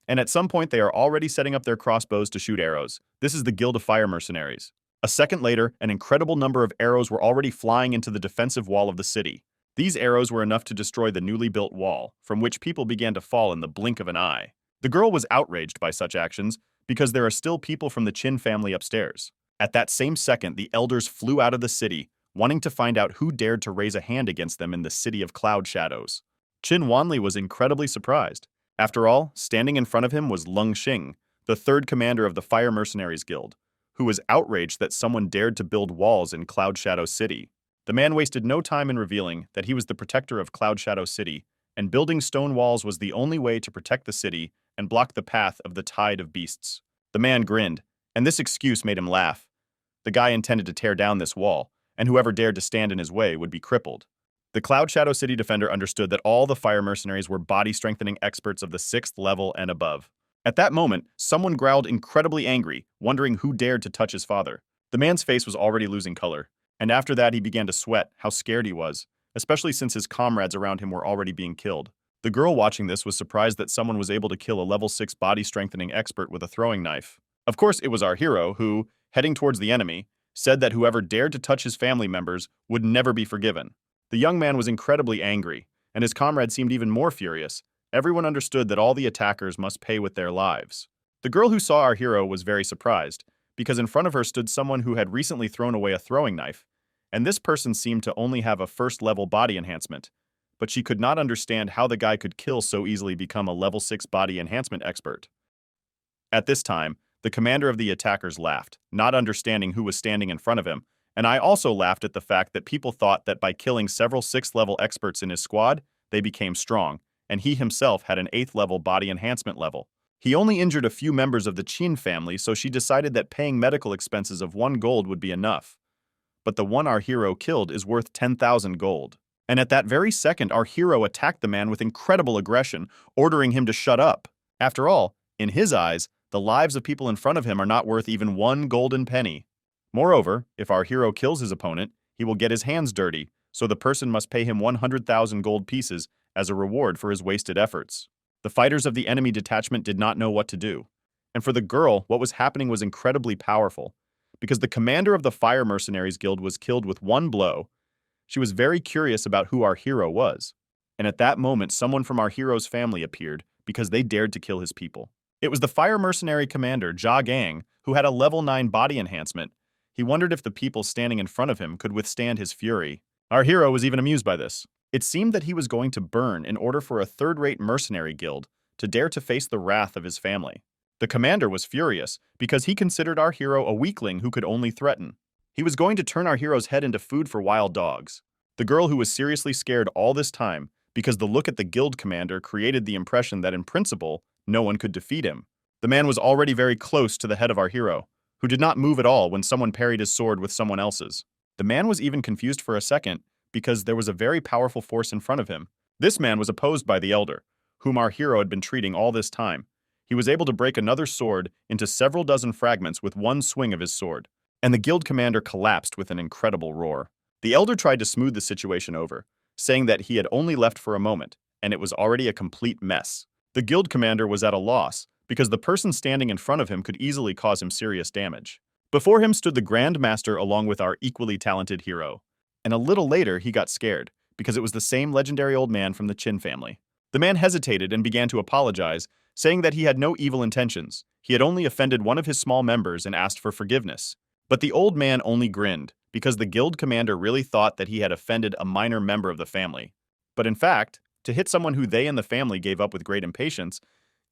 And at some point, they are already setting up their crossbows to shoot arrows. This is the Guild of Fire Mercenaries. A second later, an incredible number of arrows were already flying into the defensive wall of the city. These arrows were enough to destroy the newly built wall, from which people began to fall in the blink of an eye. The girl was outraged by such actions because there are still people from the Qin family upstairs. At that same second, the elders flew out of the city, wanting to find out who dared to raise a hand against them in the city of cloud shadows. Qin Wanli was incredibly surprised. After all, standing in front of him was Leng Xing, the third commander of the Fire Mercenaries Guild, who was outraged that someone dared to build walls in Cloud Shadow City. The man wasted no time in revealing that he was the protector of Cloud Shadow City, and building stone walls was the only way to protect the city and block the path of the tide of beasts. The man grinned, and this excuse made him laugh. The guy intended to tear down this wall, and whoever dared to stand in his way would be crippled. The Cloud Shadow City defender understood that all the fire mercenaries were body-strengthening experts of the 6th level and above. At that moment, someone growled incredibly angry, wondering who dared to touch his father. The man's face was already losing color, and after that he began to sweat how scared he was, especially since his comrades around him were already being killed. The girl watching this was surprised that someone was able to kill a level 6 body-strengthening expert with a throwing knife. Of course, it was our hero who, heading towards the enemy, said that whoever dared to touch his family members would never be forgiven. The young man was incredibly angry, and his comrades seemed even more furious. Everyone understood that all the attackers must pay with their lives. The girl who saw our hero was very surprised, because in front of her stood someone who had recently thrown away a throwing knife, and this person seemed to only have a first-level body enhancement, but she could not understand how the guy could kill so easily become a level 6 body enhancement expert. At this time, the commander of the attackers laughed, not understanding who was standing in front of him, and I also laughed at the fact that people thought that by killing several 6th level experts in his squad, they became strong, and he himself had an 8th level body enhancement level. He only injured a few members of the Qin family, so she decided that paying medical expenses of 1 gold would be enough. But the one our hero killed is worth 10,000 gold. And at that very second, our hero attacked the man with incredible aggression, ordering him to shut up. After all, in his eyes, the lives of people in front of him are not worth even 1 golden penny. Moreover, if our hero kills his opponent, he will get his hands dirty, so the person must pay him 100,000 gold pieces as a reward for his wasted efforts. The fighters of the enemy detachment did not know what to do. And for the girl, what was happening was incredibly powerful. Because the commander of the Fire Mercenaries Guild was killed with 1 blow, she was very curious about who our hero was. And at that moment, someone from our hero's family appeared because they dared to kill his people. It was the Fire Mercenary Commander, Jia Gang, who had a level 9 body enhancement. He wondered if the people standing in front of him could withstand his fury. Our hero was even amused by this. It seemed that he was going to burn in order for a third-rate mercenary guild to dare to face the wrath of his family. The commander was furious because he considered our hero a weakling who could only threaten. He was going to turn our hero's head into food for wild dogs. The girl who was seriously scared all this time because the look at the guild commander created the impression that in principle, no one could defeat him. The man was already very close to the head of our hero, who did not move at all when someone parried his sword with someone else's. The man was even confused for a second because there was a very powerful force in front of him. This man was opposed by the elder, whom our hero had been treating all this time. He was able to break another sword into several dozen fragments with 1 swing of his sword, and the guild commander collapsed with an incredible roar. The elder tried to smooth the situation over, saying that he had only left for a moment, and it was already a complete mess. The guild commander was at a loss, because the person standing in front of him could easily cause him serious damage. Before him stood the Grand Master along with our equally talented hero. And a little later, he got scared, because it was the same legendary old man from the Qin family. The man hesitated and began to apologize, saying that he had no evil intentions. He had only offended one of his small members and asked for forgiveness. But the old man only grinned, because the guild commander really thought that he had offended a minor member of the family. But in fact, to hit someone who they and the family gave up with great impatience,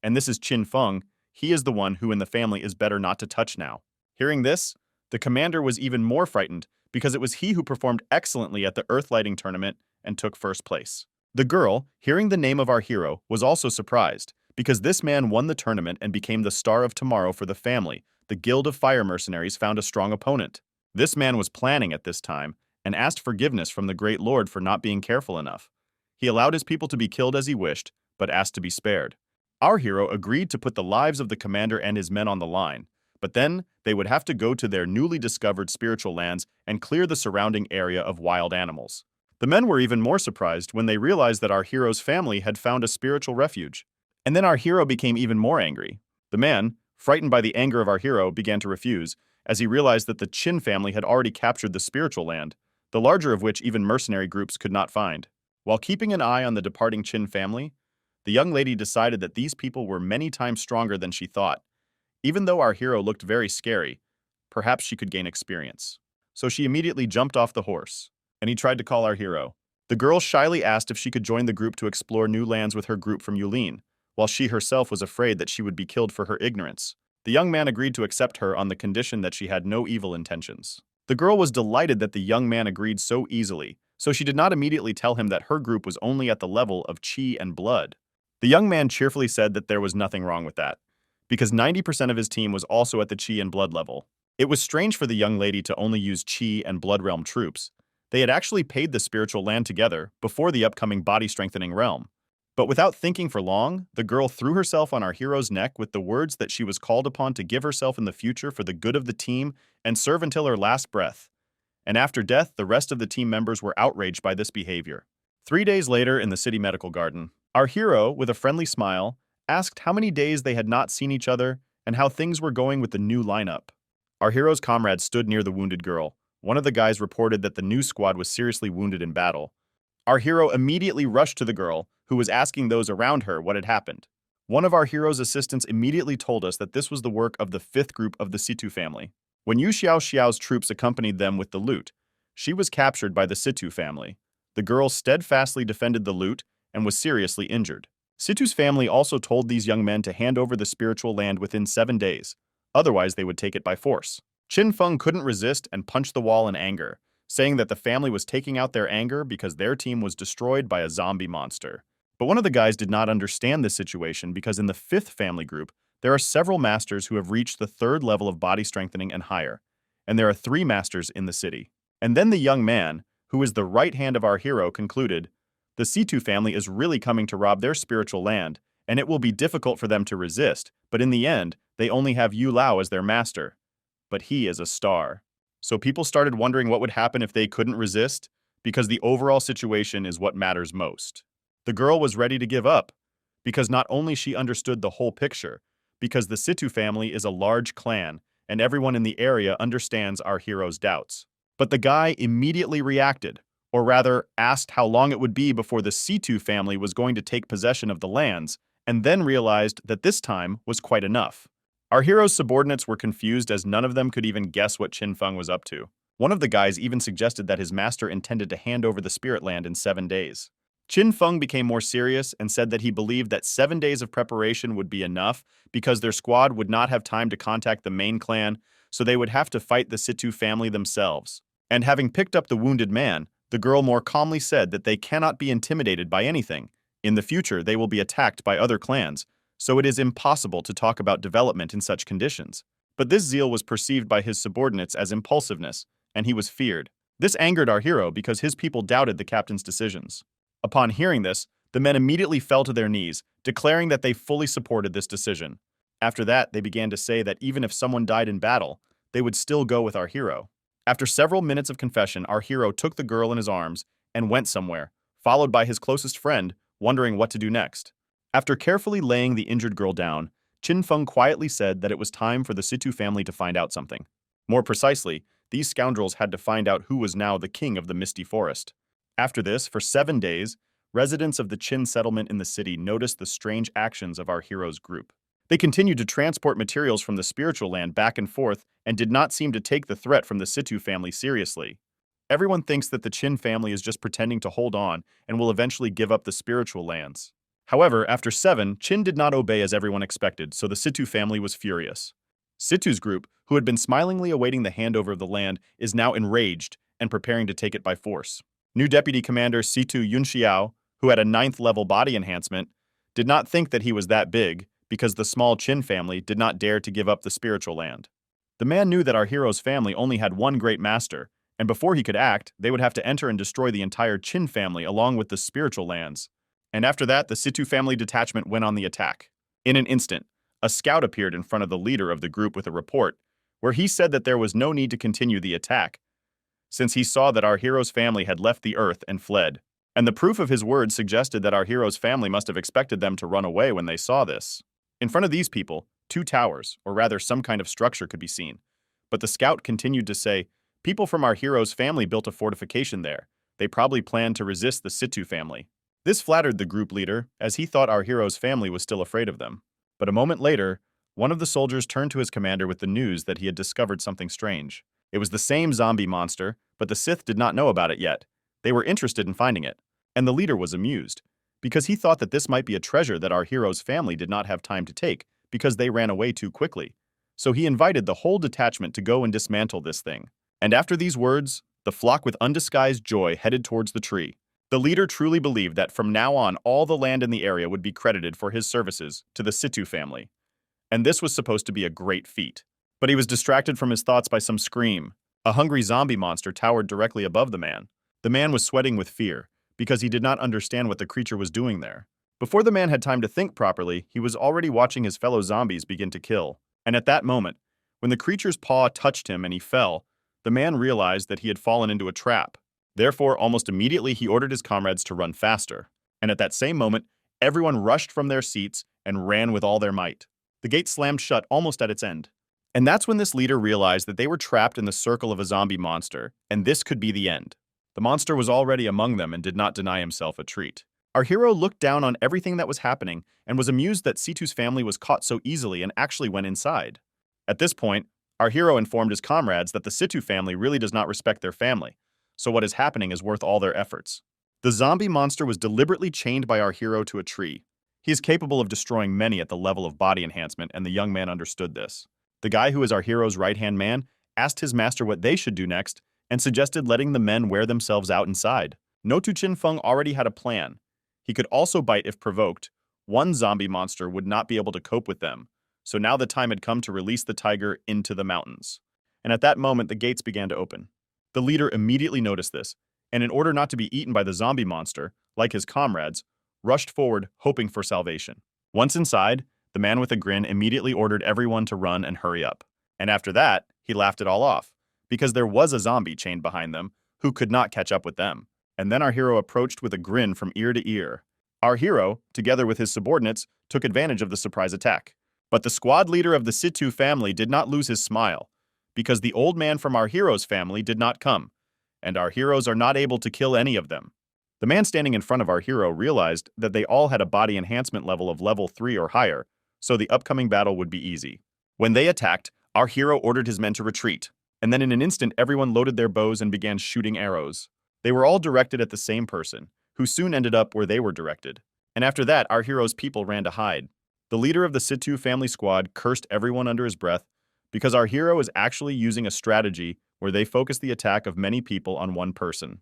and this is Qin Feng, he is the one who in the family is better not to touch now. Hearing this, the commander was even more frightened because it was he who performed excellently at the Earth Lighting Tournament and took first place. The girl, hearing the name of our hero, was also surprised, because this man won the tournament and became the star of tomorrow for the family. The Guild of Fire Mercenaries found a strong opponent. This man was planning at this time and asked forgiveness from the Great Lord for not being careful enough. He allowed his people to be killed as he wished, but asked to be spared. Our hero agreed to put the lives of the commander and his men on the line, but then they would have to go to their newly discovered spiritual lands and clear the surrounding area of wild animals. The men were even more surprised when they realized that our hero's family had found a spiritual refuge. And then our hero became even more angry. The man, frightened by the anger of our hero, began to refuse, as he realized that the Qin family had already captured the spiritual land, the larger of which even mercenary groups could not find. While keeping an eye on the departing Qin family, the young lady decided that these people were many times stronger than she thought. Even though our hero looked very scary, perhaps she could gain experience. So she immediately jumped off the horse, and he tried to call our hero. The girl shyly asked if she could join the group to explore new lands with her group from Yulin, while she herself was afraid that she would be killed for her ignorance. The young man agreed to accept her on the condition that she had no evil intentions. The girl was delighted that the young man agreed so easily, so she did not immediately tell him that her group was only at the level of qi and blood. The young man cheerfully said that there was nothing wrong with that, because 90% of his team was also at the qi and blood level. It was strange for the young lady to only use qi and blood realm troops. They had actually paid the spiritual land together before the upcoming body-strengthening realm. But without thinking for long, the girl threw herself on our hero's neck with the words that she was called upon to give herself in the future for the good of the team and serve until her last breath. And after death, the rest of the team members were outraged by this behavior. 3 days later in the city medical garden, our hero, with a friendly smile, asked how many days they had not seen each other and how things were going with the new lineup. Our hero's comrade stood near the wounded girl. One of the guys reported that the new squad was seriously wounded in battle. Our hero immediately rushed to the girl, who was asking those around her what had happened. One of our hero's assistants immediately told us that this was the work of the 5th group of the Situ family. When Yu Xiao's troops accompanied them with the loot, she was captured by the Situ family. The girl steadfastly defended the loot and was seriously injured. Situ's family also told these young men to hand over the spiritual land within 7 days, otherwise they would take it by force. Qin Feng couldn't resist and punched the wall in anger, saying that the family was taking out their anger because their team was destroyed by a zombie monster. But one of the guys did not understand this situation because in the 5th family group, there are several masters who have reached the 3rd level of body strengthening and higher, and there are 3 masters in the city. And then the young man, who is the right hand of our hero, concluded, the Situ family is really coming to rob their spiritual land, and it will be difficult for them to resist, but in the end, they only have Yu Lao as their master. But he is a star. So people started wondering what would happen if they couldn't resist, because the overall situation is what matters most. The girl was ready to give up, because not only she understood the whole picture, because the Situ family is a large clan, and everyone in the area understands our hero's doubts. But the guy immediately reacted, or rather asked how long it would be before the Situ family was going to take possession of the lands, and then realized that this time was quite enough. Our hero's subordinates were confused as none of them could even guess what Qin Feng was up to. One of the guys even suggested that his master intended to hand over the spirit land in 7 days. Qin Feng became more serious and said that he believed that 7 days of preparation would be enough because their squad would not have time to contact the main clan, so they would have to fight the Situ family themselves. And having picked up the wounded man, the girl more calmly said that they cannot be intimidated by anything. In the future, they will be attacked by other clans, so it is impossible to talk about development in such conditions. But this zeal was perceived by his subordinates as impulsiveness, and he was feared. This angered our hero because his people doubted the captain's decisions. Upon hearing this, the men immediately fell to their knees, declaring that they fully supported this decision. After that, they began to say that even if someone died in battle, they would still go with our hero. After several minutes of confession, our hero took the girl in his arms and went somewhere, followed by his closest friend, wondering what to do next. After carefully laying the injured girl down, Qin Feng quietly said that it was time for the Situ family to find out something. More precisely, these scoundrels had to find out who was now the king of the Misty Forest. After this, for 7 days, residents of the Qin settlement in the city noticed the strange actions of our hero's group. They continued to transport materials from the spiritual land back and forth and did not seem to take the threat from the Situ family seriously. Everyone thinks that the Qin family is just pretending to hold on and will eventually give up the spiritual lands. However, after 7, Qin did not obey as everyone expected, so the Situ family was furious. Situ's group, who had been smilingly awaiting the handover of the land, is now enraged and preparing to take it by force. New Deputy Commander Situ Yunxiao, who had a 9th level body enhancement, did not think that he was that big because the small Qin family did not dare to give up the spiritual land. The man knew that our hero's family only had one great master, and before he could act, they would have to enter and destroy the entire Qin family along with the spiritual lands. And after that, the Situ family detachment went on the attack. In an instant, a scout appeared in front of the leader of the group with a report, where he said that there was no need to continue the attack, since he saw that our hero's family had left the earth and fled. And the proof of his words suggested that our hero's family must have expected them to run away when they saw this. In front of these people, 2 towers, or rather some kind of structure, could be seen. But the scout continued to say, people from our hero's family built a fortification there. They probably planned to resist the Situ family. This flattered the group leader, as he thought our hero's family was still afraid of them. But a moment later, one of the soldiers turned to his commander with the news that he had discovered something strange. It was the same zombie monster, but the Sith did not know about it yet. They were interested in finding it, and the leader was amused, because he thought that this might be a treasure that our hero's family did not have time to take because they ran away too quickly. So he invited the whole detachment to go and dismantle this thing. And after these words, the flock with undisguised joy headed towards the tree. The leader truly believed that from now on all the land in the area would be credited for his services to the Situ family. And this was supposed to be a great feat. But he was distracted from his thoughts by some scream. A hungry zombie monster towered directly above the man. The man was sweating with fear, because he did not understand what the creature was doing there. Before the man had time to think properly, he was already watching his fellow zombies begin to kill. And at that moment, when the creature's paw touched him and he fell, the man realized that he had fallen into a trap. Therefore, almost immediately he ordered his comrades to run faster. And at that same moment, everyone rushed from their seats and ran with all their might. The gate slammed shut almost at its end. And that's when this leader realized that they were trapped in the circle of a zombie monster, and this could be the end. The monster was already among them and did not deny himself a treat. Our hero looked down on everything that was happening and was amused that Situ's family was caught so easily and actually went inside. At this point, our hero informed his comrades that the Situ family really does not respect their family, so what is happening is worth all their efforts. The zombie monster was deliberately chained by our hero to a tree. He is capable of destroying many at the level of body enhancement, and the young man understood this. The guy who is our hero's right-hand man asked his master what they should do next and suggested letting the men wear themselves out inside. No Tu Chin Feng already had a plan. He could also bite if provoked. One zombie monster would not be able to cope with them, so now the time had come to release the tiger into the mountains. And at that moment, the gates began to open. The leader immediately noticed this, and in order not to be eaten by the zombie monster, like his comrades, rushed forward, hoping for salvation. Once inside, the man with a grin immediately ordered everyone to run and hurry up. And after that, he laughed it all off, because there was a zombie chained behind them who could not catch up with them. And then our hero approached with a grin from ear to ear. Our hero, together with his subordinates, took advantage of the surprise attack. But the squad leader of the Situ family did not lose his smile, because the old man from our hero's family did not come, and our heroes are not able to kill any of them. The man standing in front of our hero realized that they all had a body enhancement level of level 3 or higher, so the upcoming battle would be easy. When they attacked, our hero ordered his men to retreat, and then in an instant everyone loaded their bows and began shooting arrows. They were all directed at the same person, who soon ended up where they were directed. And after that, our hero's people ran to hide. The leader of the Situ family squad cursed everyone under his breath, because our hero is actually using a strategy where they focus the attack of many people on one person.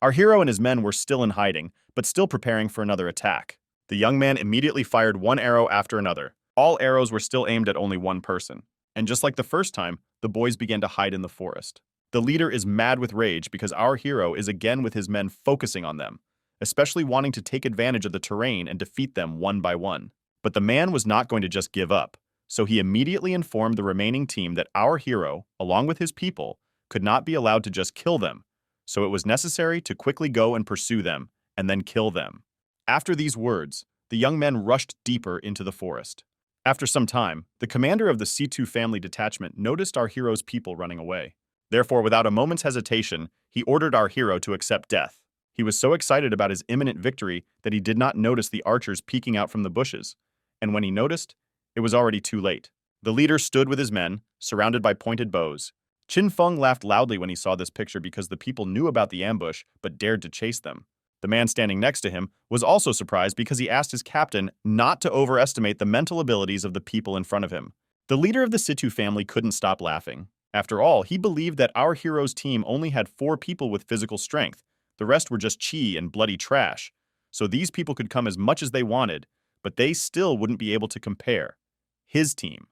Our hero and his men were still in hiding, but still preparing for another attack. The young man immediately fired one arrow after another. All arrows were still aimed at only one person. And just like the first time, the boys began to hide in the forest. The leader is mad with rage because our hero is again with his men focusing on them, especially wanting to take advantage of the terrain and defeat them one by one. But the man was not going to just give up, so he immediately informed the remaining team that our hero, along with his people, could not be allowed to just kill them, so it was necessary to quickly go and pursue them, and then kill them. After these words, the young men rushed deeper into the forest. After some time, the commander of the Situ family detachment noticed our hero's people running away. Therefore, without a moment's hesitation, he ordered our hero to accept death. He was so excited about his imminent victory that he did not notice the archers peeking out from the bushes, and when he noticed, it was already too late. The leader stood with his men, surrounded by pointed bows. Qin Feng laughed loudly when he saw this picture because the people knew about the ambush but dared to chase them. The man standing next to him was also surprised because he asked his captain not to overestimate the mental abilities of the people in front of him. The leader of the Situ family couldn't stop laughing. After all, he believed that our hero's team only had 4 people with physical strength. The rest were just chi and bloody trash. So these people could come as much as they wanted, but they still wouldn't be able to compare. His team.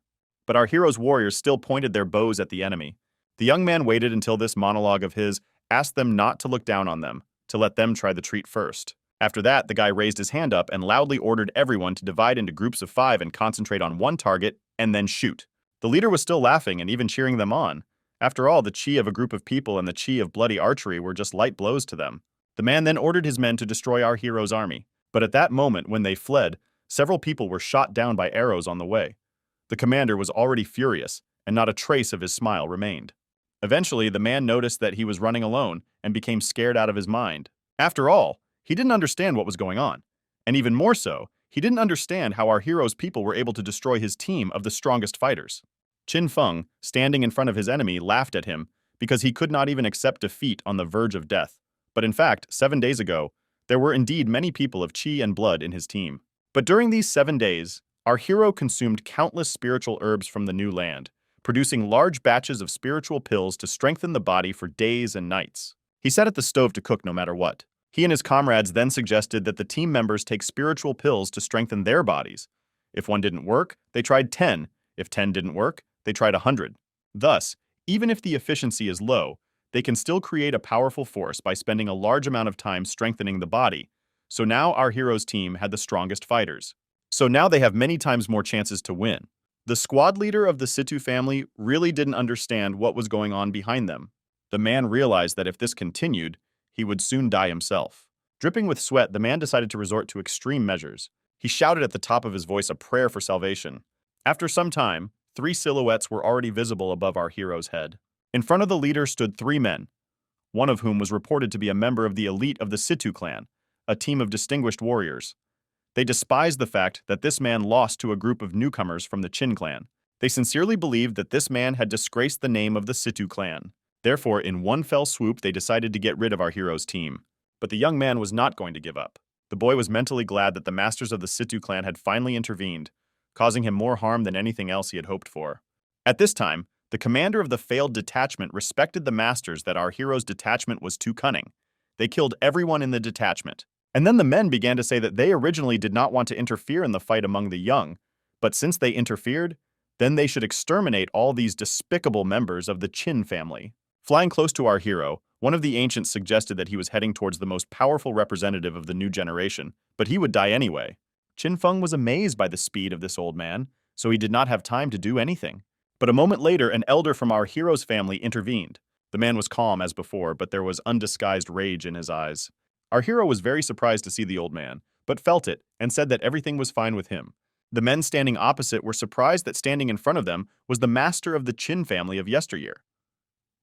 But our hero's warriors still pointed their bows at the enemy. The young man waited until this monologue of his asked them not to look down on them, to let them try the treat first. After that, the guy raised his hand up and loudly ordered everyone to divide into groups of 5 and concentrate on one target, and then shoot. The leader was still laughing and even cheering them on. After all, the chi of a group of people and the chi of bloody archery were just light blows to them. The man then ordered his men to destroy our hero's army. But at that moment, when they fled, several people were shot down by arrows on the way. The commander was already furious, and not a trace of his smile remained. Eventually, the man noticed that he was running alone and became scared out of his mind. After all, he didn't understand what was going on. And even more so, he didn't understand how our hero's people were able to destroy his team of the strongest fighters. Qin Feng, standing in front of his enemy, laughed at him because he could not even accept defeat on the verge of death. But in fact, 7 days ago, there were indeed many people of chi and blood in his team. But during these 7 days, our hero consumed countless spiritual herbs from the new land, producing large batches of spiritual pills to strengthen the body for days and nights. He sat at the stove to cook no matter what. He and his comrades then suggested that the team members take spiritual pills to strengthen their bodies. If one didn't work, they tried 10. If 10 didn't work, they tried 100. Thus, even if the efficiency is low, they can still create a powerful force by spending a large amount of time strengthening the body. So now our hero's team had the strongest fighters. So now they have many times more chances to win. The squad leader of the Situ family really didn't understand what was going on behind them. The man realized that if this continued, he would soon die himself. Dripping with sweat, the man decided to resort to extreme measures. He shouted at the top of his voice a prayer for salvation. After some time, 3 silhouettes were already visible above our hero's head. In front of the leader stood 3 men, one of whom was reported to be a member of the elite of the Situ clan, a team of distinguished warriors. They despised the fact that this man lost to a group of newcomers from the Qin clan. They sincerely believed that this man had disgraced the name of the Situ clan. Therefore, in one fell swoop, they decided to get rid of our hero's team. But the young man was not going to give up. The boy was mentally glad that the masters of the Situ clan had finally intervened, causing him more harm than anything else he had hoped for. At this time, the commander of the failed detachment respected the masters that our hero's detachment was too cunning. They killed everyone in the detachment. And then the men began to say that they originally did not want to interfere in the fight among the young, but since they interfered, then they should exterminate all these despicable members of the Qin family. Flying close to our hero, one of the ancients suggested that he was heading towards the most powerful representative of the new generation, but he would die anyway. Qin Feng was amazed by the speed of this old man, so he did not have time to do anything. But a moment later, an elder from our hero's family intervened. The man was calm as before, but there was undisguised rage in his eyes. Our hero was very surprised to see the old man, but felt it and said that everything was fine with him. The men standing opposite were surprised that standing in front of them was the master of the Qin family of yesteryear.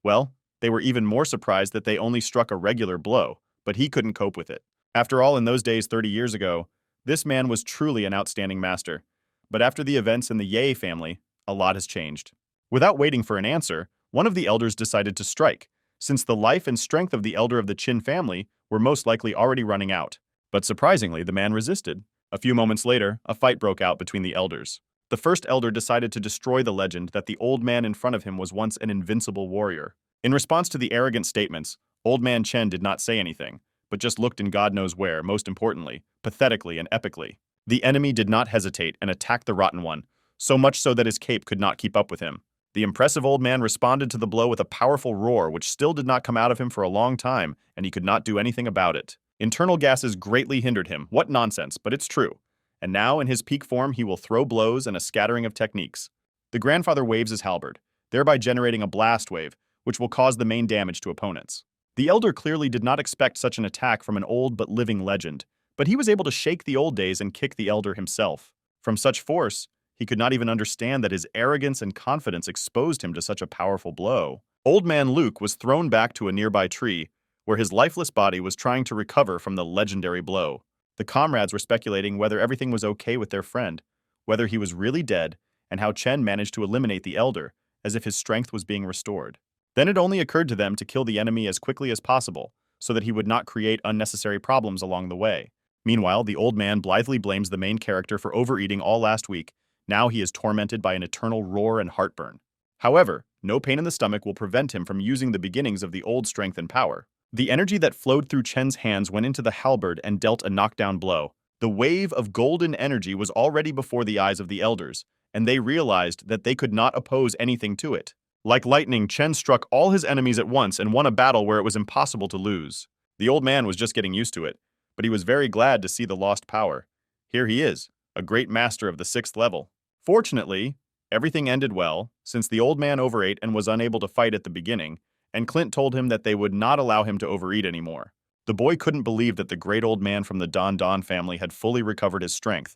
Well, they were even more surprised that they only struck a regular blow, but he couldn't cope with it. After all, in those days 30 years ago, this man was truly an outstanding master. But after the events in the Ye family, a lot has changed. Without waiting for an answer, one of the elders decided to strike, since the life and strength of the elder of the Qin family were most likely already running out. But surprisingly, the man resisted. A few moments later, a fight broke out between the elders. The first elder decided to destroy the legend that the old man in front of him was once an invincible warrior. In response to the arrogant statements, Old Man Chen did not say anything, but just looked in God knows where, most importantly, pathetically and epically. The enemy did not hesitate and attacked the rotten one, so much so that his cape could not keep up with him. The impressive old man responded to the blow with a powerful roar which still did not come out of him for a long time, and he could not do anything about it. Internal gases greatly hindered him. What nonsense, but it's true. And now, in his peak form, he will throw blows and a scattering of techniques. The grandfather waves his halberd, thereby generating a blast wave, which will cause the main damage to opponents. The elder clearly did not expect such an attack from an old but living legend, but he was able to shake the old days and kick the elder himself. From such force, he could not even understand that his arrogance and confidence exposed him to such a powerful blow. Old Man Luke was thrown back to a nearby tree, where his lifeless body was trying to recover from the legendary blow. The comrades were speculating whether everything was okay with their friend, whether he was really dead, and how Chen managed to eliminate the elder, as if his strength was being restored. Then it only occurred to them to kill the enemy as quickly as possible, so that he would not create unnecessary problems along the way. Meanwhile, the old man blithely blames the main character for overeating all last week. Now he is tormented by an eternal roar and heartburn. However, no pain in the stomach will prevent him from using the beginnings of the old strength and power. The energy that flowed through Chen's hands went into the halberd and dealt a knockdown blow. The wave of golden energy was already before the eyes of the elders, and they realized that they could not oppose anything to it. Like lightning, Chen struck all his enemies at once and won a battle where it was impossible to lose. The old man was just getting used to it, but he was very glad to see the lost power. Here he is, a great master of the 6th level. Fortunately, everything ended well, since the old man overate and was unable to fight at the beginning, and Clint told him that they would not allow him to overeat anymore. The boy couldn't believe that the great old man from the Don Don family had fully recovered his strength,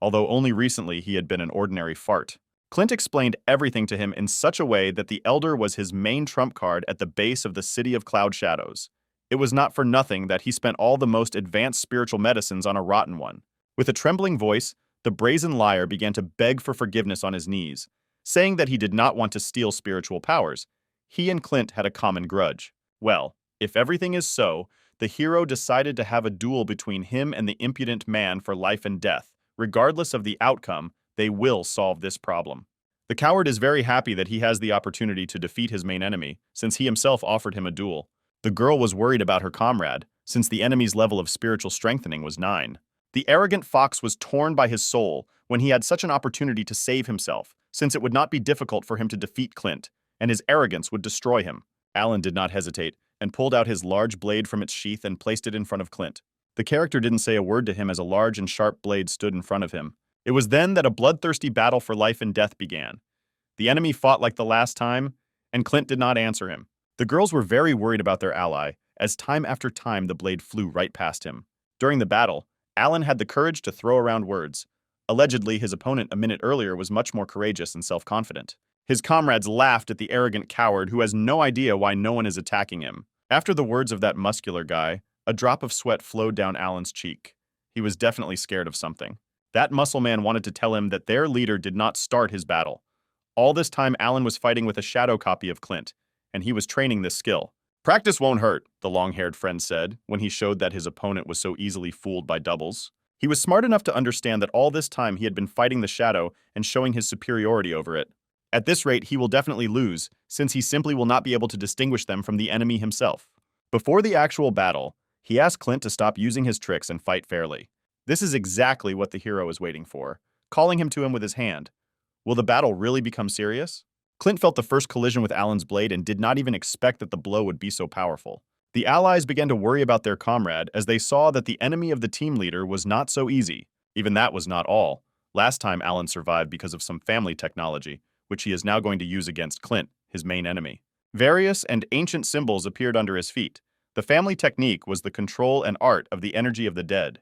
although only recently he had been an ordinary fart. Clint explained everything to him in such a way that the elder was his main trump card at the base of the City of Cloud Shadows. It was not for nothing that he spent all the most advanced spiritual medicines on a rotten one. With a trembling voice, the brazen liar began to beg for forgiveness on his knees, saying that he did not want to steal spiritual powers. He and Clint had a common grudge. Well, if everything is so, the hero decided to have a duel between him and the impudent man for life and death. Regardless of the outcome, they will solve this problem. The coward is very happy that he has the opportunity to defeat his main enemy, since he himself offered him a duel. The girl was worried about her comrade, since the enemy's level of spiritual strengthening was 9. The arrogant fox was torn by his soul when he had such an opportunity to save himself, since it would not be difficult for him to defeat Clint, and his arrogance would destroy him. Alan did not hesitate, and pulled out his large blade from its sheath and placed it in front of Clint. The character didn't say a word to him as a large and sharp blade stood in front of him. It was then that a bloodthirsty battle for life and death began. The enemy fought like the last time, and Clint did not answer him. The girls were very worried about their ally, as time after time the blade flew right past him. During the battle, Alan had the courage to throw around words. Allegedly, his opponent a minute earlier was much more courageous and self-confident. His comrades laughed at the arrogant coward who has no idea why no one is attacking him. After the words of that muscular guy, a drop of sweat flowed down Alan's cheek. He was definitely scared of something. That muscle man wanted to tell him that their leader did not start his battle. All this time, Alan was fighting with a shadow copy of Clint, and he was training this skill. "Practice won't hurt," the long-haired friend said, when he showed that his opponent was so easily fooled by doubles. He was smart enough to understand that all this time he had been fighting the shadow and showing his superiority over it. At this rate, he will definitely lose, since he simply will not be able to distinguish them from the enemy himself. Before the actual battle, he asked Clint to stop using his tricks and fight fairly. This is exactly what the hero is waiting for, calling him to him with his hand. Will the battle really become serious? Clint felt the first collision with Alan's blade and did not even expect that the blow would be so powerful. The allies began to worry about their comrade as they saw that the enemy of the team leader was not so easy. Even that was not all. Last time Alan survived because of some family technology, which he is now going to use against Clint, his main enemy. Various and ancient symbols appeared under his feet. The family technique was the control and art of the energy of the dead.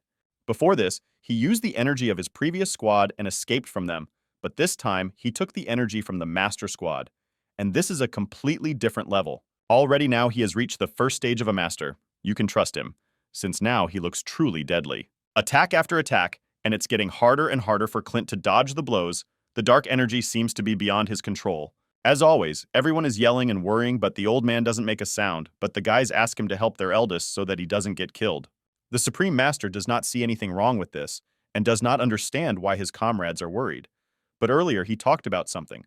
Before this, he used the energy of his previous squad and escaped from them, but this time he took the energy from the master squad. And this is a completely different level. Already now he has reached the first stage of a master. You can trust him, since now he looks truly deadly. Attack after attack, and it's getting harder and harder for Clint to dodge the blows. The dark energy seems to be beyond his control. As always, everyone is yelling and worrying, but the old man doesn't make a sound, but the guys ask him to help their eldest so that he doesn't get killed. The Supreme Master does not see anything wrong with this, and does not understand why his comrades are worried. But earlier he talked about something,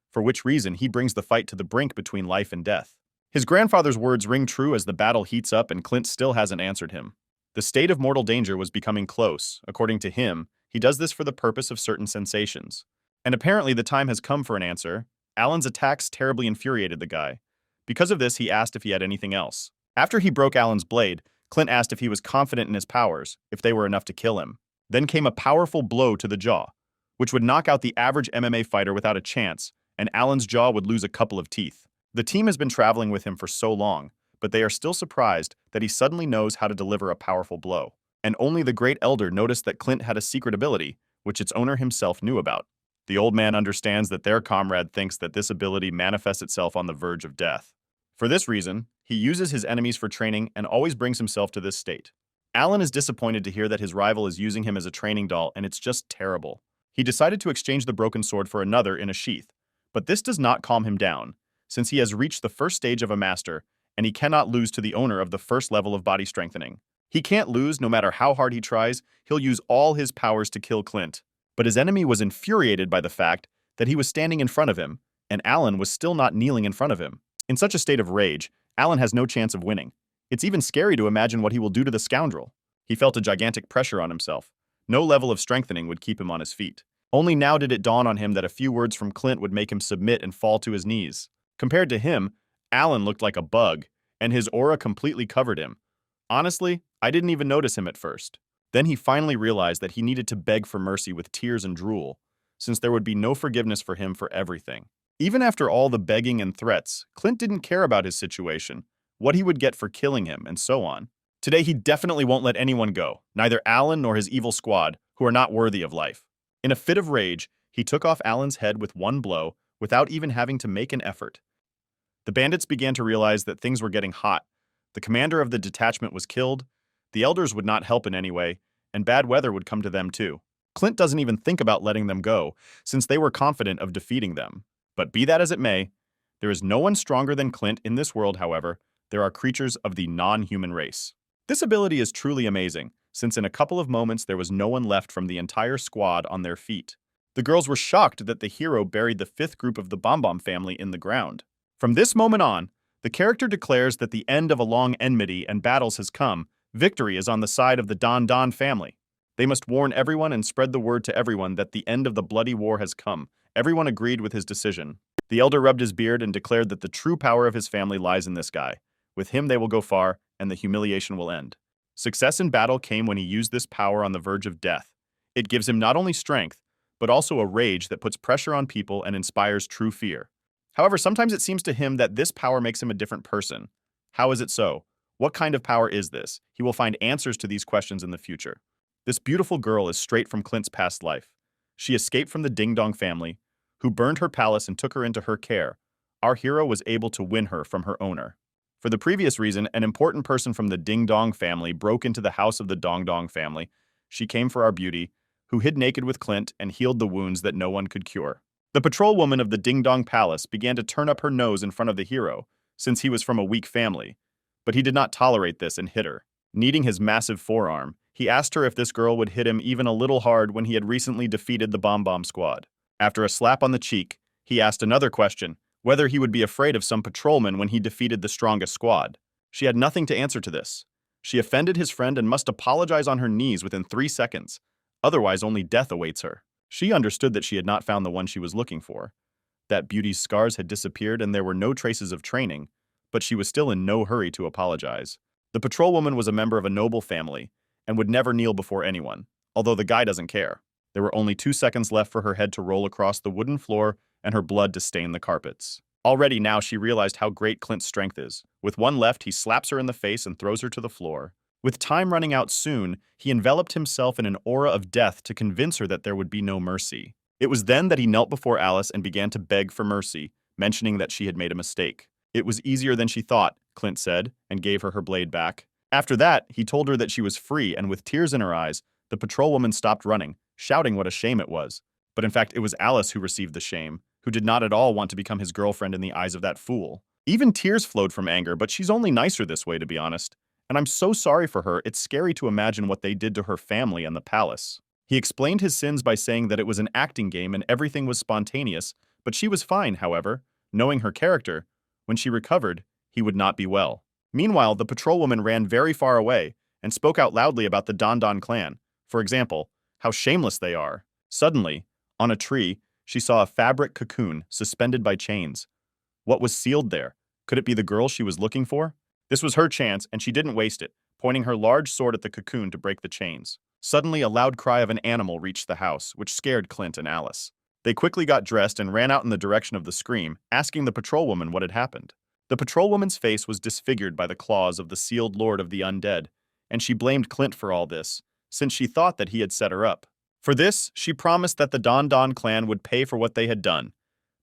for which reason he brings the fight to the brink between life and death. His grandfather's words ring true as the battle heats up and Clint still hasn't answered him. The state of mortal danger was becoming close. According to him, he does this for the purpose of certain sensations. And apparently the time has come for an answer. Alan's attacks terribly infuriated the guy. Because of this, he asked if he had anything else. After he broke Alan's blade, Clint asked if he was confident in his powers, if they were enough to kill him. Then came a powerful blow to the jaw, which would knock out the average MMA fighter without a chance, and Alan's jaw would lose a couple of teeth. The team has been traveling with him for so long, but they are still surprised that he suddenly knows how to deliver a powerful blow. And only the great elder noticed that Clint had a secret ability, which its owner himself knew about. The old man understands that their comrade thinks that this ability manifests itself on the verge of death. For this reason, he uses his enemies for training and always brings himself to this state. Alan is disappointed to hear that his rival is using him as a training doll, and it's just terrible. He decided to exchange the broken sword for another in a sheath, but this does not calm him down, since he has reached the first stage of a master, and he cannot lose to the owner of the first level of body strengthening. He can't lose no matter how hard he tries. He'll use all his powers to kill Clint. But his enemy was infuriated by the fact that he was standing in front of him, and Alan was still not kneeling in front of him. In such a state of rage, Alan has no chance of winning. It's even scary to imagine what he will do to the scoundrel. He felt a gigantic pressure on himself. No level of strengthening would keep him on his feet. Only now did it dawn on him that a few words from Clint would make him submit and fall to his knees. Compared to him, Alan looked like a bug, and his aura completely covered him. Honestly, I didn't even notice him at first. Then he finally realized that he needed to beg for mercy with tears and drool, since there would be no forgiveness for him for everything. Even after all the begging and threats, Clint didn't care about his situation, what he would get for killing him, and so on. Today he definitely won't let anyone go, neither Alan nor his evil squad, who are not worthy of life. In a fit of rage, he took off Alan's head with one blow, without even having to make an effort. The bandits began to realize that things were getting hot. The commander of the detachment was killed, the elders would not help in any way, and bad weather would come to them too. Clint doesn't even think about letting them go, since they were confident of defeating them. But be that as it may, there is no one stronger than Clint in this world, however. There are creatures of the non-human race. This ability is truly amazing, since in a couple of moments there was no one left from the entire squad on their feet. The girls were shocked that the hero buried the fifth group of the Bomb family in the ground. From this moment on, the character declares that the end of a long enmity and battles has come. Victory is on the side of the Don family. They must warn everyone and spread the word to everyone that the end of the bloody war has come. Everyone agreed with his decision. The elder rubbed his beard and declared that the true power of his family lies in this guy. With him they will go far, and the humiliation will end. Success in battle came when he used this power on the verge of death. It gives him not only strength, but also a rage that puts pressure on people and inspires true fear. However, sometimes it seems to him that this power makes him a different person. How is it so? What kind of power is this? He will find answers to these questions in the future. This beautiful girl is straight from Clint's past life. She escaped from the Ding Dong family, who burned her palace and took her into her care. Our hero was able to win her from her owner. For the previous reason, an important person from the Ding Dong family broke into the house of the Dong Dong family. She came for our beauty, who hid naked with Clint and healed the wounds that no one could cure. The patrol woman of the Ding Dong Palace began to turn up her nose in front of the hero, since he was from a weak family. But he did not tolerate this and hit her. Needing his massive forearm, he asked her if this girl would hit him even a little hard when he had recently defeated the Bomb squad. After a slap on the cheek, he asked another question, whether he would be afraid of some patrolman when he defeated the strongest squad. She had nothing to answer to this. She offended his friend and must apologize on her knees within 3 seconds. Otherwise, only death awaits her. She understood that she had not found the one she was looking for. That beauty's scars had disappeared and there were no traces of training, but she was still in no hurry to apologize. The patrol woman was a member of a noble family and would never kneel before anyone, although the guy doesn't care. There were only 2 seconds left for her head to roll across the wooden floor and her blood to stain the carpets. Already now she realized how great Clint's strength is. With one left, he slaps her in the face and throws her to the floor. With time running out soon, he enveloped himself in an aura of death to convince her that there would be no mercy. It was then that he knelt before Alice and began to beg for mercy, mentioning that she had made a mistake. It was easier than she thought, Clint said, and gave her her blade back. After that, he told her that she was free, and with tears in her eyes, the patrol woman stopped running, shouting what a shame it was. But in fact, it was Alice who received the shame, who did not at all want to become his girlfriend in the eyes of that fool. Even tears flowed from anger, but she's only nicer this way, to be honest. And I'm so sorry for her, it's scary to imagine what they did to her family and the palace. He explained his sins by saying that it was an acting game and everything was spontaneous, but she was fine, however. Knowing her character, when she recovered, he would not be well. Meanwhile, the patrol woman ran very far away and spoke out loudly about the Don Don clan. For example, how shameless they are. Suddenly, on a tree, she saw a fabric cocoon suspended by chains. What was sealed there? Could it be the girl she was looking for? This was her chance, and she didn't waste it, pointing her large sword at the cocoon to break the chains. Suddenly, a loud cry of an animal reached the house, which scared Clint and Alice. They quickly got dressed and ran out in the direction of the scream, asking the patrol woman what had happened. The patrol woman's face was disfigured by the claws of the sealed lord of the undead, and she blamed Clint for all this, since she thought that he had set her up. For this, she promised that the Don Don clan would pay for what they had done.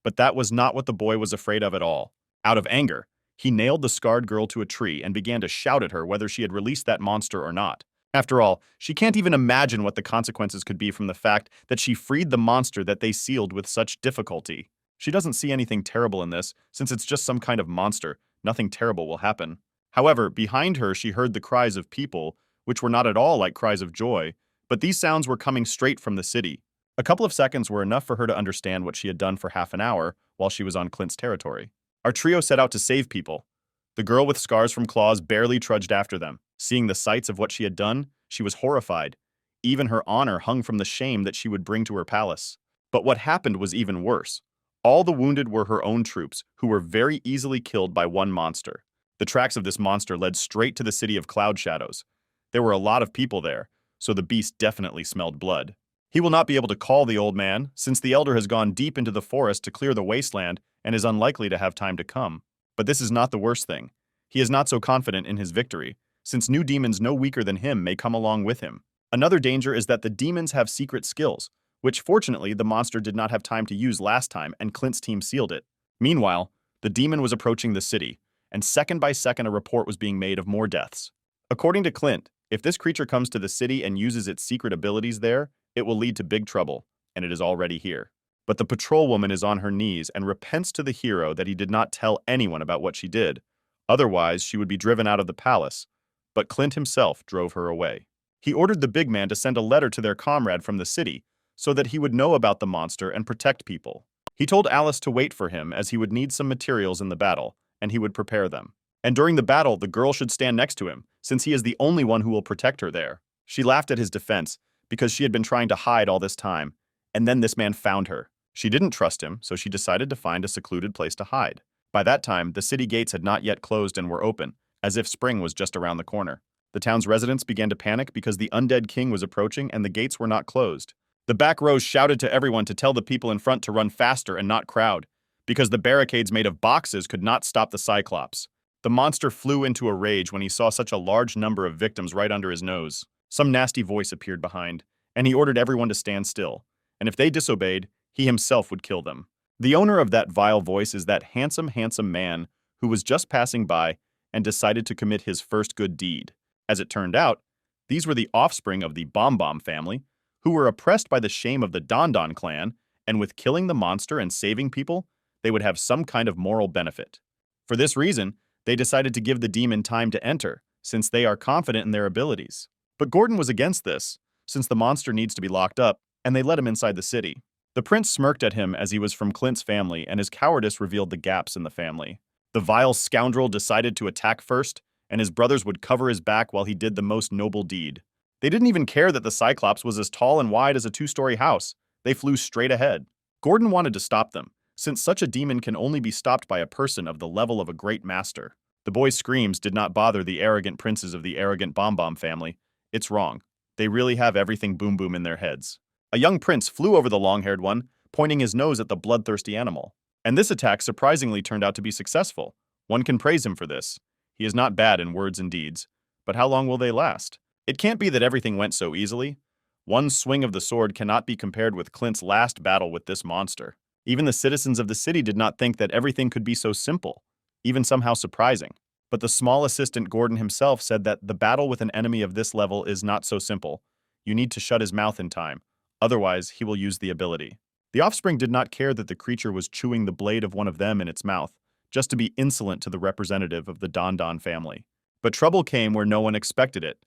But that was not what the boy was afraid of at all. Out of anger, he nailed the scarred girl to a tree and began to shout at her whether she had released that monster or not. After all, she can't even imagine what the consequences could be from the fact that she freed the monster that they sealed with such difficulty. She doesn't see anything terrible in this, since it's just some kind of monster. Nothing terrible will happen. However, behind her she heard the cries of people, which were not at all like cries of joy, but these sounds were coming straight from the city. A couple of seconds were enough for her to understand what she had done for half an hour while she was on Clint's territory. Our trio set out to save people. The girl with scars from claws barely trudged after them. Seeing the sights of what she had done, she was horrified. Even her honor hung from the shame that she would bring to her palace. But what happened was even worse. All the wounded were her own troops, who were very easily killed by one monster. The tracks of this monster led straight to the city of Cloud Shadows. There were a lot of people there, so the beast definitely smelled blood. He will not be able to call the old man, since the elder has gone deep into the forest to clear the wasteland and is unlikely to have time to come. But this is not the worst thing. He is not so confident in his victory, since new demons no weaker than him may come along with him. Another danger is that the demons have secret skills, which fortunately the monster did not have time to use last time and Clint's team sealed it. Meanwhile, the demon was approaching the city, and second by second a report was being made of more deaths. According to Clint, if this creature comes to the city and uses its secret abilities there, it will lead to big trouble, and it is already here. But the patrol woman is on her knees and repents to the hero that he did not tell anyone about what she did. Otherwise, she would be driven out of the palace, but Clint himself drove her away. He ordered the big man to send a letter to their comrade from the city so that he would know about the monster and protect people. He told Alice to wait for him as he would need some materials in the battle, and he would prepare them. And during the battle, the girl should stand next to him, since he is the only one who will protect her there. She laughed at his defense, because she had been trying to hide all this time, and then this man found her. She didn't trust him, so she decided to find a secluded place to hide. By that time, the city gates had not yet closed and were open, as if spring was just around the corner. The town's residents began to panic because the undead king was approaching and the gates were not closed. The back rows shouted to everyone to tell the people in front to run faster and not crowd, because the barricades made of boxes could not stop the Cyclops. The monster flew into a rage when he saw such a large number of victims right under his nose. Some nasty voice appeared behind, and he ordered everyone to stand still, and if they disobeyed, he himself would kill them. The owner of that vile voice is that handsome man who was just passing by and decided to commit his first good deed. As it turned out, these were the offspring of the Bomb family, who were oppressed by the shame of the Don clan, and with killing the monster and saving people, they would have some kind of moral benefit. For this reason, they decided to give the demon time to enter, since they are confident in their abilities. But Gordon was against this, since the monster needs to be locked up, and they let him inside the city. The prince smirked at him as he was from Clint's family, and his cowardice revealed the gaps in the family. The vile scoundrel decided to attack first, and his brothers would cover his back while he did the most noble deed. They didn't even care that the Cyclops was as tall and wide as a two-story house. They flew straight ahead. Gordon wanted to stop them, since such a demon can only be stopped by a person of the level of a great master. The boy's screams did not bother the arrogant princes of the arrogant Bomb family. It's wrong. They really have everything boom boom in their heads. A young prince flew over the long-haired one, pointing his nose at the bloodthirsty animal. And this attack surprisingly turned out to be successful. One can praise him for this. He is not bad in words and deeds. But how long will they last? It can't be that everything went so easily. One swing of the sword cannot be compared with Clint's last battle with this monster. Even the citizens of the city did not think that everything could be so simple, even somehow surprising. But the small assistant Gordon himself said that the battle with an enemy of this level is not so simple. You need to shut his mouth in time. Otherwise, he will use the ability. The offspring did not care that the creature was chewing the blade of one of them in its mouth, just to be insolent to the representative of the Don family. But trouble came where no one expected it.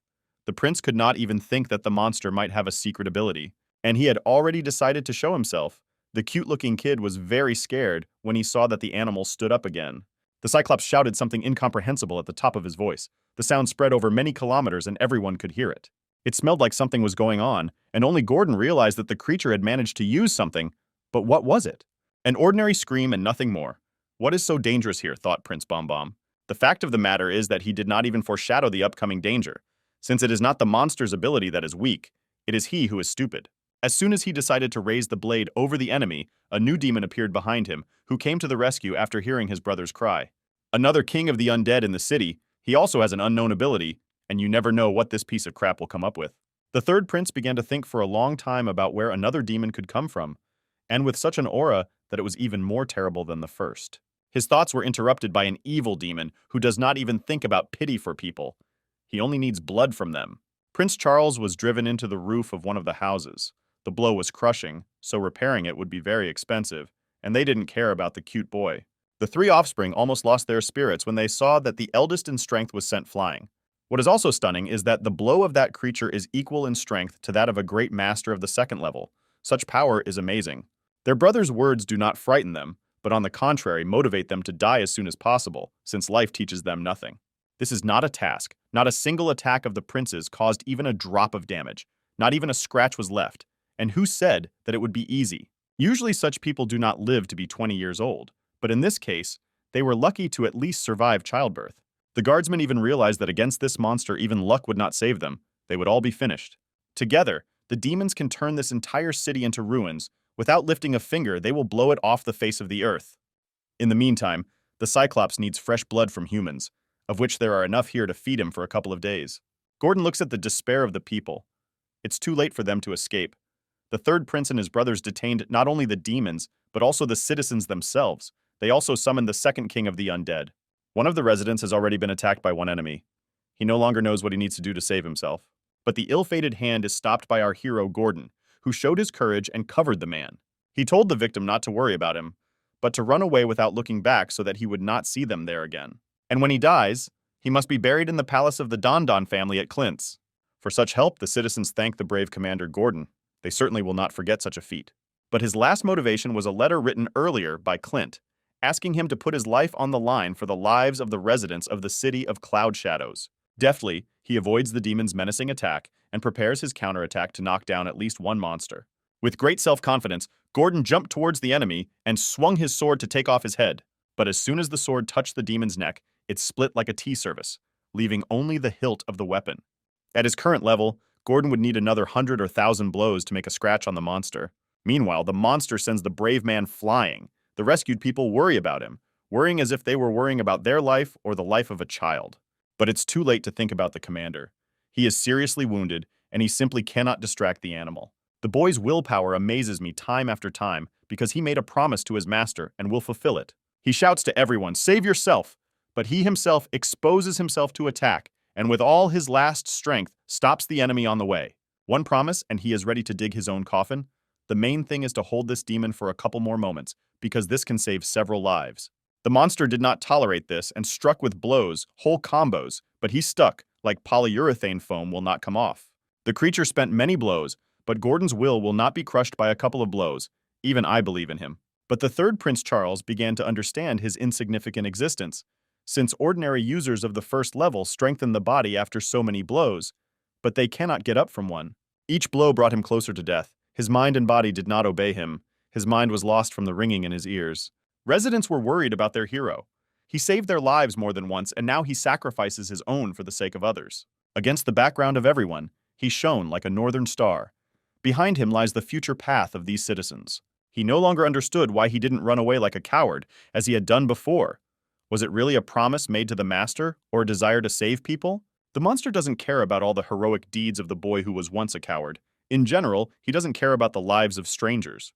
The prince could not even think that the monster might have a secret ability, and he had already decided to show himself. The cute-looking kid was very scared when he saw that the animal stood up again. The Cyclops shouted something incomprehensible at the top of his voice. The sound spread over many kilometers and everyone could hear it. It smelled like something was going on, and only Gordon realized that the creature had managed to use something. But what was it? An ordinary scream and nothing more. What is so dangerous here, thought Prince Bomb. The fact of the matter is that he did not even foreshadow the upcoming danger. Since it is not the monster's ability that is weak, it is he who is stupid. As soon as he decided to raise the blade over the enemy, a new demon appeared behind him, who came to the rescue after hearing his brother's cry. Another king of the undead in the city, he also has an unknown ability, and you never know what this piece of crap will come up with. The third prince began to think for a long time about where another demon could come from, and with such an aura that it was even more terrible than the first. His thoughts were interrupted by an evil demon who does not even think about pity for people. He only needs blood from them. Prince Charles was driven into the roof of one of the houses. The blow was crushing, so repairing it would be very expensive, and they didn't care about the cute boy. The three offspring almost lost their spirits when they saw that the eldest in strength was sent flying. What is also stunning is that the blow of that creature is equal in strength to that of a great master of the second level. Such power is amazing. Their brother's words do not frighten them, but on the contrary motivate them to die as soon as possible, since life teaches them nothing. This is not a task. Not a single attack of the princes caused even a drop of damage. Not even a scratch was left. And who said that it would be easy? Usually such people do not live to be 20 years old, but in this case, they were lucky to at least survive childbirth. The guardsmen even realized that against this monster even luck would not save them. They would all be finished. Together, the demons can turn this entire city into ruins. Without lifting a finger, they will blow it off the face of the earth. In the meantime, the Cyclops needs fresh blood from humans, of which there are enough here to feed him for a couple of days. Gordon looks at the despair of the people. It's too late for them to escape. The third prince and his brothers detained not only the demons, but also the citizens themselves. They also summoned the second king of the undead. One of the residents has already been attacked by one enemy. He no longer knows what he needs to do to save himself. But the ill-fated hand is stopped by our hero Gordon, who showed his courage and covered the man. He told the victim not to worry about him, but to run away without looking back so that he would not see them there again. And when he dies, he must be buried in the palace of the Don Don family at Clint's. For such help, the citizens thank the brave Commander Gordon. They certainly will not forget such a feat. But his last motivation was a letter written earlier by Clint, asking him to put his life on the line for the lives of the residents of the city of Cloud Shadows. Deftly, he avoids the demon's menacing attack and prepares his counterattack to knock down at least one monster. With great self-confidence, Gordon jumped towards the enemy and swung his sword to take off his head. But as soon as the sword touched the demon's neck, it split like a tea service, leaving only the hilt of the weapon. At his current level, Gordon would need another 100 or 1,000 blows to make a scratch on the monster. Meanwhile, the monster sends the brave man flying. The rescued people worry about him, worrying as if they were worrying about their life or the life of a child. But it's too late to think about the commander. He is seriously wounded, and he simply cannot distract the animal. The boy's willpower amazes me time after time because he made a promise to his master and will fulfill it. He shouts to everyone, "Save yourself!" But he himself exposes himself to attack, and with all his last strength, stops the enemy on the way. One promise, and he is ready to dig his own coffin. The main thing is to hold this demon for a couple more moments, because this can save several lives. The monster did not tolerate this and struck with blows, whole combos, but he stuck, like polyurethane foam will not come off. The creature spent many blows, but Gordon's will not be crushed by a couple of blows. Even I believe in him. But the third Prince Charles began to understand his insignificant existence. Since ordinary users of the first level strengthen the body after so many blows, but they cannot get up from one. Each blow brought him closer to death. His mind and body did not obey him. His mind was lost from the ringing in his ears. Residents were worried about their hero. He saved their lives more than once, and now he sacrifices his own for the sake of others. Against the background of everyone, he shone like a northern star. Behind him lies the future path of these citizens. He no longer understood why he didn't run away like a coward, as he had done before. Was it really a promise made to the master, or a desire to save people? The monster doesn't care about all the heroic deeds of the boy who was once a coward. In general, he doesn't care about the lives of strangers.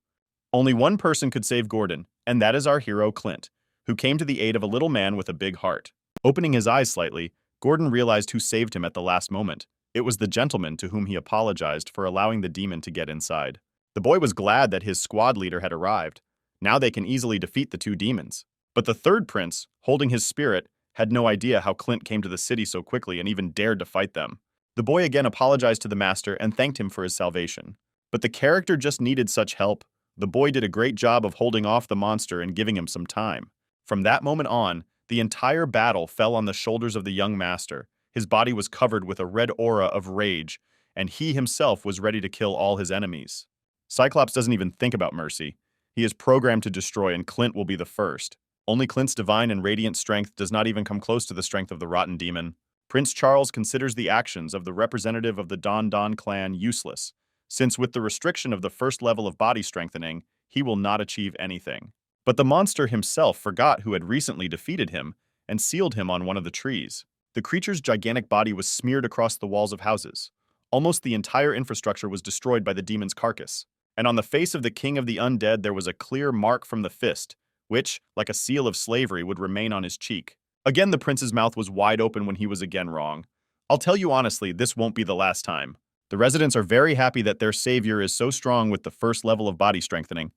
Only one person could save Gordon, and that is our hero Clint, who came to the aid of a little man with a big heart. Opening his eyes slightly, Gordon realized who saved him at the last moment. It was the gentleman to whom he apologized for allowing the demon to get inside. The boy was glad that his squad leader had arrived. Now they can easily defeat the two demons. But the third prince, holding his spirit, had no idea how Clint came to the city so quickly and even dared to fight them. The boy again apologized to the master and thanked him for his salvation. But the character just needed such help. The boy did a great job of holding off the monster and giving him some time. From that moment on, the entire battle fell on the shoulders of the young master. His body was covered with a red aura of rage, and he himself was ready to kill all his enemies. Cyclops doesn't even think about mercy. He is programmed to destroy, and Clint will be the first. Only Clint's divine and radiant strength does not even come close to the strength of the rotten demon. Prince Charles considers the actions of the representative of the Don Don clan useless, since with the restriction of the first level of body strengthening, he will not achieve anything. But the monster himself forgot who had recently defeated him and sealed him on one of the trees. The creature's gigantic body was smeared across the walls of houses. Almost the entire infrastructure was destroyed by the demon's carcass. And on the face of the king of the undead there was a clear mark from the fist, which, like a seal of slavery, would remain on his cheek. Again, the prince's mouth was wide open when he was again wrong. I'll tell you honestly, this won't be the last time. The residents are very happy that their savior is so strong with the first level of body strengthening.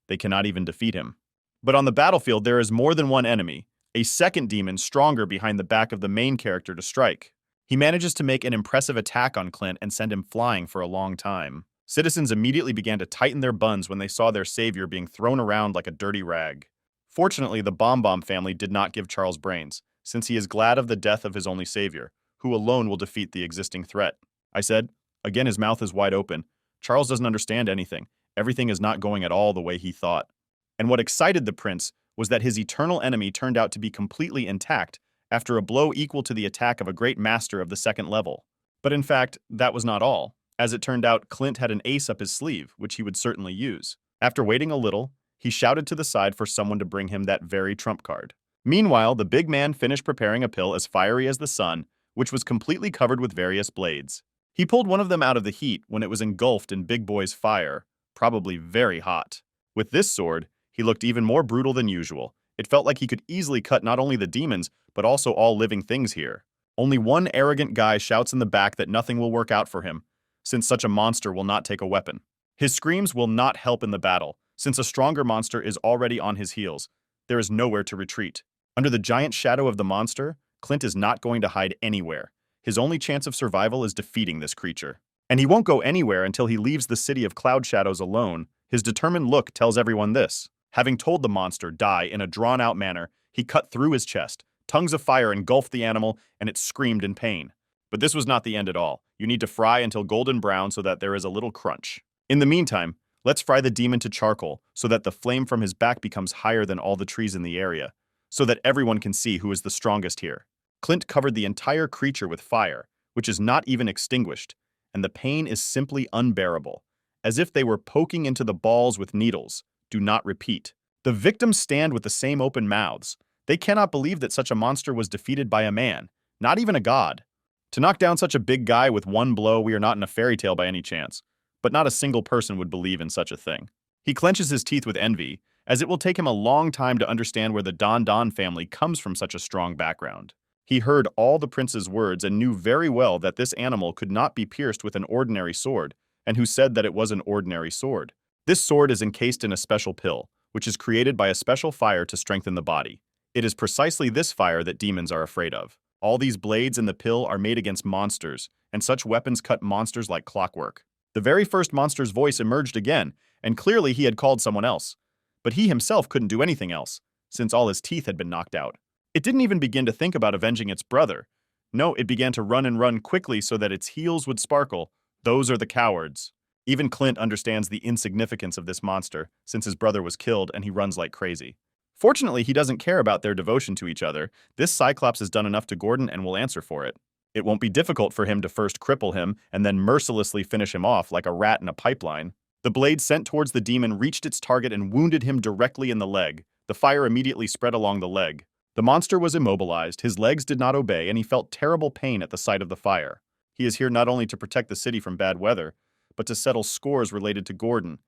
They cannot even defeat him. But on the battlefield, there is more than one enemy, a second demon stronger behind the back of the main character to strike. He manages to make an impressive attack on Clint and send him flying for a long time. Citizens immediately began to tighten their buns when they saw their savior being thrown around like a dirty rag. Fortunately, the Bomb family did not give Charles brains, since he is glad of the death of his only savior, who alone will defeat the existing threat. I said. Again, his mouth is wide open. Charles doesn't understand anything. Everything is not going at all the way he thought. And what excited the prince was that his eternal enemy turned out to be completely intact after a blow equal to the attack of a great master of the second level. But in fact, that was not all. As it turned out, Clint had an ace up his sleeve, which he would certainly use. After waiting a little, he shouted to the side for someone to bring him that very trump card. Meanwhile, the big man finished preparing a pill as fiery as the sun, which was completely covered with various blades. He pulled one of them out of the heat when it was engulfed in Big Boy's fire, probably very hot. With this sword, he looked even more brutal than usual. It felt like he could easily cut not only the demons, but also all living things here. Only one arrogant guy shouts in the back that nothing will work out for him, since such a monster will not take a weapon. His screams will not help in the battle, since a stronger monster is already on his heels. There is nowhere to retreat. Under the giant shadow of the monster, Clint is not going to hide anywhere. His only chance of survival is defeating this creature. And he won't go anywhere until he leaves the city of Cloud Shadows alone. His determined look tells everyone this. Having told the monster die in a drawn-out manner, he cut through his chest. Tongues of fire engulfed the animal, and it screamed in pain. But this was not the end at all. You need to fry until golden brown so that there is a little crunch. In the meantime, let's fry the demon to charcoal so that the flame from his back becomes higher than all the trees in the area, so that everyone can see who is the strongest here. Clint covered the entire creature with fire, which is not even extinguished, and the pain is simply unbearable, as if they were poking into the balls with needles. Do not repeat. The victims stand with the same open mouths. They cannot believe that such a monster was defeated by a man, not even a god. To knock down such a big guy with one blow, we are not in a fairy tale by any chance, but not a single person would believe in such a thing. He clenches his teeth with envy, as it will take him a long time to understand where the Don family comes from such a strong background. He heard all the prince's words and knew very well that this animal could not be pierced with an ordinary sword, and who said that it was an ordinary sword. This sword is encased in a special pill, which is created by a special fire to strengthen the body. It is precisely this fire that demons are afraid of. All these blades in the pill are made against monsters, and such weapons cut monsters like clockwork. The very first monster's voice emerged again, and clearly he had called someone else. But he himself couldn't do anything else, since all his teeth had been knocked out. It didn't even begin to think about avenging its brother. No, it began to run and run quickly so that its heels would sparkle. Those are the cowards. Even Clint understands the insignificance of this monster, since his brother was killed and he runs like crazy. Fortunately, he doesn't care about their devotion to each other. This Cyclops has done enough to Gordon and will answer for it. It won't be difficult for him to first cripple him and then mercilessly finish him off like a rat in a pipeline. The blade sent towards the demon reached its target and wounded him directly in the leg. The fire immediately spread along the leg. The monster was immobilized, his legs did not obey, and he felt terrible pain at the sight of the fire. He is here not only to protect the city from bad weather, but to settle scores related to Gordon.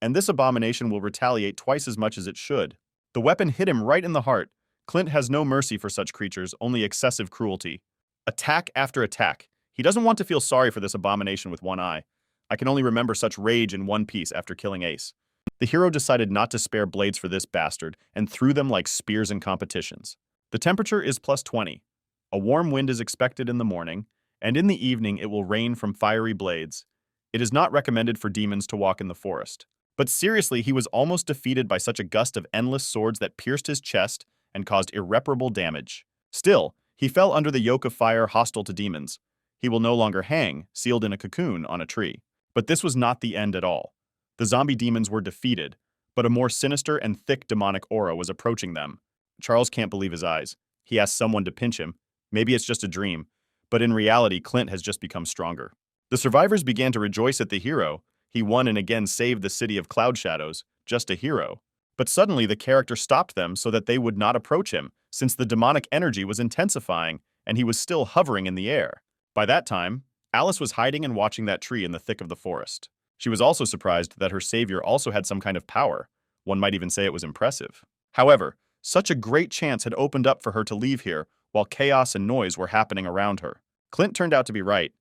And this abomination will retaliate twice as much as it should. The weapon hit him right in the heart. Clint has no mercy for such creatures, only excessive cruelty. Attack after attack. He doesn't want to feel sorry for this abomination with one eye. I can only remember such rage in One Piece after killing Ace. The hero decided not to spare blades for this bastard and threw them like spears in competitions. The temperature is +20. A warm wind is expected in the morning, and in the evening it will rain from fiery blades. It is not recommended for demons to walk in the forest. But seriously, he was almost defeated by such a gust of endless swords that pierced his chest and caused irreparable damage. Still, he fell under the yoke of fire hostile to demons. He will no longer hang, sealed in a cocoon, on a tree. But this was not the end at all. The zombie demons were defeated, but a more sinister and thick demonic aura was approaching them. Charles can't believe his eyes. He asks someone to pinch him. Maybe it's just a dream, but in reality, Clint has just become stronger. The survivors began to rejoice at the hero. He won and again saved the city of Cloud Shadows, just a hero. But suddenly the character stopped them so that they would not approach him, since the demonic energy was intensifying and he was still hovering in the air. By that time, Alice was hiding and watching that tree in the thick of the forest. She was also surprised that her savior also had some kind of power. One might even say it was impressive. However, such a great chance had opened up for her to leave here while chaos and noise were happening around her. Clint turned out to be right.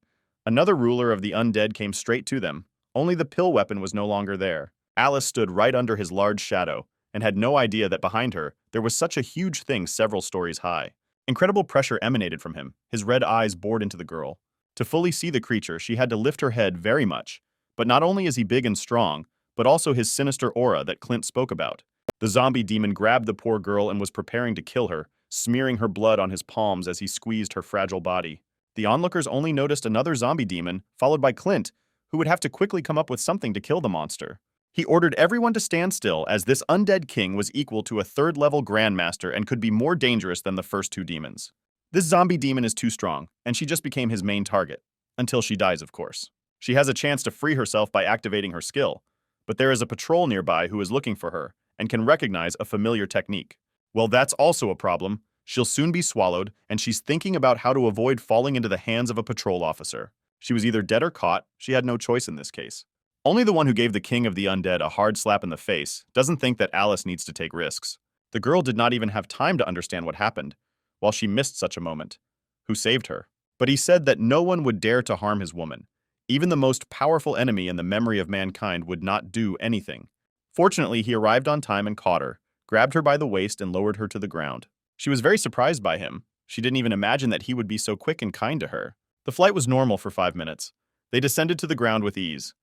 Another ruler of the undead came straight to them. Only the pill weapon was no longer there. Alice stood right under his large shadow and had no idea that behind her there was such a huge thing several stories high. Incredible pressure emanated from him. His red eyes bored into the girl. To fully see the creature, she had to lift her head very much. But not only is he big and strong, but also his sinister aura that Clint spoke about. The zombie demon grabbed the poor girl and was preparing to kill her, smearing her blood on his palms as he squeezed her fragile body. The onlookers only noticed another zombie demon, followed by Clint, who would have to quickly come up with something to kill the monster. He ordered everyone to stand still, as this undead king was equal to a third-level grandmaster and could be more dangerous than the first two demons. This zombie demon is too strong, and she just became his main target. Until she dies, of course. She has a chance to free herself by activating her skill, but there is a patrol nearby who is looking for her and can recognize a familiar technique. Well, that's also a problem. She'll soon be swallowed, and she's thinking about how to avoid falling into the hands of a patrol officer. She was either dead or caught. She had no choice in this case. Only the one who gave the king of the undead a hard slap in the face doesn't think that Alice needs to take risks. The girl did not even have time to understand what happened, while she missed such a moment. Who saved her? But he said that no one would dare to harm his woman. Even the most powerful enemy in the memory of mankind would not do anything. Fortunately, he arrived on time and caught her, grabbed her by the waist and lowered her to the ground. She was very surprised by him. She didn't even imagine that he would be so quick and kind to her. The flight was normal for 5 minutes. They descended to the ground with ease.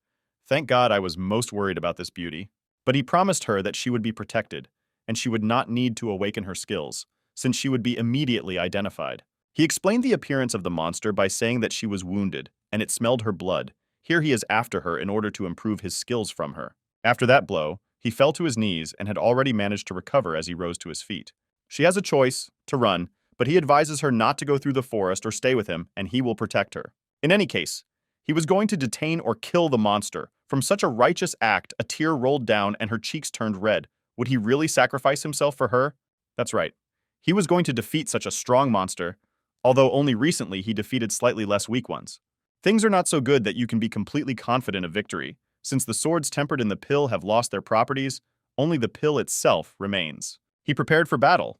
Thank God I was most worried about this beauty. But he promised her that she would be protected, and she would not need to awaken her skills, since she would be immediately identified. He explained the appearance of the monster by saying that she was wounded, and it smelled her blood. Here he is after her in order to improve his skills from her. After that blow, he fell to his knees and had already managed to recover as he rose to his feet. She has a choice, to run, but he advises her not to go through the forest or stay with him, and he will protect her. In any case, he was going to detain or kill the monster. From such a righteous act, a tear rolled down and her cheeks turned red. Would he really sacrifice himself for her? That's right. He was going to defeat such a strong monster, although only recently he defeated slightly less weak ones. Things are not so good that you can be completely confident of victory. Since the swords tempered in the pill have lost their properties, only the pill itself remains. He prepared for battle.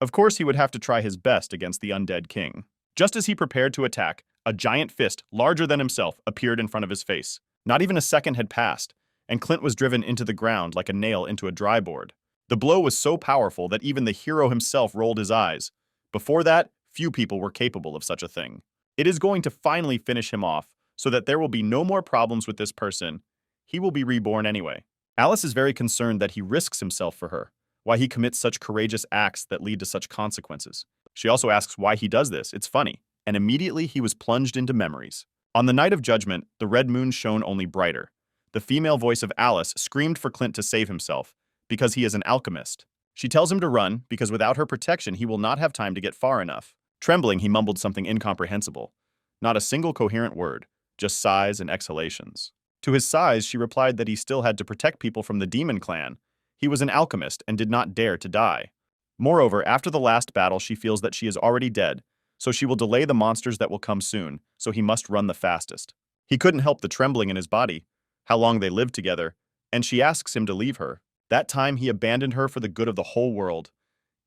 Of course, he would have to try his best against the undead king. Just as he prepared to attack, a giant fist, larger than himself, appeared in front of his face. Not even a second had passed, and Clint was driven into the ground like a nail into a dry board. The blow was so powerful that even the hero himself rolled his eyes. Before that, few people were capable of such a thing. It is going to finally finish him off, so that there will be no more problems with this person. He will be reborn anyway. Alice is very concerned that he risks himself for her, why he commits such courageous acts that lead to such consequences. She also asks why he does this. It's funny. And immediately he was plunged into memories. On the night of judgment, the red moon shone only brighter. The female voice of Alice screamed for Clint to save himself, because he is an alchemist. She tells him to run, because without her protection he will not have time to get far enough. Trembling, he mumbled something incomprehensible. Not a single coherent word, just sighs and exhalations. To his sighs, she replied that he still had to protect people from the demon clan. He was an alchemist and did not dare to die. Moreover, after the last battle, she feels that she is already dead, so she will delay the monsters that will come soon, so he must run the fastest. He couldn't help the trembling in his body, how long they lived together, and she asks him to leave her. That time he abandoned her for the good of the whole world.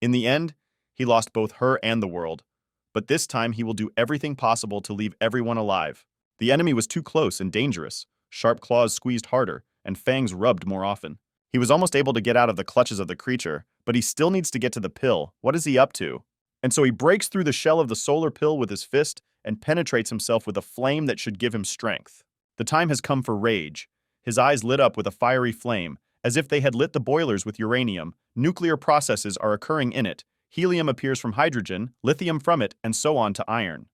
In the end, he lost both her and the world, but this time he will do everything possible to leave everyone alive. The enemy was too close and dangerous. Sharp claws squeezed harder, and fangs rubbed more often. He was almost able to get out of the clutches of the creature, but he still needs to get to the pill. What is he up to? And so he breaks through the shell of the solar pill with his fist and penetrates himself with a flame that should give him strength. The time has come for rage. His eyes lit up with a fiery flame, as if they had lit the boilers with uranium. Nuclear processes are occurring in it. Helium appears from hydrogen, lithium from it, and so on to iron.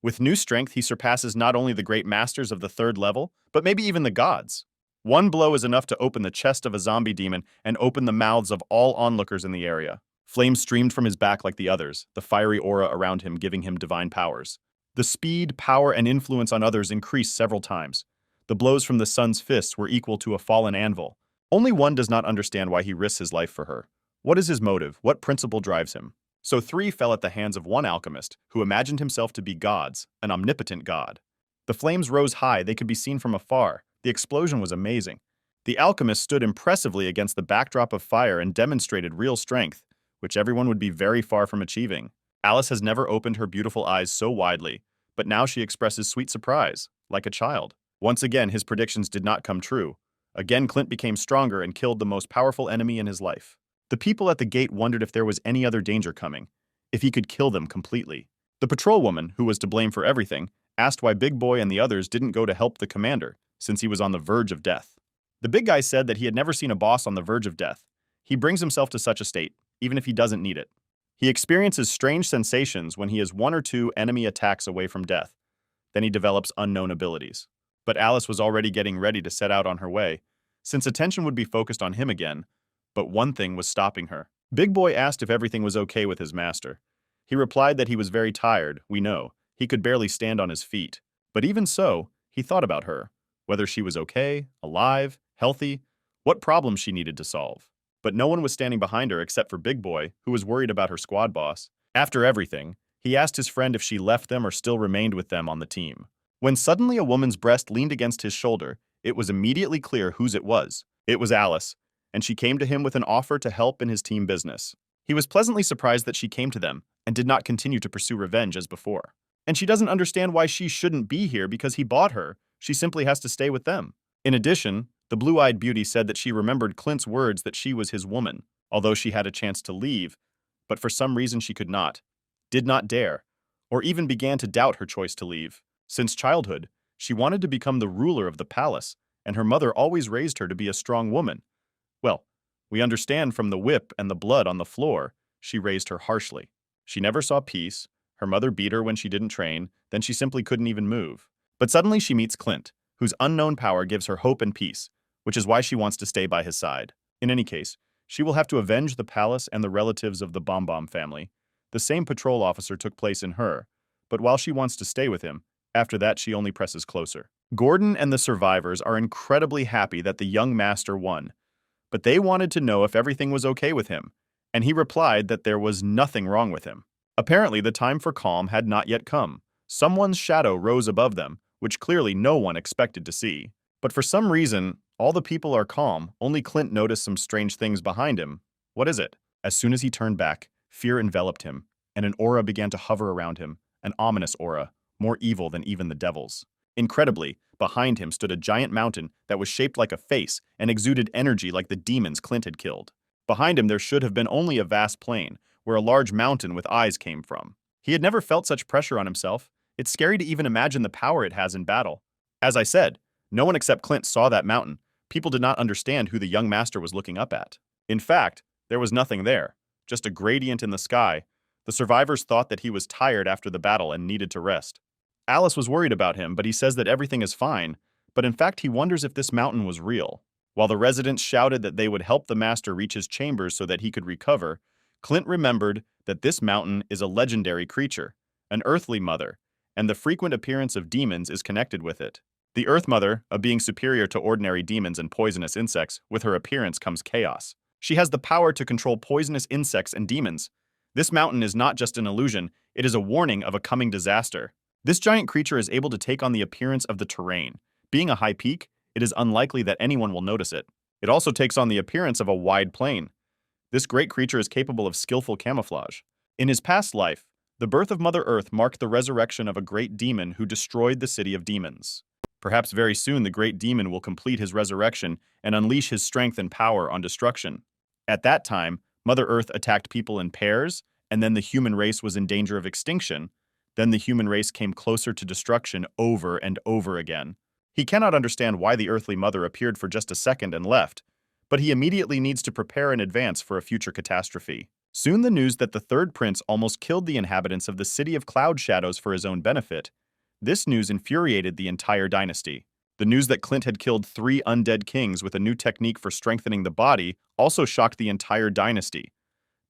With new strength, he surpasses not only the great masters of the third level, but maybe even the gods. One blow is enough to open the chest of a zombie demon and open the mouths of all onlookers in the area. Flames streamed from his back like the others, the fiery aura around him giving him divine powers. The speed, power, and influence on others increased several times. The blows from the sun's fists were equal to a fallen anvil. Only one does not understand why he risks his life for her. What is his motive? What principle drives him? So 3 fell at the hands of one alchemist, who imagined himself to be gods, an omnipotent god. The flames rose high, they could be seen from afar. The explosion was amazing. The alchemist stood impressively against the backdrop of fire and demonstrated real strength, which everyone would be very far from achieving. Alice has never opened her beautiful eyes so widely, but now she expresses sweet surprise, like a child. Once again, his predictions did not come true. Again, Clint became stronger and killed the most powerful enemy in his life. The people at the gate wondered if there was any other danger coming, if he could kill them completely. The patrol woman, who was to blame for everything, asked why Big Boy and the others didn't go to help the commander, since he was on the verge of death. The big guy said that he had never seen a boss on the verge of death. He brings himself to such a state, even if he doesn't need it. He experiences strange sensations when he is one or two enemy attacks away from death. Then he develops unknown abilities. But Alice was already getting ready to set out on her way, since attention would be focused on him again. But one thing was stopping her. Big Boy asked if everything was okay with his master. He replied that he was very tired, we know. He could barely stand on his feet. But even so, he thought about her. Whether she was okay, alive, healthy, what problems she needed to solve. But no one was standing behind her except for Big Boy, who was worried about her squad boss. After everything, he asked his friend if she left them or still remained with them on the team. When suddenly a woman's breast leaned against his shoulder, it was immediately clear whose it was. It was Alice, and she came to him with an offer to help in his team business. He was pleasantly surprised that she came to them and did not continue to pursue revenge as before. And she doesn't understand why she shouldn't be here because he bought her. She simply has to stay with them. In addition, the blue-eyed beauty said that she remembered Clint's words that she was his woman, although she had a chance to leave, but for some reason she could not, did not dare, or even began to doubt her choice to leave. Since childhood, she wanted to become the ruler of the palace, and her mother always raised her to be a strong woman. Well, we understand from the whip and the blood on the floor, she raised her harshly. She never saw peace. Her mother beat her when she didn't train, then she simply couldn't even move. But suddenly she meets Clint, whose unknown power gives her hope and peace, which is why she wants to stay by his side. In any case, she will have to avenge the palace and the relatives of the Bomb Bomb family. The same patrol officer took place in her, but while she wants to stay with him, after that she only presses closer. Gordon and the survivors are incredibly happy that the young master won, but they wanted to know if everything was okay with him, and he replied that there was nothing wrong with him. Apparently, the time for calm had not yet come. Someone's shadow rose above them, which clearly no one expected to see. But for some reason, all the people are calm, only Clint noticed some strange things behind him. What is it? As soon as he turned back, fear enveloped him, and an aura began to hover around him, an ominous aura, more evil than even the devil's. Incredibly, behind him stood a giant mountain that was shaped like a face and exuded energy like the demons Clint had killed. Behind him there should have been only a vast plain, where a large mountain with eyes came from. He had never felt such pressure on himself. It's scary to even imagine the power it has in battle. As I said, no one except Clint saw that mountain. People did not understand who the young master was looking up at. In fact, there was nothing there, just a gradient in the sky. The survivors thought that he was tired after the battle and needed to rest. Alice was worried about him, but he says that everything is fine, but in fact he wonders if this mountain was real. While the residents shouted that they would help the master reach his chambers so that he could recover, Clint remembered that this mountain is a legendary creature, an earthly mother, and the frequent appearance of demons is connected with it. The Earth Mother, a being superior to ordinary demons and poisonous insects, with her appearance comes chaos. She has the power to control poisonous insects and demons. This mountain is not just an illusion, it is a warning of a coming disaster. This giant creature is able to take on the appearance of the terrain. Being a high peak, it is unlikely that anyone will notice it. It also takes on the appearance of a wide plain. This great creature is capable of skillful camouflage. In his past life, the birth of Mother Earth marked the resurrection of a great demon who destroyed the city of demons. Perhaps very soon the great demon will complete his resurrection and unleash his strength and power on destruction. At that time, Mother Earth attacked people in pairs, and then the human race was in danger of extinction. Then the human race came closer to destruction over and over again. He cannot understand why the earthly mother appeared for just a second and left, but he immediately needs to prepare in advance for a future catastrophe. Soon the news that the third prince almost killed the inhabitants of the city of Cloud Shadows for his own benefit. This news infuriated the entire dynasty. The news that Clint had killed 3 undead kings with a new technique for strengthening the body also shocked the entire dynasty.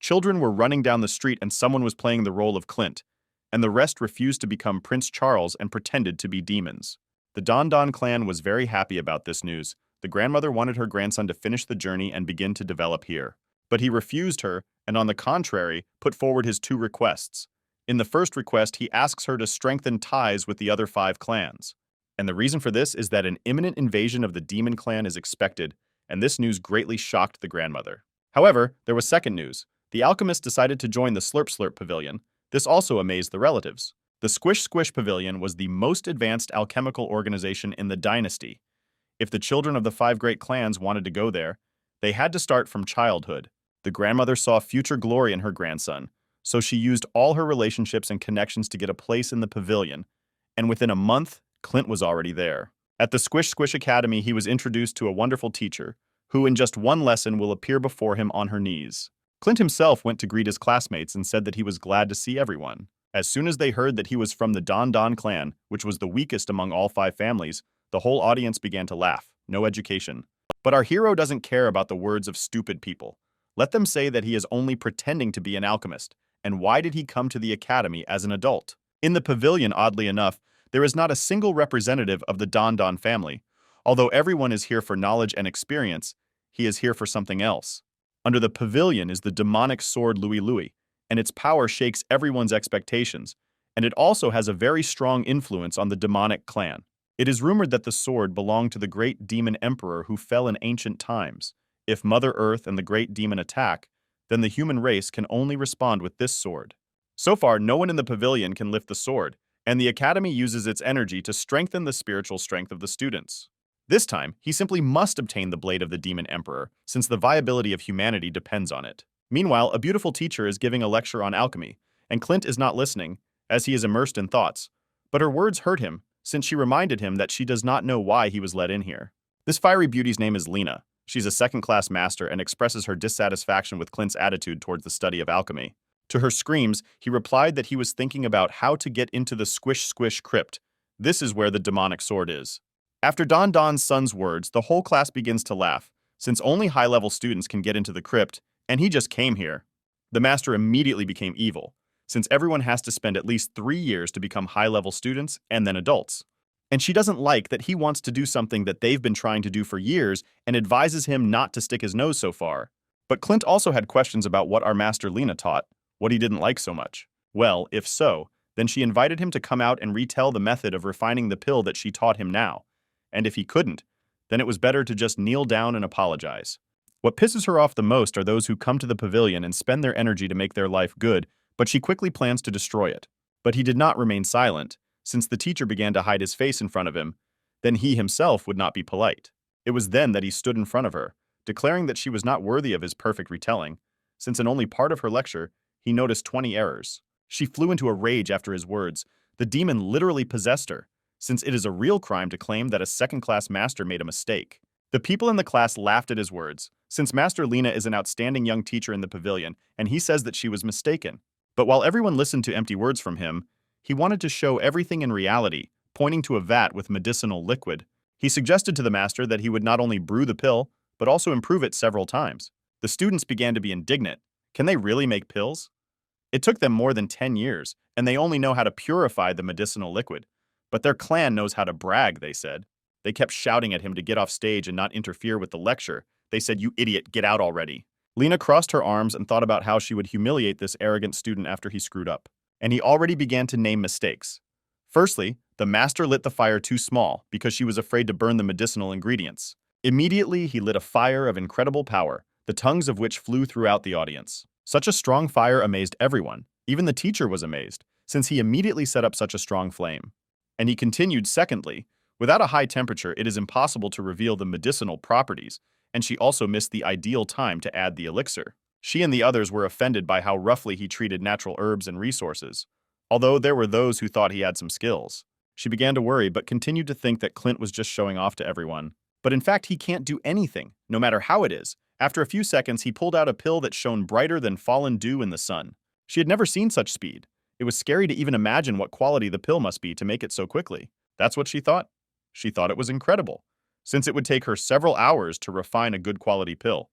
Children were running down the street and someone was playing the role of Clint, and the rest refused to become Prince Charles and pretended to be demons. The Don Don clan was very happy about this news. The grandmother wanted her grandson to finish the journey and begin to develop here. But he refused her, and on the contrary, put forward his 2 requests. In the first request, he asks her to strengthen ties with the other 5 clans. And the reason for this is that an imminent invasion of the demon clan is expected, and this news greatly shocked the grandmother. However, there was second news. The alchemist decided to join the Slurp Slurp Pavilion. This also amazed the relatives. The Squish Squish Pavilion was the most advanced alchemical organization in the dynasty. If the children of the 5 great clans wanted to go there, they had to start from childhood. The grandmother saw future glory in her grandson, so she used all her relationships and connections to get a place in the pavilion, and within a month, Clint was already there. At the Squish Squish Academy, he was introduced to a wonderful teacher, who in just one lesson will appear before him on her knees. Clint himself went to greet his classmates and said that he was glad to see everyone. As soon as they heard that he was from the Don Don clan, which was the weakest among all 5 families, the whole audience began to laugh. No education. But our hero doesn't care about the words of stupid people. Let them say that he is only pretending to be an alchemist. And why did he come to the academy as an adult? In the pavilion, oddly enough, there is not a single representative of the Don Don family. Although everyone is here for knowledge and experience, he is here for something else. Under the pavilion is the demonic sword Louis Louis, and its power shakes everyone's expectations, and it also has a very strong influence on the demonic clan. It is rumored that the sword belonged to the great demon emperor who fell in ancient times. If Mother Earth and the great demon attack, then the human race can only respond with this sword. So far, no one in the pavilion can lift the sword, and the academy uses its energy to strengthen the spiritual strength of the students. This time, he simply must obtain the blade of the demon emperor, since the viability of humanity depends on it. Meanwhile, a beautiful teacher is giving a lecture on alchemy, and Clint is not listening, as he is immersed in thoughts. But her words hurt him, since she reminded him that she does not know why he was let in here. This fiery beauty's name is Lena. She's a second-class master and expresses her dissatisfaction with Clint's attitude towards the study of alchemy. To her screams, he replied that he was thinking about how to get into the squish-squish crypt. This is where the demonic sword is. After Don Don's son's words, the whole class begins to laugh, since only high-level students can get into the crypt, and he just came here. The master immediately became evil, since everyone has to spend at least 3 years to become high-level students and then adults. And she doesn't like that he wants to do something that they've been trying to do for years and advises him not to stick his nose so far. But Clint also had questions about what our master Lena taught, what he didn't like so much. Well, if so, then she invited him to come out and retell the method of refining the pill that she taught him now. And if he couldn't, then it was better to just kneel down and apologize. What pisses her off the most are those who come to the pavilion and spend their energy to make their life good, but she quickly plans to destroy it. But he did not remain silent, since the teacher began to hide his face in front of him. Then he himself would not be polite. It was then that he stood in front of her, declaring that she was not worthy of his perfect retelling, since in only part of her lecture, he noticed 20 errors. She flew into a rage after his words. The demon literally possessed her, since it is a real crime to claim that a second-class master made a mistake. The people in the class laughed at his words, since Master Lena is an outstanding young teacher in the pavilion, and he says that she was mistaken. But while everyone listened to empty words from him, he wanted to show everything in reality, pointing to a vat with medicinal liquid. He suggested to the master that he would not only brew the pill, but also improve it several times. The students began to be indignant. Can they really make pills? It took them more than 10 years, and they only know how to purify the medicinal liquid. But their clan knows how to brag, they said. They kept shouting at him to get off stage and not interfere with the lecture. They said, "You idiot, get out already." Lena crossed her arms and thought about how she would humiliate this arrogant student after he screwed up. And he already began to name mistakes. Firstly, the master lit the fire too small because she was afraid to burn the medicinal ingredients. Immediately, he lit a fire of incredible power, the tongues of which flew throughout the audience. Such a strong fire amazed everyone. Even the teacher was amazed, since he immediately set up such a strong flame. And he continued, secondly, without a high temperature, it is impossible to reveal the medicinal properties, and she also missed the ideal time to add the elixir. She and the others were offended by how roughly he treated natural herbs and resources, although there were those who thought he had some skills. She began to worry, but continued to think that Clint was just showing off to everyone. But in fact, he can't do anything, no matter how it is. After a few seconds, he pulled out a pill that shone brighter than fallen dew in the sun. She had never seen such speed. It was scary to even imagine what quality the pill must be to make it so quickly. That's what she thought. She thought it was incredible, since it would take her several hours to refine a good quality pill.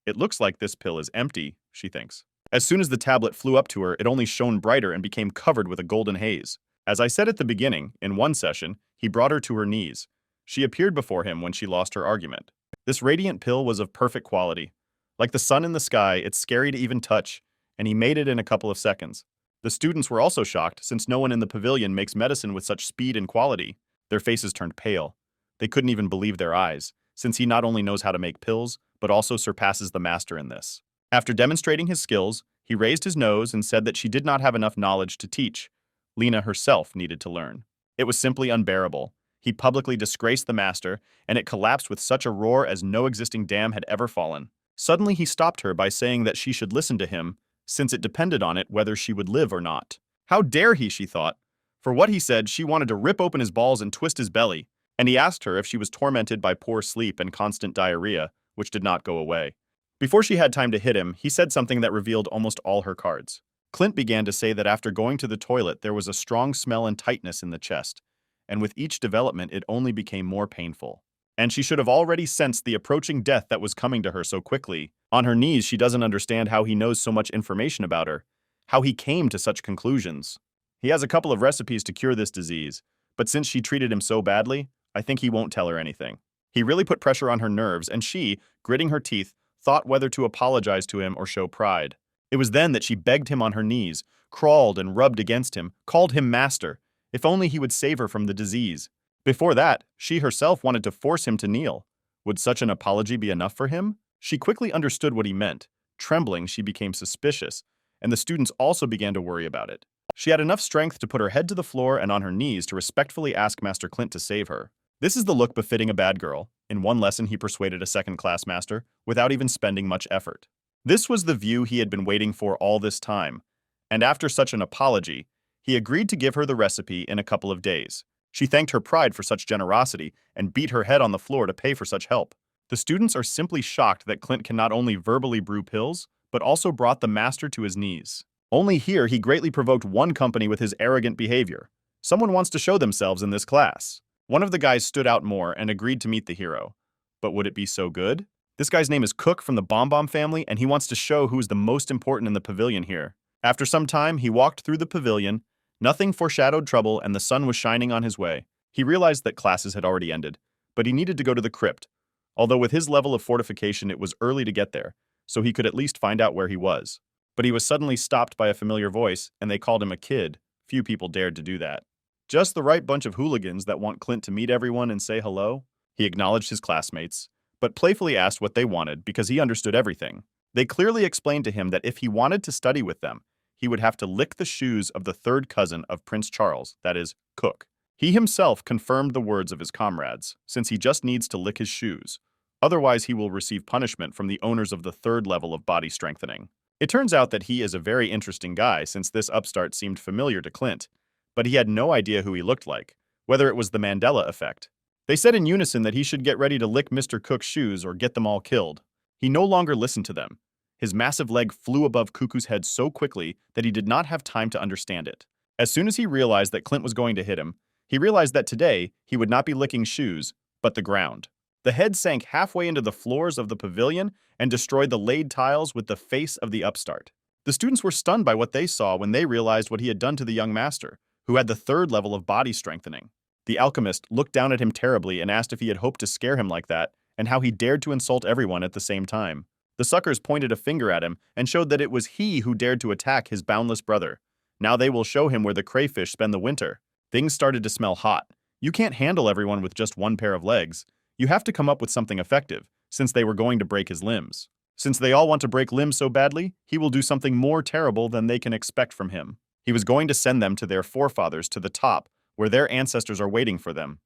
It looks like this pill is empty, she thinks. As soon as the tablet flew up to her, it only shone brighter and became covered with a golden haze. As I said at the beginning, in one session, he brought her to her knees. She appeared before him when she lost her argument. This radiant pill was of perfect quality. Like the sun in the sky, it's scary to even touch, and he made it in a couple of seconds. The students were also shocked, since no one in the pavilion makes medicine with such speed and quality. Their faces turned pale. They couldn't even believe their eyes, since he not only knows how to make pills, but also surpasses the master in this. After demonstrating his skills, he raised his nose and said that she did not have enough knowledge to teach. Lena herself needed to learn. It was simply unbearable. He publicly disgraced the master, and it collapsed with such a roar as no existing dam had ever fallen. Suddenly he stopped her by saying that she should listen to him, since it depended on it whether she would live or not. How dare he, she thought. For what he said, she wanted to rip open his balls and twist his belly, and he asked her if she was tormented by poor sleep and constant diarrhea, which did not go away. Before she had time to hit him, he said something that revealed almost all her cards. Clint began to say that after going to the toilet, there was a strong smell and tightness in the chest, and with each development, it only became more painful. And she should have already sensed the approaching death that was coming to her so quickly. On her knees, she doesn't understand how he knows so much information about her, how he came to such conclusions. He has a couple of recipes to cure this disease, but since she treated him so badly, I think he won't tell her anything. He really put pressure on her nerves, and she, gritting her teeth, thought whether to apologize to him or show pride. It was then that she begged him on her knees, crawled and rubbed against him, called him master, if only he would save her from the disease. Before that, she herself wanted to force him to kneel. Would such an apology be enough for him? She quickly understood what he meant. Trembling, she became suspicious, and the students also began to worry about it. She had enough strength to put her head to the floor and on her knees to respectfully ask Master Clint to save her. This is the look befitting a bad girl. In one lesson, he persuaded a second-class master without even spending much effort. This was the view he had been waiting for all this time, and after such an apology, he agreed to give her the recipe in a couple of days. She thanked her pride for such generosity and beat her head on the floor to pay for such help. The students are simply shocked that Clint can not only verbally brew pills, but also brought the master to his knees. Only here he greatly provoked one company with his arrogant behavior. Someone wants to show themselves in this class. One of the guys stood out more and agreed to meet the hero. But would it be so good? This guy's name is Cook from the Bomb family, and he wants to show who's the most important in the pavilion here. After some time, he walked through the pavilion. Nothing foreshadowed trouble, and the sun was shining on his way. He realized that classes had already ended, but he needed to go to the crypt. Although with his level of fortification, it was early to get there, so he could at least find out where he was. But he was suddenly stopped by a familiar voice, and they called him a kid. Few people dared to do that. Just the right bunch of hooligans that want Clint to meet everyone and say hello. He acknowledged his classmates, but playfully asked what they wanted because he understood everything. They clearly explained to him that if he wanted to study with them, he would have to lick the shoes of the third cousin of Prince Charles, that is, Cook. He himself confirmed the words of his comrades, since he just needs to lick his shoes. Otherwise, he will receive punishment from the owners of the third level of body strengthening. It turns out that he is a very interesting guy, since this upstart seemed familiar to Clint, but he had no idea who he looked like, whether it was the Mandela effect. They said in unison that he should get ready to lick Mr. Cook's shoes or get them all killed. He no longer listened to them. His massive leg flew above Cuckoo's head so quickly that he did not have time to understand it. As soon as he realized that Clint was going to hit him, he realized that today he would not be licking shoes, but the ground. The head sank halfway into the floors of the pavilion and destroyed the laid tiles with the face of the upstart. The students were stunned by what they saw when they realized what he had done to the young master, who had the third level of body strengthening. The alchemist looked down at him terribly and asked if he had hoped to scare him like that, and how he dared to insult everyone at the same time. The suckers pointed a finger at him and showed that it was he who dared to attack his boundless brother. Now they will show him where the crayfish spend the winter. Things started to smell hot. You can't handle everyone with just one pair of legs. You have to come up with something effective, since they were going to break his limbs. Since they all want to break limbs so badly, he will do something more terrible than they can expect from him. He was going to send them to their forefathers to the top, where their ancestors are waiting for them.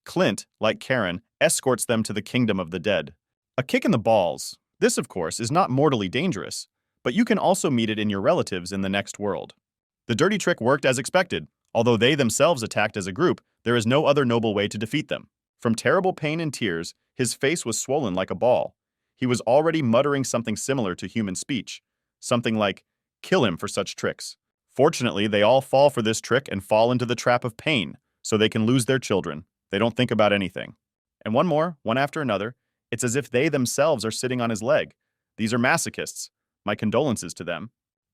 Clint, like Karen, escorts them to the kingdom of the dead. A kick in the balls. This, of course, is not mortally dangerous, but you can also meet it in your relatives in the next world. The dirty trick worked as expected. Although they themselves attacked as a group, there is no other noble way to defeat them. From terrible pain and tears, his face was swollen like a ball. He was already muttering something similar to human speech, something like, "Kill him for such tricks." Fortunately, they all fall for this trick and fall into the trap of pain, so they can lose their children. They don't think about anything. And one more, one after another, it's as if they themselves are sitting on his leg. These are masochists. My condolences to them.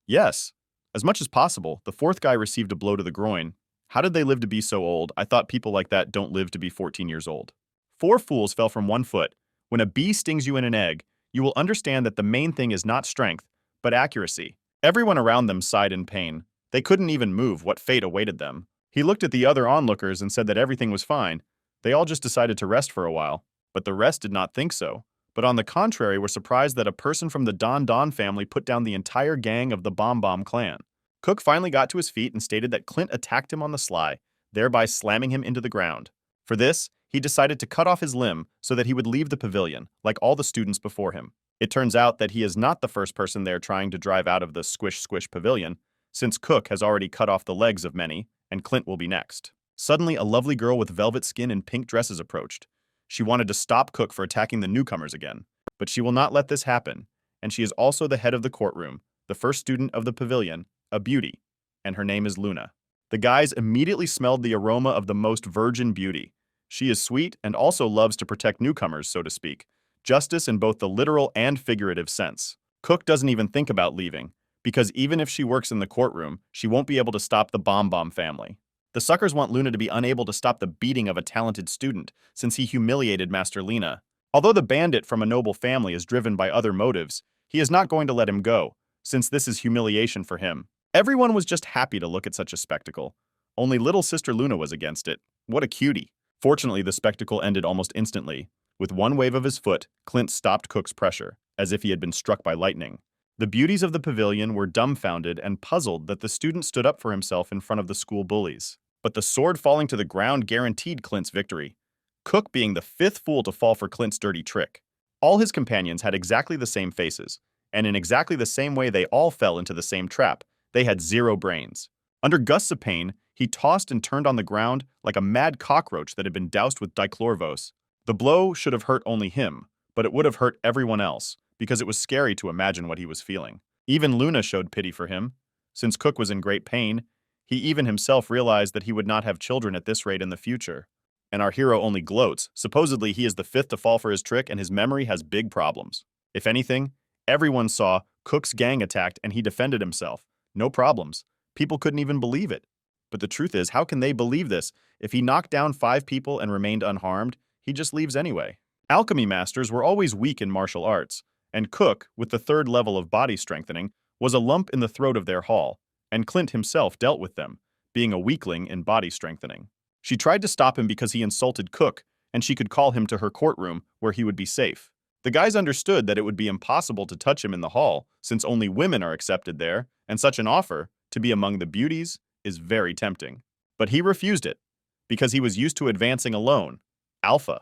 Yes. As much as possible, the fourth guy received a blow to the groin. How did they live to be so old? I thought people like that don't live to be 14 years old. 4 fools fell from 1 foot. When a bee stings you in an egg, you will understand that the main thing is not strength, but accuracy. Everyone around them sighed in pain. They couldn't even move what fate awaited them. He looked at the other onlookers and said that everything was fine. They all just decided to rest for a while. But the rest did not think so. But on the contrary, were surprised that a person from the Don family put down the entire gang of the Bomb clan. Cook finally got to his feet and stated that Clint attacked him on the sly, thereby slamming him into the ground. For this, he decided to cut off his limb so that he would leave the pavilion, like all the students before him. It turns out that he is not the first person there trying to drive out of the squish pavilion, since Cook has already cut off the legs of many, and Clint will be next. Suddenly, a lovely girl with velvet skin and pink dresses approached. She wanted to stop Cook for attacking the newcomers again. But she will not let this happen, and she is also the head of the courtroom, the first student of the pavilion, a beauty, and her name is Luna. The guys immediately smelled the aroma of the most virgin beauty. She is sweet and also loves to protect newcomers, so to speak. Justice in both the literal and figurative sense. Cook doesn't even think about leaving, because even if she works in the courtroom, she won't be able to stop the Bomb family. The suckers want Luna to be unable to stop the beating of a talented student, since he humiliated Master Lena. Although the bandit from a noble family is driven by other motives, he is not going to let him go, since this is humiliation for him. Everyone was just happy to look at such a spectacle. Only little sister Luna was against it. What a cutie. Fortunately, the spectacle ended almost instantly. With one wave of his foot, Clint stopped Cook's pressure, as if he had been struck by lightning. The beauties of the pavilion were dumbfounded and puzzled that the student stood up for himself in front of the school bullies. But the sword falling to the ground guaranteed Clint's victory, Cook being the fifth fool to fall for Clint's dirty trick. All his companions had exactly the same faces, and in exactly the same way they all fell into the same trap. They had zero brains. Under gusts of pain, he tossed and turned on the ground like a mad cockroach that had been doused with dichlorvos. The blow should have hurt only him, but it would have hurt everyone else, because it was scary to imagine what he was feeling. Even Luna showed pity for him. Since Cook was in great pain, he even himself realized that he would not have children at this rate in the future. And our hero only gloats. Supposedly, he is the fifth to fall for his trick and his memory has big problems. If anything, everyone saw Cook's gang attacked and he defended himself. No problems. People couldn't even believe it. But the truth is, how can they believe this? If he knocked down 5 people and remained unharmed, he just leaves anyway. Alchemy masters were always weak in martial arts, and Cook, with the 3rd level of body strengthening, was a lump in the throat of their hall, and Clint himself dealt with them, being a weakling in body strengthening. She tried to stop him because he insulted Cook, and she could call him to her courtroom where he would be safe. The guys understood that it would be impossible to touch him in the hall, since only women are accepted there, and such an offer, to be among the beauties, is very tempting. But he refused it, because he was used to advancing alone, alpha.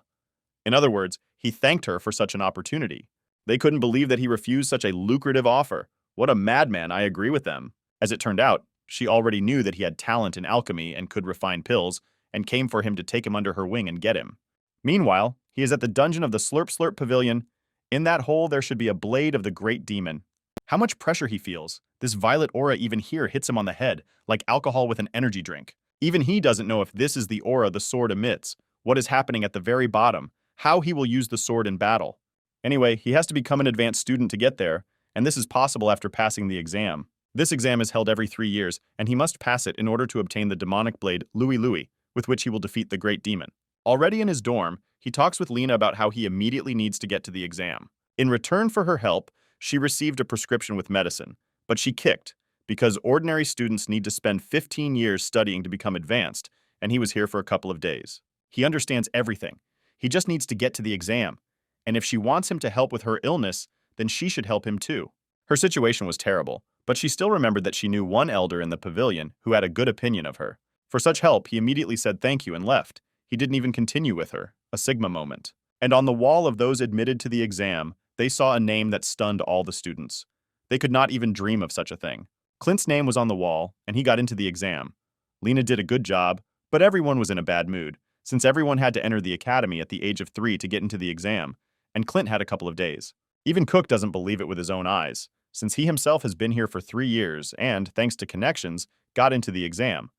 In other words, he thanked her for such an opportunity. They couldn't believe that he refused such a lucrative offer. What a madman, I agree with them. As it turned out, she already knew that he had talent in alchemy and could refine pills, and came for him to take him under her wing and get him. Meanwhile, he is at the dungeon of the Slurp Pavilion. In that hole there should be a blade of the great demon. How much pressure he feels. This violet aura even here hits him on the head, like alcohol with an energy drink. Even he doesn't know if this is the aura the sword emits, what is happening at the very bottom, how he will use the sword in battle. Anyway, he has to become an advanced student to get there, and this is possible after passing the exam. This exam is held every 3 years, and he must pass it in order to obtain the demonic blade Louis, with which he will defeat the great demon. Already in his dorm, he talks with Lena about how he immediately needs to get to the exam. In return for her help, she received a prescription with medicine, but she kicked, because ordinary students need to spend 15 years studying to become advanced, and he was here for a couple of days. He understands everything. He just needs to get to the exam, and if she wants him to help with her illness, then she should help him too. Her situation was terrible, but she still remembered that she knew one elder in the pavilion who had a good opinion of her. For such help, he immediately said thank you and left. He didn't even continue with her, a Sigma moment. And on the wall of those admitted to the exam, they saw a name that stunned all the students. They could not even dream of such a thing. Clint's name was on the wall, and he got into the exam. Lena did a good job, but everyone was in a bad mood, since everyone had to enter the academy at the age of 3 to get into the exam, and Clint had a couple of days. Even Cook doesn't believe it with his own eyes, since he himself has been here for 3 years and, thanks to connections, got into the exam.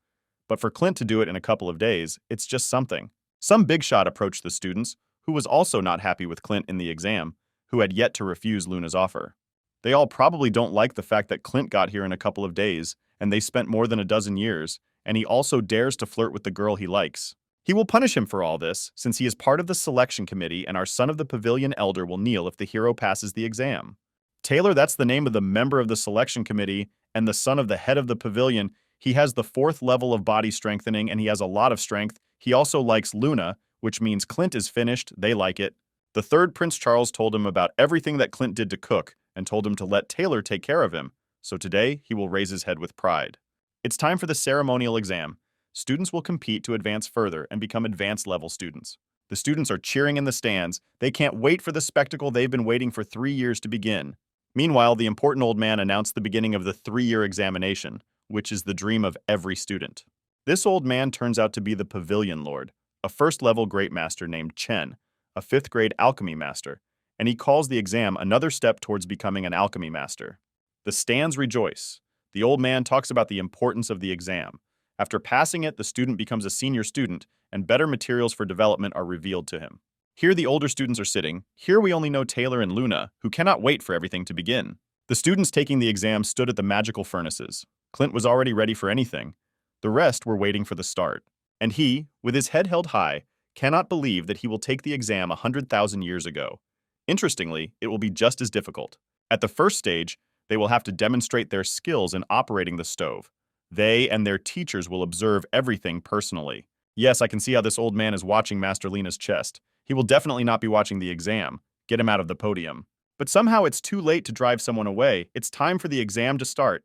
But for Clint to do it in a couple of days, it's just something. Some big shot approached the students, who was also not happy with Clint in the exam, who had yet to refuse Luna's offer. They all probably don't like the fact that Clint got here in a couple of days, and they spent more than a dozen years, and he also dares to flirt with the girl he likes. He will punish him for all this, since he is part of the selection committee and our son of the pavilion elder will kneel if the hero passes the exam. Taylor, that's the name of the member of the selection committee, and the son of the head of the pavilion. He has the 4th level of body strengthening, and he has a lot of strength. He also likes Luna, which means Clint is finished, they like it. The 3rd Prince Charles told him about everything that Clint did to Cook, and told him to let Taylor take care of him, so today he will raise his head with pride. It's time for the ceremonial exam. Students will compete to advance further and become advanced level students. The students are cheering in the stands. They can't wait for the spectacle they've been waiting for 3 years to begin. Meanwhile, the important old man announced the beginning of the 3-year examination, which is the dream of every student. This old man turns out to be the Pavilion Lord, a 1st-level great master named Chen, a 5th-grade alchemy master, and he calls the exam another step towards becoming an alchemy master. The stands rejoice. The old man talks about the importance of the exam. After passing it, the student becomes a senior student, and better materials for development are revealed to him. Here the older students are sitting. Here we only know Taylor and Luna, who cannot wait for everything to begin. The students taking the exam stood at the magical furnaces. Clint was already ready for anything. The rest were waiting for the start. And he, with his head held high, cannot believe that he will take the exam 100,000 years ago. Interestingly, it will be just as difficult. At the first stage, they will have to demonstrate their skills in operating the stove. They and their teachers will observe everything personally. Yes, I can see how this old man is watching Master Lena's chest. He will definitely not be watching the exam. Get him out of the podium. But somehow it's too late to drive someone away. It's time for the exam to start.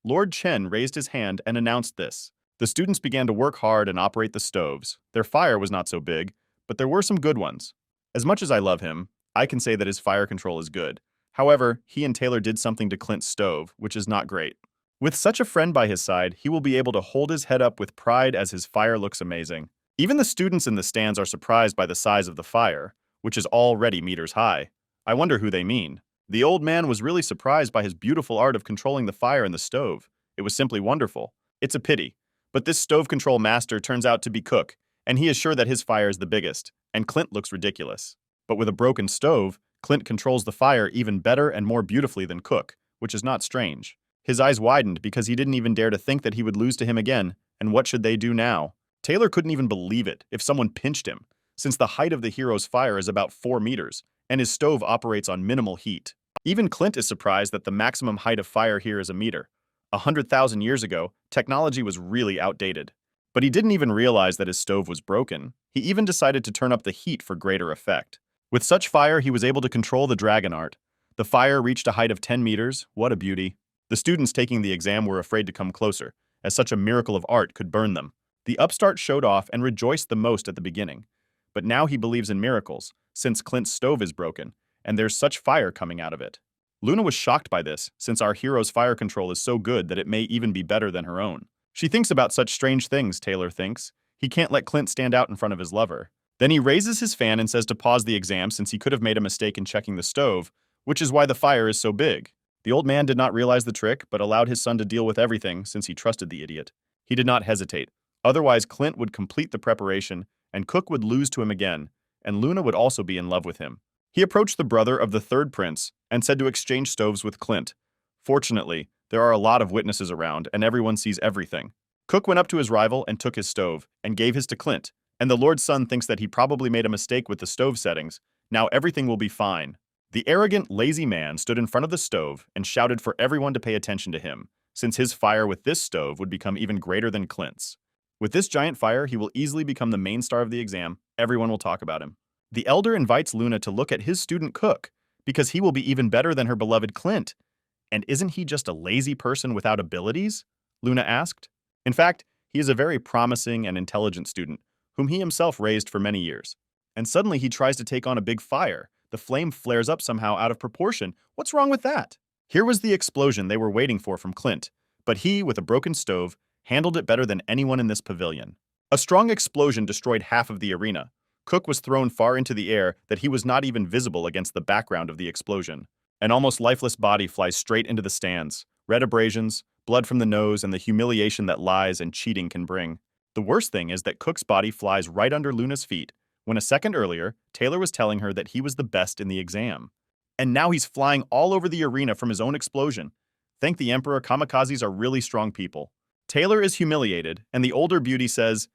Lord Chen raised his hand and announced this. The students began to work hard and operate the stoves. Their fire was not so big, but there were some good ones. As much as I love him, I can say that his fire control is good. However, he and Taylor did something to Clint's stove, which is not great. With such a friend by his side, he will be able to hold his head up with pride as his fire looks amazing. Even the students in the stands are surprised by the size of the fire, which is already meters high. I wonder who they mean. The old man was really surprised by his beautiful art of controlling the fire in the stove. It was simply wonderful. It's a pity. But this stove control master turns out to be Cook, and he is sure that his fire is the biggest, and Clint looks ridiculous. But with a broken stove, Clint controls the fire even better and more beautifully than Cook, which is not strange. His eyes widened because he didn't even dare to think that he would lose to him again, and what should they do now? Taylor couldn't even believe it if someone pinched him, since the height of the hero's fire is about 4 meters, and his stove operates on minimal heat. Even Clint is surprised that the maximum height of fire here is a meter. 100,000 years ago, technology was really outdated. But he didn't even realize that his stove was broken. He even decided to turn up the heat for greater effect. With such fire, he was able to control the dragon art. The fire reached a height of 10 meters. What a beauty. The students taking the exam were afraid to come closer, as such a miracle of art could burn them. The upstart showed off and rejoiced the most at the beginning. But now he believes in miracles, since Clint's stove is broken, and there's such fire coming out of it. Luna was shocked by this, since our hero's fire control is so good that it may even be better than her own. She thinks about such strange things, Taylor thinks. He can't let Clint stand out in front of his lover. Then he raises his fan and says to pause the exam since he could have made a mistake in checking the stove, which is why the fire is so big. The old man did not realize the trick, but allowed his son to deal with everything since he trusted the idiot. He did not hesitate. Otherwise, Clint would complete the preparation, and Cook would lose to him again, and Luna would also be in love with him. He approached the brother of the third prince and said to exchange stoves with Clint. Fortunately, there are a lot of witnesses around, and everyone sees everything. Cook went up to his rival and took his stove, and gave his to Clint, and the Lord's son thinks that he probably made a mistake with the stove settings. Now everything will be fine. The arrogant, lazy man stood in front of the stove and shouted for everyone to pay attention to him, since his fire with this stove would become even greater than Clint's. With this giant fire, he will easily become the main star of the exam. Everyone will talk about him. The elder invites Luna to look at his student Cook, because he will be even better than her beloved Clint. And isn't he just a lazy person without abilities? Luna asked. In fact, he is a very promising and intelligent student, whom he himself raised for many years. And suddenly he tries to take on a big fire. The flame flares up somehow out of proportion. What's wrong with that? Here was the explosion they were waiting for from Clint, but he, with a broken stove, handled it better than anyone in this pavilion. A strong explosion destroyed half of the arena. Cook was thrown far into the air that he was not even visible against the background of the explosion. An almost lifeless body flies straight into the stands. Red abrasions, blood from the nose, and the humiliation that lies and cheating can bring. The worst thing is that Cook's body flies right under Luna's feet, when a second earlier, Taylor was telling her that he was the best in the exam. And now he's flying all over the arena from his own explosion. Thank the Emperor, kamikazes are really strong people. Taylor is humiliated, and the older beauty says,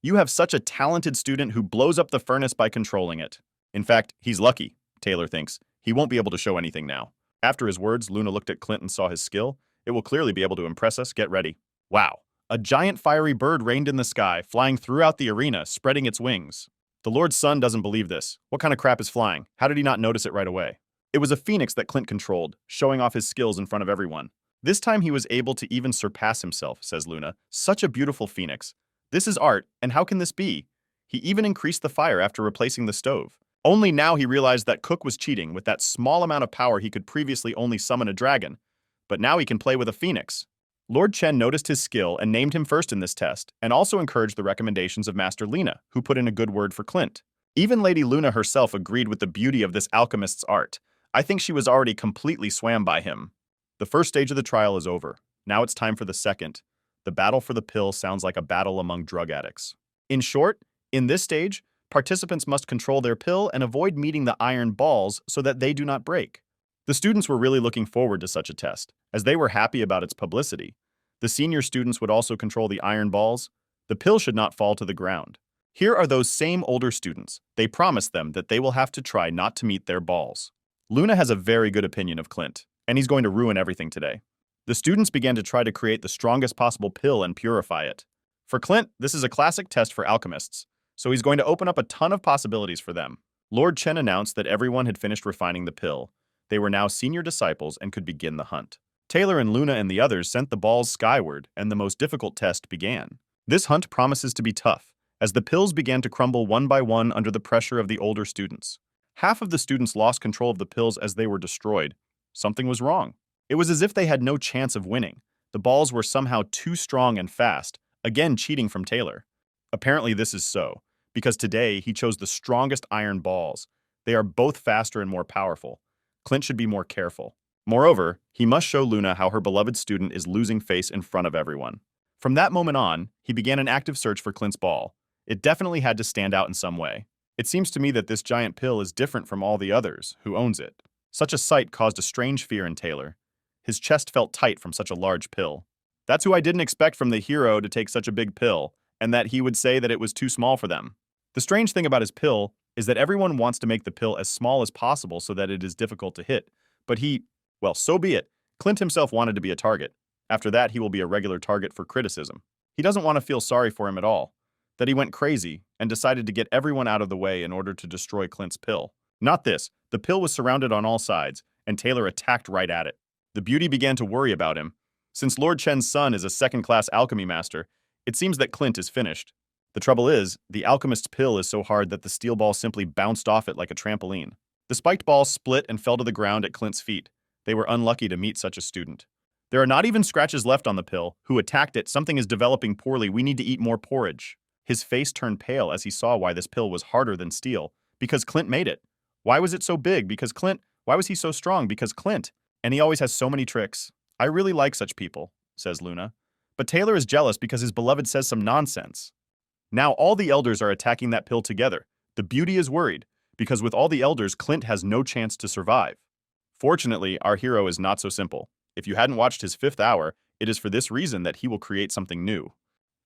"You have such a talented student who blows up the furnace by controlling it." In fact, he's lucky, Taylor thinks. He won't be able to show anything now. After his words, Luna looked at Clint and saw his skill. It will clearly be able to impress us. Get ready. Wow. A giant fiery bird reigned in the sky, flying throughout the arena, spreading its wings. The Lord's son doesn't believe this. What kind of crap is flying? How did he not notice it right away? It was a phoenix that Clint controlled, showing off his skills in front of everyone. This time he was able to even surpass himself, says Luna. Such a beautiful phoenix. This is art, and how can this be? He even increased the fire after replacing the stove. Only now he realized that Cook was cheating with that small amount of power he could previously only summon a dragon. But now he can play with a phoenix. Lord Chen noticed his skill and named him first in this test, and also encouraged the recommendations of Master Lena, who put in a good word for Clint. Even Lady Luna herself agreed with the beauty of this alchemist's art. I think she was already completely swam by him. The first stage of the trial is over. Now it's time for the second. The battle for the pill sounds like a battle among drug addicts. In short, in this stage, participants must control their pill and avoid meeting the iron balls so that they do not break. The students were really looking forward to such a test, as they were happy about its publicity. The senior students would also control the iron balls. The pill should not fall to the ground. Here are those same older students. They promised them that they will have to try not to meet their balls. Luna has a very good opinion of Clint, and he's going to ruin everything today. The students began to try to create the strongest possible pill and purify it. For Clint, this is a classic test for alchemists, so he's going to open up a ton of possibilities for them. Lord Chen announced that everyone had finished refining the pill. They were now senior disciples and could begin the hunt. Taylor and Luna and the others sent the balls skyward, and the most difficult test began. This hunt promises to be tough, as the pills began to crumble one by one under the pressure of the older students. Half of the students lost control of the pills as they were destroyed. Something was wrong. It was as if they had no chance of winning. The balls were somehow too strong and fast, again cheating from Taylor. Apparently this is so, because today he chose the strongest iron balls. They are both faster and more powerful. Clint should be more careful. Moreover, he must show Luna how her beloved student is losing face in front of everyone. From that moment on, he began an active search for Clint's ball. It definitely had to stand out in some way. It seems to me that this giant pill is different from all the others. Who owns it? Such a sight caused a strange fear in Taylor. His chest felt tight from such a large pill. That's who I didn't expect from the hero to take such a big pill, and that he would say that it was too small for them. The strange thing about his pill is that everyone wants to make the pill as small as possible so that it is difficult to hit. But well, so be it. Clint himself wanted to be a target. After that, he will be a regular target for criticism. He doesn't want to feel sorry for him at all. That he went crazy and decided to get everyone out of the way in order to destroy Clint's pill. Not this. The pill was surrounded on all sides, and Taylor attacked right at it. The beauty began to worry about him. Since Lord Chen's son is a second-class alchemy master, it seems that Clint is finished. The trouble is, the alchemist's pill is so hard that the steel ball simply bounced off it like a trampoline. The spiked ball split and fell to the ground at Clint's feet. They were unlucky to meet such a student. There are not even scratches left on the pill. Who attacked it? Something is developing poorly. We need to eat more porridge. His face turned pale as he saw why this pill was harder than steel. Because Clint made it. Why was it so big? Because Clint. Why was he so strong? Because Clint. And he always has so many tricks. I really like such people, says Luna. But Taylor is jealous because his beloved says some nonsense. Now all the elders are attacking that pill together. The beauty is worried, because with all the elders, Clint has no chance to survive. Fortunately, our hero is not so simple. If you hadn't watched his 5th hour, it is for this reason that he will create something new.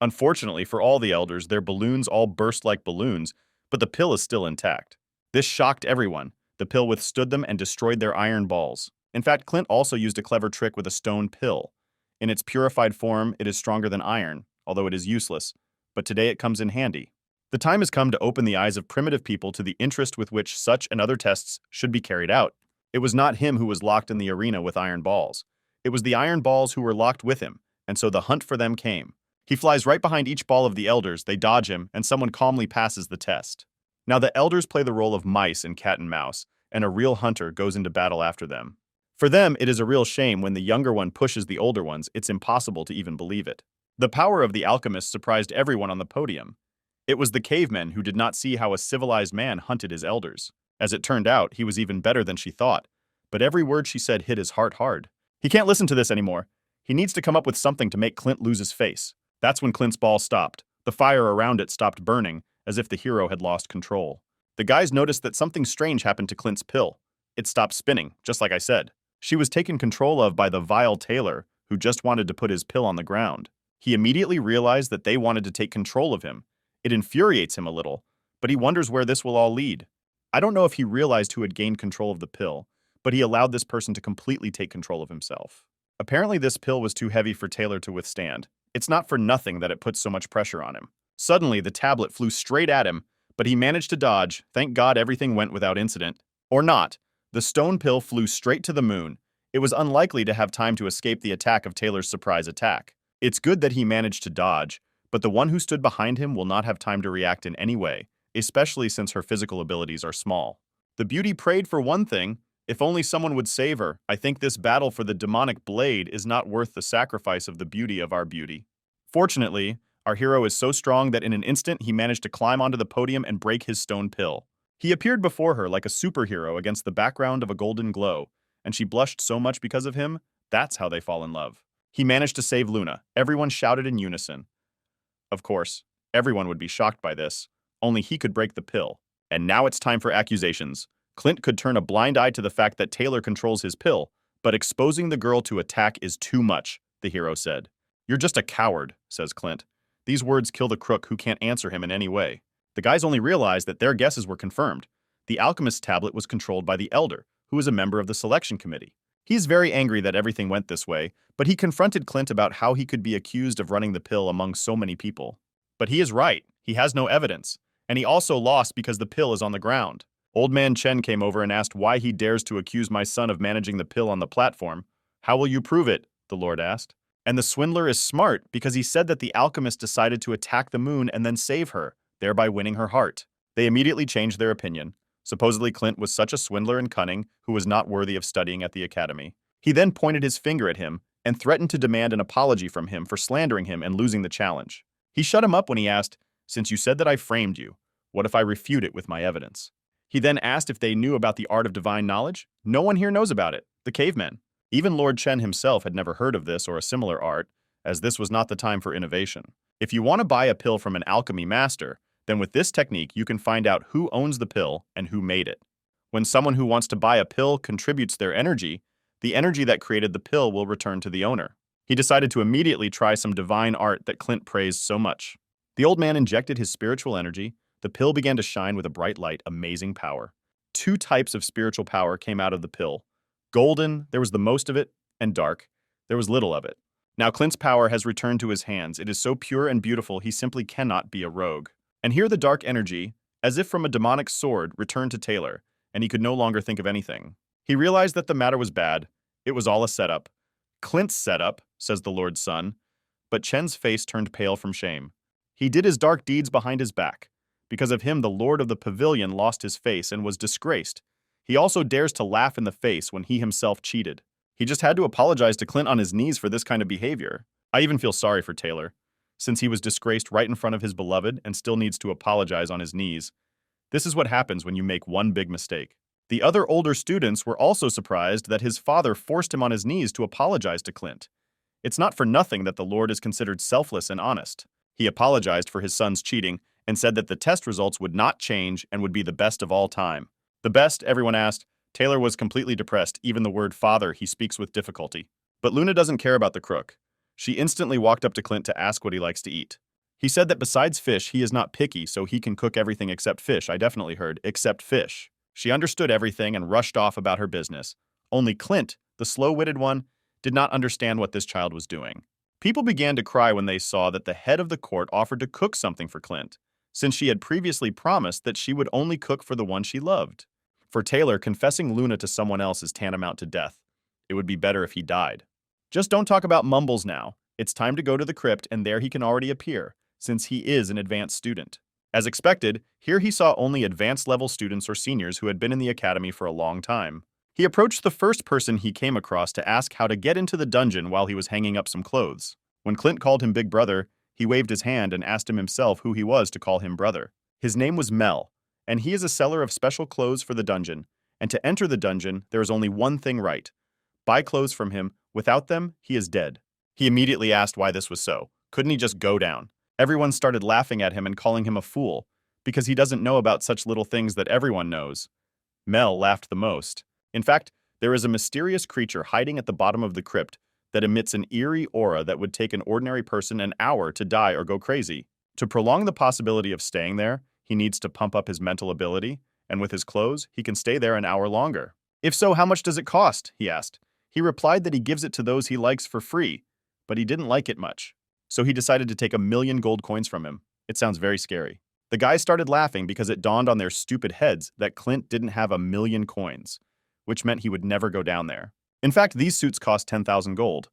Unfortunately for all the elders, their balloons all burst like balloons, but the pill is still intact. This shocked everyone. The pill withstood them and destroyed their iron balls. In fact, Clint also used a clever trick with a stone pill. In its purified form, it is stronger than iron, although it is useless, but today it comes in handy. The time has come to open the eyes of primitive people to the interest with which such and other tests should be carried out. It was not him who was locked in the arena with iron balls. It was the iron balls who were locked with him, and so the hunt for them came. He flies right behind each ball of the elders, they dodge him, and someone calmly passes the test. Now the elders play the role of mice in cat and mouse, and a real hunter goes into battle after them. For them, it is a real shame when the younger one pushes the older ones. It's impossible to even believe it. The power of the alchemist surprised everyone on the podium. It was the cavemen who did not see how a civilized man hunted his elders. As it turned out, he was even better than she thought. But every word she said hit his heart hard. He can't listen to this anymore. He needs to come up with something to make Clint lose his face. That's when Clint's ball stopped. The fire around it stopped burning, as if the hero had lost control. The guys noticed that something strange happened to Clint's pill. It stopped spinning, just like I said. She was taken control of by the vile Taylor, who just wanted to put his pill on the ground. He immediately realized that they wanted to take control of him. It infuriates him a little, but he wonders where this will all lead. I don't know if he realized who had gained control of the pill, but he allowed this person to completely take control of himself. Apparently this pill was too heavy for Taylor to withstand. It's not for nothing that it puts so much pressure on him. Suddenly, the tablet flew straight at him, but he managed to dodge. Thank God everything went without incident. Or not. The stone pill flew straight to the moon. It was unlikely to have time to escape the attack of Taylor's surprise attack. It's good that he managed to dodge, but the one who stood behind him will not have time to react in any way, especially since her physical abilities are small. The beauty prayed for one thing. If only someone would save her. I think this battle for the demonic blade is not worth the sacrifice of the beauty of our beauty. Fortunately, Our hero is so strong that in an instant he managed to climb onto the podium and break his stone pill. He appeared before her like a superhero against the background of a golden glow, and she blushed so much because of him, that's how they fall in love. He managed to save Luna. Everyone shouted in unison. Of course, everyone would be shocked by this. Only he could break the pill. And now it's time for accusations. Clint could turn a blind eye to the fact that Taylor controls his pill, but exposing the girl to attack is too much, the hero said. You're just a coward, says Clint. These words kill the crook who can't answer him in any way. The guys only realized that their guesses were confirmed. The alchemist's tablet was controlled by the Elder, who is a member of the selection committee. He's very angry that everything went this way, but he confronted Clint about how he could be accused of running the pill among so many people. But he is right. He has no evidence. And he also lost because the pill is on the ground. Old man Chen came over and asked why he dares to accuse my son of managing the pill on the platform. How will you prove it? The Lord asked. And the swindler is smart because he said that the alchemist decided to attack the moon and then save her, thereby winning her heart. They immediately changed their opinion. Supposedly Clint was such a swindler and cunning who was not worthy of studying at the academy. He then pointed his finger at him and threatened to demand an apology from him for slandering him and losing the challenge. He shut him up when he asked, "Since you said that I framed you, what if I refute it with my evidence?" He then asked if they knew about the art of divine knowledge. No one here knows about it. The cavemen. Even Lord Chen himself had never heard of this or a similar art, as this was not the time for innovation. If you want to buy a pill from an alchemy master, then with this technique you can find out who owns the pill and who made it. When someone who wants to buy a pill contributes their energy, the energy that created the pill will return to the owner. He decided to immediately try some divine art that Clint praised so much. The old man injected his spiritual energy. The pill began to shine with a bright light, amazing power. 2 types of spiritual power came out of the pill. Golden, there was the most of it, and dark, there was little of it. Now Clint's power has returned to his hands. It is so pure and beautiful he simply cannot be a rogue. And here the dark energy, as if from a demonic sword, returned to Taylor, and he could no longer think of anything. He realized that the matter was bad. It was all a setup. Clint's setup, says the Lord's son. But Chen's face turned pale from shame. He did his dark deeds behind his back. Because of him, the Lord of the Pavilion lost his face and was disgraced. He also dares to laugh in the face when he himself cheated. He just had to apologize to Clint on his knees for this kind of behavior. I even feel sorry for Taylor, since he was disgraced right in front of his beloved and still needs to apologize on his knees. This is what happens when you make one big mistake. The other older students were also surprised that his father forced him on his knees to apologize to Clint. It's not for nothing that the Lord is considered selfless and honest. He apologized for his son's cheating and said that the test results would not change and would be the best of all time. The best, everyone asked. Taylor was completely depressed, even the word father he speaks with difficulty. But Luna doesn't care about the crook. She instantly walked up to Clint to ask what he likes to eat. He said that besides fish, he is not picky, so he can cook everything except fish. I definitely heard, except fish. She understood everything and rushed off about her business. Only Clint, the slow-witted one, did not understand what this child was doing. People began to cry when they saw that the head of the court offered to cook something for Clint, since she had previously promised that she would only cook for the one she loved. For Taylor, confessing Luna to someone else is tantamount to death. It would be better if he died. Just don't talk about mumbles now. It's time to go to the crypt, and there he can already appear, since he is an advanced student. As expected, here he saw only advanced-level students or seniors who had been in the academy for a long time. He approached the first person he came across to ask how to get into the dungeon while he was hanging up some clothes. When Clint called him Big Brother, he waved his hand and asked him himself who he was to call him brother. His name was Mel, and he is a seller of special clothes for the dungeon, and to enter the dungeon, there is only one thing right. Buy clothes from him. Without them, he is dead. He immediately asked why this was so. Couldn't he just go down? Everyone started laughing at him and calling him a fool, because he doesn't know about such little things that everyone knows. Mel laughed the most. In fact, there is a mysterious creature hiding at the bottom of the crypt that emits an eerie aura that would take an ordinary person an hour to die or go crazy. To prolong the possibility of staying there, he needs to pump up his mental ability, and with his clothes, he can stay there an hour longer. If so, how much does it cost? He asked. He replied that he gives it to those he likes for free, but he didn't like it much. So he decided to take 1,000,000 gold coins from him. It sounds very scary. The guys started laughing because it dawned on their stupid heads that Clint didn't have 1,000,000 coins, which meant he would never go down there. In fact, these suits cost 10,000 gold.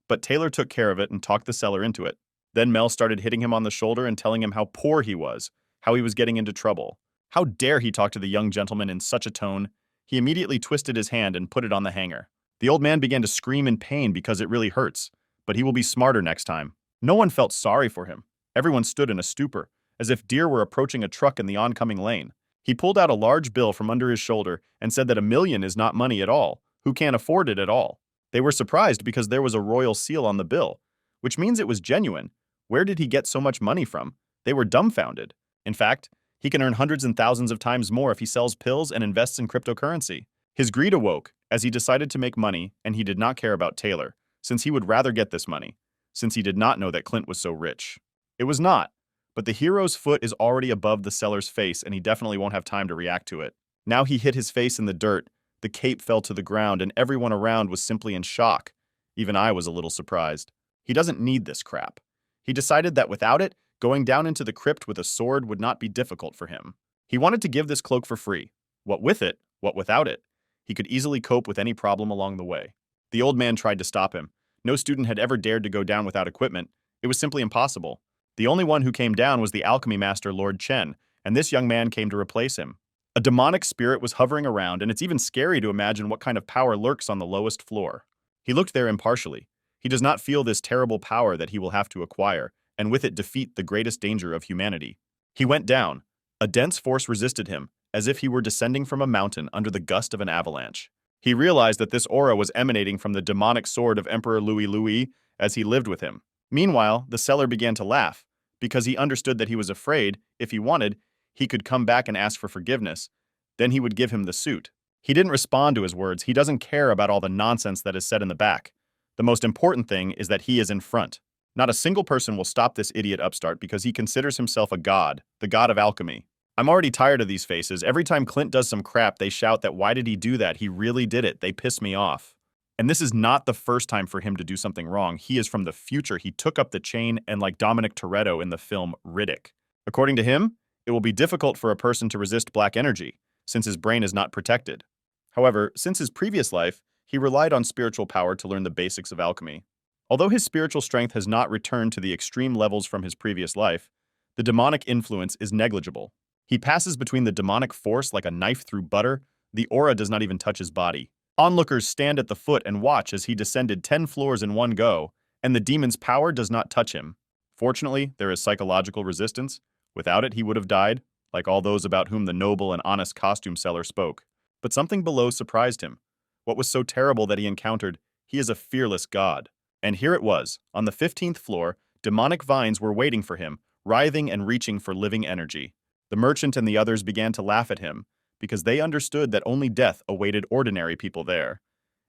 But Taylor took care of it and talked the seller into it. Then Mel started hitting him on the shoulder and telling him how poor he was, how he was getting into trouble. How dare he talk to the young gentleman in such a tone? He immediately twisted his hand and put it on the hanger. The old man began to scream in pain because it really hurts, but he will be smarter next time. No one felt sorry for him. Everyone stood in a stupor, as if deer were approaching a truck in the oncoming lane. He pulled out a large bill from under his shoulder and said that 1 million is not money at all. Who can't afford it at all? They were surprised because there was a royal seal on the bill, which means it was genuine. Where did he get so much money from? They were dumbfounded. In fact, he can earn hundreds and thousands of times more if he sells pills and invests in cryptocurrency. His greed awoke as he decided to make money, and he did not care about Taylor, since he would rather get this money, since he did not know that Clint was so rich. It was not, but the hero's foot is already above the seller's face, and he definitely won't have time to react to it. Now he hit his face in the dirt, the cape fell to the ground, and everyone around was simply in shock. Even I was a little surprised. He doesn't need this crap. He decided that without it, going down into the crypt with a sword would not be difficult for him. He wanted to give this cloak for free. What with it, what without it. He could easily cope with any problem along the way. The old man tried to stop him. No student had ever dared to go down without equipment. It was simply impossible. The only one who came down was the alchemy master Lord Chen, and this young man came to replace him. A demonic spirit was hovering around, and it's even scary to imagine what kind of power lurks on the lowest floor. He looked there impartially. He does not feel this terrible power that he will have to acquire, and with it defeat the greatest danger of humanity. He went down. A dense force resisted him, as if he were descending from a mountain under the gust of an avalanche. He realized that this aura was emanating from the demonic sword of Emperor Louis as he lived with him. Meanwhile, the seller began to laugh, because he understood that he was afraid, if he wanted, he could come back and ask for forgiveness. Then he would give him the suit. He didn't respond to his words. He doesn't care about all the nonsense that is said in the back. The most important thing is that he is in front. Not a single person will stop this idiot upstart because he considers himself a god, the god of alchemy. I'm already tired of these faces. Every time Clint does some crap, they shout that why did he do that? He really did it. They piss me off. And this is not the first time for him to do something wrong. He is from the future. He took up the chain and like Dominic Toretto in the film Riddick. According to him, it will be difficult for a person to resist black energy, since his brain is not protected. However, since his previous life, he relied on spiritual power to learn the basics of alchemy. Although his spiritual strength has not returned to the extreme levels from his previous life, the demonic influence is negligible. He passes between the demonic force like a knife through butter. The aura does not even touch his body. Onlookers stand at the foot and watch as he descended 10 floors in one go, and the demon's power does not touch him. Fortunately, there is psychological resistance. Without it, he would have died, like all those about whom the noble and honest costume seller spoke. But something below surprised him. What was so terrible that he encountered? He is a fearless god. And here it was, on the 15th floor, demonic vines were waiting for him, writhing and reaching for living energy. The merchant and the others began to laugh at him, because they understood that only death awaited ordinary people there.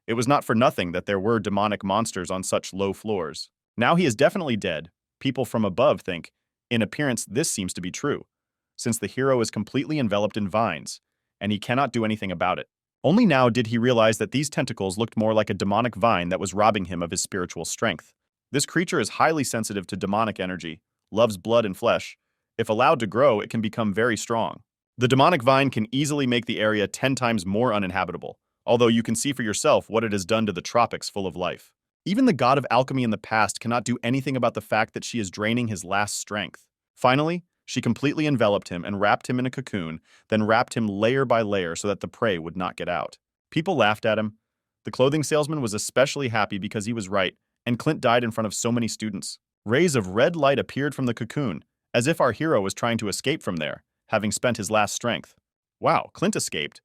It was not for nothing that there were demonic monsters on such low floors. Now he is definitely dead. People from above think, in appearance this seems to be true, since the hero is completely enveloped in vines, and he cannot do anything about it. Only now did he realize that these tentacles looked more like a demonic vine that was robbing him of his spiritual strength. This creature is highly sensitive to demonic energy, loves blood and flesh. If allowed to grow, it can become very strong. The demonic vine can easily make the area 10 times more uninhabitable, although you can see for yourself what it has done to the tropics full of life. Even the god of alchemy in the past cannot do anything about the fact that she is draining his last strength. Finally, she completely enveloped him and wrapped him in a cocoon, then wrapped him layer by layer so that the prey would not get out. People laughed at him. The clothing salesman was especially happy because he was right, and Clint died in front of so many students. Rays of red light appeared from the cocoon, as if our hero was trying to escape from there, having spent his last strength. Wow, Clint escaped,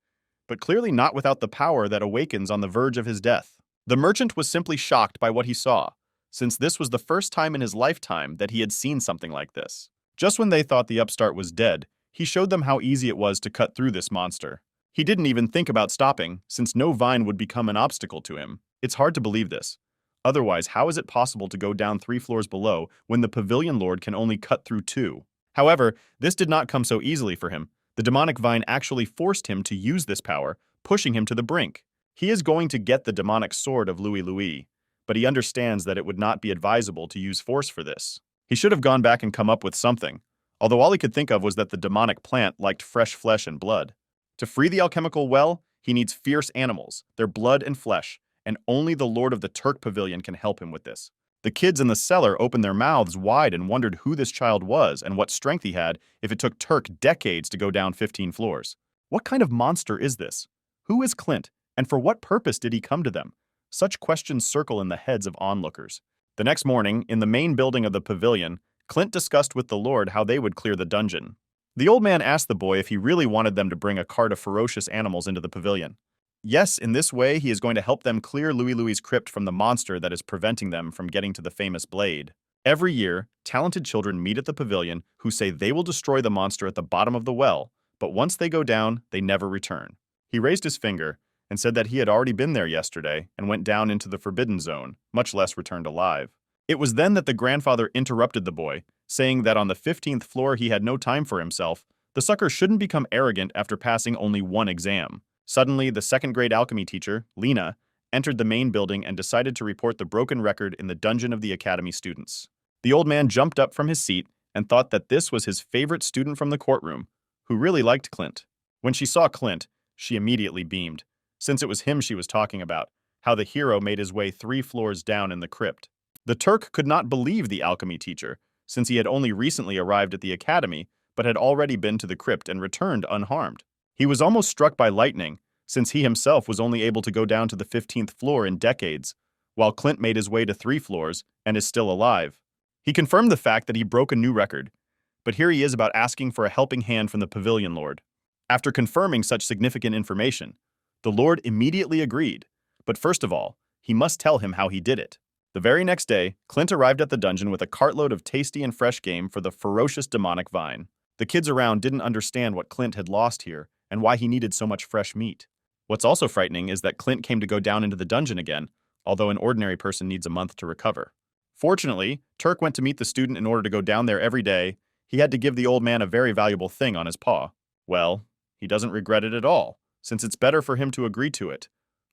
but clearly not without the power that awakens on the verge of his death. The merchant was simply shocked by what he saw, since this was the first time in his lifetime that he had seen something like this. Just when they thought the upstart was dead, he showed them how easy it was to cut through this monster. He didn't even think about stopping, since no vine would become an obstacle to him. It's hard to believe this. Otherwise, how is it possible to go down 3 floors below when the pavilion lord can only cut through 2? However, this did not come so easily for him. The demonic vine actually forced him to use this power, pushing him to the brink. He is going to get the demonic sword of Louis, but he understands that it would not be advisable to use force for this. He should have gone back and come up with something, although all he could think of was that the demonic plant liked fresh flesh and blood. To free the alchemical well, he needs fierce animals, their blood and flesh, and only the Lord of the Turk Pavilion can help him with this. The kids in the cellar opened their mouths wide and wondered who this child was and what strength he had if it took Turk decades to go down 15 floors. What kind of monster is this? Who is Clint, and for what purpose did he come to them? Such questions circle in the heads of onlookers. The next morning, in the main building of the pavilion, Clint discussed with the Lord how they would clear the dungeon. The old man asked the boy if he really wanted them to bring a cart of ferocious animals into the pavilion. Yes, in this way he is going to help them clear Louis' crypt from the monster that is preventing them from getting to the famous blade. Every year, talented children meet at the pavilion who say they will destroy the monster at the bottom of the well, but once they go down, they never return. He raised his finger and said that he had already been there yesterday and went down into the forbidden zone, much less returned alive. It was then that the grandfather interrupted the boy, saying that on the 15th floor he had no time for himself. The sucker shouldn't become arrogant after passing only one exam. Suddenly, the second-grade alchemy teacher, Lena, entered the main building and decided to report the broken record in the dungeon of the academy students. The old man jumped up from his seat and thought that this was his favorite student from the courtroom, who really liked Clint. When she saw Clint, she immediately beamed, since it was him she was talking about, how the hero made his way 3 floors down in the crypt. The Turk could not believe the alchemy teacher, since he had only recently arrived at the academy, but had already been to the crypt and returned unharmed. He was almost struck by lightning, since he himself was only able to go down to the 15th floor in decades, while Clint made his way to 3 floors and is still alive. He confirmed the fact that he broke a new record, but here he is about asking for a helping hand from the pavilion lord. After confirming such significant information, the lord immediately agreed, but first of all, he must tell him how he did it. The very next day, Clint arrived at the dungeon with a cartload of tasty and fresh game for the ferocious demonic vine. The kids around didn't understand what Clint had lost here and why he needed so much fresh meat. What's also frightening is that Clint came to go down into the dungeon again, although an ordinary person needs a month to recover. Fortunately, Turk went to meet the student in order to go down there every day. He had to give the old man a very valuable thing on his paw. Well, he doesn't regret it at all, since it's better for him to agree to it.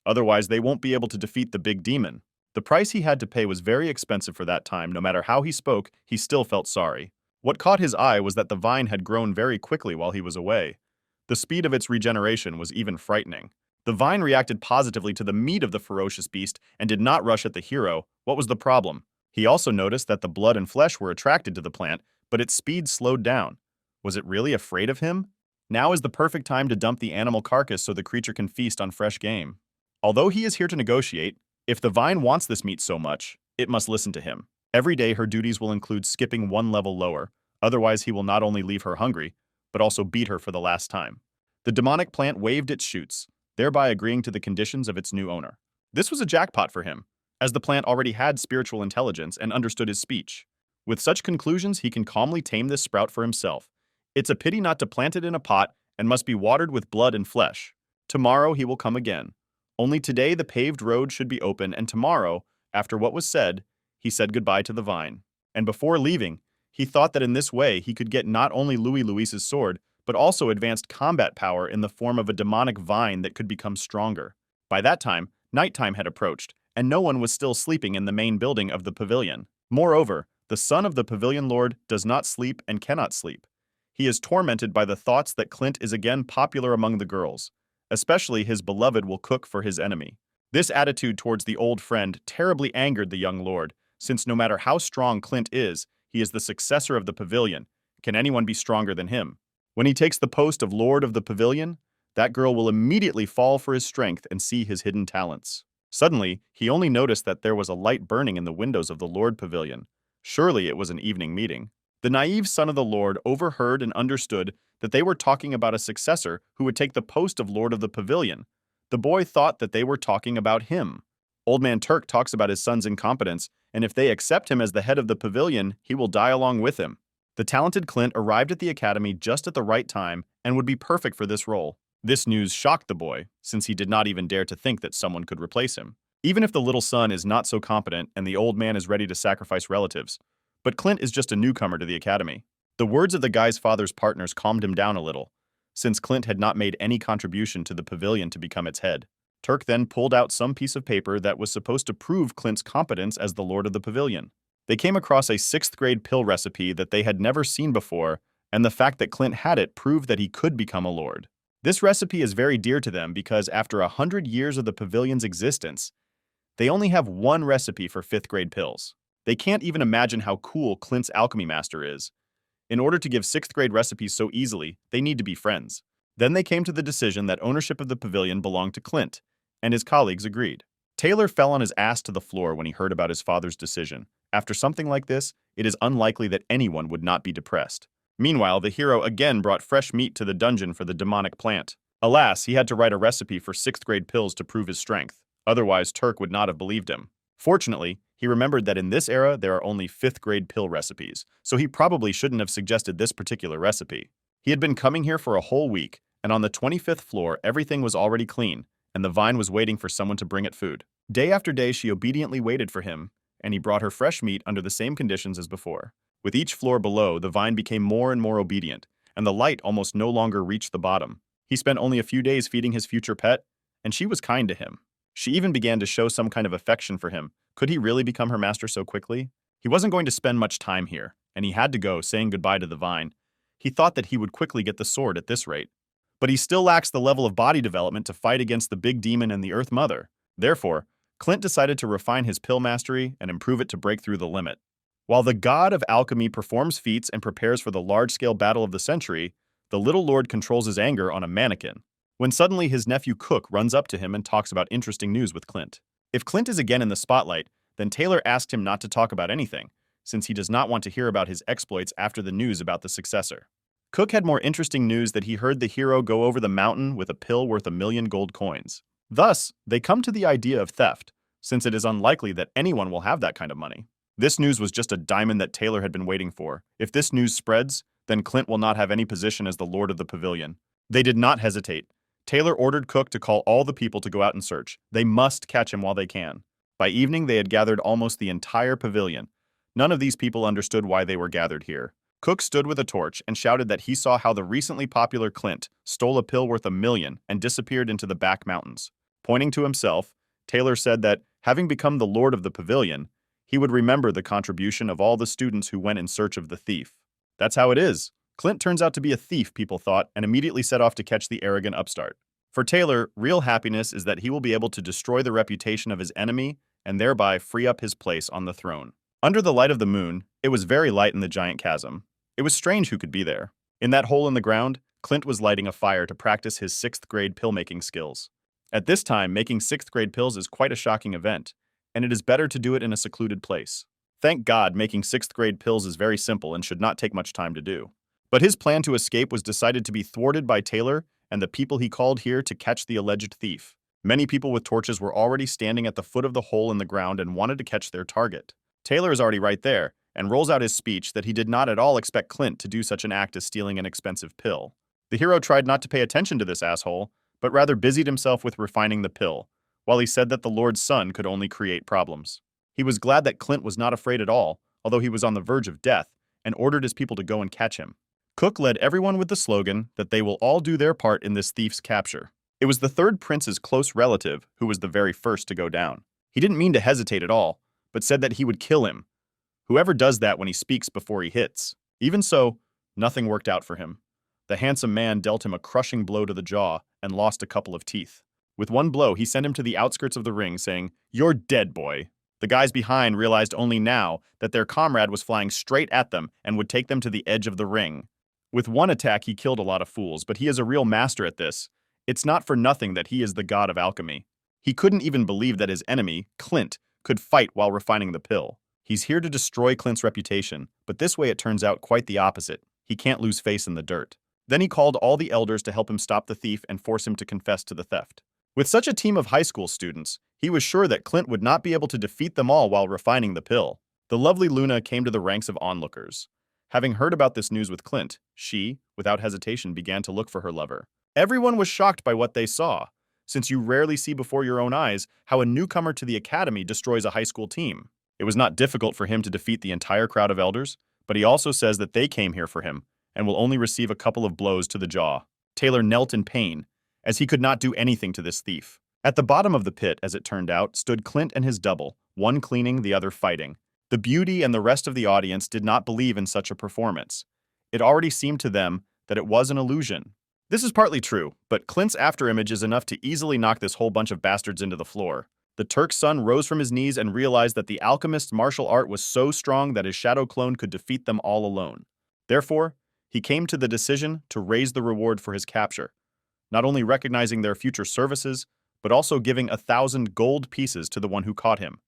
Otherwise, they won't be able to defeat the big demon. The price he had to pay was very expensive for that time. No matter how he spoke, he still felt sorry. What caught his eye was that the vine had grown very quickly while he was away. The speed of its regeneration was even frightening. The vine reacted positively to the meat of the ferocious beast and did not rush at the hero. What was the problem? He also noticed that the blood and flesh were attracted to the plant, but its speed slowed down. Was it really afraid of him? Now is the perfect time to dump the animal carcass so the creature can feast on fresh game. Although he is here to negotiate, if the vine wants this meat so much, it must listen to him. Every day her duties will include skipping 1 level lower, otherwise he will not only leave her hungry, but also beat her for the last time. The demonic plant waved its shoots, thereby agreeing to the conditions of its new owner. This was a jackpot for him, as the plant already had spiritual intelligence and understood his speech. With such conclusions, he can calmly tame this sprout for himself. It's a pity not to plant it in a pot and must be watered with blood and flesh. Tomorrow he will come again. Only today the paved road should be open, and tomorrow, after what was said, he said goodbye to the vine. And before leaving, he thought that in this way he could get not only Louis's sword, but also advanced combat power in the form of a demonic vine that could become stronger. By that time, nighttime had approached, and no one was still sleeping in the main building of the pavilion. Moreover, the son of the pavilion lord does not sleep and cannot sleep. He is tormented by the thoughts that Clint is again popular among the girls. Especially his beloved will cook for his enemy. This attitude towards the old friend terribly angered the young lord, since no matter how strong Clint is, he is the successor of the pavilion. Can anyone be stronger than him? When he takes the post of lord of the pavilion, that girl will immediately fall for his strength and see his hidden talents. Suddenly, he only noticed that there was a light burning in the windows of the lord pavilion. Surely it was an evening meeting. The naive son of the lord overheard and understood that they were talking about a successor who would take the post of lord of the pavilion. The boy thought that they were talking about him. Old man Turk talks about his son's incompetence, and if they accept him as the head of the pavilion, he will die along with him. The talented Clint arrived at the academy just at the right time and would be perfect for this role. This news shocked the boy, since he did not even dare to think that someone could replace him. Even if the little son is not so competent and the old man is ready to sacrifice relatives, but Clint is just a newcomer to the academy. The words of the guy's father's partners calmed him down a little, since Clint had not made any contribution to the pavilion to become its head. Turk then pulled out some piece of paper that was supposed to prove Clint's competence as the lord of the pavilion. They came across a 6th-grade pill recipe that they had never seen before, and the fact that Clint had it proved that he could become a lord. This recipe is very dear to them because after 100 years of the pavilion's existence, they only have one recipe for 5th-grade pills. They can't even imagine how cool Clint's alchemy master is. In order to give 6th-grade recipes so easily, they need to be friends. Then they came to the decision that ownership of the pavilion belonged to Clint, and his colleagues agreed. Taylor fell on his ass to the floor when he heard about his father's decision. After something like this, it is unlikely that anyone would not be depressed. Meanwhile, the hero again brought fresh meat to the dungeon for the demonic plant. Alas, he had to write a recipe for 6th grade pills to prove his strength. Otherwise, Turk would not have believed him. Fortunately, he remembered that in this era there are only 5th grade pill recipes, so he probably shouldn't have suggested this particular recipe. He had been coming here for a whole week, and on the 25th floor everything was already clean, and the vine was waiting for someone to bring it food. Day after day she obediently waited for him, and he brought her fresh meat under the same conditions as before. With each floor below, the vine became more and more obedient, and the light almost no longer reached the bottom. He spent only a few days feeding his future pet, and she was kind to him. She even began to show some kind of affection for him. Could he really become her master so quickly? He wasn't going to spend much time here, and he had to go, saying goodbye to the vine. He thought that he would quickly get the sword at this rate. But he still lacks the level of body development to fight against the big demon and the Earth Mother. Therefore, Clint decided to refine his pill mastery and improve it to break through the limit. While the god of alchemy performs feats and prepares for the large-scale battle of the century, the little lord controls his anger on a mannequin. When suddenly his nephew Cook runs up to him and talks about interesting news with Clint. If Clint is again in the spotlight, then Taylor asked him not to talk about anything, since he does not want to hear about his exploits after the news about the successor. Cook had more interesting news that he heard the hero go over the mountain with a pill worth 1,000,000 gold coins. Thus, they come to the idea of theft, since it is unlikely that anyone will have that kind of money. This news was just a diamond that Taylor had been waiting for. If this news spreads, then Clint will not have any position as the lord of the pavilion. They did not hesitate. Taylor ordered Cook to call all the people to go out and search. They must catch him while they can. By evening, they had gathered almost the entire pavilion. None of these people understood why they were gathered here. Cook stood with a torch and shouted that he saw how the recently popular Clint stole a pill worth 1,000,000 and disappeared into the back mountains. Pointing to himself, Taylor said that, having become the lord of the pavilion, he would remember the contribution of all the students who went in search of the thief. That's how it is. Clint turns out to be a thief, people thought, and immediately set off to catch the arrogant upstart. For Taylor, real happiness is that he will be able to destroy the reputation of his enemy and thereby free up his place on the throne. Under the light of the moon, it was very light in the giant chasm. It was strange who could be there. In that hole in the ground, Clint was lighting a fire to practice his 6th grade pill-making skills. At this time, making 6th grade pills is quite a shocking event, and it is better to do it in a secluded place. Thank God, making 6th grade pills is very simple and should not take much time to do. But his plan to escape was decided to be thwarted by Taylor and the people he called here to catch the alleged thief. Many people with torches were already standing at the foot of the hole in the ground and wanted to catch their target. Taylor is already right there, and rolls out his speech that he did not at all expect Clint to do such an act as stealing an expensive pill. The hero tried not to pay attention to this asshole, but rather busied himself with refining the pill, while he said that the Lord's son could only create problems. He was glad that Clint was not afraid at all, although he was on the verge of death, and ordered his people to go and catch him. Cook led everyone with the slogan that they will all do their part in this thief's capture. It was the third prince's close relative who was the very first to go down. He didn't mean to hesitate at all, but said that he would kill him. Whoever does that when he speaks before he hits. Even so, nothing worked out for him. The handsome man dealt him a crushing blow to the jaw and lost a couple of teeth. With one blow, he sent him to the outskirts of the ring, saying, "You're dead, boy." The guys behind realized only now that their comrade was flying straight at them and would take them to the edge of the ring. With one attack, he killed a lot of fools, but he is a real master at this. It's not for nothing that he is the god of alchemy. He couldn't even believe that his enemy, Clint, could fight while refining the pill. He's here to destroy Clint's reputation, but this way it turns out quite the opposite. He can't lose face in the dirt. Then he called all the elders to help him stop the thief and force him to confess to the theft. With such a team of high school students, he was sure that Clint would not be able to defeat them all while refining the pill. The lovely Luna came to the ranks of onlookers. Having heard about this news with Clint, she, without hesitation, began to look for her lover. Everyone was shocked by what they saw, since you rarely see before your own eyes how a newcomer to the academy destroys a high school team. It was not difficult for him to defeat the entire crowd of elders, but he also says that they came here for him and will only receive a couple of blows to the jaw. Taylor knelt in pain, as he could not do anything to this thief. At the bottom of the pit, as it turned out, stood Clint and his double, one cleaning, the other fighting. The beauty and the rest of the audience did not believe in such a performance. It already seemed to them that it was an illusion. This is partly true, but Clint's afterimage is enough to easily knock this whole bunch of bastards into the floor. The Turk's son rose from his knees and realized that the alchemist's martial art was so strong that his shadow clone could defeat them all alone. Therefore, he came to the decision to raise the reward for his capture, not only recognizing their future services, but also giving 1,000 gold pieces to the one who caught him.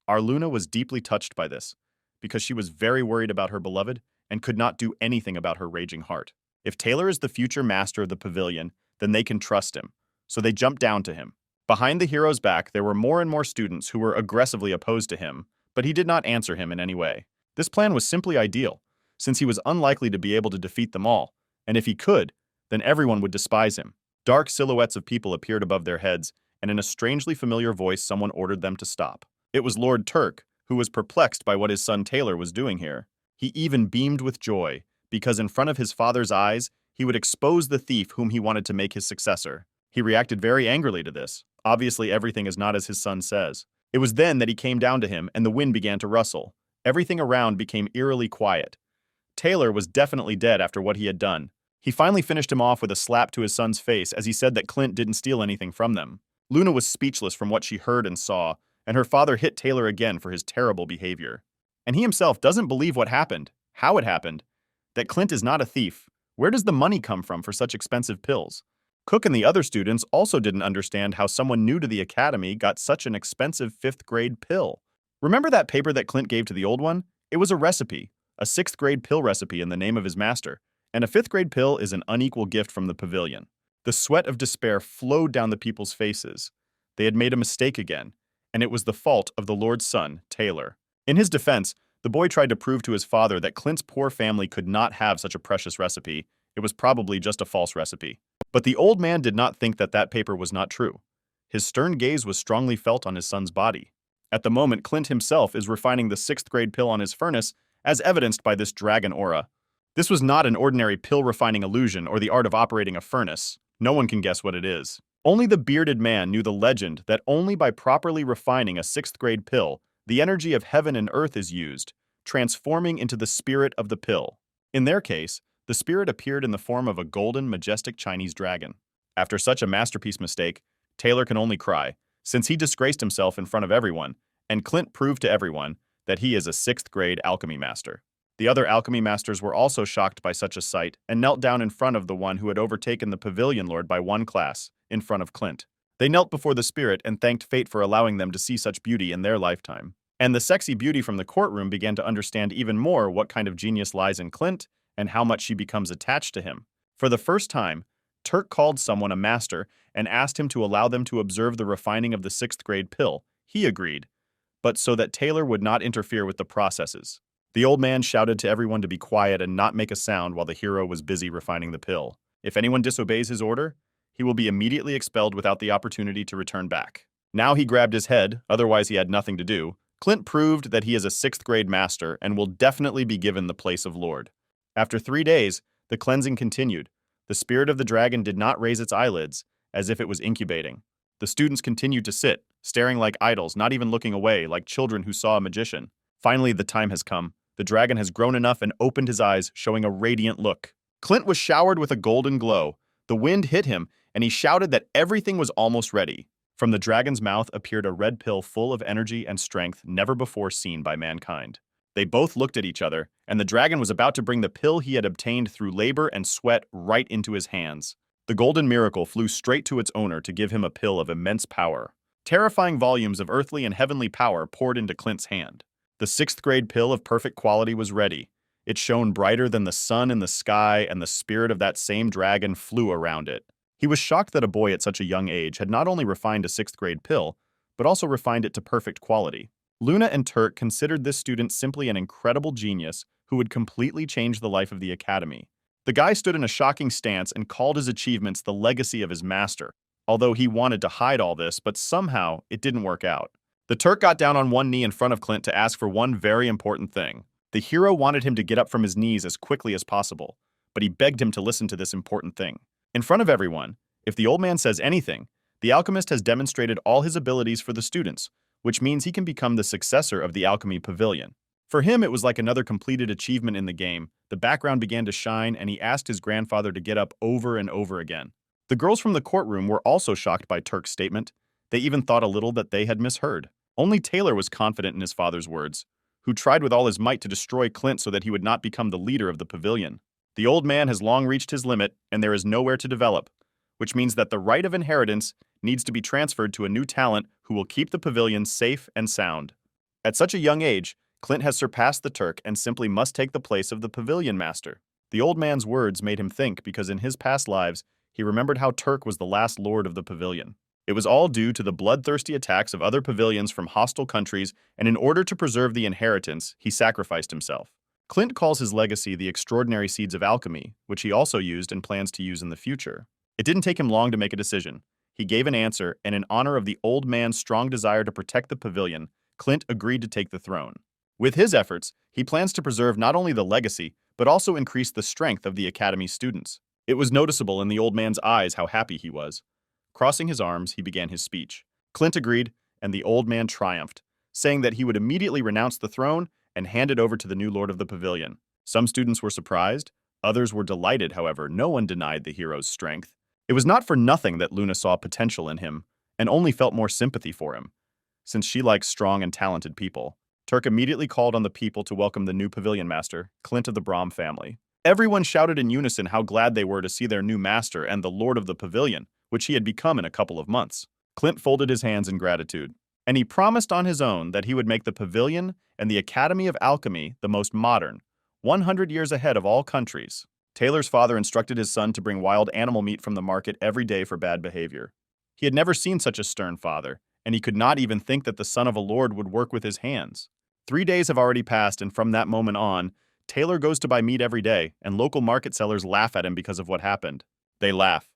Our Luna was deeply touched by this, because she was very worried about her beloved and could not do anything about her raging heart. If Taylor is the future master of the pavilion, then they can trust him, so they jumped down to him. Behind the hero's back, there were more and more students who were aggressively opposed to him, but he did not answer him in any way. This plan was simply ideal, since he was unlikely to be able to defeat them all, and if he could, then everyone would despise him. Dark silhouettes of people appeared above their heads, and in a strangely familiar voice someone ordered them to stop. It was Lord Turk, who was perplexed by what his son Taylor was doing here. He even beamed with joy, because in front of his father's eyes, he would expose the thief whom he wanted to make his successor. He reacted very angrily to this. Obviously, everything is not as his son says. It was then that he came down to him, and the wind began to rustle. Everything around became eerily quiet. Taylor was definitely dead after what he had done. He finally finished him off with a slap to his son's face as he said that Clint didn't steal anything from them. Luna was speechless from what she heard and saw, and her father hit Taylor again for his terrible behavior. And he himself doesn't believe what happened, how it happened, that Clint is not a thief. Where does the money come from for such expensive pills? Cook and the other students also didn't understand how someone new to the academy got such an expensive 5th grade pill. Remember that paper that Clint gave to the old one? It was a recipe, a 6th grade pill recipe in the name of his master, and a 5th grade pill is an unequal gift from the pavilion. The sweat of despair flowed down the people's faces. They had made a mistake again, and it was the fault of the Lord's son, Taylor. In his defense, the boy tried to prove to his father that Clint's poor family could not have such a precious recipe. It was probably just a false recipe. But the old man did not think that that paper was not true. His stern gaze was strongly felt on his son's body. At the moment, Clint himself is refining the 6th grade pill on his furnace, as evidenced by this dragon aura. This was not an ordinary pill refining illusion or the art of operating a furnace. No one can guess what it is. Only the bearded man knew the legend that only by properly refining a 6th grade pill, the energy of heaven and earth is used, transforming into the spirit of the pill. In their case, the spirit appeared in the form of a golden, majestic Chinese dragon. After such a masterpiece mistake, Taylor can only cry, since he disgraced himself in front of everyone, and Clint proved to everyone that he is a 6th grade alchemy master. The other alchemy masters were also shocked by such a sight and knelt down in front of the one who had overtaken the pavilion lord by one class, in front of Clint. They knelt before the spirit and thanked fate for allowing them to see such beauty in their lifetime. And the sexy beauty from the courtroom began to understand even more what kind of genius lies in Clint and how much she becomes attached to him. For the first time, Turk called someone a master and asked him to allow them to observe the refining of the 6th grade pill. He agreed, but so that Taylor would not interfere with the processes. The old man shouted to everyone to be quiet and not make a sound while the hero was busy refining the pill. If anyone disobeys his order, he will be immediately expelled without the opportunity to return back. Now he grabbed his head, otherwise he had nothing to do. Clint proved that he is a 6th grade master and will definitely be given the place of lord. After 3 days, the cleansing continued. The spirit of the dragon did not raise its eyelids, as if it was incubating. The students continued to sit, staring like idols, not even looking away, like children who saw a magician. Finally, the time has come. The dragon has grown enough and opened his eyes, showing a radiant look. Clint was showered with a golden glow. The wind hit him, and he shouted that everything was almost ready. From the dragon's mouth appeared a red pill full of energy and strength never before seen by mankind. They both looked at each other, and the dragon was about to bring the pill he had obtained through labor and sweat right into his hands. The golden miracle flew straight to its owner to give him a pill of immense power. Terrifying volumes of earthly and heavenly power poured into Clint's hand. The 6th grade pill of perfect quality was ready. It shone brighter than the sun in the sky, and the spirit of that same dragon flew around it. He was shocked that a boy at such a young age had not only refined a 6th grade pill, but also refined it to perfect quality. Luna and Turk considered this student simply an incredible genius who would completely change the life of the academy. The guy stood in a shocking stance and called his achievements the legacy of his master, although he wanted to hide all this, but somehow it didn't work out. The Turk got down on one knee in front of Clint to ask for one very important thing. The hero wanted him to get up from his knees as quickly as possible, but he begged him to listen to this important thing. In front of everyone, if the old man says anything, the alchemist has demonstrated all his abilities for the students, which means he can become the successor of the alchemy pavilion. For him, it was like another completed achievement in the game. The background began to shine, and he asked his grandfather to get up over and over again. The girls from the courtroom were also shocked by Turk's statement. They even thought a little that they had misheard. Only Taylor was confident in his father's words, who tried with all his might to destroy Clint so that he would not become the leader of the pavilion. The old man has long reached his limit, and there is nowhere to develop, which means that the right of inheritance needs to be transferred to a new talent who will keep the pavilion safe and sound. At such a young age, Clint has surpassed the Turk and simply must take the place of the pavilion master. The old man's words made him think because in his past lives, he remembered how Turk was the last lord of the pavilion. It was all due to the bloodthirsty attacks of other pavilions from hostile countries, and in order to preserve the inheritance, he sacrificed himself. Clint calls his legacy the extraordinary seeds of alchemy, which he also used and plans to use in the future. It didn't take him long to make a decision. He gave an answer, and in honor of the old man's strong desire to protect the pavilion, Clint agreed to take the throne. With his efforts, he plans to preserve not only the legacy, but also increase the strength of the Academy's students. It was noticeable in the old man's eyes how happy he was. Crossing his arms, he began his speech. Clint agreed, and the old man triumphed, saying that he would immediately renounce the throne and hand it over to the new lord of the pavilion. Some students were surprised, others were delighted, however, no one denied the hero's strength. It was not for nothing that Luna saw potential in him, and only felt more sympathy for him, since she likes strong and talented people. Turk immediately called on the people to welcome the new pavilion master, Clint of the Brahm family. Everyone shouted in unison how glad they were to see their new master and the lord of the pavilion, which he had become in a couple of months. Clint folded his hands in gratitude, and he promised on his own that he would make the pavilion and the Academy of Alchemy the most modern, 100 years ahead of all countries. Taylor's father instructed his son to bring wild animal meat from the market every day for bad behavior. He had never seen such a stern father, and he could not even think that the son of a lord would work with his hands. 3 days have already passed, and from that moment on, Taylor goes to buy meat every day, and local market sellers laugh at him because of what happened. They laugh.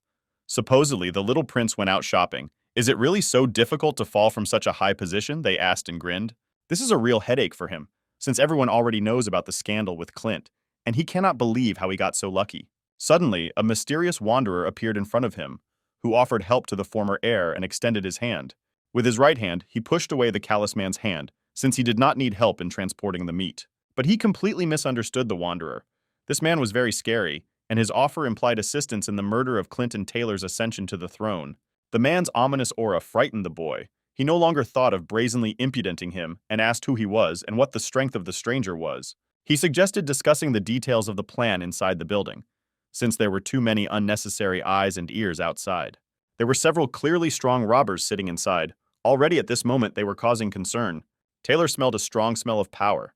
Supposedly, the little prince went out shopping. Is it really so difficult to fall from such a high position? They asked and grinned. This is a real headache for him, since everyone already knows about the scandal with Clint, and he cannot believe how he got so lucky. Suddenly, a mysterious wanderer appeared in front of him, who offered help to the former heir and extended his hand. With his right hand, he pushed away the callous man's hand, since he did not need help in transporting the meat. But he completely misunderstood the wanderer. This man was very scary, and his offer implied assistance in the murder of Clint and Taylor's ascension to the throne. The man's ominous aura frightened the boy. He no longer thought of brazenly impudenting him and asked who he was and what the strength of the stranger was. He suggested discussing the details of the plan inside the building, since there were too many unnecessary eyes and ears outside. There were several clearly strong robbers sitting inside. Already at this moment they were causing concern. Taylor smelled a strong smell of power.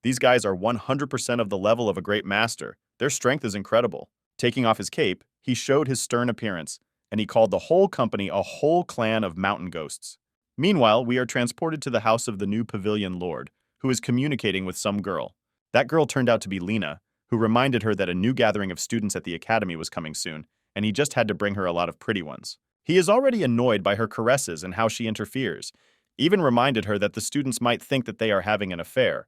These guys are 100% of the level of a great master. Their strength is incredible. Taking off his cape, he showed his stern appearance, and he called the whole company a whole clan of mountain ghosts. Meanwhile, we are transported to the house of the new pavilion lord, who is communicating with some girl. That girl turned out to be Lena, who reminded her that a new gathering of students at the academy was coming soon, and he just had to bring her a lot of pretty ones. He is already annoyed by her caresses and how she interferes, even reminded her that the students might think that they are having an affair,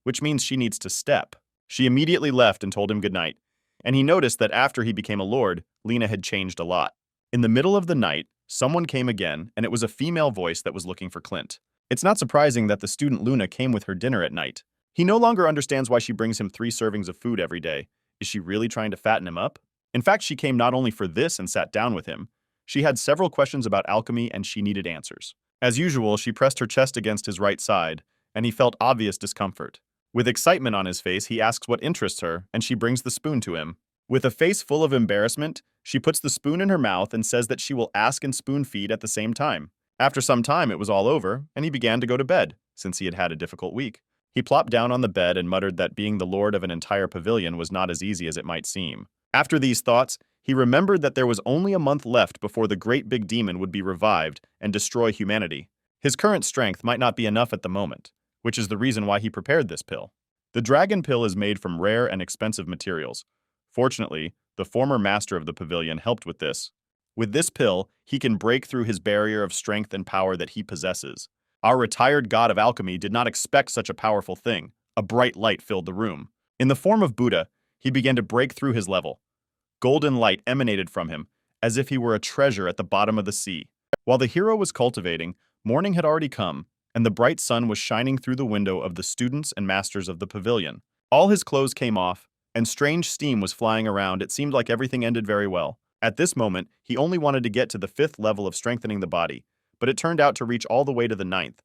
which means she needs to step. She immediately left and told him goodnight, and he noticed that after he became a lord, Lena had changed a lot. In the middle of the night, someone came again, and it was a female voice that was looking for Clint. It's not surprising that the student Luna came with her dinner at night. He no longer understands why she brings him 3 servings of food every day. Is she really trying to fatten him up? In fact, she came not only for this and sat down with him. She had several questions about alchemy and she needed answers. As usual, she pressed her chest against his right side, and he felt obvious discomfort. With excitement on his face, he asks what interests her, and she brings the spoon to him. With a face full of embarrassment, she puts the spoon in her mouth and says that she will ask and spoon feed at the same time. After some time, it was all over, and he began to go to bed, since he had had a difficult week. He plopped down on the bed and muttered that being the lord of an entire pavilion was not as easy as it might seem. After these thoughts, he remembered that there was only a month left before the great big demon would be revived and destroy humanity. His current strength might not be enough at the moment, which is the reason why he prepared this pill. The dragon pill is made from rare and expensive materials. Fortunately, the former master of the pavilion helped with this. With this pill, he can break through his barrier of strength and power that he possesses. Our retired god of alchemy did not expect such a powerful thing. A bright light filled the room. In the form of Buddha, he began to break through his level. Golden light emanated from him, as if he were a treasure at the bottom of the sea. While the hero was cultivating, morning had already come, and the bright sun was shining through the window of the students and masters of the pavilion. All his clothes came off, and strange steam was flying around. It seemed like everything ended very well. At this moment, he only wanted to get to the 5th level of strengthening the body, but it turned out to reach all the way to the 9th.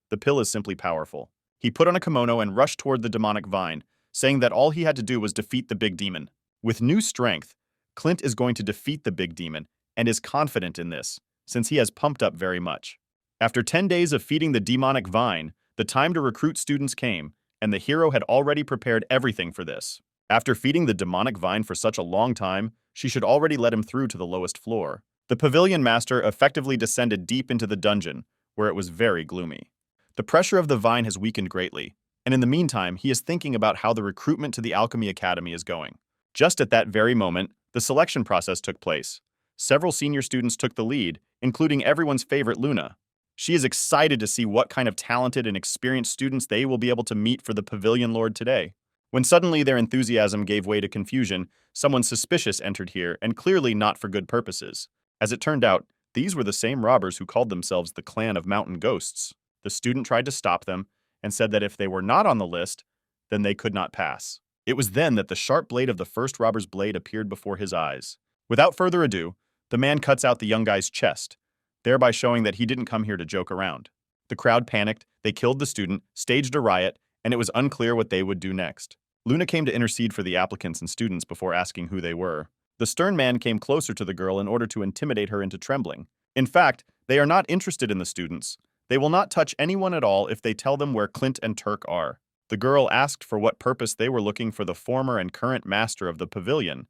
The pill is simply powerful. He put on a kimono and rushed toward the demonic vine, saying that all he had to do was defeat the big demon. With new strength, Clint is going to defeat the big demon, and is confident in this, since he has pumped up very much. After 10 days of feeding the demonic vine, the time to recruit students came, and the hero had already prepared everything for this. After feeding the demonic vine for such a long time, she should already let him through to the lowest floor. The pavilion master effectively descended deep into the dungeon, where it was very gloomy. The pressure of the vine has weakened greatly, and in the meantime, he is thinking about how the recruitment to the Alchemy Academy is going. Just at that very moment, the selection process took place. Several senior students took the lead, including everyone's favorite Luna. She is excited to see what kind of talented and experienced students they will be able to meet for the Pavilion Lord today. When suddenly their enthusiasm gave way to confusion, someone suspicious entered here, and clearly not for good purposes. As it turned out, these were the same robbers who called themselves the Clan of Mountain Ghosts. The student tried to stop them and said that if they were not on the list, then they could not pass. It was then that the sharp blade of the first robber's blade appeared before his eyes. Without further ado, the man cuts out the young guy's chest, thereby showing that he didn't come here to joke around. The crowd panicked, they killed the student, staged a riot, and it was unclear what they would do next. Luna came to intercede for the applicants and students before asking who they were. The stern man came closer to the girl in order to intimidate her into trembling. In fact, they are not interested in the students. They will not touch anyone at all if they tell them where Clint and Turk are. The girl asked for what purpose they were looking for the former and current master of the pavilion.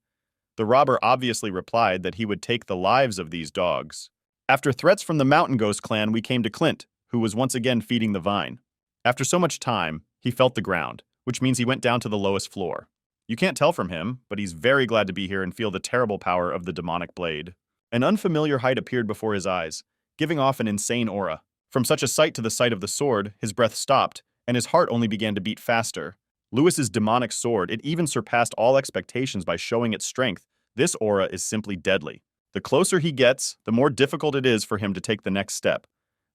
The robber obviously replied that he would take the lives of these dogs. After threats from the Mountain Ghost clan, we came to Clint, who was once again feeding the vine. After so much time, he felt the ground, which means he went down to the lowest floor. You can't tell from him, but he's very glad to be here and feel the terrible power of the demonic blade. An unfamiliar height appeared before his eyes, giving off an insane aura. From such a sight to the sight of the sword, his breath stopped, and his heart only began to beat faster. Lewis's demonic sword, it even surpassed all expectations by showing its strength. This aura is simply deadly. The closer he gets, the more difficult it is for him to take the next step.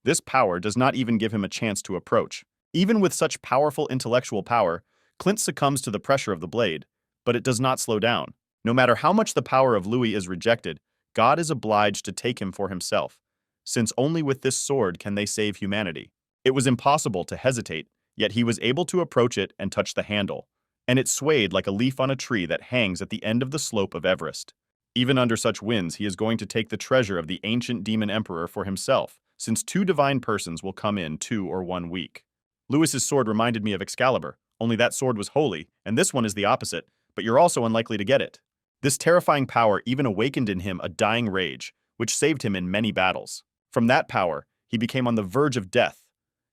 This power does not even give him a chance to approach. Even with such powerful intellectual power, Clint succumbs to the pressure of the blade, but it does not slow down. No matter how much the power of Louis is rejected, God is obliged to take him for himself, since only with this sword can they save humanity. It was impossible to hesitate, yet he was able to approach it and touch the handle, and it swayed like a leaf on a tree that hangs at the end of the slope of Everest. Even under such winds, he is going to take the treasure of the ancient demon emperor for himself, since 2 divine persons will come in 2 or 1 week. Lewis's sword reminded me of Excalibur, only that sword was holy, and this one is the opposite, but you're also unlikely to get it. This terrifying power even awakened in him a dying rage, which saved him in many battles. From that power, he became on the verge of death,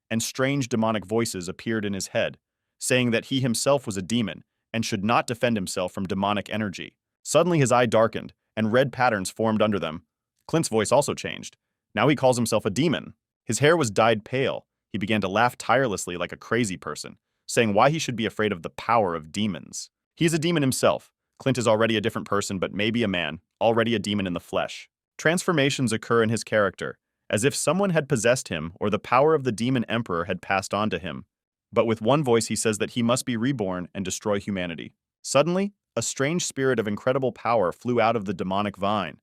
and strange demonic voices appeared in his head, saying that he himself was a demon and should not defend himself from demonic energy. Suddenly his eye darkened, and red patterns formed under them. Clint's voice also changed. Now he calls himself a demon. His hair was dyed pale. He began to laugh tirelessly like a crazy person, saying why he should be afraid of the power of demons. He is a demon himself. Clint is already a different person, but maybe a man, already a demon in the flesh. Transformations occur in his character, as if someone had possessed him or the power of the demon emperor had passed on to him. But with one voice he says that he must be reborn and destroy humanity. Suddenly, a strange spirit of incredible power flew out of the demonic vine.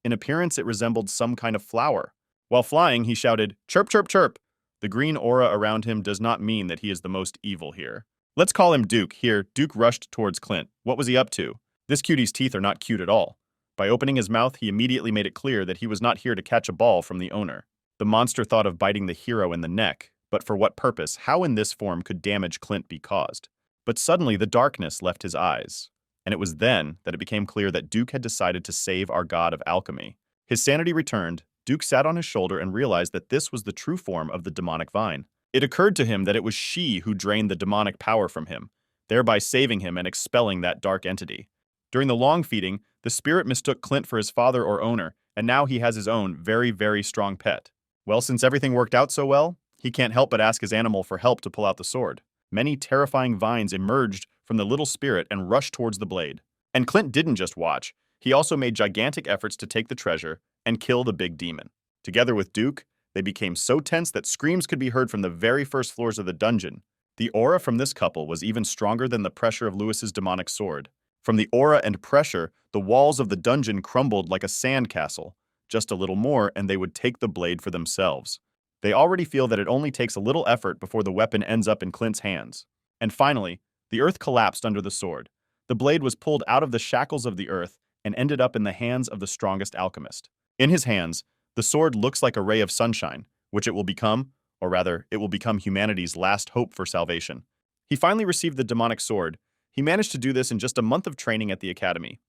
In appearance it resembled some kind of flower. While flying, he shouted, "Chirp, chirp, chirp!" The green aura around him does not mean that he is the most evil here. Let's call him Duke. Here, Duke rushed towards Clint. What was he up to? This cutie's teeth are not cute at all. By opening his mouth, he immediately made it clear that he was not here to catch a ball from the owner. The monster thought of biting the hero in the neck, but for what purpose? How in this form could damage Clint be caused? But suddenly the darkness left his eyes, and it was then that it became clear that Duke had decided to save our god of alchemy. His sanity returned. Duke sat on his shoulder and realized that this was the true form of the demonic vine. It occurred to him that it was she who drained the demonic power from him, thereby saving him and expelling that dark entity. During the long feeding, the spirit mistook Clint for his father or owner, and now he has his own very, very strong pet. Well, since everything worked out so well, he can't help but ask his animal for help to pull out the sword. Many terrifying vines emerged from the little spirit and rushed towards the blade. And Clint didn't just watch. He also made gigantic efforts to take the treasure and kill the big demon. Together with Duke, they became so tense that screams could be heard from the very first floors of the dungeon. The aura from this couple was even stronger than the pressure of Lewis's demonic sword. From the aura and pressure, the walls of the dungeon crumbled like a sand castle. Just a little more, and they would take the blade for themselves. They already feel that it only takes a little effort before the weapon ends up in Clint's hands. And finally, the earth collapsed under the sword. The blade was pulled out of the shackles of the earth and ended up in the hands of the strongest alchemist. In his hands, the sword looks like a ray of sunshine, which it will become, or rather, it will become humanity's last hope for salvation. He finally received the demonic sword. He managed to do this in just a month of training at the academy.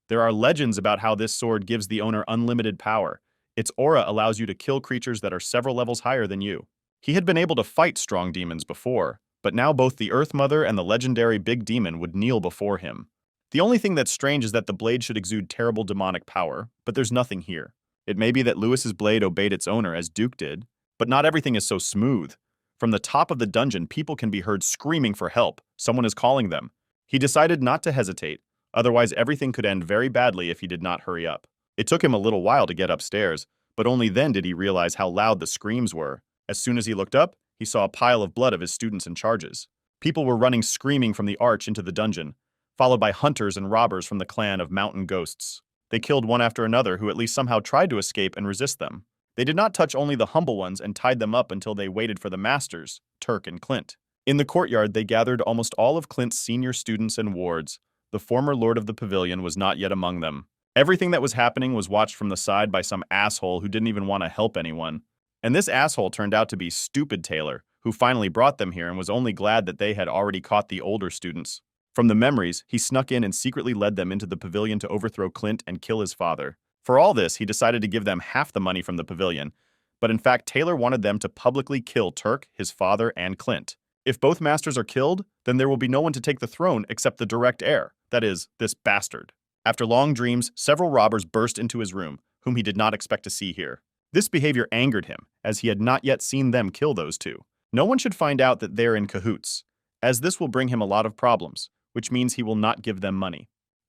There are legends about how this sword gives the owner unlimited power. Its aura allows you to kill creatures that are several levels higher than you. He had been able to fight strong demons before, but now both the Earth Mother and the legendary Big Demon would kneel before him. The only thing that's strange is that the blade should exude terrible demonic power, but there's nothing here. It may be that Lewis's blade obeyed its owner as Duke did, but not everything is so smooth. From the top of the dungeon, people can be heard screaming for help. Someone is calling them. He decided not to hesitate, otherwise everything could end very badly if he did not hurry up. It took him a little while to get upstairs, but only then did he realize how loud the screams were. As soon as he looked up, he saw a pile of blood of his students and charges. People were running screaming from the arch into the dungeon, followed by hunters and robbers from the clan of mountain ghosts. They killed one after another who at least somehow tried to escape and resist them. They did not touch only the humble ones and tied them up until they waited for the masters, Turk and Clint. In the courtyard, they gathered almost all of Clint's senior students and wards. The former lord of the pavilion was not yet among them. Everything that was happening was watched from the side by some asshole who didn't even want to help anyone. And this asshole turned out to be Stupid Taylor, who finally brought them here and was only glad that they had already caught the older students. From the memories, he snuck in and secretly led them into the pavilion to overthrow Clint and kill his father. For all this, he decided to give them half the money from the pavilion, but in fact, Taylor wanted them to publicly kill Turk, his father, and Clint. If both masters are killed, then there will be no one to take the throne except the direct heir, that is, this bastard. After long dreams, several robbers burst into his room, whom he did not expect to see here. This behavior angered him, as he had not yet seen them kill those two. No one should find out that they're in cahoots, as this will bring him a lot of problems, which means he will not give them money.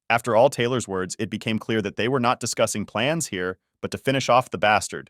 After all Taylor's words, it became clear that they were not discussing plans here, but to finish off the bastard.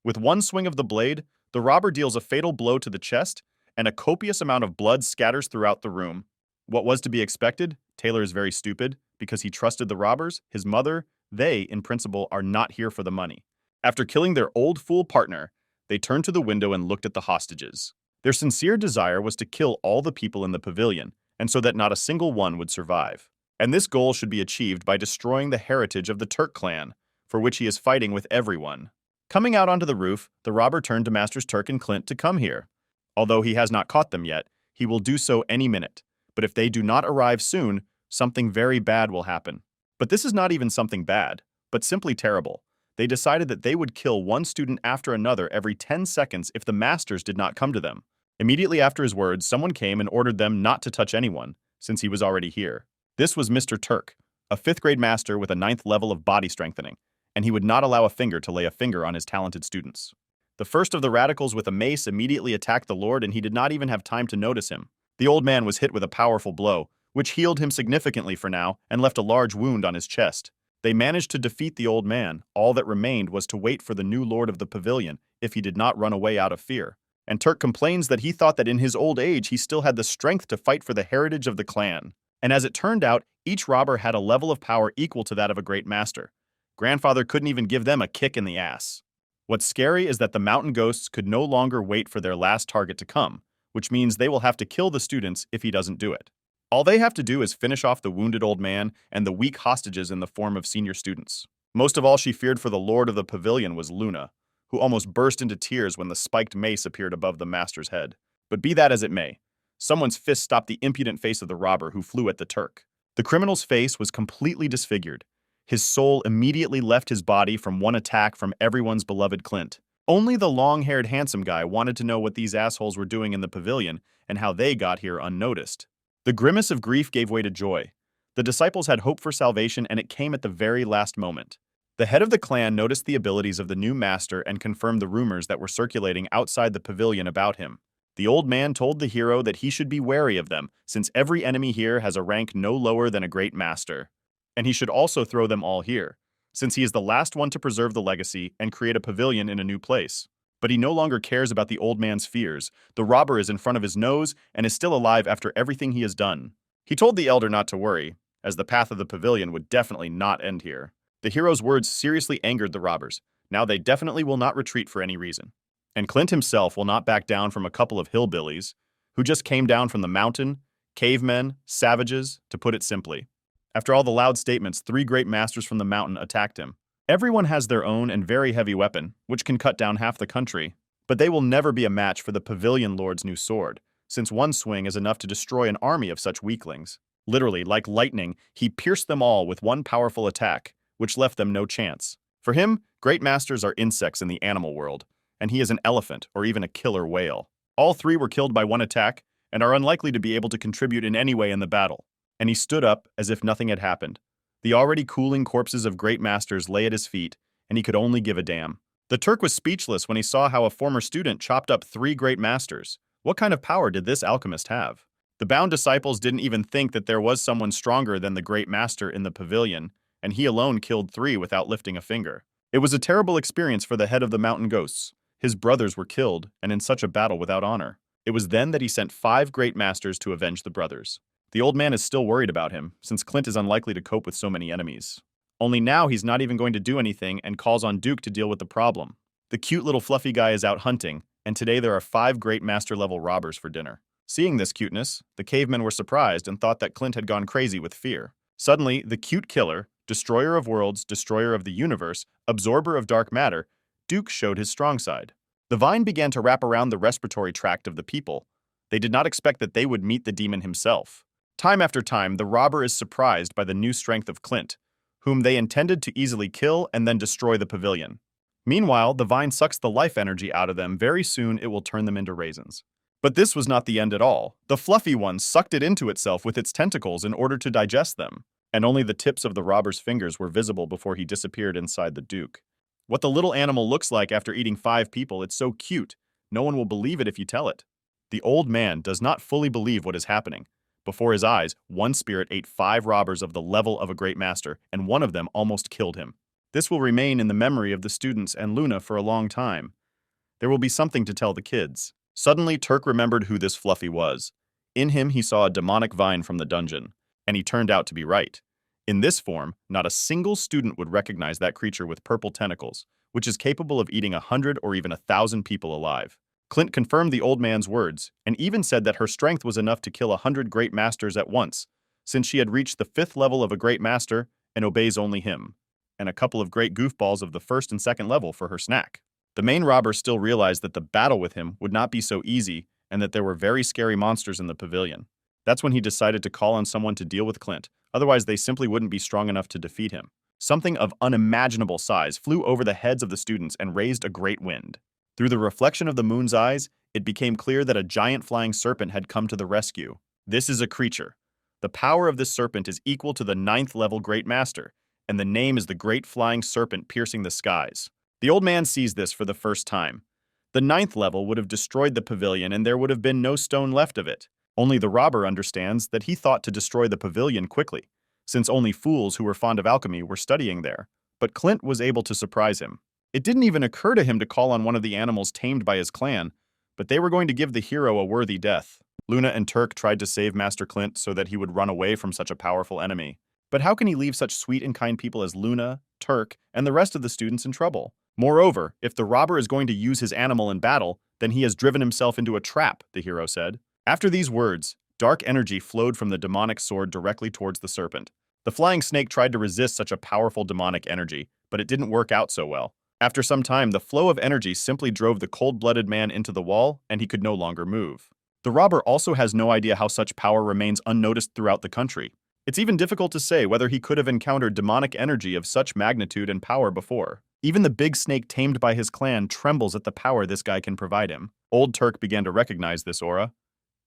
With one swing of the blade, the robber deals a fatal blow to the chest, and a copious amount of blood scatters throughout the room. What was to be expected? Taylor is very stupid, because he trusted the robbers, his mother. They, in principle, are not here for the money. After killing their old fool partner, they turned to the window and looked at the hostages. Their sincere desire was to kill all the people in the pavilion, and so that not a single one would survive. And this goal should be achieved by destroying the heritage of the Turk clan, for which he is fighting with everyone. Coming out onto the roof, the robber turned to Masters Turk and Clint to come here. Although he has not caught them yet, he will do so any minute. But if they do not arrive soon, something very bad will happen. But this is not even something bad, but simply terrible. They decided that they would kill one student after another every 10 seconds if the masters did not come to them. Immediately after his words, someone came and ordered them not to touch anyone, since he was already here. This was Mr. Turk, a 5th grade master with a 9th level of body strengthening, and he would not allow a finger to lay a finger on his talented students. The first of the radicals with a mace immediately attacked the Lord, and he did not even have time to notice him. The old man was hit with a powerful blow, which healed him significantly for now and left a large wound on his chest. They managed to defeat the old man. All that remained was to wait for the new lord of the pavilion if he did not run away out of fear. And Turk complains that he thought that in his old age he still had the strength to fight for the heritage of the clan. And as it turned out, each robber had a level of power equal to that of a great master. Grandfather couldn't even give them a kick in the ass. What's scary is that the mountain ghosts could no longer wait for their last target to come, which means they will have to kill the students if he doesn't do it. All they have to do is finish off the wounded old man and the weak hostages in the form of senior students. Most of all she feared for the lord of the pavilion was Luna, who almost burst into tears when the spiked mace appeared above the master's head. But be that as it may, someone's fist stopped the impudent face of the robber who flew at the Turk. The criminal's face was completely disfigured. His soul immediately left his body from one attack from everyone's beloved Clint. Only the long-haired handsome guy wanted to know what these assholes were doing in the pavilion and how they got here unnoticed. The grimace of grief gave way to joy. The disciples had hope for salvation, and it came at the very last moment. The head of the clan noticed the abilities of the new master and confirmed the rumors that were circulating outside the pavilion about him. The old man told the hero that he should be wary of them, since every enemy here has a rank no lower than a great master. And he should also throw them all here, since he is the last one to preserve the legacy and create a pavilion in a new place. But he no longer cares about the old man's fears. The robber is in front of his nose and is still alive after everything he has done. He told the elder not to worry, as the path of the pavilion would definitely not end here. The hero's words seriously angered the robbers. Now they definitely will not retreat for any reason. And Clint himself will not back down from a couple of hillbillies who just came down from the mountain, cavemen, savages, to put it simply. After all the loud statements, 3 great masters from the mountain attacked him. Everyone has their own and very heavy weapon, which can cut down half the country, but they will never be a match for the pavilion lord's new sword, since one swing is enough to destroy an army of such weaklings. Literally, like lightning, he pierced them all with one powerful attack, which left them no chance. For him, great masters are insects in the animal world, and he is an elephant or even a killer whale. All three were killed by one attack and are unlikely to be able to contribute in any way in the battle. And he stood up as if nothing had happened. The already cooling corpses of great masters lay at his feet, and he could only give a damn. The Turk was speechless when he saw how a former student chopped up 3 great masters. What kind of power did this alchemist have? The bound disciples didn't even think that there was someone stronger than the great master in the pavilion, and he alone killed 3 without lifting a finger. It was a terrible experience for the head of the mountain ghosts. His brothers were killed, and in such a battle without honor. It was then that he sent 5 great masters to avenge the brothers. The old man is still worried about him, since Clint is unlikely to cope with so many enemies. Only now he's not even going to do anything and calls on Duke to deal with the problem. The cute little fluffy guy is out hunting, and today there are 5 great master-level robbers for dinner. Seeing this cuteness, the cavemen were surprised and thought that Clint had gone crazy with fear. Suddenly, the cute killer, destroyer of worlds, destroyer of the universe, absorber of dark matter, Duke showed his strong side. The vine began to wrap around the respiratory tract of the people. They did not expect that they would meet the demon himself. Time after time, the robber is surprised by the new strength of Clint, whom they intended to easily kill and then destroy the pavilion. Meanwhile, the vine sucks the life energy out of them. Very soon it will turn them into raisins. But this was not the end at all. The fluffy one sucked it into itself with its tentacles in order to digest them, and only the tips of the robber's fingers were visible before he disappeared inside the Duke. What the little animal looks like after eating 5 people, it's so cute. No one will believe it if you tell it. The old man does not fully believe what is happening. Before his eyes, one spirit ate 5 robbers of the level of a great master, and one of them almost killed him. This will remain in the memory of the students and Luna for a long time. There will be something to tell the kids. Suddenly, Turk remembered who this fluffy was. In him, he saw a demonic vine from the dungeon, and he turned out to be right. In this form, not a single student would recognize that creature with purple tentacles, which is capable of eating 100 or even 1,000 people alive. Clint confirmed the old man's words, and even said that her strength was enough to kill 100 great masters at once, since she had reached the 5th level of a great master and obeys only him, and a couple of great goofballs of the 1st and 2nd level for her snack. The main robber still realized that the battle with him would not be so easy and that there were very scary monsters in the pavilion. That's when he decided to call on someone to deal with Clint, otherwise they simply wouldn't be strong enough to defeat him. Something of unimaginable size flew over the heads of the students and raised a great wind. Through the reflection of the moon's eyes, it became clear that a giant flying serpent had come to the rescue. This is a creature. The power of this serpent is equal to the 9th level Great Master, and the name is the Great Flying Serpent Piercing the Skies. The old man sees this for the first time. The 9th level would have destroyed the pavilion and there would have been no stone left of it. Only the robber understands that he thought to destroy the pavilion quickly, since only fools who were fond of alchemy were studying there. But Clint was able to surprise him. It didn't even occur to him to call on one of the animals tamed by his clan, but they were going to give the hero a worthy death. Luna and Turk tried to save Master Clint so that he would run away from such a powerful enemy. But how can he leave such sweet and kind people as Luna, Turk, and the rest of the students in trouble? Moreover, if the robber is going to use his animal in battle, then he has driven himself into a trap, the hero said. After these words, dark energy flowed from the demonic sword directly towards the serpent. The flying snake tried to resist such a powerful demonic energy, but it didn't work out so well. After some time, the flow of energy simply drove the cold-blooded man into the wall, and he could no longer move. The robber also has no idea how such power remains unnoticed throughout the country. It's even difficult to say whether he could have encountered demonic energy of such magnitude and power before. Even the big snake tamed by his clan trembles at the power this guy can provide him. Old Turk began to recognize this aura.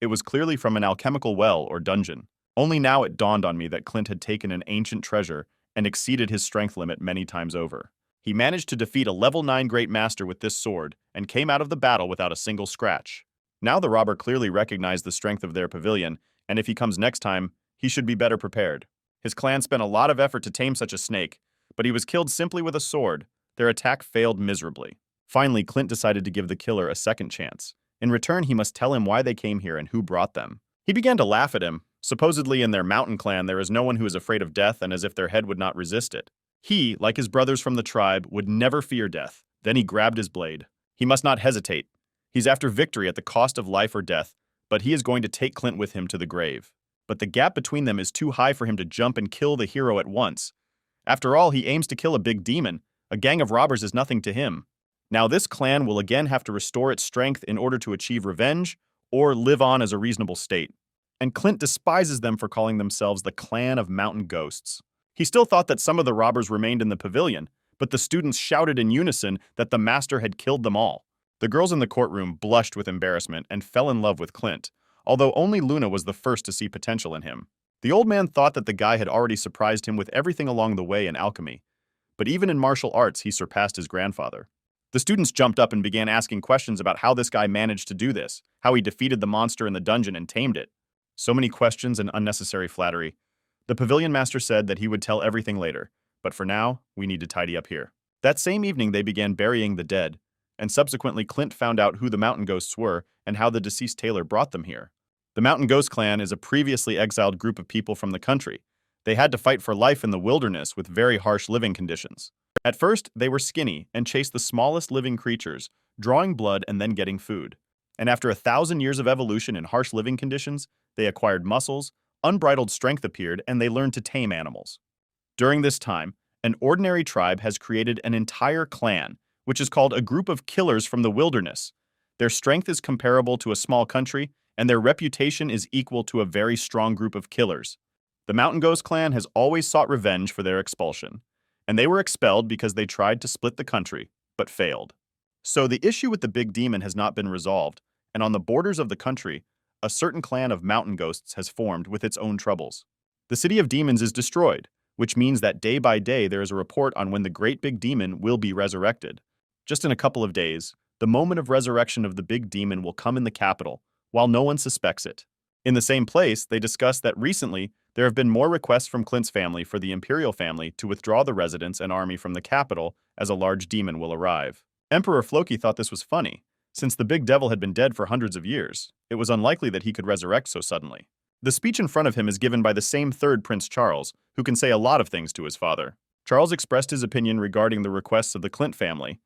It was clearly from an alchemical well or dungeon. Only now it dawned on me that Clint had taken an ancient treasure and exceeded his strength limit many times over. He managed to defeat a level 9 Great Master with this sword and came out of the battle without a single scratch. Now the robber clearly recognized the strength of their pavilion, and if he comes next time, he should be better prepared. His clan spent a lot of effort to tame such a snake, but he was killed simply with a sword. Their attack failed miserably. Finally, Clint decided to give the killer a second chance. In return, he must tell him why they came here and who brought them. He began to laugh at him. Supposedly in their mountain clan, there is no one who is afraid of death and as if their head would not resist it. He, like his brothers from the tribe, would never fear death. Then he grabbed his blade. He must not hesitate. He's after victory at the cost of life or death, but he is going to take Clint with him to the grave. But the gap between them is too high for him to jump and kill the hero at once. After all, he aims to kill a big demon. A gang of robbers is nothing to him. Now this clan will again have to restore its strength in order to achieve revenge, or live on as a reasonable state. And Clint despises them for calling themselves the Clan of Mountain Ghosts. He still thought that some of the robbers remained in the pavilion, but the students shouted in unison that the master had killed them all. The girls in the courtroom blushed with embarrassment and fell in love with Clint, although only Luna was the first to see potential in him. The old man thought that the guy had already surprised him with everything along the way in alchemy, but even in martial arts he surpassed his grandfather. The students jumped up and began asking questions about how this guy managed to do this, how he defeated the monster in the dungeon and tamed it. So many questions and unnecessary flattery. The pavilion master said that he would tell everything later, but for now, we need to tidy up here. That same evening they began burying the dead, and subsequently Clint found out who the mountain ghosts were and how the deceased tailor brought them here. The Mountain Ghost Clan is a previously exiled group of people from the country. They had to fight for life in the wilderness with very harsh living conditions. At first, they were skinny and chased the smallest living creatures, drawing blood and then getting food. And after 1,000 years of evolution in harsh living conditions, they acquired muscles, unbridled strength appeared, and they learned to tame animals. During this time, an ordinary tribe has created an entire clan, which is called a group of killers from the wilderness. Their strength is comparable to a small country, and their reputation is equal to a very strong group of killers. The Mountain Ghost Clan has always sought revenge for their expulsion, and they were expelled because they tried to split the country, but failed. So the issue with the big demon has not been resolved, and on the borders of the country, a certain clan of mountain ghosts has formed with its own troubles. The city of demons is destroyed, which means that day by day there is a report on when the great big demon will be resurrected. Just in a couple of days, the moment of resurrection of the big demon will come in the capital, while no one suspects it. In the same place, they discuss that recently there have been more requests from Clint's family for the imperial family to withdraw the residents and army from the capital as a large demon will arrive. Emperor Floki thought this was funny. Since the big devil had been dead for hundreds of years, it was unlikely that he could resurrect so suddenly. The speech in front of him is given by the same third Prince Charles, who can say a lot of things to his father. Charles expressed his opinion regarding the requests of the Clint family.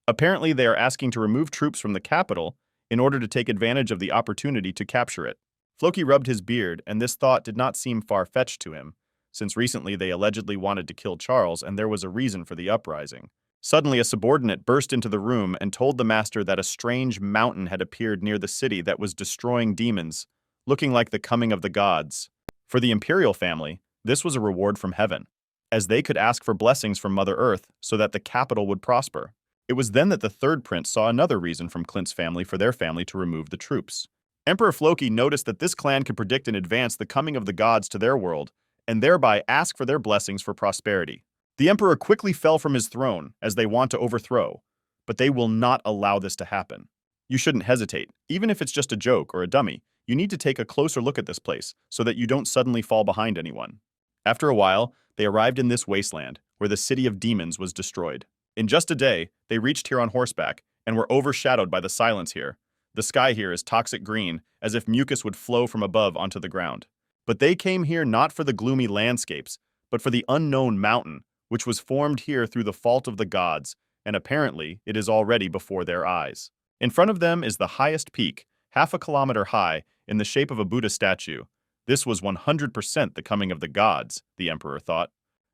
Apparently, they are asking to remove troops from the capital in order to take advantage of the opportunity to capture it. Floki rubbed his beard, and this thought did not seem far-fetched to him, since recently they allegedly wanted to kill Charles and there was a reason for the uprising. Suddenly, a subordinate burst into the room and told the master that a strange mountain had appeared near the city that was destroying demons, looking like the coming of the gods. For the imperial family, this was a reward from heaven, as they could ask for blessings from Mother Earth so that the capital would prosper. It was then that the third prince saw another reason from Clint's family for their family to remove the troops. Emperor Floki noticed that this clan could predict in advance the coming of the gods to their world, and thereby ask for their blessings for prosperity. The emperor quickly fell from his throne, as they want to overthrow, but they will not allow this to happen. You shouldn't hesitate, even if it's just a joke or a dummy. You need to take a closer look at this place, so that you don't suddenly fall behind anyone. After a while, they arrived in this wasteland, where the city of demons was destroyed. In just a day, they reached here on horseback, and were overshadowed by the silence here. The sky here is toxic green, as if mucus would flow from above onto the ground. But they came here not for the gloomy landscapes, but for the unknown mountain, which was formed here through the fault of the gods, and apparently it is already before their eyes. In front of them is the highest peak, half a kilometer high, in the shape of a Buddha statue. This was 100% the coming of the gods, the emperor thought.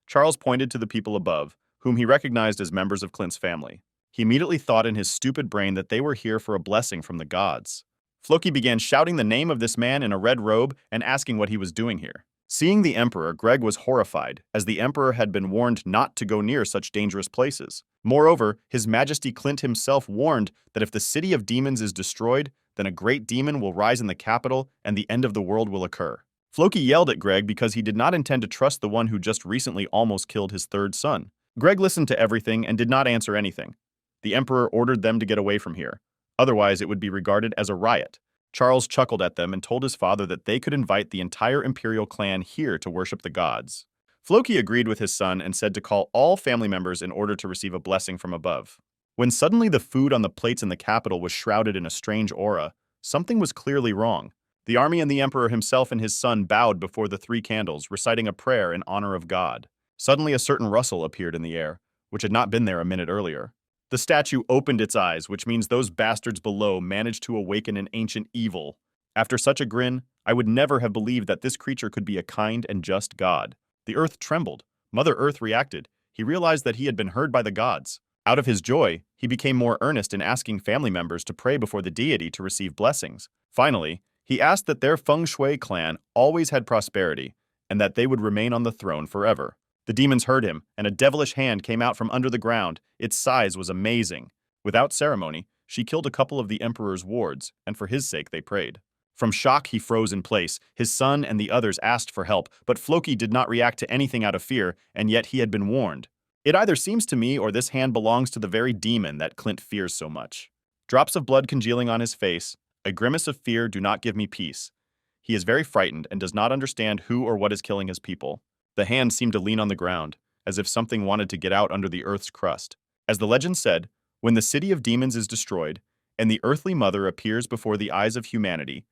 Charles pointed to the people above, whom he recognized as members of Clint's family. He immediately thought in his stupid brain that they were here for a blessing from the gods. Floki began shouting the name of this man in a red robe and asking what he was doing here. Seeing the emperor, Greg was horrified, as the emperor had been warned not to go near such dangerous places. Moreover, His Majesty Clint himself warned that if the city of demons is destroyed, then a great demon will rise in the capital and the end of the world will occur. Floki yelled at Greg because he did not intend to trust the one who just recently almost killed his third son. Greg listened to everything and did not answer anything. The emperor ordered them to get away from here. Otherwise, it would be regarded as a riot. Charles chuckled at them and told his father that they could invite the entire imperial clan here to worship the gods. Floki agreed with his son and said to call all family members in order to receive a blessing from above. When suddenly the food on the plates in the capital was shrouded in a strange aura, something was clearly wrong. The army and the emperor himself and his son bowed before the three candles, reciting a prayer in honor of God. Suddenly a certain rustle appeared in the air, which had not been there a minute earlier. The statue opened its eyes, which means those bastards below managed to awaken an ancient evil. After such a grin, I would never have believed that this creature could be a kind and just god. The earth trembled. Mother Earth reacted. He realized that he had been heard by the gods. Out of his joy, he became more earnest in asking family members to pray before the deity to receive blessings. Finally, he asked that their feng shui clan always had prosperity and that they would remain on the throne forever. The demons heard him, and a devilish hand came out from under the ground. Its size was amazing. Without ceremony, she killed a couple of the emperor's wards, and for his sake they prayed. From shock, he froze in place. His son and the others asked for help, but Floki did not react to anything out of fear, and yet he had been warned. It either seems to me or this hand belongs to the very demon that Clint fears so much. Drops of blood congealing on his face, a grimace of fear do not give me peace. He is very frightened and does not understand who or what is killing his people. The hand seemed to lean on the ground, as if something wanted to get out under the earth's crust. As the legend said, when the city of demons is destroyed, and the earthly mother appears before the eyes of humanity,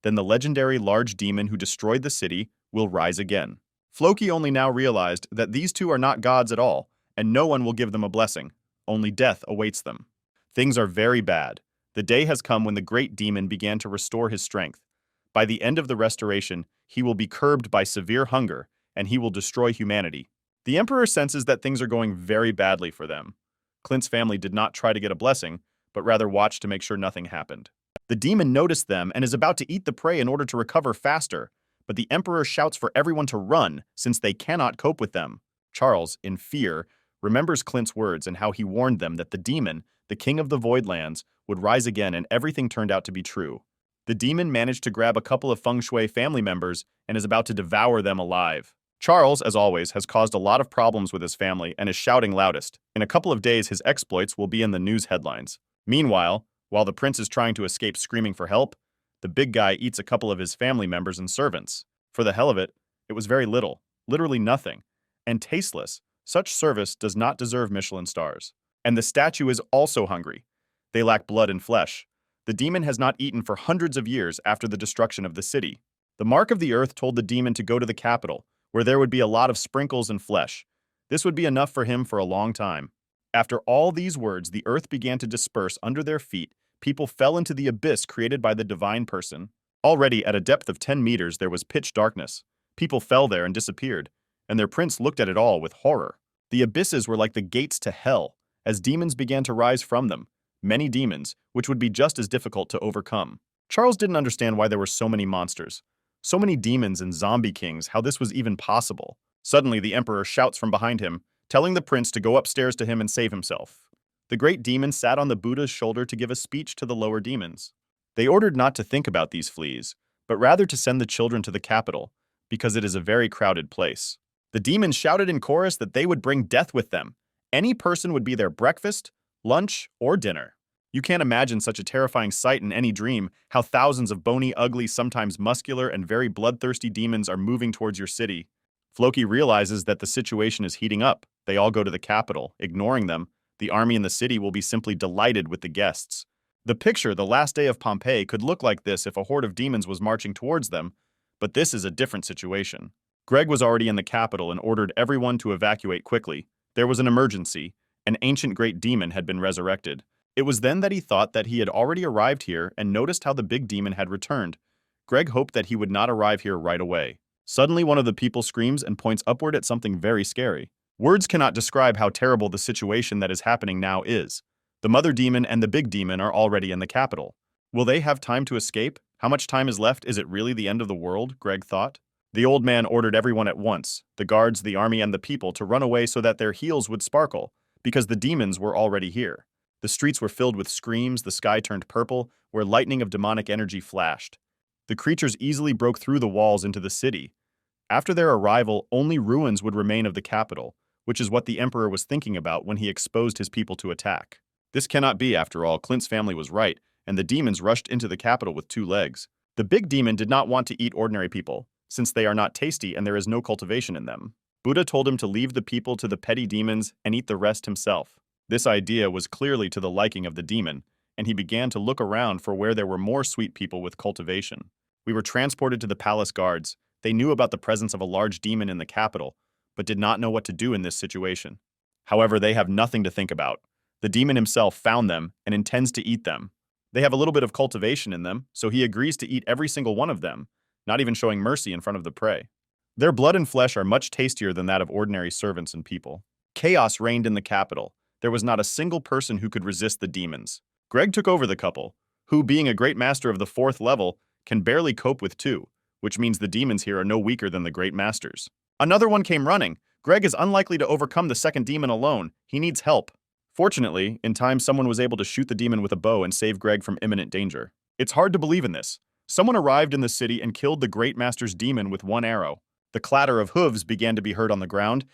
then the legendary large demon who destroyed the city will rise again. Floki only now realized that these two are not gods at all, and no one will give them a blessing. Only death awaits them. Things are very bad. The day has come when the great demon began to restore his strength. By the end of the restoration, he will be curbed by severe hunger, and he will destroy humanity. The Emperor senses that things are going very badly for them. Clint's family did not try to get a blessing, but rather watched to make sure nothing happened. The demon noticed them and is about to eat the prey in order to recover faster, but the Emperor shouts for everyone to run since they cannot cope with them. Charles, in fear, remembers Clint's words and how he warned them that the demon, the king of the Voidlands, would rise again, and everything turned out to be true. The demon managed to grab a couple of feng shui family members and is about to devour them alive. Charles, as always, has caused a lot of problems with his family and is shouting loudest. In a couple of days, his exploits will be in the news headlines. Meanwhile, while the prince is trying to escape screaming for help, the big guy eats a couple of his family members and servants. For the hell of it, it was very little, literally nothing, and tasteless. Such service does not deserve Michelin stars. And the statue is also hungry. They lack blood and flesh. The demon has not eaten for hundreds of years after the destruction of the city. The mark of the earth told the demon to go to the capital, where there would be a lot of sprinkles and flesh. This would be enough for him for a long time. After all these words, the earth began to disperse under their feet. People fell into the abyss created by the divine person. Already at a depth of 10 meters, there was pitch darkness. People fell there and disappeared, and their prince looked at it all with horror. The abysses were like the gates to hell, as demons began to rise from them. Many demons, which would be just as difficult to overcome. Charles didn't understand why there were so many monsters. So many demons and zombie kings, how this was even possible. Suddenly, the Emperor shouts from behind him, telling the prince to go upstairs to him and save himself. The great demon sat on the Buddha's shoulder to give a speech to the lower demons. They ordered not to think about these fleas, but rather to send the children to the capital, because it is a very crowded place. The demons shouted in chorus that they would bring death with them. Any person would be their breakfast, lunch, or dinner. You can't imagine such a terrifying sight in any dream, how thousands of bony, ugly, sometimes muscular, and very bloodthirsty demons are moving towards your city. Floki realizes that the situation is heating up. They all go to the capital. Ignoring them, the army in the city will be simply delighted with the guests. The picture, the last day of Pompeii, could look like this if a horde of demons was marching towards them, but this is a different situation. Greg was already in the capital and ordered everyone to evacuate quickly. There was an emergency. An ancient great demon had been resurrected. It was then that he thought that he had already arrived here and noticed how the big demon had returned. Greg hoped that he would not arrive here right away. Suddenly, one of the people screams and points upward at something very scary. Words cannot describe how terrible the situation that is happening now is. The mother demon and the big demon are already in the capital. Will they have time to escape? How much time is left? Is it really the end of the world? Greg thought. The old man ordered everyone at once, the guards, the army, and the people, to run away so that their heels would sparkle, because the demons were already here. The streets were filled with screams, the sky turned purple, where lightning of demonic energy flashed. The creatures easily broke through the walls into the city. After their arrival, only ruins would remain of the capital, which is what the Emperor was thinking about when he exposed his people to attack. This cannot be, after all. Clint's family was right, and the demons rushed into the capital with 2 legs. The big demon did not want to eat ordinary people, since they are not tasty and there is no cultivation in them. Buddha told him to leave the people to the petty demons and eat the rest himself. This idea was clearly to the liking of the demon, and he began to look around for where there were more sweet people with cultivation. We were transported to the palace guards. They knew about the presence of a large demon in the capital, but did not know what to do in this situation. However, they have nothing to think about. The demon himself found them and intends to eat them. They have a little bit of cultivation in them, so he agrees to eat every single one of them, not even showing mercy in front of the prey. Their blood and flesh are much tastier than that of ordinary servants and people. Chaos reigned in the capital. there was not a single person who could resist the demons. Greg took over the couple, who, being a great master of the 4th level, can barely cope with 2, which means the demons here are no weaker than the great masters. Another one came running. Greg is unlikely to overcome the second demon alone. He needs help. Fortunately, in time someone was able to shoot the demon with a bow and save Greg from imminent danger. It's hard to believe in this. Someone arrived in the city and killed the great master's demon with 1 arrow. The clatter of hooves began to be heard on the ground.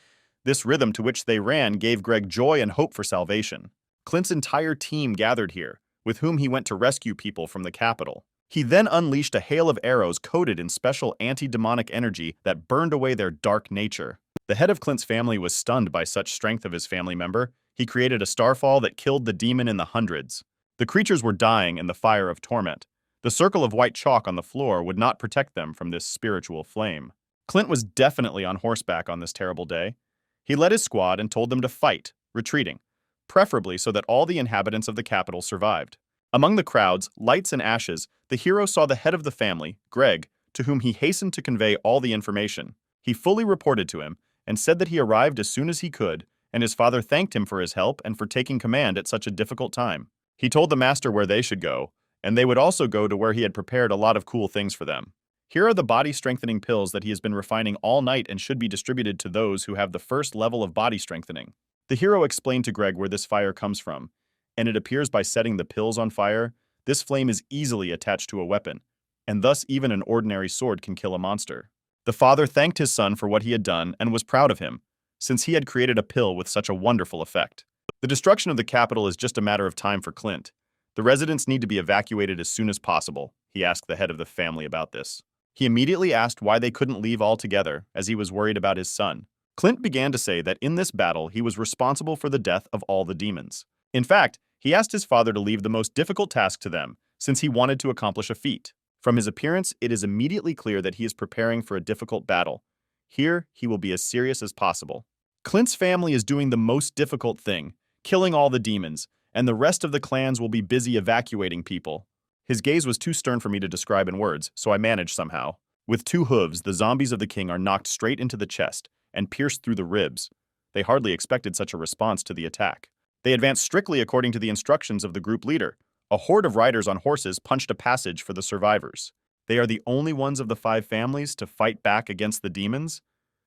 This rhythm to which they ran gave Greg joy and hope for salvation. Clint's entire team gathered here, with whom he went to rescue people from the capital. He then unleashed a hail of arrows coated in special anti-demonic energy that burned away their dark nature. The head of Clint's family was stunned by such strength of his family member. He created a starfall that killed the demon in the hundreds. The creatures were dying in the fire of torment. The circle of white chalk on the floor would not protect them from this spiritual flame. Clint was definitely on horseback on this terrible day. He led his squad and told them to fight, retreating, preferably so that all the inhabitants of the capital survived. Among the crowds, lights and ashes, the hero saw the head of the family, Greg, to whom he hastened to convey all the information. He fully reported to him and said that he arrived as soon as he could, and his father thanked him for his help and for taking command at such a difficult time. He told the master where they should go, and they would also go to where he had prepared a lot of cool things for them. Here are the body-strengthening pills that he has been refining all night and should be distributed to those who have the first level of body strengthening. The hero explained to Greg where this fire comes from, and it appears by setting the pills on fire, this flame is easily attached to a weapon, and thus even an ordinary sword can kill a monster. The father thanked his son for what he had done and was proud of him, since he had created a pill with such a wonderful effect. The destruction of the capital is just a matter of time for Clint. The residents need to be evacuated as soon as possible. He asked the head of the family about this. He immediately asked why they couldn't leave altogether, as he was worried about his son. Clint began to say that in this battle he was responsible for the death of all the demons. In fact, he asked his father to leave the most difficult task to them, since he wanted to accomplish a feat. From his appearance, it is immediately clear that he is preparing for a difficult battle. Here, he will be as serious as possible. Clint's family is doing the most difficult thing, killing all the demons, and the rest of the clans will be busy evacuating people. His gaze was too stern for me to describe in words, so I managed somehow. With 2 hooves, the zombies of the king are knocked straight into the chest and pierced through the ribs. They hardly expected such a response to the attack. They advanced strictly according to the instructions of the group leader. A horde of riders on horses punched a passage for the survivors. They are the only ones of the 5 families to fight back against the demons.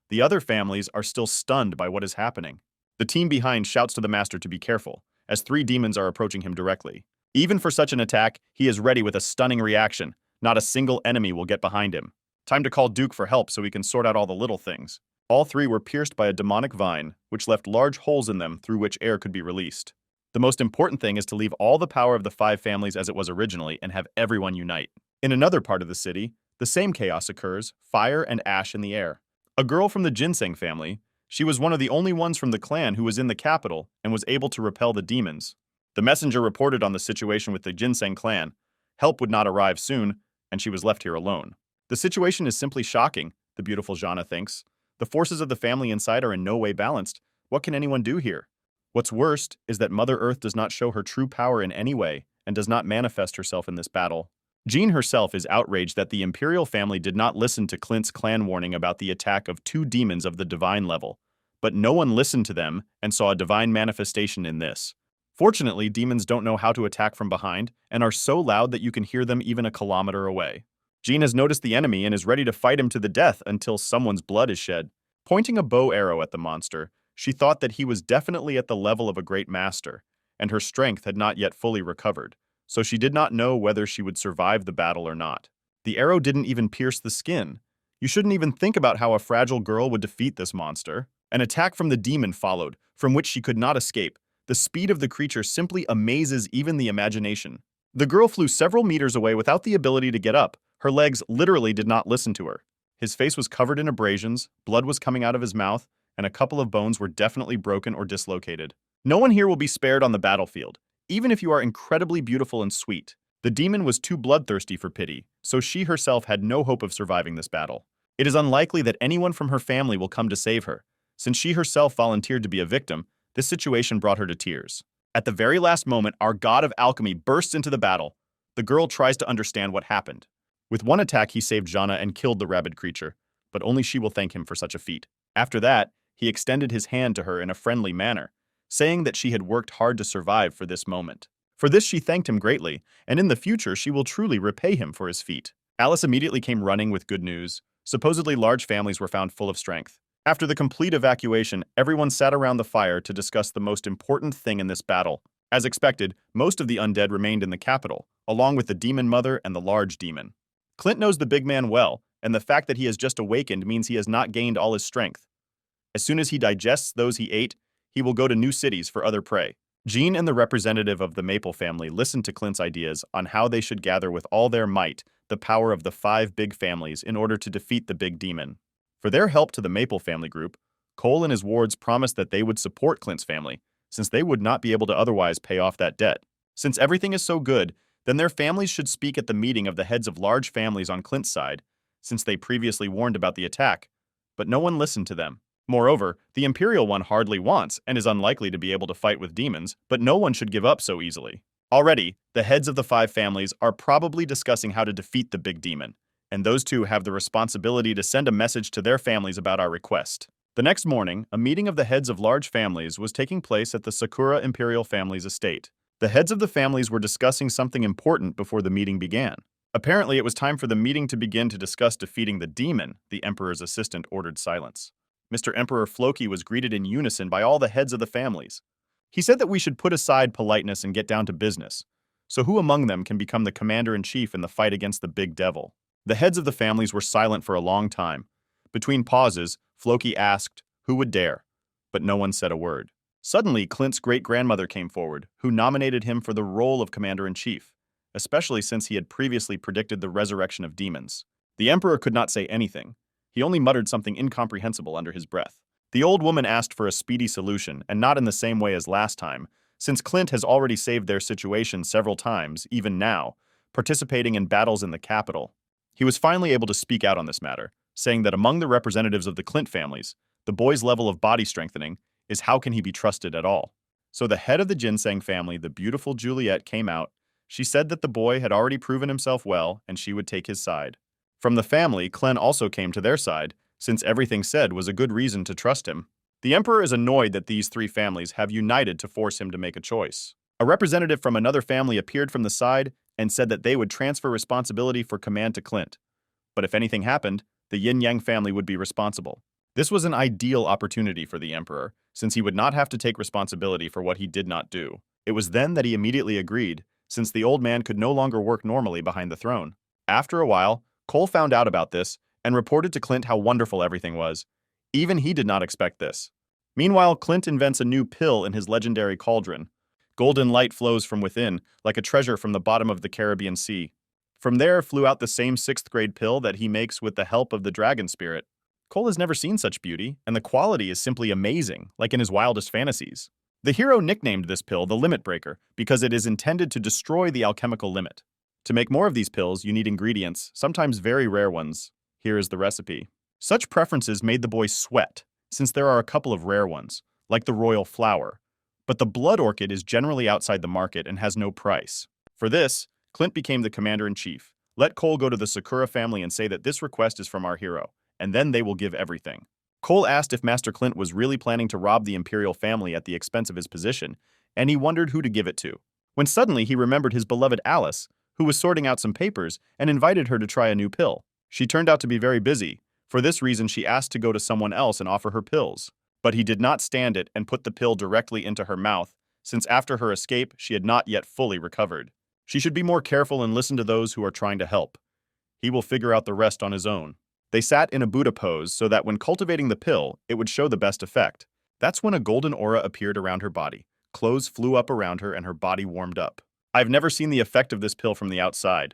The other families are still stunned by what is happening. The team behind shouts to the master to be careful, as 3 demons are approaching him directly. Even for such an attack, he is ready with a stunning reaction. Not a single enemy will get behind him. Time to call Duke for help so we can sort out all the little things. All 3 were pierced by a demonic vine, which left large holes in them through which air could be released. The most important thing is to leave all the power of the 5 families as it was originally and have everyone unite. In another part of the city, the same chaos occurs, fire and ash in the air. A girl from the Ginseng family, she was one of the only ones from the clan who was in the capital and was able to repel the demons. The messenger reported on the situation with the Ginseng clan. Help would not arrive soon, and she was left here alone. The situation is simply shocking, the beautiful Jana thinks. The forces of the family inside are in no way balanced. What can anyone do here? What's worst is that Mother Earth does not show her true power in any way and does not manifest herself in this battle. Jean herself is outraged that the Imperial family did not listen to Clint's clan warning about the attack of 2 demons of the divine level, but no one listened to them and saw a divine manifestation in this. Fortunately, demons don't know how to attack from behind and are so loud that you can hear them even a kilometer away. Jean has noticed the enemy and is ready to fight him to the death until someone's blood is shed. Pointing a bow arrow at the monster, she thought that he was definitely at the level of a great master, and her strength had not yet fully recovered, so she did not know whether she would survive the battle or not. The arrow didn't even pierce the skin. You shouldn't even think about how a fragile girl would defeat this monster. An attack from the demon followed, from which she could not escape. The speed of the creature simply amazes even the imagination. The girl flew several meters away without the ability to get up. Her legs literally did not listen to her. His face was covered in abrasions, blood was coming out of his mouth, and a couple of bones were definitely broken or dislocated. No one here will be spared on the battlefield, even if you are incredibly beautiful and sweet. The demon was too bloodthirsty for pity, so she herself had no hope of surviving this battle. It is unlikely that anyone from her family will come to save her. Since she herself volunteered to be a victim, this situation brought her to tears. At the very last moment, our god of alchemy bursts into the battle. The girl tries to understand what happened. With one attack, he saved Jana and killed the rabid creature, but only she will thank him for such a feat. After that, he extended his hand to her in a friendly manner. saying that she had worked hard to survive for this moment. For this she thanked him greatly, and in the future she will truly repay him for his feat. Alice immediately came running with good news. Supposedly large families were found full of strength. After the complete evacuation, everyone sat around the fire to discuss the most important thing in this battle. As expected, most of the undead remained in the capital, along with the demon mother and the large demon. Clint knows the big man well, and the fact that he has just awakened means he has not gained all his strength. As soon as he digests those he ate, he will go to new cities for other prey. Jean and the representative of the Maple family listened to Clint's ideas on how they should gather with all their might the power of the 5 big families in order to defeat the big demon. For their help to the Maple family group, Cole and his wards promised that they would support Clint's family, since they would not be able to otherwise pay off that debt. Since everything is so good, then their families should speak at the meeting of the heads of large families on Clint's side, since they previously warned about the attack, but no one listened to them. Moreover, the Imperial one hardly wants and is unlikely to be able to fight with demons, but no one should give up so easily. Already, the heads of the 5 families are probably discussing how to defeat the big demon, and those 2 have the responsibility to send a message to their families about our request. The next morning, a meeting of the heads of large families was taking place at the Sakura Imperial family's estate. The heads of the families were discussing something important before the meeting began. Apparently, it was time for the meeting to begin to discuss defeating the demon. The Emperor's assistant ordered silence. Mr. Emperor Floki was greeted in unison by all the heads of the families. He said that we should put aside politeness and get down to business. So who among them can become the commander-in-chief in the fight against the big devil? The heads of the families were silent for a long time. Between pauses, Floki asked, who would dare? But no one said a word. Suddenly, Clint's great-grandmother came forward, who nominated him for the role of commander-in-chief, especially since he had previously predicted the resurrection of demons. The Emperor could not say anything. He only muttered something incomprehensible under his breath. The old woman asked for a speedy solution, and not in the same way as last time, since Clint has already saved their situation several times, even now, participating in battles in the capital. He was finally able to speak out on this matter, saying that among the representatives of the Clint families, the boy's level of body strengthening is how can he be trusted at all. So the head of the Ginseng family, the beautiful Juliet, came out. She said that the boy had already proven himself well, and she would take his side. From the family, Clen also came to their side, since everything said was a good reason to trust him. The Emperor is annoyed that these 3 families have united to force him to make a choice. A representative from another family appeared from the side and said that they would transfer responsibility for command to Clint. But if anything happened, the Yin-Yang family would be responsible. This was an ideal opportunity for the Emperor, since he would not have to take responsibility for what he did not do. It was then that he immediately agreed, since the old man could no longer work normally behind the throne. After a while, Cole found out about this and reported to Clint how wonderful everything was. Even he did not expect this. Meanwhile, Clint invents a new pill in his legendary cauldron. Golden light flows from within, like a treasure from the bottom of the Caribbean Sea. From there flew out the same 6th-grade pill that he makes with the help of the dragon spirit. Cole has never seen such beauty, and the quality is simply amazing, like in his wildest fantasies. The hero nicknamed this pill the Limit Breaker because it is intended to destroy the alchemical limit. To make more of these pills, you need ingredients, sometimes very rare ones. Here is the recipe. Such preferences made the boy sweat, since there are a couple of rare ones, like the royal flower. But the blood orchid is generally outside the market and has no price. For this, Clint became the commander-in-chief. Let Cole go to the Sakura family and say that this request is from our hero, and then they will give everything. Cole asked if Master Clint was really planning to rob the Imperial family at the expense of his position, and he wondered who to give it to. When suddenly he remembered his beloved Alice, who was sorting out some papers, and invited her to try a new pill. She turned out to be very busy. For this reason, she asked to go to someone else and offer her pills. But he did not stand it and put the pill directly into her mouth, since after her escape, she had not yet fully recovered. She should be more careful and listen to those who are trying to help. He will figure out the rest on his own. They sat in a Buddha pose so that when cultivating the pill, it would show the best effect. That's when a golden aura appeared around her body. Clothes flew up around her and her body warmed up. I've never seen the effect of this pill from the outside.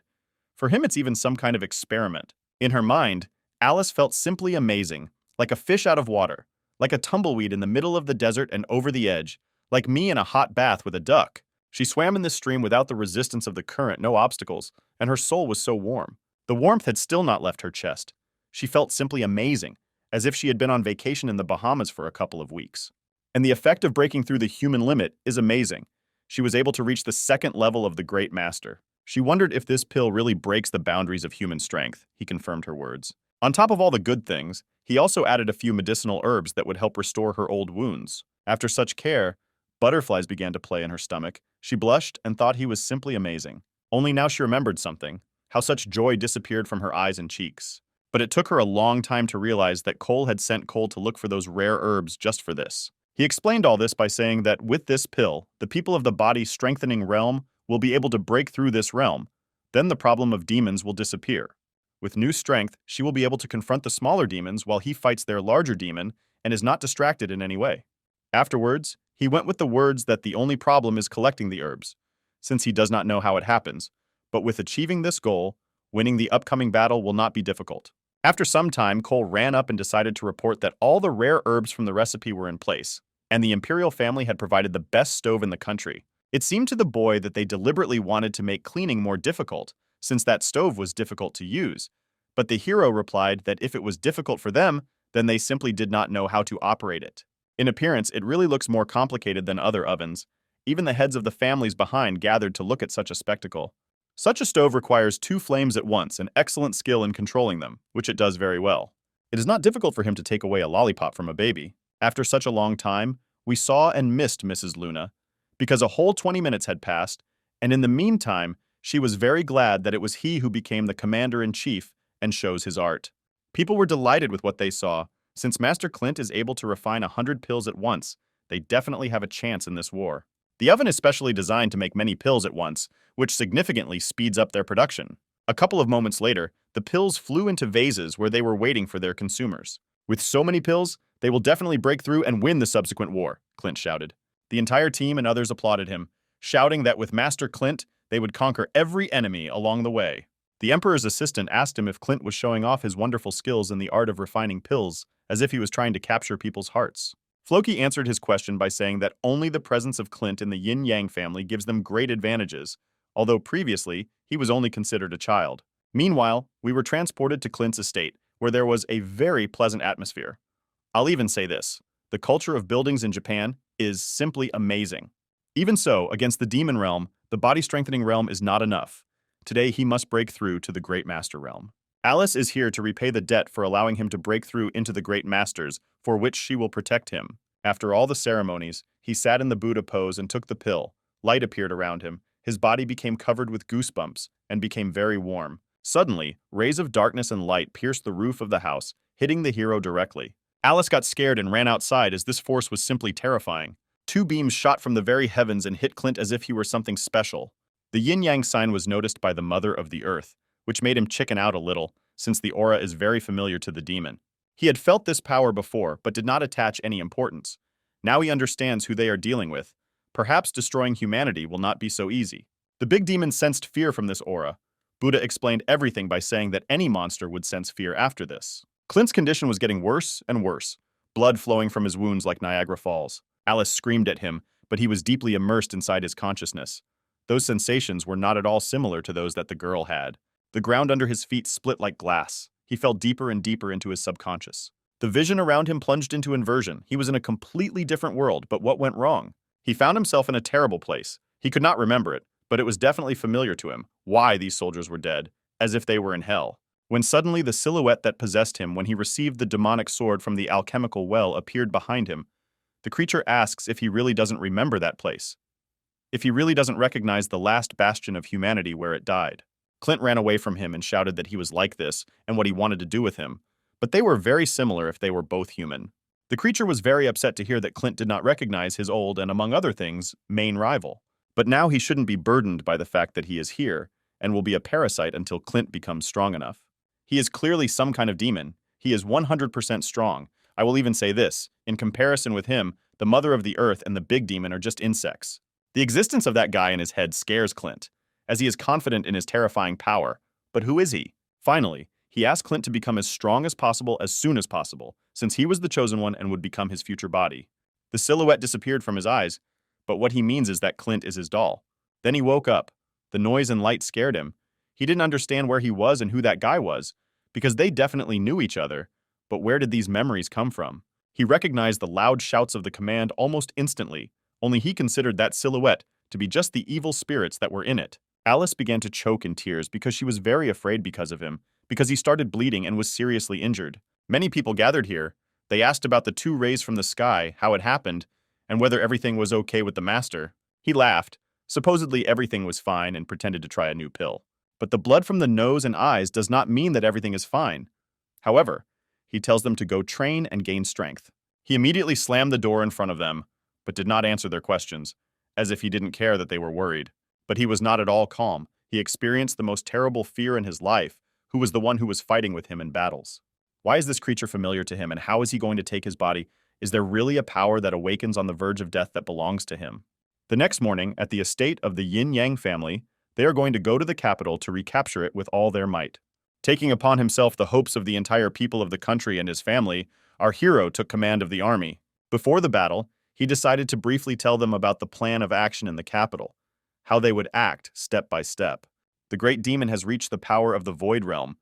For him, it's even some kind of experiment. In her mind, Alice felt simply amazing, like a fish out of water, like a tumbleweed in the middle of the desert and over the edge, like me in a hot bath with a duck. She swam in this stream without the resistance of the current, no obstacles, and her soul was so warm. The warmth had still not left her chest. She felt simply amazing, as if she had been on vacation in the Bahamas for a couple of weeks. And the effect of breaking through the human limit is amazing. She was able to reach the 2nd level of the Great Master. She wondered if this pill really breaks the boundaries of human strength. He confirmed her words. On top of all the good things, he also added a few medicinal herbs that would help restore her old wounds. After such care, Butterflies began to play in her stomach. She blushed and thought he was simply amazing. Only now she remembered something, how such joy disappeared from her eyes and cheeks. But it took her a long time to realize that Cole had sent Cole to look for those rare herbs just for this. He explained all this by saying that with this pill, the people of the body-strengthening realm will be able to break through this realm. Then the problem of demons will disappear. With new strength, she will be able to confront the smaller demons while he fights their larger demon and is not distracted in any way. Afterwards, he went with the words that the only problem is collecting the herbs, since he does not know how it happens. But with achieving this goal, winning the upcoming battle will not be difficult. After some time, Cole ran up and decided to report that all the rare herbs from the recipe were in place, and the imperial family had provided the best stove in the country. It seemed to the boy that they deliberately wanted to make cleaning more difficult, since that stove was difficult to use. But the hero replied that if it was difficult for them, then they simply did not know how to operate it. In appearance, it really looks more complicated than other ovens. Even the heads of the families behind gathered to look at such a spectacle. Such a stove requires 2 flames at once and excellent skill in controlling them, which it does very well. It is not difficult for him to take away a lollipop from a baby. After such a long time, we saw and missed Mrs. Luna, because a whole 20 minutes had passed, and in the meantime, she was very glad that it was he who became the commander-in-chief and shows his art. People were delighted with what they saw. Since Master Clint is able to refine 100 pills at once, they definitely have a chance in this war. The oven is specially designed to make many pills at once, which significantly speeds up their production. A couple of moments later, the pills flew into vases where they were waiting for their consumers. With so many pills, they will definitely break through and win the subsequent war, Clint shouted. The entire team and others applauded him, shouting that with Master Clint, they would conquer every enemy along the way. The Emperor's assistant asked him if Clint was showing off his wonderful skills in the art of refining pills, as if he was trying to capture people's hearts. Floki answered his question by saying that only the presence of Clint in the Yin-Yang family gives them great advantages, although previously, he was only considered a child. Meanwhile, we were transported to Clint's estate, where there was a very pleasant atmosphere. I'll even say this, the culture of buildings in Japan is simply amazing. Even so, against the demon realm, the body-strengthening realm is not enough. Today, he must break through to the Great Master realm. Alice is here to repay the debt for allowing him to break through into the Great Masters, for which she will protect him. After all the ceremonies, he sat in the Buddha pose and took the pill. Light appeared around him. His body became covered with goosebumps and became very warm. Suddenly, rays of darkness and light pierced the roof of the house, hitting the hero directly. Alice got scared and ran outside as this force was simply terrifying. 2 beams shot from the very heavens and hit Clint as if he were something special. The yin-yang sign was noticed by the Mother of the Earth, which made him chicken out a little, since the aura is very familiar to the demon. He had felt this power before, but did not attach any importance. Now he understands who they are dealing with. Perhaps destroying humanity will not be so easy. The big demon sensed fear from this aura. Buddha explained everything by saying that any monster would sense fear after this. Clint's condition was getting worse and worse, blood flowing from his wounds like Niagara Falls. Alice screamed at him, but he was deeply immersed inside his consciousness. Those sensations were not at all similar to those that the girl had. The ground under his feet split like glass. He fell deeper and deeper into his subconscious. The vision around him plunged into inversion. He was in a completely different world, but what went wrong? He found himself in a terrible place. He could not remember it, but it was definitely familiar to him, why these soldiers were dead, as if they were in hell. When suddenly the silhouette that possessed him when he received the demonic sword from the alchemical well appeared behind him, the creature asks if he really doesn't remember that place. If he really doesn't recognize the last bastion of humanity where it died. Clint ran away from him and shouted that he was like this and what he wanted to do with him, but they were very similar if they were both human. The creature was very upset to hear that Clint did not recognize his old and, among other things, main rival. But now he shouldn't be burdened by the fact that he is here and will be a parasite until Clint becomes strong enough. He is clearly some kind of demon. He is 100% strong. I will even say this, in comparison with him, the Mother of the Earth and the big demon are just insects. The existence of that guy in his head scares Clint, as he is confident in his terrifying power. But who is he? Finally, he asked Clint to become as strong as possible as soon as possible, since he was the chosen one and would become his future body. The silhouette disappeared from his eyes, but what he means is that Clint is his doll. Then he woke up. The noise and light scared him. He didn't understand where he was and who that guy was, because they definitely knew each other, but where did these memories come from? He recognized the loud shouts of the command almost instantly, only he considered that silhouette to be just the evil spirits that were in it. Alice began to choke in tears because she was very afraid because of him, because he started bleeding and was seriously injured. Many people gathered here. They asked about the 2 rays from the sky, how it happened, and whether everything was okay with the master. He laughed. Supposedly everything was fine and pretended to try a new pill. But the blood from the nose and eyes does not mean that everything is fine. However, he tells them to go train and gain strength. He immediately slammed the door in front of them, but did not answer their questions, as if he didn't care that they were worried. But he was not at all calm. He experienced the most terrible fear in his life, who was the one who was fighting with him in battles. Why is this creature familiar to him, and how is he going to take his body? Is there really a power that awakens on the verge of death that belongs to him? The next morning, at the estate of the Yin-Yang family, they are going to go to the capital to recapture it with all their might. Taking upon himself the hopes of the entire people of the country and his family, our hero took command of the army. Before the battle, he decided to briefly tell them about the plan of action in the capital, how they would act step by step. The great demon has reached the power of the Void Realm.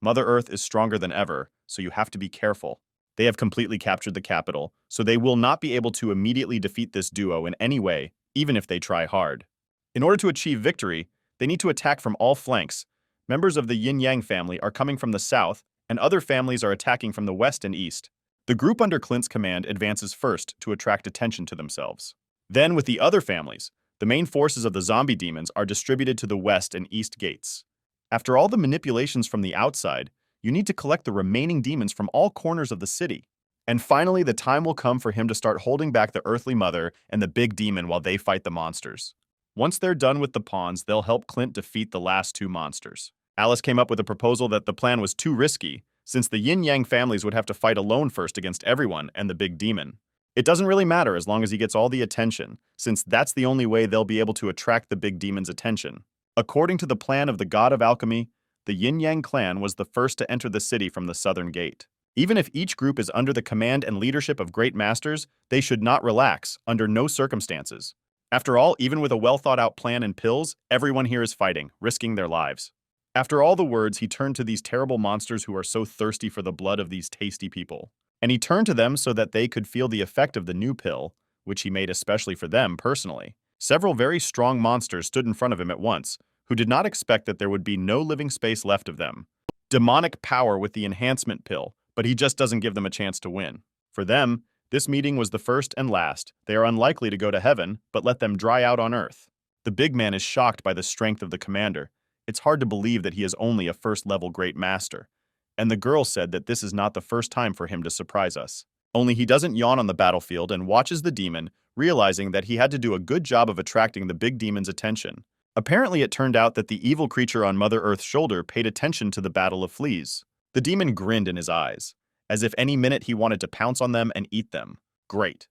Mother Earth is stronger than ever, so you have to be careful. They have completely captured the capital, so they will not be able to immediately defeat this duo in any way, even if they try hard. In order to achieve victory, they need to attack from all flanks. Members of the Yin-Yang family are coming from the south, and other families are attacking from the west and east. The group under Clint's command advances first to attract attention to themselves. Then, with the other families, the main forces of the zombie demons are distributed to the west and east gates. After all the manipulations from the outside, you need to collect the remaining demons from all corners of the city. And finally, the time will come for him to start holding back the earthly mother and the big demon while they fight the monsters. Once they're done with the pawns, they'll help Clint defeat the last two monsters. Alice came up with a proposal that the plan was too risky, since the Yin-Yang families would have to fight alone first against everyone and the big demon. It doesn't really matter as long as he gets all the attention, since that's the only way they'll be able to attract the big demon's attention. According to the plan of the god of alchemy, the Yin-Yang clan was the first to enter the city from the southern gate. Even if each group is under the command and leadership of great masters, they should not relax, under no circumstances. After all, even with a well-thought-out plan and pills, everyone here is fighting, risking their lives. After all the words, he turned to these terrible monsters who are so thirsty for the blood of these tasty people. And he turned to them so that they could feel the effect of the new pill, which he made especially for them personally. Several very strong monsters stood in front of him at once, who did not expect that there would be no living space left of them. Demonic power with the enhancement pill, but he just doesn't give them a chance to win. For them, this meeting was the first and last. They are unlikely to go to heaven, but let them dry out on earth. The big man is shocked by the strength of the commander. It's hard to believe that he is only a first-level great master. And the girl said that this is not the first time for him to surprise us. Only he doesn't yawn on the battlefield and watches the demon, realizing that he had to do a good job of attracting the big demon's attention. Apparently, it turned out that the evil creature on Mother Earth's shoulder paid attention to the battle of fleas. The demon grinned in his eyes, as if any minute he wanted to pounce on them and eat them. Great.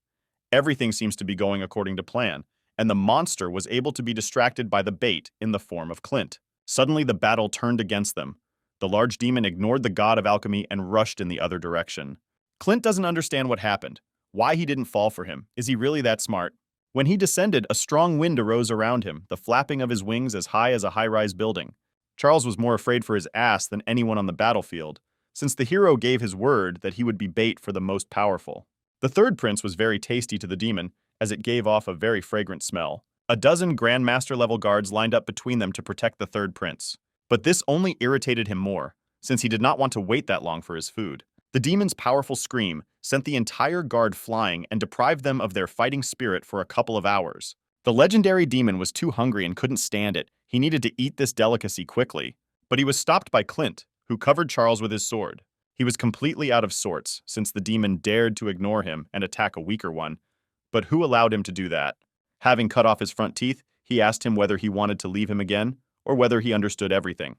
Everything seems to be going according to plan, and the monster was able to be distracted by the bait in the form of Clint. Suddenly, the battle turned against them. The large demon ignored the god of alchemy and rushed in the other direction. Clint doesn't understand what happened, why he didn't fall for him. Is he really that smart? When he descended, a strong wind arose around him, the flapping of his wings as high as a high-rise building. Charles was more afraid for his ass than anyone on the battlefield, since the hero gave his word that he would be bait for the most powerful. The third prince was very tasty to the demon, as it gave off a very fragrant smell. A dozen Grandmaster-level guards lined up between them to protect the third prince. But this only irritated him more, since he did not want to wait that long for his food. The demon's powerful scream sent the entire guard flying and deprived them of their fighting spirit for a couple of hours. The legendary demon was too hungry and couldn't stand it. He needed to eat this delicacy quickly. But he was stopped by Clint, who covered Charles with his sword. He was completely out of sorts, since the demon dared to ignore him and attack a weaker one. But who allowed him to do that? Having cut off his front teeth, he asked him whether he wanted to leave him again, or whether he understood everything.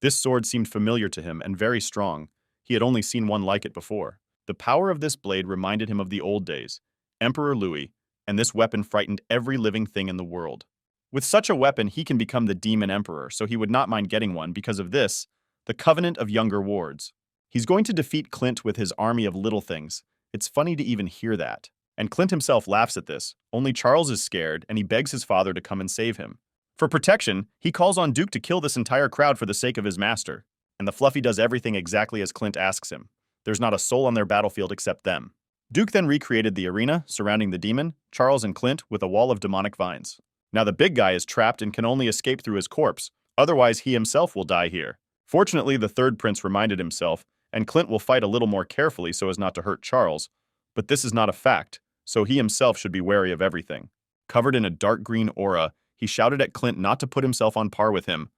This sword seemed familiar to him and very strong. He had only seen one like it before. The power of this blade reminded him of the old days, Emperor Louis, and this weapon frightened every living thing in the world. With such a weapon, he can become the demon emperor, so he would not mind getting one because of this, the Covenant of Younger Wards. He's going to defeat Clint with his army of little things. It's funny to even hear that. And Clint himself laughs at this. Only Charles is scared, and he begs his father to come and save him. For protection, he calls on Duke to kill this entire crowd for the sake of his master. And the Fluffy does everything exactly as Clint asks him. There's not a soul on their battlefield except them. Duke then recreated the arena surrounding the demon, Charles and Clint, with a wall of demonic vines. Now the big guy is trapped and can only escape through his corpse, otherwise he himself will die here. Fortunately, the third prince reminded himself, and Clint will fight a little more carefully so as not to hurt Charles, but this is not a fact, so he himself should be wary of everything. Covered in a dark green aura, he shouted at Clint not to put himself on par with him,